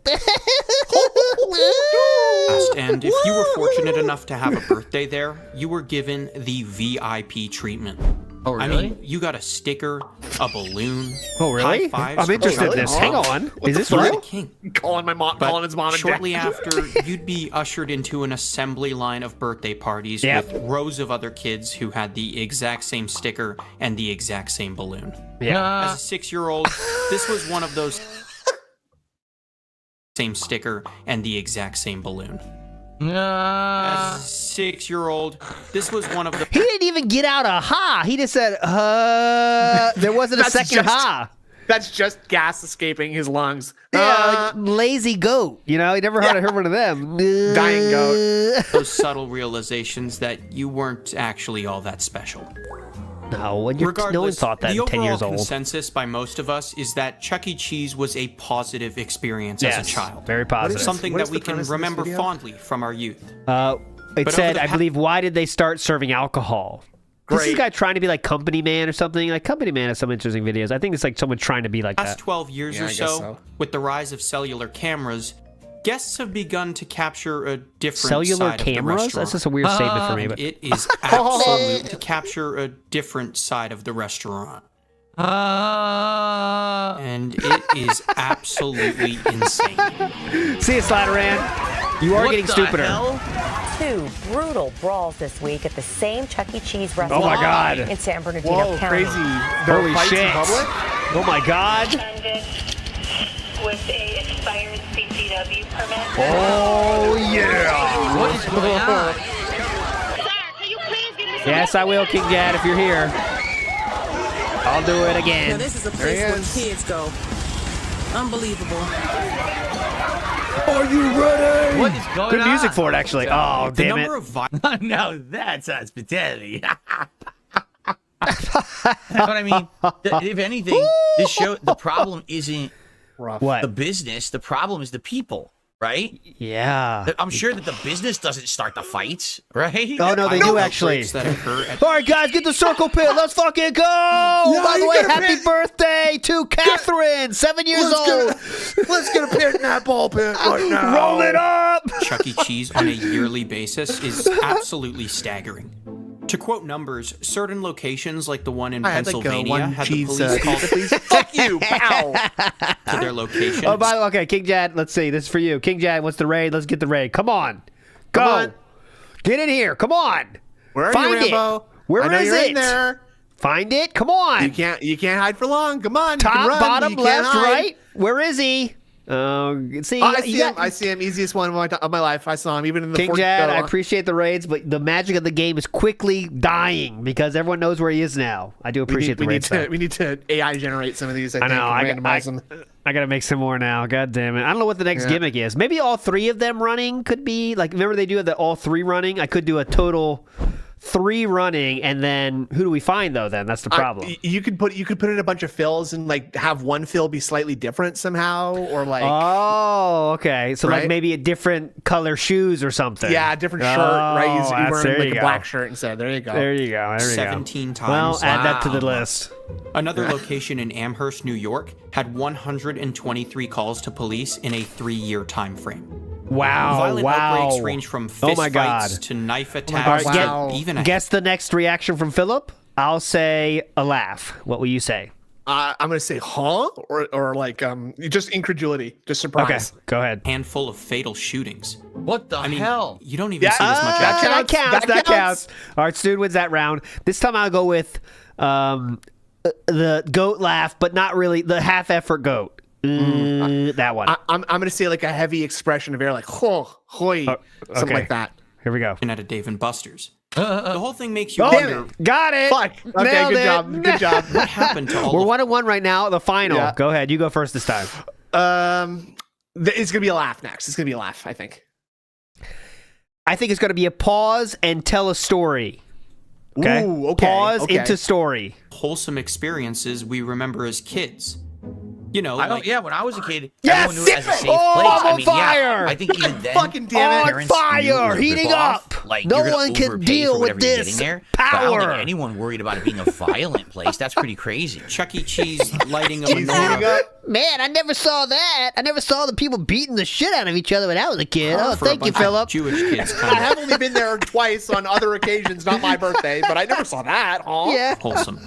F: And if you were fortunate enough to have a birthday there, you were given the VIP treatment.
E: Oh, really?
F: I mean, you got a sticker, a balloon.
A: Oh, really?
F: high fives
A: I'm interested in
F: from
A: this.
F: the
A: Hang on. Is this
F: from
A: real?
F: the king.
C: calling my mom,
F: But
C: calling his mom and
F: shortly
C: dad.
F: after, you'd be ushered into an assembly line of birthday parties
A: Yep.
F: with rows of other kids who had the exact same sticker and the exact same balloon.
A: Yeah.
F: As a 6-year-old, this was one of those same sticker and the exact same balloon. As a 6-year-old, this was one of the
A: He didn't even get out a ha. He just said, there wasn't a
C: That's
A: second
C: just-
A: ha.
C: That's just gas escaping his lungs.
A: Yeah, like lazy goat. You know, he never heard one of them.
C: Dying goat.
F: those subtle realizations that you weren't actually all that special.
A: No, when you're,
F: Regardless,
A: no one thought that
F: the
A: at 10 years
F: overall
A: old.
F: consensus by most of us is that Chuck E. Cheese was a positive experience as a child.
A: Very positive.
F: Something
C: What
F: that
C: is
F: we
C: the
F: can
C: premise of this
F: remember
C: video?
F: fondly from our youth.
A: It
F: But
A: said,
F: over the
A: I believe, why did they start serving alcohol? This is
C: Great.
A: a guy trying to be like Company Man or something. Like Company Man has some interesting videos. I think it's like someone trying to be like
F: Last
A: that.
F: 12 years
C: Yeah,
F: or
C: I guess
F: so,
C: so.
F: with the rise of cellular cameras, guests have begun to capture a different
A: Cellular
F: side of the
A: cameras?
F: restaurant.
A: That's just a weird statement for me.
F: And
A: But
F: it is absolute to capture a different side of the restaurant. And it is absolutely insane.
A: see you, Slatteran. You are
E: What
A: getting
E: the
A: stupider.
E: hell?
H: Two brutal brawls this week at the same Chuck E. Cheese restaurant
A: Oh my God.
H: in San Bernardino
C: Whoa,
H: County.
C: crazy.
A: Holy
C: Fights in
A: shit.
C: public?
A: Oh my God.
I: With a expired CCW permit.
A: Oh yeah.
E: What is going on?
I: Sir, can you please give me some
A: Yes, I will, King Dad, if you're here. I'll do it
J: Now
A: again.
J: this is a
C: There he
J: place where
C: is.
J: kids go. Unbelievable.
A: Are you ready?
E: What is going
A: Good
E: on?
A: music for it, actually. Oh,
F: The
A: damn it.
F: number of
E: No, that's hospitality. That's what I mean. If anything, this show, the problem isn't
A: What?
E: the business. The problem is the people, right?
A: Yeah.
E: I'm sure that the business doesn't start the fights, right?
A: Oh, no, they do actually.
F: outbreaks that occur at
A: All right, guys, get the circle pit. Let's fucking go. By the way, happy birthday to Catherine, 7 years old.
C: Let's get a pit in that ball pit right now.
A: Roll it up.
F: Chuck E. Cheese on a yearly basis is absolutely staggering. To quote numbers, certain locations like the one in
C: I had like
F: Pennsylvania
C: one
F: had
C: cheese
F: the police called
C: pizza, please. Fuck you, pal.
F: to their location.
A: Oh, by the way, okay, King Jad, let's see. This is for you. King Jad wants the raid. Let's get the raid. Come on. Go.
C: Come on.
A: Get in here. Come on.
C: Where are
A: Find
C: you,
A: it.
C: Rambo?
A: Where
C: I know
A: is
C: you're
A: it?
C: in there.
A: Find it. Come on.
C: You can't hide for long. Come on. you
A: Top,
C: can run,
A: bottom,
C: you can't
A: left,
C: hide.
A: right. Where is he? See,
C: I
A: you
C: see
A: got-
C: him. I see him. Easiest one of my life. I saw him even in the
A: King
C: 40
A: Jad, I appreciate the raids, but the magic of the game is quickly dying because everyone knows where he is now. I do appreciate the raids. though.
C: we need to AI generate some of these. I
A: I
C: think,
A: know.
C: and randomize them.
A: I gotta make some more now. God damn it! I don't know what the next gimmick is. Maybe all three of them running could be like. Remember they do the all three running. I could do a total 3 running, and then who do we find though? Then that's the problem.
C: You could put in a bunch of fills and like have one fill be slightly different somehow, or like
A: Oh, okay. So like
C: Right?
A: maybe a different color shoes or something.
C: yeah, a different shirt. Right? He's
A: that's-
C: wearing
A: there
C: like
A: you
C: a
A: go.
C: black shirt instead. There you go.
A: There you go. There you
F: 17
A: go. Well,
F: times.
A: add that to the
E: Wow.
A: list.
F: Another location in Amherst, New York, had 123 calls to police in a 3-year time frame.
A: Wow!
F: Violent
A: wow!
F: outbreaks range from
A: Oh
F: fist
A: my
F: fights
A: God.
F: to knife
A: All
F: attacks
A: right,
C: Wow.
F: to even a
A: guess the next reaction from Philip. I'll say a laugh. What will you say?
C: I'm gonna say huh or like just incredulity, just surprise.
A: Okay, go ahead.
F: handful of fatal shootings.
E: What the
F: I mean,
E: hell?
F: you don't even see this much
C: that
F: action.
A: That
C: counts,
A: counts.
C: that
A: That counts.
C: counts.
A: All right, Stu wins that round. This time I'll go with the goat laugh, but not really the half effort goat. That one.
C: I'm gonna say like a heavy expression of air, like ho, hoy, something
A: okay.
C: like that.
A: Here we go.
F: At a Dave and Buster's. The whole thing makes you
A: Oh,
F: wonder
A: got it.
C: Fuck. Okay,
A: Nailed
C: good
A: it.
C: job. Good job.
F: what happened to all
A: We're
F: of
A: 1-1 right now. The final.
C: Yeah.
A: Go ahead. You go first this time.
C: It's gonna be a laugh next. It's gonna be a laugh, I think.
A: I think it's going to be a pause and tell a story. Okay?
C: Ooh, okay.
A: Pause
C: okay.
A: into story.
F: Wholesome experiences we remember as kids. You know,
E: When I was a kid,
A: Yes!
E: everyone knew it as a safe
A: Oh,
E: place.
A: I'm
E: I
A: on
E: mean,
A: fire!
E: yeah, I think even then,
C: Fucking damn it.
A: On
E: parents knew it
A: fire!
E: was a
A: Heating
E: rip-off.
A: up!
E: Like,
A: No
E: you're gonna
A: one can
E: overpay
A: deal
E: for
A: with
E: whatever you're
A: this
E: getting there. But I don't
A: power.
E: think anyone worried about it being a violent place. That's pretty crazy.
F: Chuck E. Cheese lighting a
C: He's heating
F: menorah.
C: up.
A: Man, I never saw that. I never saw the people beating the shit out of each other when I was a kid. Oh,
F: For a
A: thank you,
F: bunch of
A: Philip.
F: Jewish kids,
C: I
F: kind of
C: have only been there twice on other occasions, not my birthday, but I never saw that. Huh?
A: Yeah.
F: wholesome.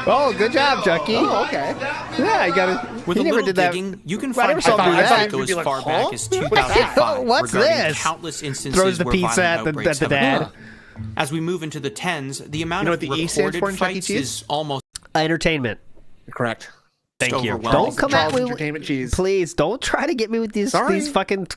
A: Oh, good job, Chucky.
C: Oh, okay.
A: Yeah, you got it.
F: With
A: He
F: a
A: never
F: little
A: did that.
F: digging, you can
A: Well, I
F: find
A: never saw him do
F: evidence
A: that.
F: that goes
C: You'd be like,
F: far
C: huh?
F: back as 2005
A: What's
F: regarding
A: this?
F: countless instances
A: Throws the
F: where
A: pizza
F: violent
A: at the
F: outbreaks have
A: dad.
F: occurred. As we move into the 10s, the amount
C: You know
F: of
C: what the E stands
F: recorded
C: for in Chuck E.
F: fights
C: Cheese?
F: is almost
A: Entertainment.
C: Correct.
A: Thank you.
F: overwhelming.
A: Don't come at
C: Charles
A: me.
C: Entertainment Cheese.
A: Please don't try to get me with these
C: Sorry.
A: fucking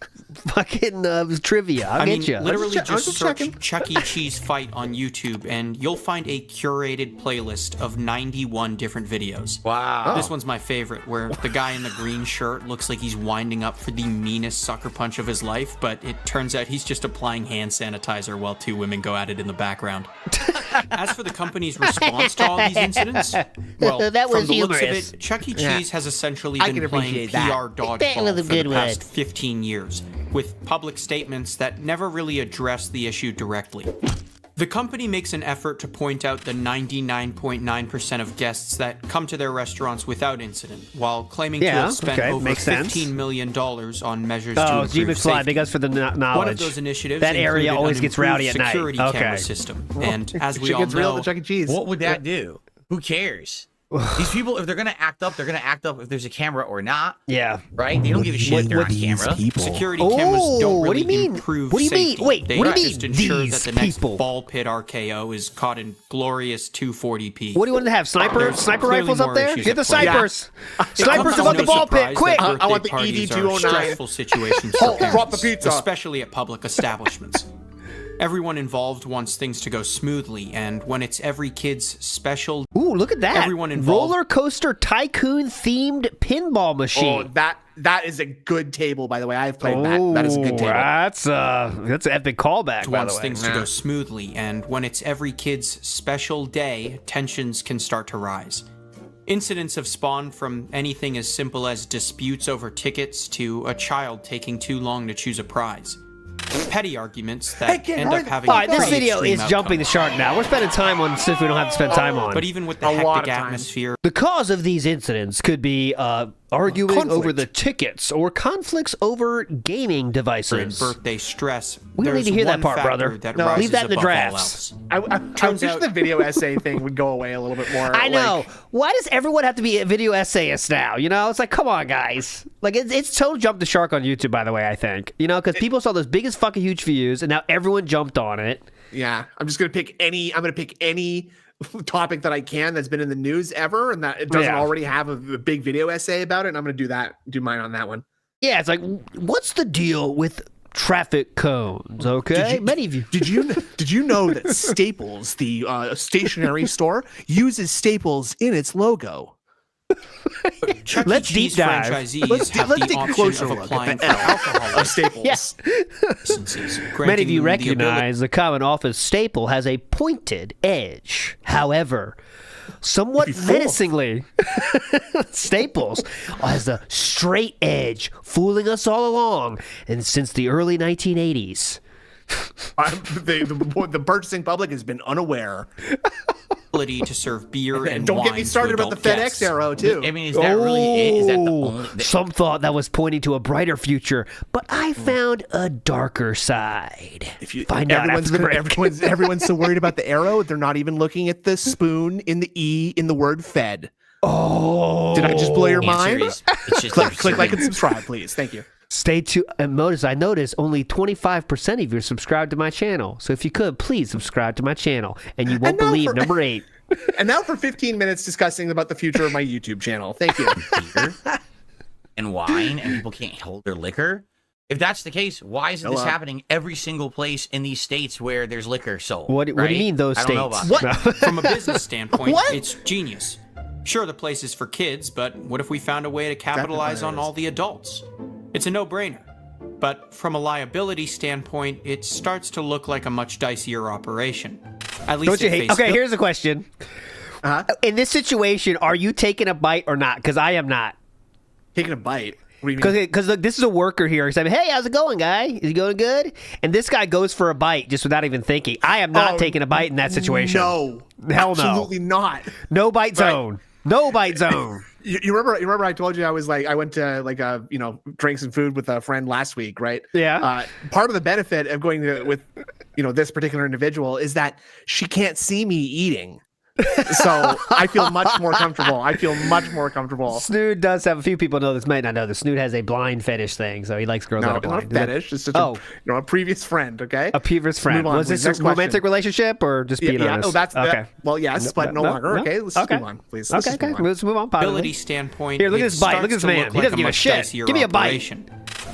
A: trivia. I'll
F: I
A: get
F: mean,
A: you.
F: literally
C: I'm
F: just
C: just
F: search
C: checking.
F: Chuck E. Cheese fight on YouTube, and you'll find a curated playlist of 91 different videos.
E: Wow.
F: This one's my favorite, where the guy in the green shirt looks like he's winding up for the meanest sucker punch of his life, but it turns out he's just applying hand sanitizer while two women go at it in the background. As for the company's response to all these incidents, well,
A: That was
F: from the looks
A: humorous.
F: of it, Chuck E. Cheese has essentially
C: I
F: been
C: can
F: playing
C: appreciate that.
F: PR
A: That was
F: dodgeball
A: a
F: for
A: good
F: the
A: one.
F: past 15 years, with public statements that never really address the issue directly. The company makes an effort to point out the 99.9% of guests that come to their restaurants without incident, while claiming to
A: Yeah,
F: have spent
A: okay,
F: over
A: makes sense.
F: $15 million on measures to
A: Oh,
F: improve
A: G McFly,
F: safety.
A: big ups for the knowledge.
F: One of those initiatives
A: That area
F: included
A: always
F: an
A: gets rowdy at
F: improved
A: night.
F: security
A: Okay.
F: camera system, and as we
C: Shit
F: all
C: gets real
F: know,
C: at Chuck E. Cheese.
E: What would that do? Who cares? These people, if they're gonna act up, they're gonna act up if there's a camera or not,
A: Yeah.
E: right? They don't give a shit if they're on camera.
F: security cameras don't
A: what do
F: really
A: you mean?
F: improve
A: What do you mean?
F: safety.
A: Wait,
F: They
A: what do you
F: just
A: mean,
F: ensure
A: these
F: that the next
A: people?
F: ball pit RKO is caught in glorious 240p.
A: What do you want to have? Sniper
F: There's
A: snipers
F: clearly
A: up
F: more
A: there?
F: issues
A: Get the
F: at play.
A: snipers.
F: It
A: Snipers
F: comes
A: above
F: as
A: the
F: no
A: ball pit,
F: surprise
A: quick.
F: that
C: I want the
F: birthday parties are
C: ED209.
F: stressful situations for
C: Oh, drop
F: parents,
C: the pizza.
F: especially at public establishments. Everyone involved wants things to go smoothly, and when it's every kid's special,
A: Ooh, look at that.
F: Everyone involved-
A: Roller coaster tycoon themed pinball machine.
C: Oh, that is a good table, by the way. I've played that. That is a good table.
A: That's an epic callback, by the
F: wants
A: way.
F: things to go smoothly, and when it's every kid's special day, tensions can start to rise. Incidents have spawned from anything as simple as disputes over tickets to a child taking too long to choose a prize. Petty arguments that end up having
A: All right, this
F: pretty
A: video
F: extreme
A: is jumping the
F: outcomes.
A: shark now. We're spending time on stuff we don't have to spend time on.
F: But even with the
C: A lot
F: hectic
C: of time.
F: atmosphere,
A: The cause of these incidents could be arguing
C: Conflict.
A: over the tickets or conflicts over gaming
F: and
A: devices.
F: birthday stress,
A: We don't need
F: there's
A: to hear that
F: one
A: part,
F: factor
A: brother.
F: That
A: No,
F: rises
A: leave that in the
F: above all
A: drafts.
F: else.
C: I
F: Turns
C: wish
F: out-
C: the video essay thing would go away a little bit more.
A: I know.
C: Like,
A: Why does everyone have to be a video essayist now? You know, it's like, come on, guys. Like, it's total jump the shark on YouTube, by the way, I think. You know, because people saw those biggest fucking huge views, and now everyone jumped on it.
C: yeah, I'm just gonna pick any. I'm gonna pick any topic that I can that's been in the news ever, and that it doesn't
A: Yeah.
C: already have a big video essay about it. And I'm gonna do mine on that one.
A: Yeah, it's like, what's the deal with traffic cones? Okay, many of you.
C: Did you know that Staples, the stationery store, uses Staples in its logo?
F: Chuck E.
A: Let's
F: Cheese
A: deep dive.
F: franchisees have
C: Let's
F: the
C: take a
F: option
C: closer
F: of
C: look
F: applying
C: at
F: for
C: the L
F: alcohol
C: of Staples.
A: Yes.
F: licenses.
A: Many of
F: granting
A: you
F: them the ability-
A: recognize the common office staple has a pointed edge. However, somewhat menacingly, Staples has a straight edge, fooling us all along, and since the early 1980s.
C: The purchasing public has been unaware.
F: ability to serve beer and
C: Don't
F: wine
C: get me started
F: to
C: about the
F: adult
C: FedEx
F: guests.
C: arrow too.
E: I mean, is that really it? Is that the only?
A: Some thought that was pointing to a brighter future, but I found a darker side.
C: If you
A: Find out after the break.
C: everyone's so worried about the arrow, they're not even looking at the spoon in the E in the word Fed.
A: Oh,
C: Did I just blow your
E: Answer
C: mind?
E: is, it's just
C: Click like and subscribe, please. Thank you.
A: Stay tuned. And I noticed only 25% of you are subscribed to my channel. So if you could, please subscribe to my channel, and you won't
C: now
A: believe
C: for-
A: number 8.
C: And now for 15 minutes discussing about the future of my YouTube channel. Thank you.
E: beer and wine, and people can't hold their liquor. If that's the case, why isn't this happening every single place in these states where there's liquor sold?
A: What do you
E: right?
A: mean those
E: I don't know
A: states?
E: about that.
F: From a business standpoint,
C: What?
F: it's genius. Sure, the place is for kids, but what if we found a way to capitalize on all the adults? It's a no-brainer. But from a liability standpoint, it starts to look like a much dicier operation. At least
A: Don't you hate? Okay, here's a question. In this situation, are you taking a bite or not? Because I am not.
C: Taking a bite? What do you mean?
A: Because look, this is a worker here. He's saying, "Hey, how's it going, guy? Is it going good?" And this guy goes for a bite just without even thinking. I am not taking a bite in that situation.
C: No,
A: hell no,
C: absolutely not.
A: No bite zone. No bite zone.
C: You remember I told you I went to like drink some food with a friend last week, right?
A: Yeah.
C: Part of the benefit of going with this particular individual is that she can't see me eating. So I feel much more comfortable.
A: Snood does have, a few people know this, might not know this. Snood has a blind fetish thing, so he likes girls that are blind.
C: Not a fetish. It's just a previous friend. Okay,
A: a previous friend. Was this a romantic relationship or just being honest?
C: Oh, that's
A: okay.
C: Well, yes, but no longer. Okay, let's just move on, please.
A: Okay. Let's move on.
F: Ability standpoint.
A: Here, look at this bite. Look at this man. He doesn't give a shit. Give me a bite.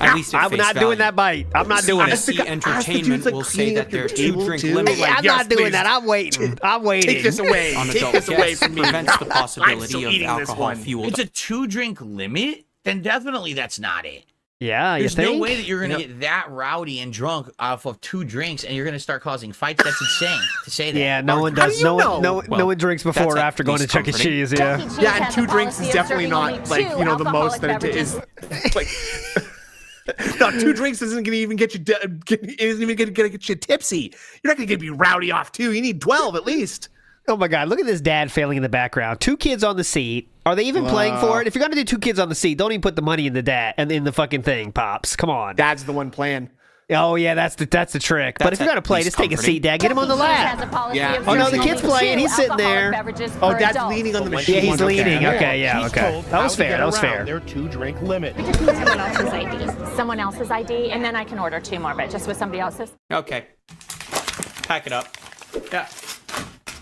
F: At least
A: I'm not doing that bite. I'm not doing it.
F: DSP Entertainment will say that their 2-drink limit.
A: Yeah, I'm not doing that. I'm waiting.
C: Take this away.
F: On adult guests prevents the possibility of alcohol fueled.
E: It's a 2-drink limit? Then definitely that's not it.
A: Yeah,
E: There's no way that you're going to get that rowdy and drunk off of 2 drinks and you're going to start causing fights. That's insane to say that.
A: Yeah, no one does. No one drinks before or after going to Chuck E. Cheese. Yeah.
C: Yeah, and 2 drinks is definitely not the most that it is. Like, no, 2 drinks isn't going to even get you. Isn't even going to get you tipsy. You're not going to be rowdy off 2. You need 12 at least.
A: Oh my God! Look at this dad failing in the background. 2 kids on the seat. Are they even playing for it? If you're gonna do 2 kids on the seat, don't even put the money in the dad and in the fucking thing, pops. Come on.
C: Dad's the one playing.
A: Oh yeah, that's the trick. But if you're gonna play, just take a seat, Dad. Get him on the lap.
C: Yeah.
A: Oh no, the kid's playing. He's sitting there.
C: Oh, Dad's leaning on the machine.
A: Yeah, he's leaning. Okay, yeah, okay. That was fair. That was fair.
K: Their 2-drink limit.
H: We just need someone else's ID. Someone else's ID, and then I can order 2 more, but just with somebody else's.
F: Okay. Pack it up. Yeah.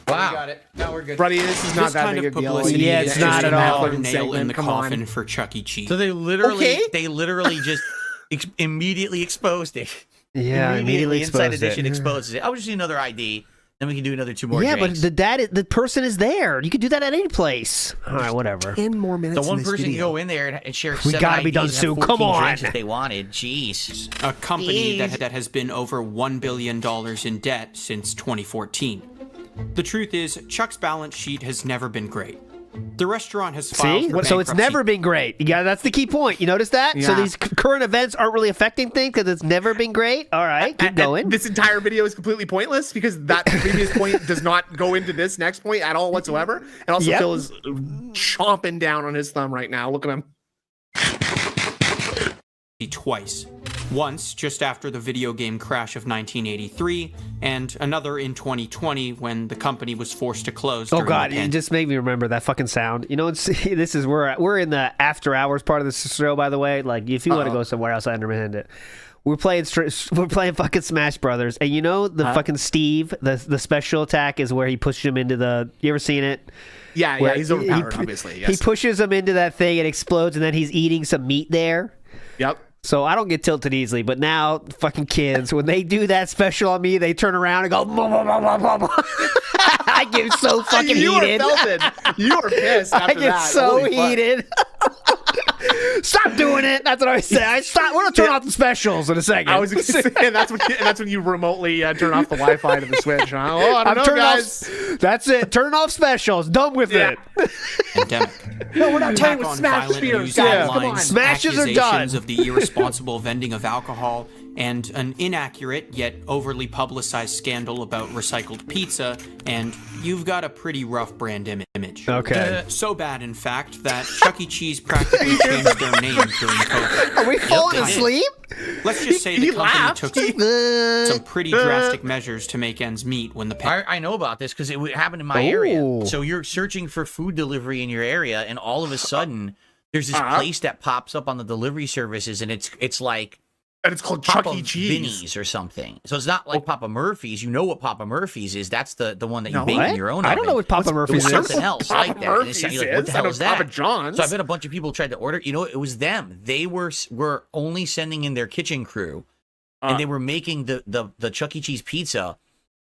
E: Wow.
F: We got it. Now we're good.
C: Buddy, this is not that big a deal.
A: Yeah, it's not at all.
F: Nail in the coffin for Chuck E. Cheese.
E: So they literally just immediately exposed it.
A: Yeah, immediately
E: Inside
A: exposed
E: Edition
A: it.
E: exposes it. I would just need another ID. Then we can do another 2 more drinks.
A: But the person is there. You could do that at any place. All right, whatever.
C: 10 more minutes.
E: So one person can go in there and share.
A: We
E: 7
A: gotta be
E: IDs
A: done
E: and have
A: soon.
E: 14
A: Come on.
E: drinks if they wanted. Jeez.
F: A company that has been over $1 billion in debt since 2014. The truth is, Chuck's balance sheet has never been great. The restaurant has filed for
A: so it's never been great. Yeah, that's the key point. You notice that?
C: Yeah.
A: So these current events aren't really affecting things because it's never been great. All right, keep going.
C: This entire video is completely pointless because that previous point does not go into this next point at all whatsoever. And also Phil is chomping down on his thumb right now. Look at him.
F: Twice. Once, just after the video game crash of 1983, and another in 2020 when the company was forced to close.
A: Oh God, it just made me remember that fucking sound. You know, this is we're in the after hours part of the show, by the way. Like, if you want to go somewhere else, I understand it. We're playing fucking Smash Brothers, and you know the fucking Steve, the special attack is where he pushes him into the. You ever seen it?
C: Yeah, he's overpowered, obviously. Yes.
A: He pushes him into that thing, it explodes, and then he's eating some meat there.
C: Yep.
A: So I don't get tilted easily, but now fucking kids, when they do that special on me, they turn around and go, blah, blah, blah, blah, blah. I get so fucking heated.
C: You were pissed after that.
A: I get so heated. Stop doing it. That's what I say. We're going to turn off the specials in a second.
C: I was going to say, that's when you remotely turn off the Wi-Fi to the Switch. Huh? Oh, I don't know, guys.
A: That's it. Turn off specials. Done with it.
F: Pandemic.
C: No, we're not playing with
F: on
C: Smash
F: violent
C: Spears.
F: news
C: Come
F: headlines,
C: on.
A: Smashes are done.
F: accusations of the irresponsible vending of alcohol, and an inaccurate yet overly publicized scandal about recycled pizza, and you've got a pretty rough brand image.
A: Okay.
F: So bad, in fact, that Chuck E. Cheese practically changed their name during COVID.
A: Are we falling asleep?
F: Let's just say the company took some pretty drastic measures to make ends meet when the
E: I know about this because it happened in my area. So you're searching for food delivery in your area, and all of a sudden, there's this place that pops up on the delivery services, and it's like.
C: And it's called Chuck E. Cheese.
E: Vinny's or something. So it's not like Papa Murphy's. You know what Papa Murphy's is. That's the one that you bake in your own oven.
A: I don't know what Papa Murphy's is.
E: Something else like that.
C: Murphy's
E: like, what the hell is that?
C: Papa John's.
E: So I bet a bunch of people tried to order. You know, it was them. They were only sending in their kitchen crew, and they were making the Chuck E. Cheese pizza,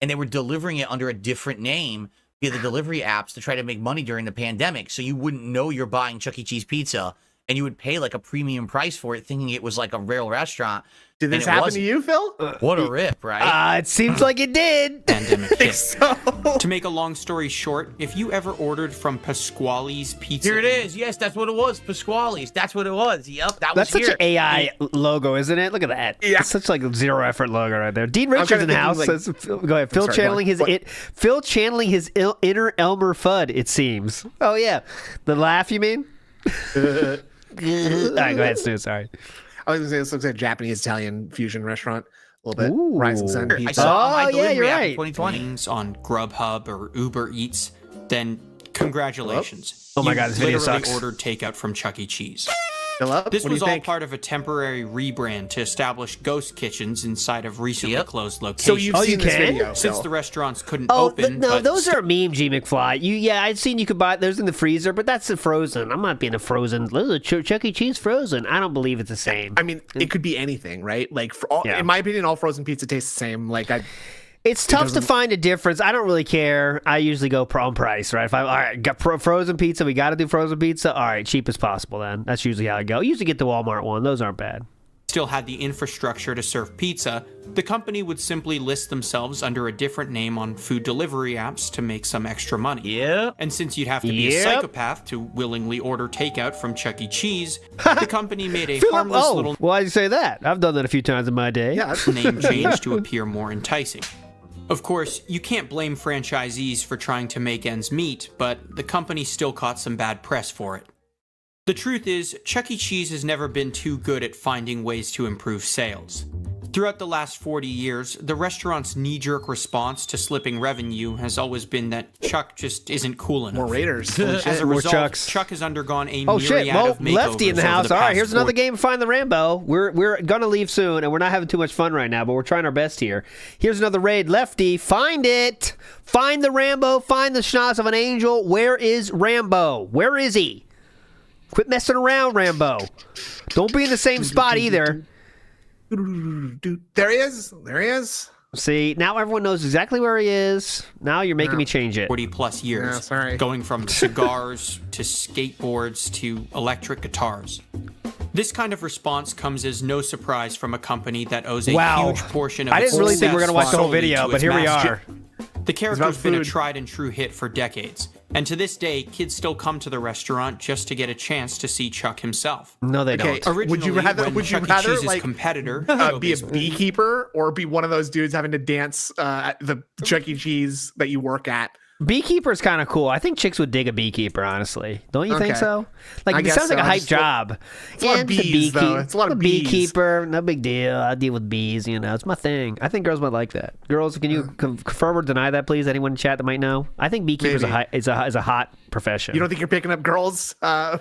E: and they were delivering it under a different name. via the delivery apps to try to make money during the pandemic. So you wouldn't know you're buying Chuck E. Cheese pizza, and you would pay like a premium price for it, thinking it was like a real restaurant.
C: Did this happen to you, Phil?
E: What a rip, right?
A: It seems like it did.
F: Pandemic hit.
C: So
F: To make a long story short, if you ever ordered from Pasquale's Pizza...
E: Here it is. Yes, that's what it was. Pasquale's. That's what it was. Yep, that was
A: That's such
E: here.
A: an AI logo, isn't it? Look at that.
C: Yeah.
A: It's such like a zero effort logo right there. Dean Richards
C: kinda
A: in the
C: thinking,
A: house
C: like-
A: says, go ahead. Phil
C: Sorry,
A: channeling
C: go on.
A: his Phil channeling his inner Elmer Fudd. It seems. Oh yeah, the laugh. You mean? All right, go ahead, Stu. Sorry.
C: I was gonna say this looks like a Japanese-Italian fusion restaurant. A little bit.
A: Ooh.
C: Rising Sun
E: I
C: Pizza.
E: saw on my
A: Oh, yeah,
E: delivery
A: you're
E: app in
A: right.
E: 2020.
F: wings on Grubhub or Uber Eats, then congratulations.
A: Oh my
F: You
A: God, this video
F: literally
A: sucks.
F: ordered takeout from Chuck E. Cheese.
C: Philip,
F: This
C: what do
F: was
C: you
F: all
C: think?
F: part of a temporary rebrand to establish ghost kitchens inside of recently
E: Yep.
F: closed locations.
C: So you've
A: Oh, you
C: seen this
A: can?
C: video,
F: Since
C: Phil.
F: the restaurants couldn't
A: Oh
F: open,
A: no,
F: but
A: those are meme, G McFly. I'd seen you could buy those in the freezer, but that's the frozen. I'm not being a frozen. Those are Chuck E. Cheese frozen. I don't believe it's the same.
C: I mean, it could be anything, right? Like, for all,
A: Yeah.
C: in my opinion, all frozen pizza tastes the same. Like,
A: It's tough to
C: doesn't-
A: find a difference. I don't really care. I usually go on price, right? If I all right, got frozen pizza, we got to do frozen pizza. All right, cheap as possible. Then that's usually how I go. I usually get the Walmart one. Those aren't bad.
F: still had the infrastructure to serve pizza, the company would simply list themselves under a different name on food delivery apps to make some extra money.
E: Yeah.
F: And since you'd have to be a
A: Yep.
F: psychopath to willingly order takeout from Chuck E. Cheese, the company made a
A: Philip,
F: harmless little
A: why'd you say that? I've done that a few times in my day.
C: yeah,
F: name change to appear more enticing. Of course, you can't blame franchisees for trying to make ends meet, but the company still caught some bad press for it. The truth is, Chuck E. Cheese has never been too good at finding ways to improve sales. Throughout the last 40 years, the restaurant's knee-jerk response to slipping revenue has always been that Chuck just isn't cool enough.
C: more Raiders. Holy
F: As a
C: shit.
F: result,
A: Chucks.
F: Chuck has undergone a
A: Oh
F: myriad
A: shit! Well,
F: of makeovers
A: Lefty in the
F: over
A: house. All right,
F: past
A: here's another
F: 40
A: game. Find the Rambo. We're gonna leave soon, and we're not having too much fun right now, but we're trying our best here. Here's another raid. Lefty, find it. Find the Rambo. Find the schnoz of an angel. Where is Rambo? Where is he? Quit messing around, Rambo. Don't be in the same spot either.
C: There he is. There he is.
A: See, now everyone knows exactly where he is. Now you're making me change it.
F: 40 plus years,
C: Yeah, sorry.
F: going from cigars to skateboards to electric guitars. This kind of response comes as no surprise from a company that owes a
A: Wow.
F: huge portion of
A: I
F: its
A: didn't really think we were
F: success
A: gonna watch the whole
F: solely
A: video,
F: to
A: but
F: its
A: here we
F: master.
A: are.
F: The character's
C: about
F: been a
C: food.
F: tried and true hit for decades, and to this day, kids still come to the restaurant just to get a chance to see Chuck himself.
A: No, they
C: Okay,
A: don't.
F: Originally, when Chuck E. Cheese's competitor,
C: be a
F: Showbiz-
C: beekeeper or be one of those dudes having to dance at the Chuck E. Cheese that you work at?
A: Beekeeper's kind of cool. I think chicks would dig a beekeeper, honestly. Don't you think
C: Okay.
A: so? Like,
C: I
A: it
C: guess
A: sounds like
C: so.
A: a
C: I
A: hype
C: just-
A: job.
C: It's a lot of bees, though. It's a lot of bees.
A: Beekeeper, no big deal. I deal with bees, you know. It's my thing. I think girls might like that. Girls, can you confirm or deny that, please? Anyone in chat that might know? I think beekeeper's
C: Maybe.
A: is a hot profession.
C: You don't think you're picking up girls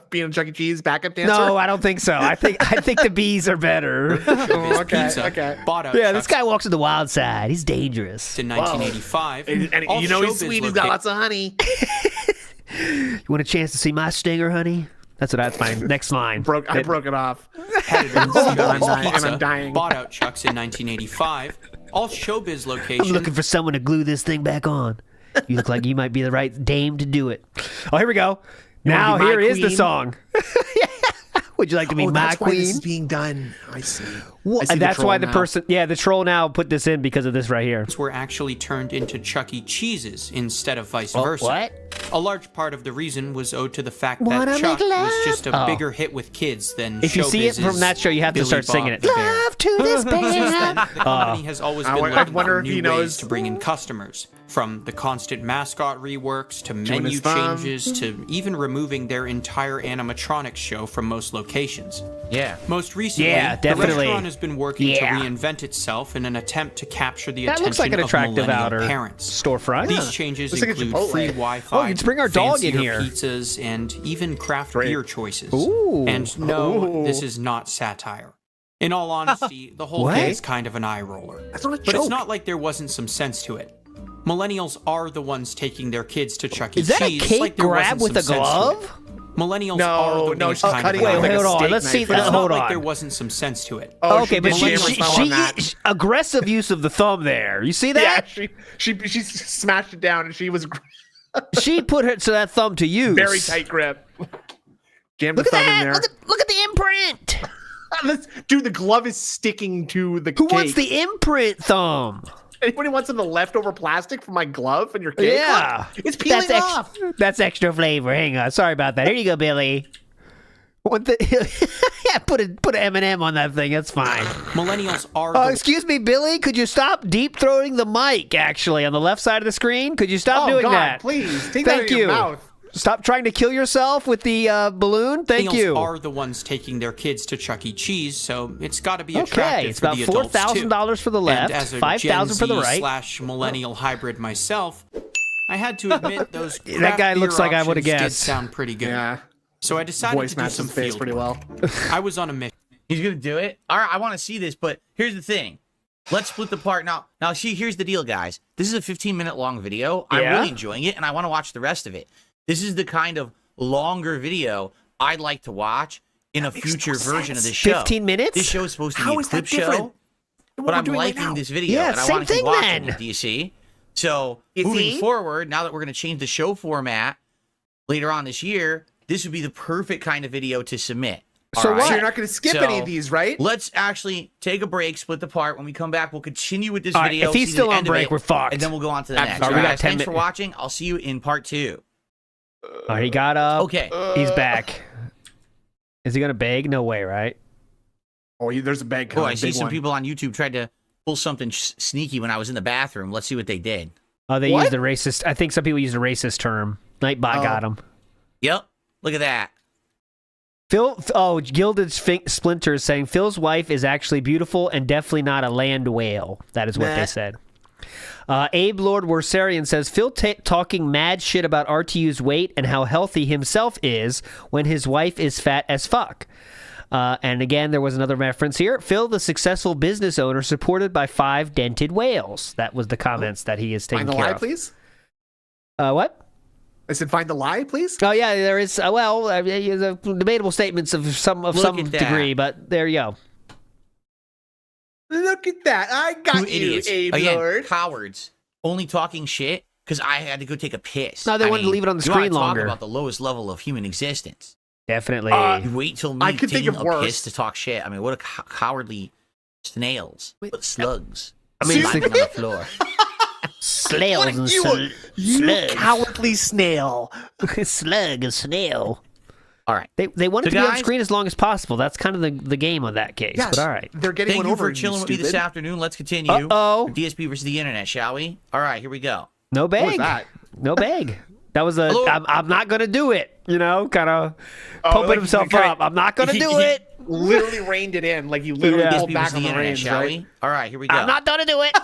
C: being a Chuck E. Cheese backup dancer?
A: No, I don't think so. I think the bees are better.
C: Oh, okay,
F: Pizza
C: okay.
F: bought out
A: Yeah, this
F: Chuck's
A: guy walks on the wild side. He's dangerous.
F: in 1985.
C: And
F: all
C: you know he's
F: Showbiz
C: sweet. He's got
F: loca-
C: lots of honey.
A: You want a chance to see my stinger, honey? That's my next line.
C: I broke it off.
F: competitors,
C: I'm
F: Showbiz
C: dying.
F: Pizza
C: I'm dying.
F: bought out Chuck's in 1985. All Showbiz
A: I'm
F: locations
A: looking for someone to glue this thing back on. You look like you might be the right dame to do it. Oh, here we go. Now
C: be my
A: here is the
C: queen?
A: song. Would you like to be my
C: that's why this
A: queen?
C: is being done. I see.
A: Well,
C: I see
A: and that's
C: troll
A: why the
C: now.
A: person, the troll now put this in because of this right here.
F: were actually turned into Chuck E. Cheese's instead of vice versa.
A: What?
F: A large part of the reason was owed to the fact
A: Wanna
F: that Chuck
A: make love?
F: was just a
A: Oh.
F: bigger hit with kids than
A: If you see it
F: Showbiz's
A: from that show, you have to
F: Billy
A: start
F: Bob
A: singing it.
F: the Bear.
A: Love to this
F: Since then,
A: band.
F: the company has always been
C: I
F: looking
C: wonder
F: for
C: if
F: new
C: he
F: ways
C: knows-
F: to bring in customers, from the constant mascot reworks to
C: his
F: menu
C: thumb.
F: changes to even removing their entire animatronics show from most locations.
E: Yeah.
F: Most recently,
A: Yeah,
F: the
A: definitely.
F: restaurant has been working to
A: Yeah.
F: reinvent itself in an attempt to capture the
A: That
F: attention
A: looks like an
F: of
A: attractive
F: millennial
A: outer
F: parents.
A: storefront.
F: These changes
C: Looks like a
F: include
C: Chipotle.
F: free Wi-Fi,
A: Oh, you can bring our dog in
F: fancier
A: here.
F: pizzas, and even craft
C: Great.
F: beer choices.
A: Ooh.
F: And no,
C: Ooh.
F: this is not satire. In all honesty, the whole
A: What?
F: thing is kind of an eye roller.
C: That's not a
F: But
C: joke.
F: it's not like there wasn't some sense to it. Millennials are the ones taking their kids to Chuck E.
A: Is that a
F: Cheese.
A: cake
F: like there
A: grab
F: wasn't
A: with
F: some
A: a
F: sense to
A: glove?
F: it. Millennials
C: No,
F: are the
C: no,
F: ones
C: she's
F: kind of
C: cutting
F: an
C: it
F: eye
C: with like
A: hold
C: a
A: on.
C: steak
A: Let's see
C: knife.
F: But it's
A: Hold
F: not like
A: on.
F: there wasn't some sense to it.
C: Oh,
A: Okay,
C: she
A: but
C: did
A: she,
C: hammer
A: she,
C: thumb on that.
A: she aggressive use of the thumb there. You see
C: Yeah,
A: that?
C: she smashed it down and she was.
A: She put that thumb to use.
C: Very tight grip. Jam the
A: Look at
C: thumb
A: that!
C: in there.
A: Look at the imprint.
C: Dude, the glove is sticking to the
A: Who
C: cake.
A: wants the imprint thumb?
C: Anybody wants some of the leftover plastic from my glove and your cake?
A: Yeah.
C: Look, it's peeling off.
A: That's extra flavor. Hang on. Sorry about that. Here you go, Billy. What the? Yeah, put an M&M on that thing. That's fine.
F: Millennials are.
A: Excuse me, Billy. Could you stop deep throating the mic? Actually, on the left side of the screen. Could you stop doing
C: God,
A: that?
C: Please take
A: Thank
C: that out of
A: you.
C: your mouth.
A: Stop trying to kill yourself with the balloon. Thank
F: Millennials
A: you.
F: are the ones taking their kids to Chuck E. Cheese, so it's got to be attractive
A: Okay, it's
F: for
A: about
F: the adults too.
A: $4,000 for the left,
F: and as a
A: $5,000 for the
F: Gen
A: right.
F: Z/millennial hybrid myself, I had to admit those
A: That guy
F: craft
A: looks
F: beer
A: like I would've
F: options did
A: guessed.
F: sound pretty good.
C: Yeah.
F: So I decided
C: Voice
F: to do
C: matches
F: some
C: his face
F: field
C: pretty
F: work.
C: well.
F: I was on a mission.
E: He's gonna do it. All right, I want to see this, but here's the thing. Let's split the part now. Now, see, here's the deal, guys. This is a 15-minute long video. I'm
A: Yeah?
E: really enjoying it, and I want to watch the rest of it. This is the kind of longer video I'd like to watch in a future version of this show.
A: 15 minutes?
E: This show is supposed to
C: How
E: be a
C: is that
E: clip
C: different
E: show,
C: than what
E: but
C: we're
E: I'm
C: doing right
E: liking
C: now?
E: this video,
A: Yeah,
E: and I
A: same
E: want to keep
A: thing
E: watching
A: then.
E: it. Do you see? So,
C: You
E: moving
C: see?
E: forward, now that we're going to change the show format later on this year, this would be the perfect kind of video to submit.
A: So
E: All right?
A: what?
C: So you're not going to skip
E: So,
C: any of these, right?
E: Let's actually take a break, split the part. When we come back, we'll continue with this
A: All right,
E: video.
A: if he's
E: see
A: still
E: the
A: on
E: end of
A: break,
E: it,
A: we're fucked.
E: And then we'll go on to the next.
A: All right, we got
E: Guys,
A: 10
E: thanks for
A: minutes.
E: watching. I'll see you in part 2.
A: He got up.
E: Okay.
A: He's back. Is he gonna beg? No way, right?
C: Oh, there's a bag
E: Oh,
C: coming.
E: I see
C: big
E: some
C: one.
E: people on YouTube tried to pull something sneaky when I was in the bathroom. Let's see what they did.
A: Oh, they
C: What?
A: used a racist. I think some people used a racist term. Nightbot got him.
E: Yep. Look at that.
A: Gilded Splinter is saying Phil's wife is actually beautiful and definitely not a land whale. That is what they said. Abe Lord Worsarian says Phil talking mad shit about RTU's weight and how healthy himself is when his wife is fat as fuck. And again, there was another reference here. Phil, the successful business owner, supported by 5 dented whales. That was the comments that he is taking
C: Find the
A: care
C: lie,
A: of.
C: please.
A: What?
C: I said, find the lie, please.
A: Oh yeah, there is. Debatable statements of some
E: at that.
A: degree, but there you go.
C: Look at that. I got
E: Two
C: you,
E: idiots.
C: Abe
E: Again,
C: Lord.
E: cowards. Only talking shit because I had to go take a piss.
A: No, they wanted to leave it on the
E: you wanna
A: screen
E: talk
A: longer.
E: about the lowest level of human existence.
A: Definitely.
E: You wait till me
C: I could think
E: taking
C: of
E: a
C: worse.
E: piss to talk shit. I mean, what a cowardly snails. But slugs.
A: I mean,
E: lying on the floor.
A: snails and
C: You
A: slugs.
C: cowardly snail.
A: Slug and snail.
E: All right.
A: They want it
E: So
A: to be on
E: guys-
A: screen as long as possible. That's kind of the game on that case.
C: Yes,
A: But all right.
C: they're getting
E: Thank
C: one
E: you
C: over.
E: for chilling with me this
C: stupid.
E: afternoon. Let's continue.
A: Uh-oh.
E: For DSP versus the internet, shall we? All right, here we go.
A: No
C: What was
A: bag.
C: that?
A: No bag. That was a.
E: Hello?
A: I'm not gonna do it. You know, kind of pumping
C: like
A: himself
C: you-
A: up. I'm not gonna do it.
C: Literally reined it in, like you literally
A: Yeah.
C: pulled
E: DSP
C: back
E: versus
C: on
E: the
C: the
E: internet,
C: reins,
E: shall
C: right?
E: we? All right, here we go.
A: I'm not gonna do it.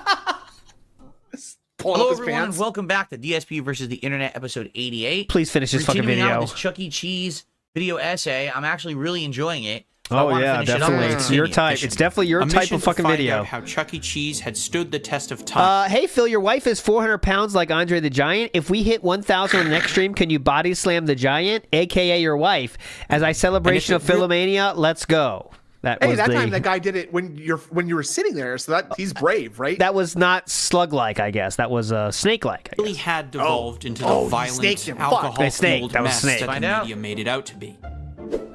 C: Pulling
E: Hello,
C: up his
E: everyone,
C: pants.
E: and welcome back to DSP versus the internet, episode 88.
A: Please finish this fucking
E: Continuing
A: video.
E: out with this Chuck E. Cheese video essay. I'm actually really enjoying it. So I
A: Oh
E: wanna
A: yeah,
E: finish it up.
A: definitely.
E: Let's
A: It's your
E: continue.
A: type. It's definitely your
F: A
A: type
F: mission
A: of
F: to
A: fucking
F: find
A: video.
F: out how Chuck E. Cheese had stood the test of time.
A: Hey Phil, your wife is 400 pounds like Andre the Giant. If we hit 1,000 on the next stream, can you body slam the Giant, aka your wife, as a celebration of Philomania? Let's go. That
C: Hey,
A: was
C: that
A: the.
C: time that guy did it when you were sitting there, so that he's brave, right?
A: That was not slug-like, I guess. That was snake-like. I
F: really
A: guess.
F: had devolved into the
C: Oh, you
F: violent,
C: snaked him. Fuck.
A: Hey, snake.
F: alcohol-fueled
A: That was
F: mess
A: snake.
F: that
E: Find
F: the
E: out.
F: media made it out to be.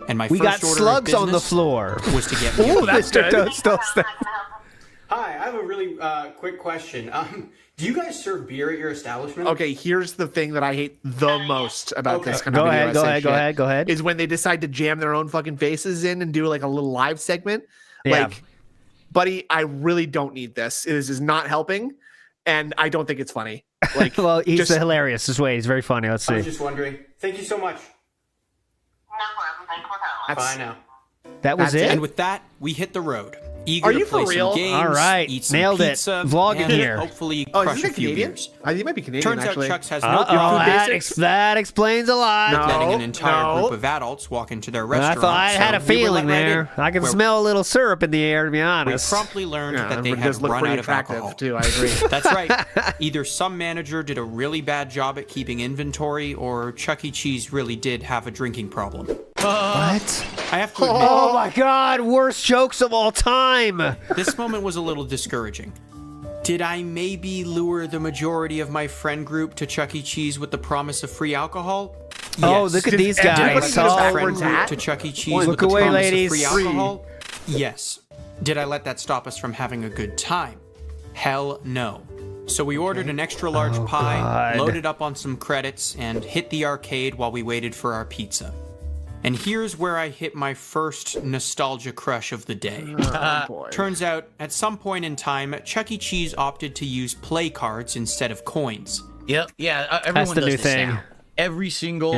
F: And my
A: We
F: first
A: got
F: order
A: slugs
F: of
A: on the
F: business
A: floor.
F: was to get me a
A: Ooh, that's
F: beer.
A: good. Still.
K: Hi, I have a really quick question. Do you guys serve beer at your establishment?
C: Okay, here's the thing that I hate the most about this kind of
A: Go
C: video
A: ahead, go
C: essay
A: ahead, go
C: shit,
A: ahead, go ahead.
C: Is when they decide to jam their own fucking faces in and do like a little live segment.
A: Yeah.
C: Like, buddy, I really don't need this. This is not helping, and I don't think it's funny. Like,
A: Well, he's
C: just-
A: hilarious this way. He's very funny. Let's
K: I was
A: see.
K: just wondering. Thank you so much.
C: that's-
K: Bye now.
A: That was
C: That's
A: it?
F: And with that, we hit the road. Eager
C: Are
F: to
C: you
F: play
C: for real?
F: some games,
A: All right,
F: eat some
A: nailed it.
F: pizza,
A: Vlogging
F: and
A: here.
F: hopefully
C: Oh,
F: crush
C: isn't
F: a
C: it
F: few
C: Canadian?
F: beers.
C: I think it might be Canadian.
F: Turns
C: actually.
F: out Chuck's has no
A: Uh-oh,
F: problem
A: that explains a lot.
C: No.
F: letting an entire
C: no.
F: group of adults walk into their
A: I
F: restaurant.
A: thought I had
F: so
A: a
F: we were
A: feeling
F: let right
A: there.
F: in,
A: I can
F: where
A: smell a little syrup in the air, to be
F: We
A: honest.
F: promptly learned
C: Yeah,
F: that they
C: it
F: had
C: does look
F: run
C: pretty
F: out of
C: attractive
F: alcohol.
C: too. I agree.
F: That's right. Either some manager did a really bad job at keeping inventory, or Chuck E. Cheese really did have a drinking problem.
A: What?
F: I have to admit,
A: Oh my god, worst jokes of all time.
F: this moment was a little discouraging. Did I maybe lure the majority of my friend group to Chuck E. Cheese with the promise of free alcohol?
A: Oh,
F: Yes.
A: look at these
F: Did I
A: guys.
F: let my
A: Oh,
F: friend group to Chuck E. Cheese
A: Look
F: with the
A: away,
F: promise
A: ladies.
F: of free alcohol? Yes. Did I let that stop us from having a good time? Hell no. So we ordered an extra large pie,
A: God.
F: loaded up on some credits, and hit the arcade while we waited for our pizza. And here's where I hit my first nostalgia crush of the day. Turns out, at some point in time, Chuck E. Cheese opted to use play cards instead of coins.
E: Yep. Yeah. Everyone
A: the
E: does
A: new
E: this
A: thing.
E: now. Every single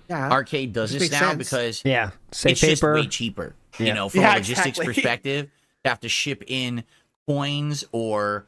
E: arcade does this
C: Makes
E: now
C: sense.
E: because
A: Save
E: it's just
A: paper.
E: way cheaper. You
A: Yeah.
E: know, from
C: Yeah,
E: a logistics
C: exactly.
E: perspective, you have to ship in coins or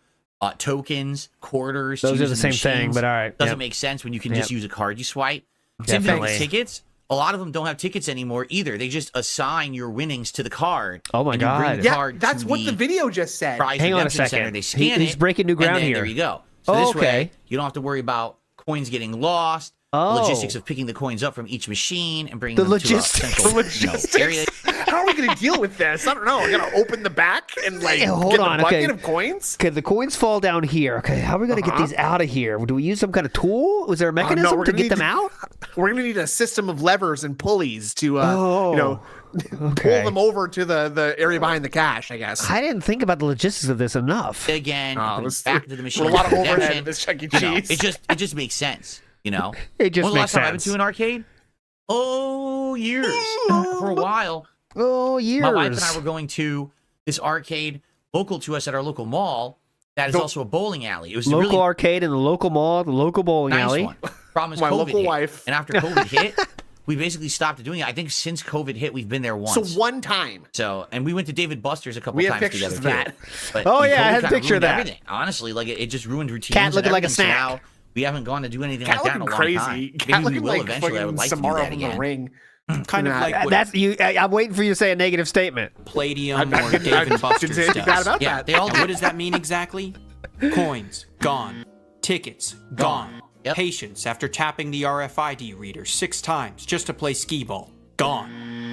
E: tokens, quarters.
A: Those
E: to
A: are
E: use
A: the
E: in
A: same thing,
E: machines.
A: but all right.
E: Doesn't
A: Yep.
E: make sense when you can just
A: Yep.
E: use a card you swipe. Same thing with
A: Definitely.
E: tickets. A lot of them don't have tickets anymore either. They just assign your winnings to the card.
A: Oh my
E: and you bring
A: God.
E: the
C: Yeah,
E: card
C: that's
E: to
C: what the video just said.
E: prize
A: Hang on a
E: redemption
A: second.
E: center. They scan
A: He's
E: it,
A: breaking new ground
E: and then
A: here.
E: There you go. So
A: Oh,
E: this
A: okay.
E: way, you don't have to worry about coins getting lost.
A: Oh.
E: The logistics of picking the coins up from each machine and bringing
A: The
E: them
A: logistics.
E: to a
C: The
E: central
C: logistics.
E: area.
C: How are we going to deal with this? I don't know. We're going to open the back and like
A: Yeah, hold
C: get
A: on,
C: the bucket
A: okay.
C: of coins?
A: Okay, the coins fall down here. Okay, how are we going to get these out of here? Do we use some kind of tool? Was there a mechanism
C: we're
A: to
C: gonna
A: get them
C: need-
A: out?
C: We're going to need a system of levers and pulleys to, pull
A: Okay.
C: them over to the area behind the cache, I guess.
A: I didn't think about the logistics of this enough.
E: Again,
C: Oh,
E: put
C: it was-
E: it back to the machine.
C: a lot of
E: redemption.
C: overhead in this Chuck E.
E: You know,
C: Cheese.
E: it just makes sense. You know,
A: It just
E: When's the
A: makes
E: last time I've been
A: sense.
E: to an arcade? Oh, years. For a while.
A: Oh, years.
E: My wife and I were going to this arcade local to us at our local mall. That is also a bowling alley. It was a
A: Local
E: really
A: arcade in the local mall, the local bowling
E: nice
A: alley.
E: one. Problem is
C: My
E: COVID
C: local
E: hit.
C: wife.
E: And after COVID hit, we basically stopped doing it. I think since COVID hit, we've been there once.
C: So one time.
E: And we went to David Buster's a couple
C: We have
E: times
C: pictures
E: together
C: of
E: too.
C: that.
E: But
A: Oh,
E: COVID
A: yeah, I had a
E: kinda
A: picture of
E: ruined
A: that.
E: Everything. Honestly, like it just ruined routines.
A: Cat
E: and
A: looking like a
E: everything. So
A: snack.
E: now we haven't gone to do anything
C: Cat
E: like that in a
C: looking
E: long
C: crazy.
E: time.
C: Cat
E: Maybe we
C: looking
E: will
C: like
E: eventually. I would
C: fucking
E: like to do
C: Samara
E: that
C: from the
E: again.
C: Ring.
F: Kind of like what
A: That's you. I'm waiting for you to say a negative statement.
F: Palladium
C: I
F: or
C: didn't-
F: Dave
C: I
F: and
C: didn't
F: Buster's
C: say anything bad
F: does.
C: about
E: Yeah,
C: that.
E: they all
F: And
E: do.
F: what does that mean exactly? Coins, gone. Tickets, gone.
E: Yep.
F: Patience after tapping the RFID reader 6 times just to play skee ball, gone.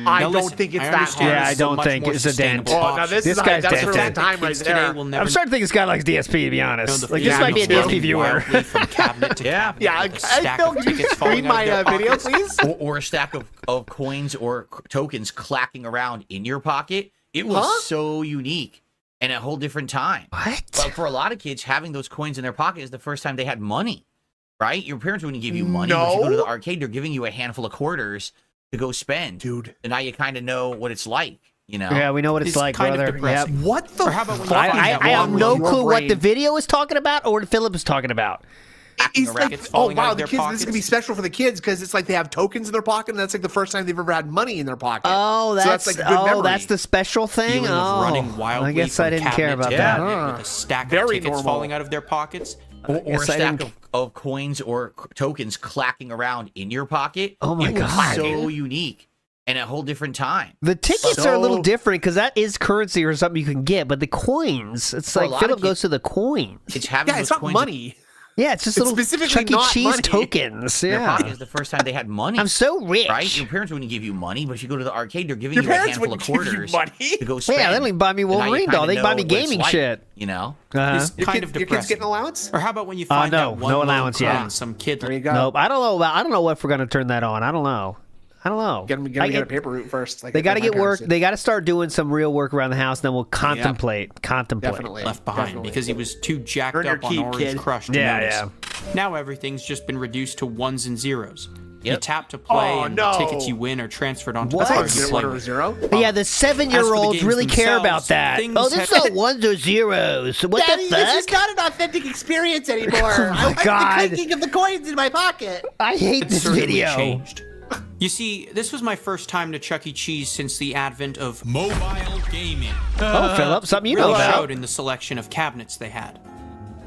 C: I
F: Now
C: don't
F: listen,
C: think it's
F: I
C: that
F: understand
C: hard.
A: Yeah,
F: this
A: I
F: is
A: don't
F: much
A: think
F: more
A: it's a dent.
F: sustainable
C: Oh, now
F: option.
C: this
A: This
C: is
A: guy's
C: that's
A: definitely-
C: that time right
F: Kids today
C: there.
F: will never
A: I'm starting to think this guy likes DSP, to be
F: know
A: honest.
F: the
A: Like, this
F: feeling
A: might be a
F: of
A: DSP
F: running
A: viewer.
F: wildly from cabinet to cabinet
C: Yeah,
F: with a stack
C: Phil,
F: of
C: can you
F: tickets
C: read
F: falling out
C: my
F: of their
C: video,
F: pockets.
C: please?
E: Or a stack of coins or tokens clacking around in your pocket. It was so unique and a whole different time.
A: What?
E: But for a lot of kids, having those coins in their pocket is the first time they had money, right? Your parents wouldn't give you money. But if you go to the arcade, they're giving you a handful of quarters to go spend.
C: Dude.
E: And now you kind of know what it's like, you know?
A: Yeah, we know what it's like,
F: kind
A: brother.
F: of depressing.
C: What the
F: Or how about when you
C: fuck?
F: find
A: I
F: out
A: have
F: along
A: no
F: with your
A: clue what
C: brain.
A: the video is talking about or what Philip is talking about.
C: It's
E: around.
C: like,
F: It's
C: oh
F: falling out
C: wow,
F: of
C: the
F: their
C: kids. This is gonna be
F: pockets.
C: special for the kids because it's like they have tokens in their pocket, and that's like the first time they've ever had money in their pocket.
A: Oh,
C: So
A: that's
C: like a good memory.
A: that's the special thing.
F: Feeling of running wildly
A: I guess
F: from
A: I didn't care
F: cabinet
A: about
F: to
A: that.
F: cabinet with a stack
C: Very
F: of tickets
C: normal.
F: falling out of their pockets.
E: Or a
A: Yes, I
E: stack
A: didn't-
E: of coins or tokens clacking around in your pocket.
A: Oh my
E: it was
A: God.
E: so unique and a whole different time.
A: The tickets are a little
C: So-
A: different because that is currency or something you can get, but the coins, it's
E: For a
A: like
E: lot
A: Philip
E: of
A: goes to the coins.
E: It's having
C: Yeah,
E: those
C: it's not
E: coins
C: money.
A: Yeah, it's just
C: It's
A: little
C: specifically
A: Chuck E.
C: not
A: Cheese
C: money.
A: tokens.
E: in their
A: Yeah.
E: pocket is the first time they had money.
A: I'm so rich.
E: Right? Your parents wouldn't give you money, but if you go to the arcade, they're giving
C: Your
E: you a
C: parents
E: handful of
C: wouldn't give you
E: quarters
C: money?
E: to go spend.
A: Yeah, they don't even buy me
E: And now you
A: Wolverine doll.
E: kinda
A: They buy
E: know
A: me
E: what it's
A: gaming
E: like,
A: shit.
E: You know?
A: Uh-huh.
F: It's kind of
C: Your kids
F: depressing.
C: getting allowance?
F: Or how about when you find
A: no,
F: that one
A: no
F: low
A: allowance yet.
F: coin some kid
C: There you go.
A: Nope. I don't know if we're gonna turn that on. I don't know.
C: Get them
A: I
C: get
A: get-
C: a paper route first. Like
A: They got to
C: my
A: get
C: parents
A: work.
C: did.
A: They got to start doing some real work around the house. Then we'll contemplate.
C: Definitely
F: left behind
C: Definitely.
F: because he was too jacked
C: Earn your
F: up on
C: keep,
F: Orange
C: kid.
F: Crush to
A: Yeah,
F: notice.
A: yeah.
F: Now everything's just been reduced to ones and zeros. You
E: Yep.
F: tap to play,
C: Oh,
F: and
C: no.
F: the tickets you win are transferred onto
A: What?
F: the
C: That's
F: card
C: how
F: you
C: you get
F: play
C: one or
F: with.
C: zero.
A: Yeah, the 7-year-olds
F: games
A: really care about
F: themselves,
A: that.
F: things
A: Oh, this is
F: have-
A: not ones or zeros. What the fuck?
C: not an authentic experience anymore.
A: Oh my God.
C: of the coins in my pocket.
A: I hate
F: It
A: this
F: certainly
A: video.
F: changed. You see, this was my first time to Chuck E. Cheese since the advent of
L: Mobile gaming.
A: Oh, Philip, something you know
F: really
A: about.
F: showed in the selection of cabinets they had.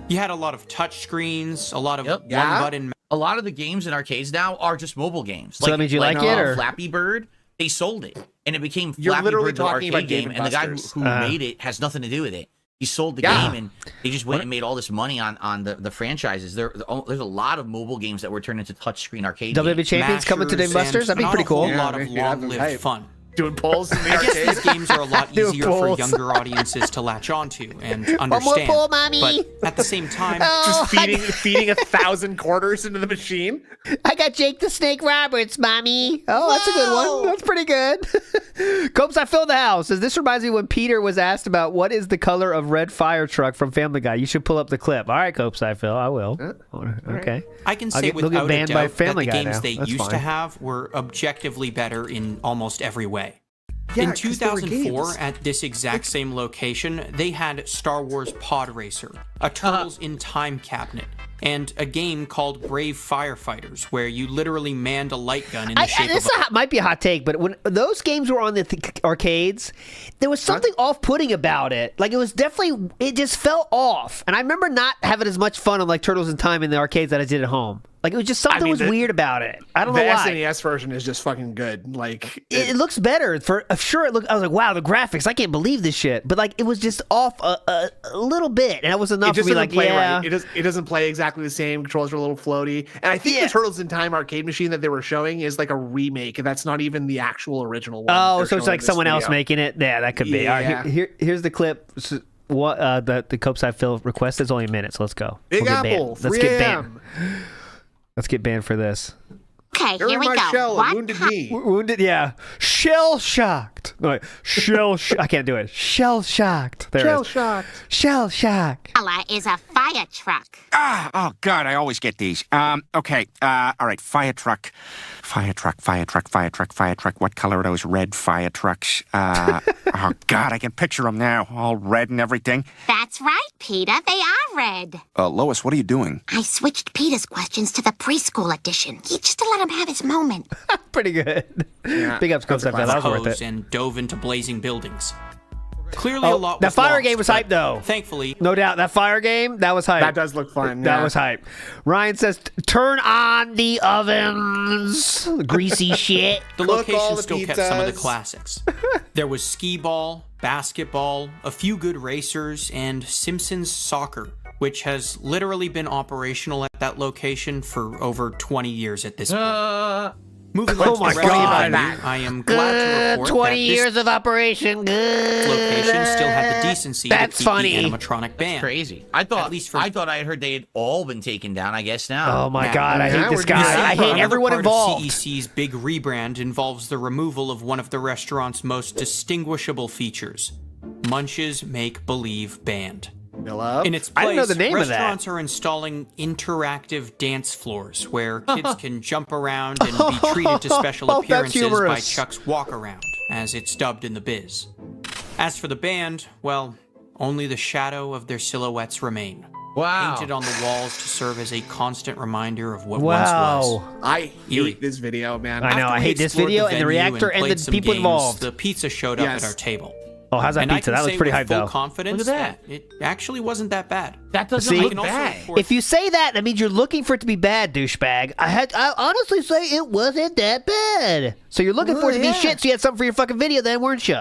F: You had a lot of touch screens, a lot of
E: Yep.
F: one-button.
E: A lot of the games in arcades now are just mobile games.
A: So that means you like it, or-
E: Flappy Bird, they sold it, and it became
C: You're
E: Flappy
C: literally
E: Bird, the
C: talking about
E: arcade game,
C: Dave
E: and the guy
C: Buster's.
E: who made it has nothing to do with it. He sold the
C: Yeah.
E: game, and they just went and made all this money on the franchises. There's a lot of mobile games that were turned into touchscreen arcade
A: WWE
E: games.
A: Champions coming to Dave
F: mashers,
A: Buster's? That'd be
F: and
A: pretty
F: not
A: cool.
F: a whole lot
C: Yeah,
F: of
C: maybe have them
F: long-lived
C: hype.
F: fun.
C: Doing polls in the
F: I guess
C: arcade.
F: these games are a lot
A: Doing
F: easier for
A: polls.
F: younger audiences to latch onto and
A: more
F: understand.
A: poll, mommy.
F: But at the same time,
C: Just feeding 1,000 quarters into the machine.
A: I got Jake the Snake Roberts, mommy. Oh, that's a good one. That's pretty good. Copes, I filled the house. This reminds me when Peter was asked about what is the color of red fire truck from Family Guy. You should pull up the clip. All right, Copes, I fill. I will. Okay.
F: I can
A: I'll
F: say
A: get
F: without a
A: banned by
F: doubt that
A: Family
F: the
A: Guy
F: games
A: now.
F: they
A: That's
F: used to
A: fine.
F: have were objectively better in almost every way.
C: Yeah,
F: In
C: 'cause they were
F: 2004,
C: games.
F: at this exact same location, they had Star Wars Pod Racer, a Turtles in Time cabinet, and a game called Brave Firefighters, where you literally manned a light gun in the shape of a...
A: might be a hot take, but when those games were on the arcades, there was something off-putting about it. Like, it was definitely, it just felt off. And I remember not having as much fun on, like, Turtles in Time in the arcades that I did at home. Like, it was just something was weird about it. I don't know
C: The
A: why.
C: SNES version is just fucking good. Like
A: It looks better. For sure, it looked. I was like, wow, the graphics. I can't believe this shit. But, like, it was just off a little bit. And that was enough
C: it
A: for
C: just
A: me,
C: doesn't
A: like,
C: play
A: yeah.
C: right. It doesn't play exactly the same. Controls are a little floaty. And I think the Turtles in Time arcade machine that they were showing is like a remake. That's not even the actual original one.
A: Oh,
C: they're
A: so it's
C: showing
A: like
C: in this
A: someone else
C: video.
A: making it? Yeah, that could be.
C: Yeah.
A: All right, here's the clip. What the Copeside Phil request is only a minute, so let's go.
C: Big
A: We'll get banned.
C: Apple,
A: Let's
C: 3
A: get
C: a.m.
A: banned. Let's get banned for this.
I: Okay,
C: You're
I: here
C: in
I: we
C: my
I: go.
C: shell,
I: What
C: wounded knee.
A: Wounded, yeah. Shell shocked. No, wait. I can't do it. Shell shocked. There it is.
C: shocked.
A: Shell shock.
I: color is a fire truck?
L: Oh, God, I always get these. Okay, all right, fire truck. Fire truck. What color are those red fire trucks? Oh, God, I can picture them now, all red and everything.
I: That's right, Peter. They are red.
L: Lois, what are you doing?
I: I switched Peter's questions to the preschool edition. Just to let him have his moment.
A: Pretty good. Big ups, Copeside Phil. That was worth
F: hose
A: it.
F: and dove into blazing buildings. Clearly, a lot
A: That
F: was
A: fire
F: lost,
A: game was
F: but
A: hype, though.
F: Thankfully,
A: No doubt. That fire game, that was hype.
C: That does look fun.
A: That
C: yeah.
A: was hype. Ryan says, turn on the ovens. Greasy shit.
F: the
C: Cook all
F: location
C: the
F: still kept some of the
C: pizzas.
F: classics. There was skee-ball, basketball, a few good racers, and Simpsons soccer, which has literally been operational at that location for over 20 years at this point. Moving on
A: Oh
F: to
A: my
F: the rest of the
A: God.
F: venue, I am glad to report
A: 20
F: that
A: years
F: this
A: of operation. Good.
F: location still had the decency
A: That's
F: to keep
A: funny.
F: the animatronic band.
E: Crazy. I thought
F: At least for-
E: I thought I had heard they had all been taken down. I guess now.
A: Oh my
F: Now,
A: God, I hate
C: now
A: this
C: we're
A: guy.
C: doing
A: I
C: that.
A: hate
F: Another
A: everyone
F: part
A: involved.
F: Of CEC's big rebrand involves the removal of one of the restaurant's most distinguishable features, Munch's Make Believe Band.
C: Manilla.
F: In its place,
A: I didn't know the name of that.
F: restaurants are installing interactive dance floors where kids can jump around and be treated to special
A: Oh, that's
F: appearances by
A: humorous.
F: Chuck's Walk Around, as it's dubbed in the biz. As for the band, well, only the shadow of their silhouettes remain.
E: Wow.
F: Painted on the walls to serve as a constant reminder of what
A: Wow.
F: once was.
C: I
F: Eerie.
C: hate this video, man.
A: I know.
F: After
A: I
F: we
A: hate this
F: explored
A: video
F: the
A: and the
F: venue
A: reactor and
F: played
A: the
F: some
A: people
F: games,
A: involved.
F: The pizza showed up
C: Yes.
F: at our table.
A: Oh, how's that
F: And I
A: pizza?
F: can
A: That looks
F: say
A: pretty
F: with
A: hype,
F: full
A: though.
F: confidence
E: Look at that.
F: it actually wasn't that bad.
E: That doesn't
A: See?
E: look
F: I can also
E: bad.
F: report-
A: If you say that, that means you're looking for it to be bad, douchebag. I honestly say it wasn't that bad. So you're looking for it to be shit, so you had something for your fucking video then, weren't you?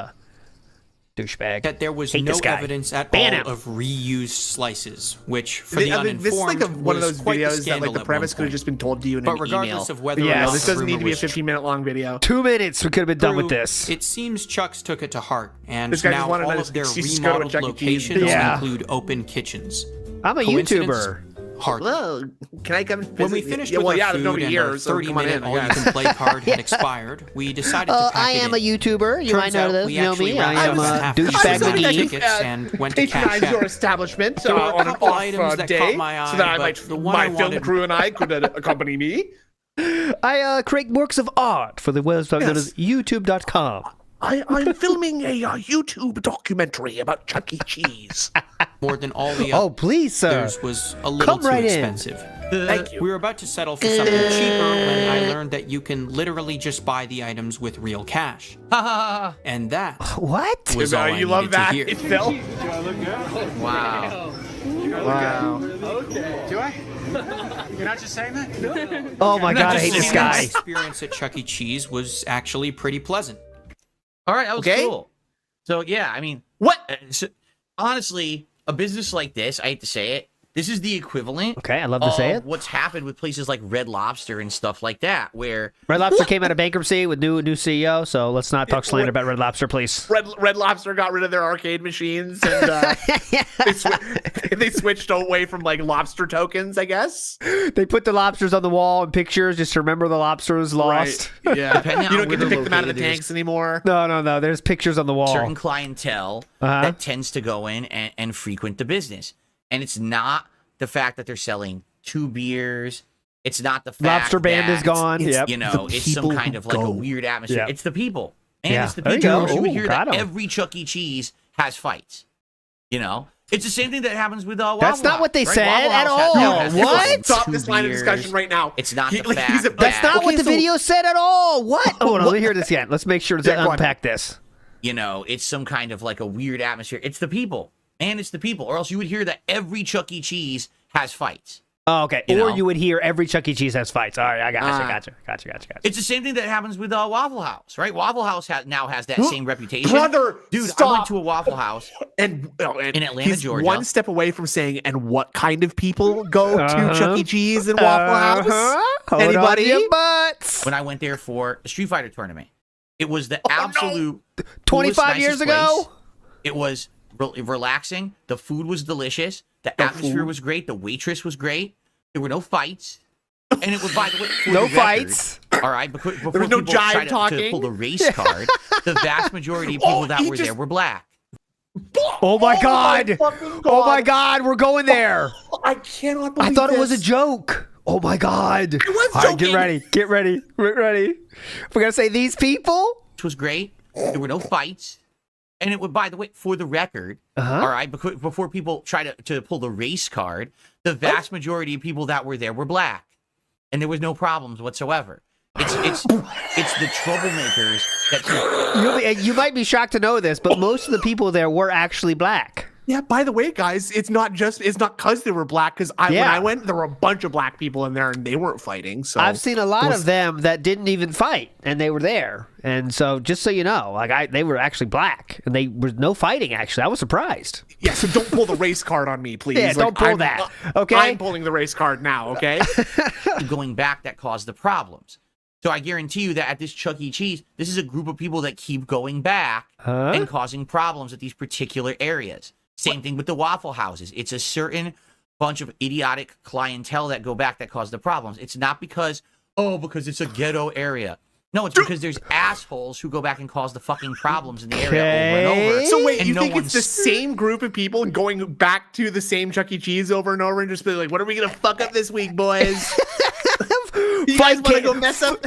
A: Douchebag.
F: that there was
A: Hate
F: no
A: this guy.
F: evidence at
A: Ban
F: all
A: him.
F: of reused slices, which for the
C: I mean, this is like
F: uninformed
C: one of
F: was
C: those
F: quite
C: videos that
F: scandal
C: like the
F: at
C: premise
F: one
C: could have
F: point.
C: just been told to you in
F: But
C: an
F: regardless
C: email.
F: of whether
A: Yeah,
F: or not
C: This
F: the
C: doesn't need
F: rumor
C: to be a
F: was
C: 15-minute long video.
A: 2 minutes. We could have been done with
F: true,
A: this.
F: It seems Chuck's took it to heart, and
C: This guy just
F: now
C: wanted
F: all
C: to
F: of their
C: just go to a
F: remodeled
C: Chuck E. Cheese.
F: locations
A: Yeah.
F: include open kitchens.
A: I'm a
F: Coincidence?
A: YouTuber.
F: Hardly.
C: Hello, can I come visit?
F: When we finished
C: yeah,
F: with
C: well,
F: our
C: yeah,
F: food
C: nobody
F: and
C: here,
F: our
C: so come on
F: 30-minute
C: in, I guess.
F: all-you-can-play card had expired, we decided to pack
A: I
F: it
A: am
F: in.
A: a YouTuber. You might
F: Turns
A: know
F: out
A: this.
F: we
A: You know
F: actually
A: me.
F: wrapped
A: I am
F: up
A: a
F: half
A: douchebag
F: the
A: McGee.
F: tickets and went to cash
C: Patronize your
F: out.
C: establishment
F: There were a
C: on an
F: couple
C: off
F: items that
C: day,
F: caught my
C: so that
F: eye,
C: I
F: but
C: might,
F: the one
C: my
F: I
C: film
F: wanted-
C: crew and I could accompany me.
A: I create works of art for the website known as YouTube.com.
C: I'm filming a YouTube documentary about Chuck E. Cheese.
F: More than all the
A: Oh, please, sir.
F: others was a little
A: Come
F: too
A: right in.
F: expensive.
C: Thank you.
F: We were about to settle for something cheaper when I learned that you can literally just buy the items with real cash. And that
A: What?
F: was all I
C: you love
F: needed
C: that,
F: to hear.
C: Phil?
E: Wow.
C: Wow.
K: Do I? You're not just saying that?
A: Oh my God, I hate this
F: My
A: guy.
F: experience at Chuck E. Cheese was actually pretty pleasant.
E: All right, that was
C: Okay.
E: cool. So yeah, I mean,
C: What?
E: honestly, a business like this, I hate to say it, This is the equivalent.
A: Okay, I love to say it.
E: What's happened with places like Red Lobster and stuff like that, where
A: Red Lobster came out of bankruptcy with new CEO, so let's not talk slander about Red Lobster, please.
C: Red Lobster got rid of their arcade machines, and they switched away from like lobster tokens, I guess.
A: They put the lobsters on the wall in pictures just to remember the lobster was lost.
C: Right. Yeah,
E: Depending
C: you
E: on
C: don't get
E: where
C: to
E: they're
C: pick them out of the
E: located,
C: tanks anymore.
A: No. There's pictures on the wall.
E: certain clientele that tends to go in and frequent the business, and it's not the fact that they're selling 2 beers. It's not the fact
A: Lobster Band is gone.
E: It's, you know, it's some kind of like a weird atmosphere.
A: Yep.
E: It's the people. And
A: Yeah.
E: it's the
A: There you
E: people.
A: go.
E: You would
A: Ooh,
E: hear
A: got
E: that
A: 'em.
E: every Chuck E. Cheese has fights. You know? It's the same thing that happens with Waffle
A: That's not
E: House,
A: what they
E: right?
A: said
E: Waffle
A: at
E: House has-
A: all.
E: has
A: What?
E: fucking
C: Stop
E: 2
C: this line of
E: beers.
C: discussion right now.
E: It's not the
C: Like,
E: fact
A: That's not what the
C: so-
A: video said at all. What? Hold on, let me hear this again. Let's make sure to
C: Yeah, go on.
A: unpack this.
E: You know, it's some kind of like a weird atmosphere. It's the people. And it's the people. Or else you would hear that every Chuck E. Cheese has fights.
A: Oh, okay.
E: You
A: Or
E: know?
A: you would hear every Chuck E. Cheese has fights. All right, I gotcha.
E: It's the same thing that happens with Waffle House, right? Waffle House now has that same reputation.
C: Brother,
E: dude,
C: stop.
E: I went to a Waffle House
C: and
E: in Atlanta,
C: he's
E: Georgia.
C: one step away from saying, and what kind of people go to Chuck E. Cheese and Waffle House?
A: Hold
C: Anybody?
A: on your butts.
E: when I went there for a Street Fighter tournament. It was the absolute
A: 25
E: coolest,
A: years
E: nicest
A: ago?
E: place. It was relaxing. The food was delicious. The atmosphere was great. The waitress was great. There were no fights. And it was, by the way, for
A: No
E: the record,
A: fights.
E: All right, before
C: There was no
E: people
C: jive
E: tried to
C: talking.
E: pull the race card, the vast majority of people that
C: he
E: were
C: just-
E: there were black.
A: Oh my God.
C: fucking
A: Oh my
C: God.
A: God, we're going there.
C: I cannot believe
A: I thought it was a
C: this.
A: joke. Oh my God.
C: I was
A: All right,
C: joking.
A: get ready. We're going to say these people?
E: Which was great. There were no fights. And it would, by the way, for the record, all right, before people try to pull the race card, the vast majority of people that were there were black, and there was no problems whatsoever. It's the troublemakers that
A: You might be shocked to know this, but most of the people there were actually black.
C: Yeah, by the way, guys, it's not because they were black, because when I went, there were a bunch of black people in there and they weren't fighting. So
A: I've seen a lot of them that didn't even fight, and they were there. And so, just so you know, they were actually black, and they was no fighting. Actually, I was surprised.
C: Yeah, so don't pull the race card on me, please.
A: Yeah, don't pull that. Okay,
C: I'm pulling the race card now. Okay,
E: going back that caused the problems. So I guarantee you that at this Chuck E. Cheese, this is a group of people that keep going back and causing problems at these particular areas. Same thing with the Waffle Houses. It's a certain bunch of idiotic clientele that go back that cause the problems. It's not because it's a ghetto area. No, it's because there's assholes who go back and cause the fucking problems in the area over and over.
C: So wait,
E: and
C: you
E: no
C: think it's
E: one's-
C: the same group of people going back to the same Chuck E. Cheese over and over and just be like, what are we gonna fuck up this week, boys? You guys want to go mess up?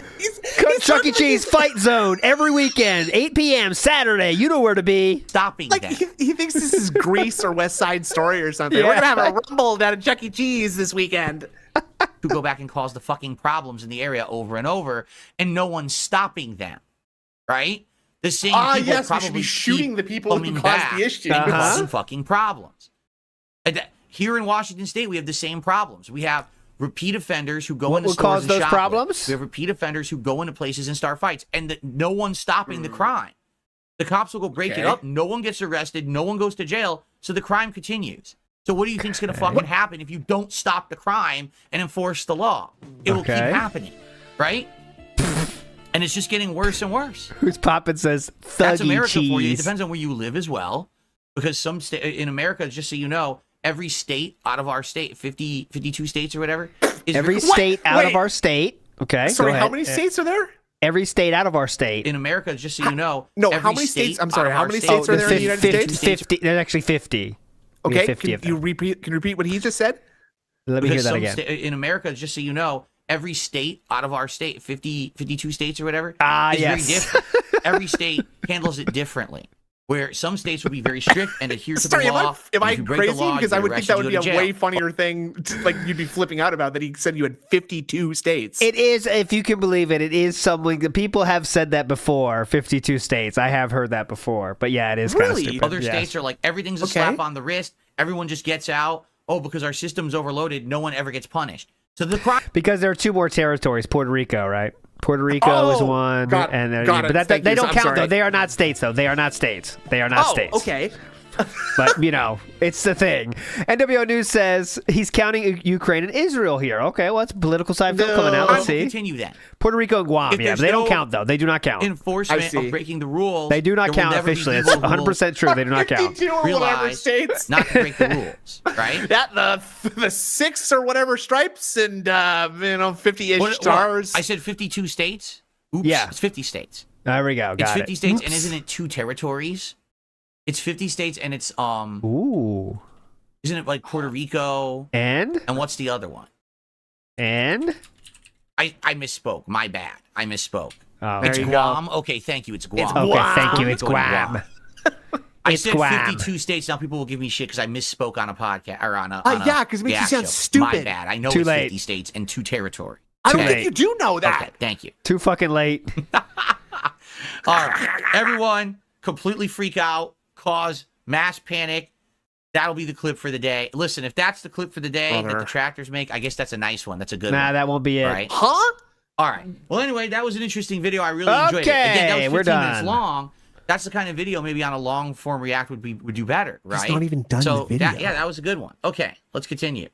A: Chuck E. Cheese Fight Zone every weekend, 8 p.m. Saturday. You know where to be.
E: Stopping
C: Like
E: that.
C: he thinks this is Grease or West Side Story or something. We're gonna have a rumble down at Chuck E. Cheese this weekend.
E: Who go back and cause the fucking problems in the area over and over, and no one's stopping them, right? The same people
C: Yes, we
E: probably
C: should be shooting
E: keep
C: the people who
E: coming
C: caused
E: back
C: the issue.
E: and causing fucking problems. And here in Washington State, we have the same problems. We have repeat offenders who go
A: What
E: into
A: would
E: stores
A: cause
E: and
A: those
E: shoplift.
A: problems?
E: We have repeat offenders who go into places and start fights, and no one's stopping the crime. The cops will go break it up. No one gets arrested. No one goes to jail. So the crime continues. So what do you think's going to fucking happen if you don't stop the crime and enforce the law? It will keep happening, right? And it's just getting worse and worse.
A: Who's poppin' says thuggy
E: That's America
A: cheese.
E: for you. It depends on where you live as well. Because some in America, just so you know, every state out of our state, 52 states or whatever. Is
A: Every state out of our state. Okay.
C: Sorry,
A: go
C: how
A: ahead.
C: many states are there?
A: Every state out of our state.
E: In America, just so you know.
C: No,
E: every
C: how many
E: state
C: states? I'm sorry,
E: out of
C: how
E: our
C: many
E: state-
C: states are there in the United States?
A: 50. There's actually 50. We have
C: Okay,
A: 50 of
C: can you
A: them.
C: repeat what he just said?
A: Let me hear
E: Because
A: that
E: some
A: again.
E: in America, just so you know, every state out of our state, 52 states or whatever, is
A: yes.
E: very different. Every state handles it differently. Where some states will be very strict and adhere to
C: Sorry,
E: the law.
C: am I
E: If you break the
C: crazy?
E: law,
C: Because
E: you
C: I
E: get
C: would think that
E: arrested,
C: would
E: you
C: be
E: go
C: a
E: to
C: way
E: jail.
C: funnier thing. Like you'd be flipping out about that. He said you had 52 states.
A: It is, if you can believe it, it is something that people have said that before. 52 states. I have heard that before. But yeah, it is kind of
C: Really?
A: stupid.
E: Other
A: Yes.
E: states are like, everything's a
C: Okay.
E: slap on the wrist. Everyone just gets out. Oh, because our system's overloaded, no one ever gets punished. So the crime.
A: Because there are 2 more territories. Puerto Rico, right? Puerto Rico is one.
C: got
A: and
C: it.
A: but
C: Thank
A: they
C: you.
A: don't
C: I'm
A: count,
C: sorry.
A: though. They are not states, though. They are not states. They are not states.
C: Okay.
A: But, you know, it's the thing. NWO News says he's counting Ukraine and Israel here. Okay, well, that's political side film coming out. Let's see.
E: Continue that.
A: Puerto Rico and Guam,
E: If
A: yeah,
E: there's
A: but they don't
E: no
A: count, though. They do not count.
E: Enforcement of breaking the rules.
A: They do not
E: there will
A: count
E: never be
A: officially. It's
E: legal
A: 100% true. They do not count.
C: 52 or whatever
E: Realize
C: states.
E: not to break the rules, right?
C: Yeah, the 6 or whatever stripes and 50-ish stars.
E: I said 52 states. Oops,
A: Yeah.
E: it's 50 states.
A: There we go.
E: It's
A: Got
E: 50
A: it.
E: states,
A: Oops.
E: and isn't it 2 territories? It's 50 states, and it's
A: Ooh.
E: Isn't it like Puerto Rico?
A: And
E: what's the other one?
A: And
E: I misspoke. My bad. I misspoke.
A: Oh,
E: It's
A: there you
E: Guam.
A: go.
E: Okay, thank you. It's Guam.
A: It's Guam. Okay, thank you. It's
E: Going
A: Guam.
E: I
A: It's
E: said
A: Guam.
E: 52 states. Now people will give me shit because I misspoke on a podcast or on a.
C: Yeah, 'cause it makes you
E: react
C: sound
E: show.
C: stupid.
E: My bad. I know
A: Too
E: it's
A: late.
E: 50 states and 2 territories.
C: I don't
A: Okay.
C: think you do know that.
E: Okay, thank you.
A: Too fucking late.
E: All right, everyone, completely freak out, cause mass panic. That'll be the clip for the day. Listen, if that's the clip for the day that the tractors make, I guess that's a nice one. That's a good one.
A: Nah, that won't be it.
E: Right?
C: Huh?
E: All right. Well, anyway, that was an interesting video. I really enjoyed it. Again, that was 15
A: we're
E: minutes
A: done.
E: long. That's the kind of video maybe on a long form react would do better, right?
C: It's not even done
E: so
C: the video.
E: that was a good one. Okay, let's continue.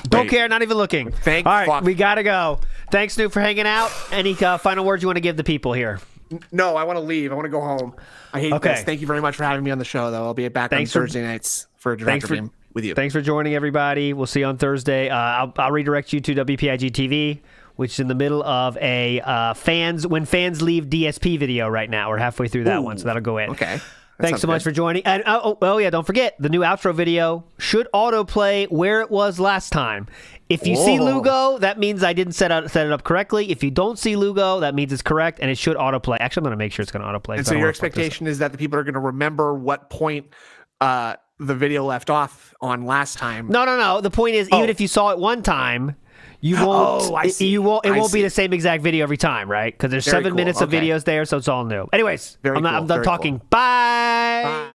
A: Don't care, not even looking.
C: Thank
A: All right,
C: fuck.
A: we gotta go. Thanks, Snoop, for hanging out. Any final words you want to give the people here?
C: No, I want to leave. I want to go home. I hate
A: Okay.
C: this. Thank you very much for having me on the show, though. I'll be back
A: Thanks
C: on
A: for-
C: Thursday nights for
A: Thanks
C: Director
A: for-
C: Beam with you.
A: Thanks for joining, everybody. We'll see you on Thursday. I'll redirect you to WPIG TV, which is in the middle of a when fans leave DSP video right now. We're halfway through that one, so that'll go in.
C: Okay.
A: Thanks so much for joining. And oh yeah, don't forget the new outro video should autoplay where it was last time. If you see Lugo, that means I didn't set it up correctly. If you don't see Lugo, that means it's correct, and it should autoplay. Actually, I'm going to make sure it's going to autoplay.
C: And so your expectation is that the people are going to remember what point the video left off on last time.
A: No. The point is, even if you saw it one time, you won't.
C: Oh, I see.
A: You won't. It
C: I
A: won't be
C: see.
A: the same exact video every time, right? Because there's
C: Very
A: 7
C: cool.
A: minutes of
C: Okay.
A: videos there, so it's all new. Anyways,
C: Very
A: I'm
C: cool.
A: done
C: Very
A: talking.
C: cool.
A: Bye.
C: Bye.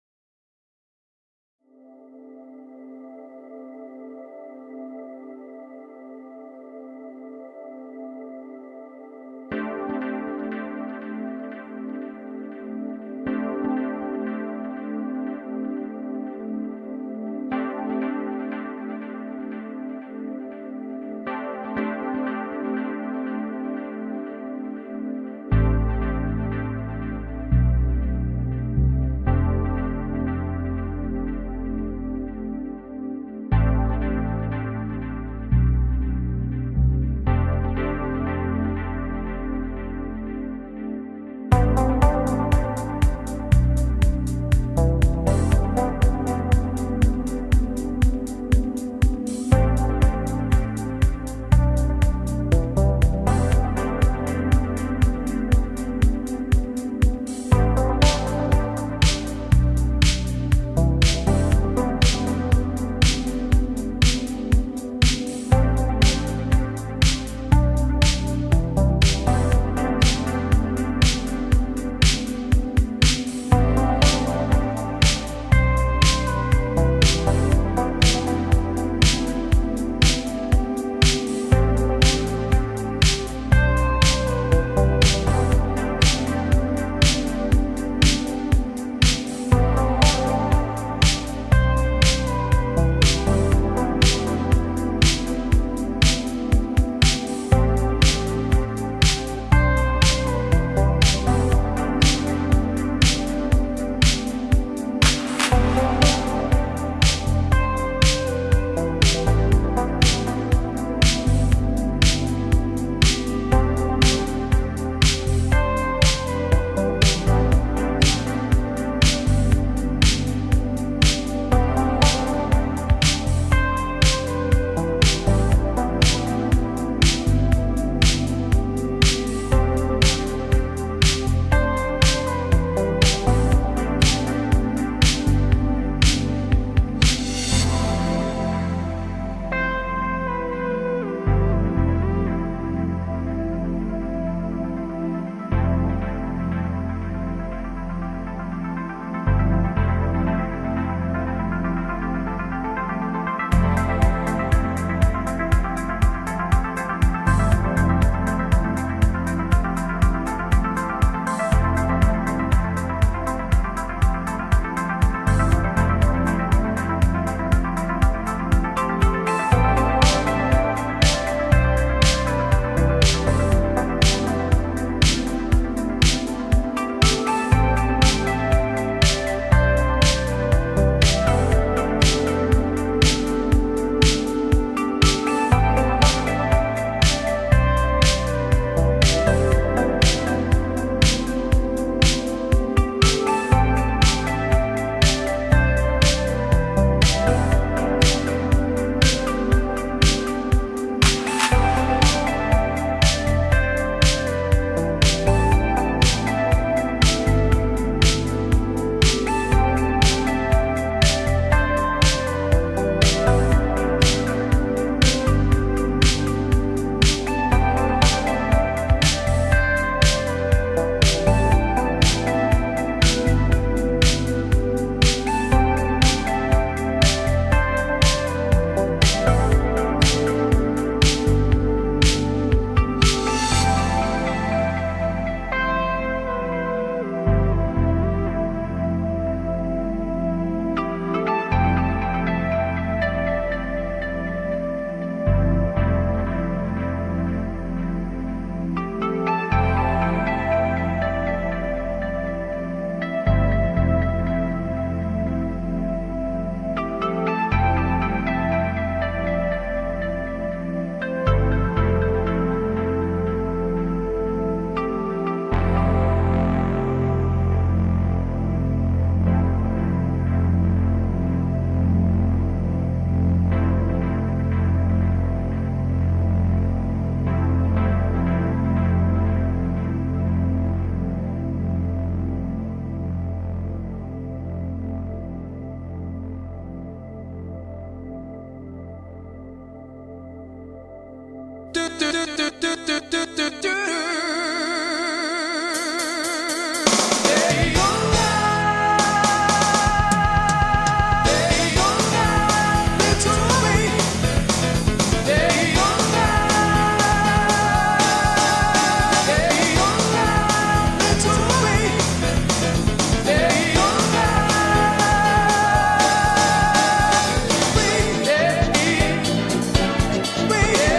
B: do do do do do do do do.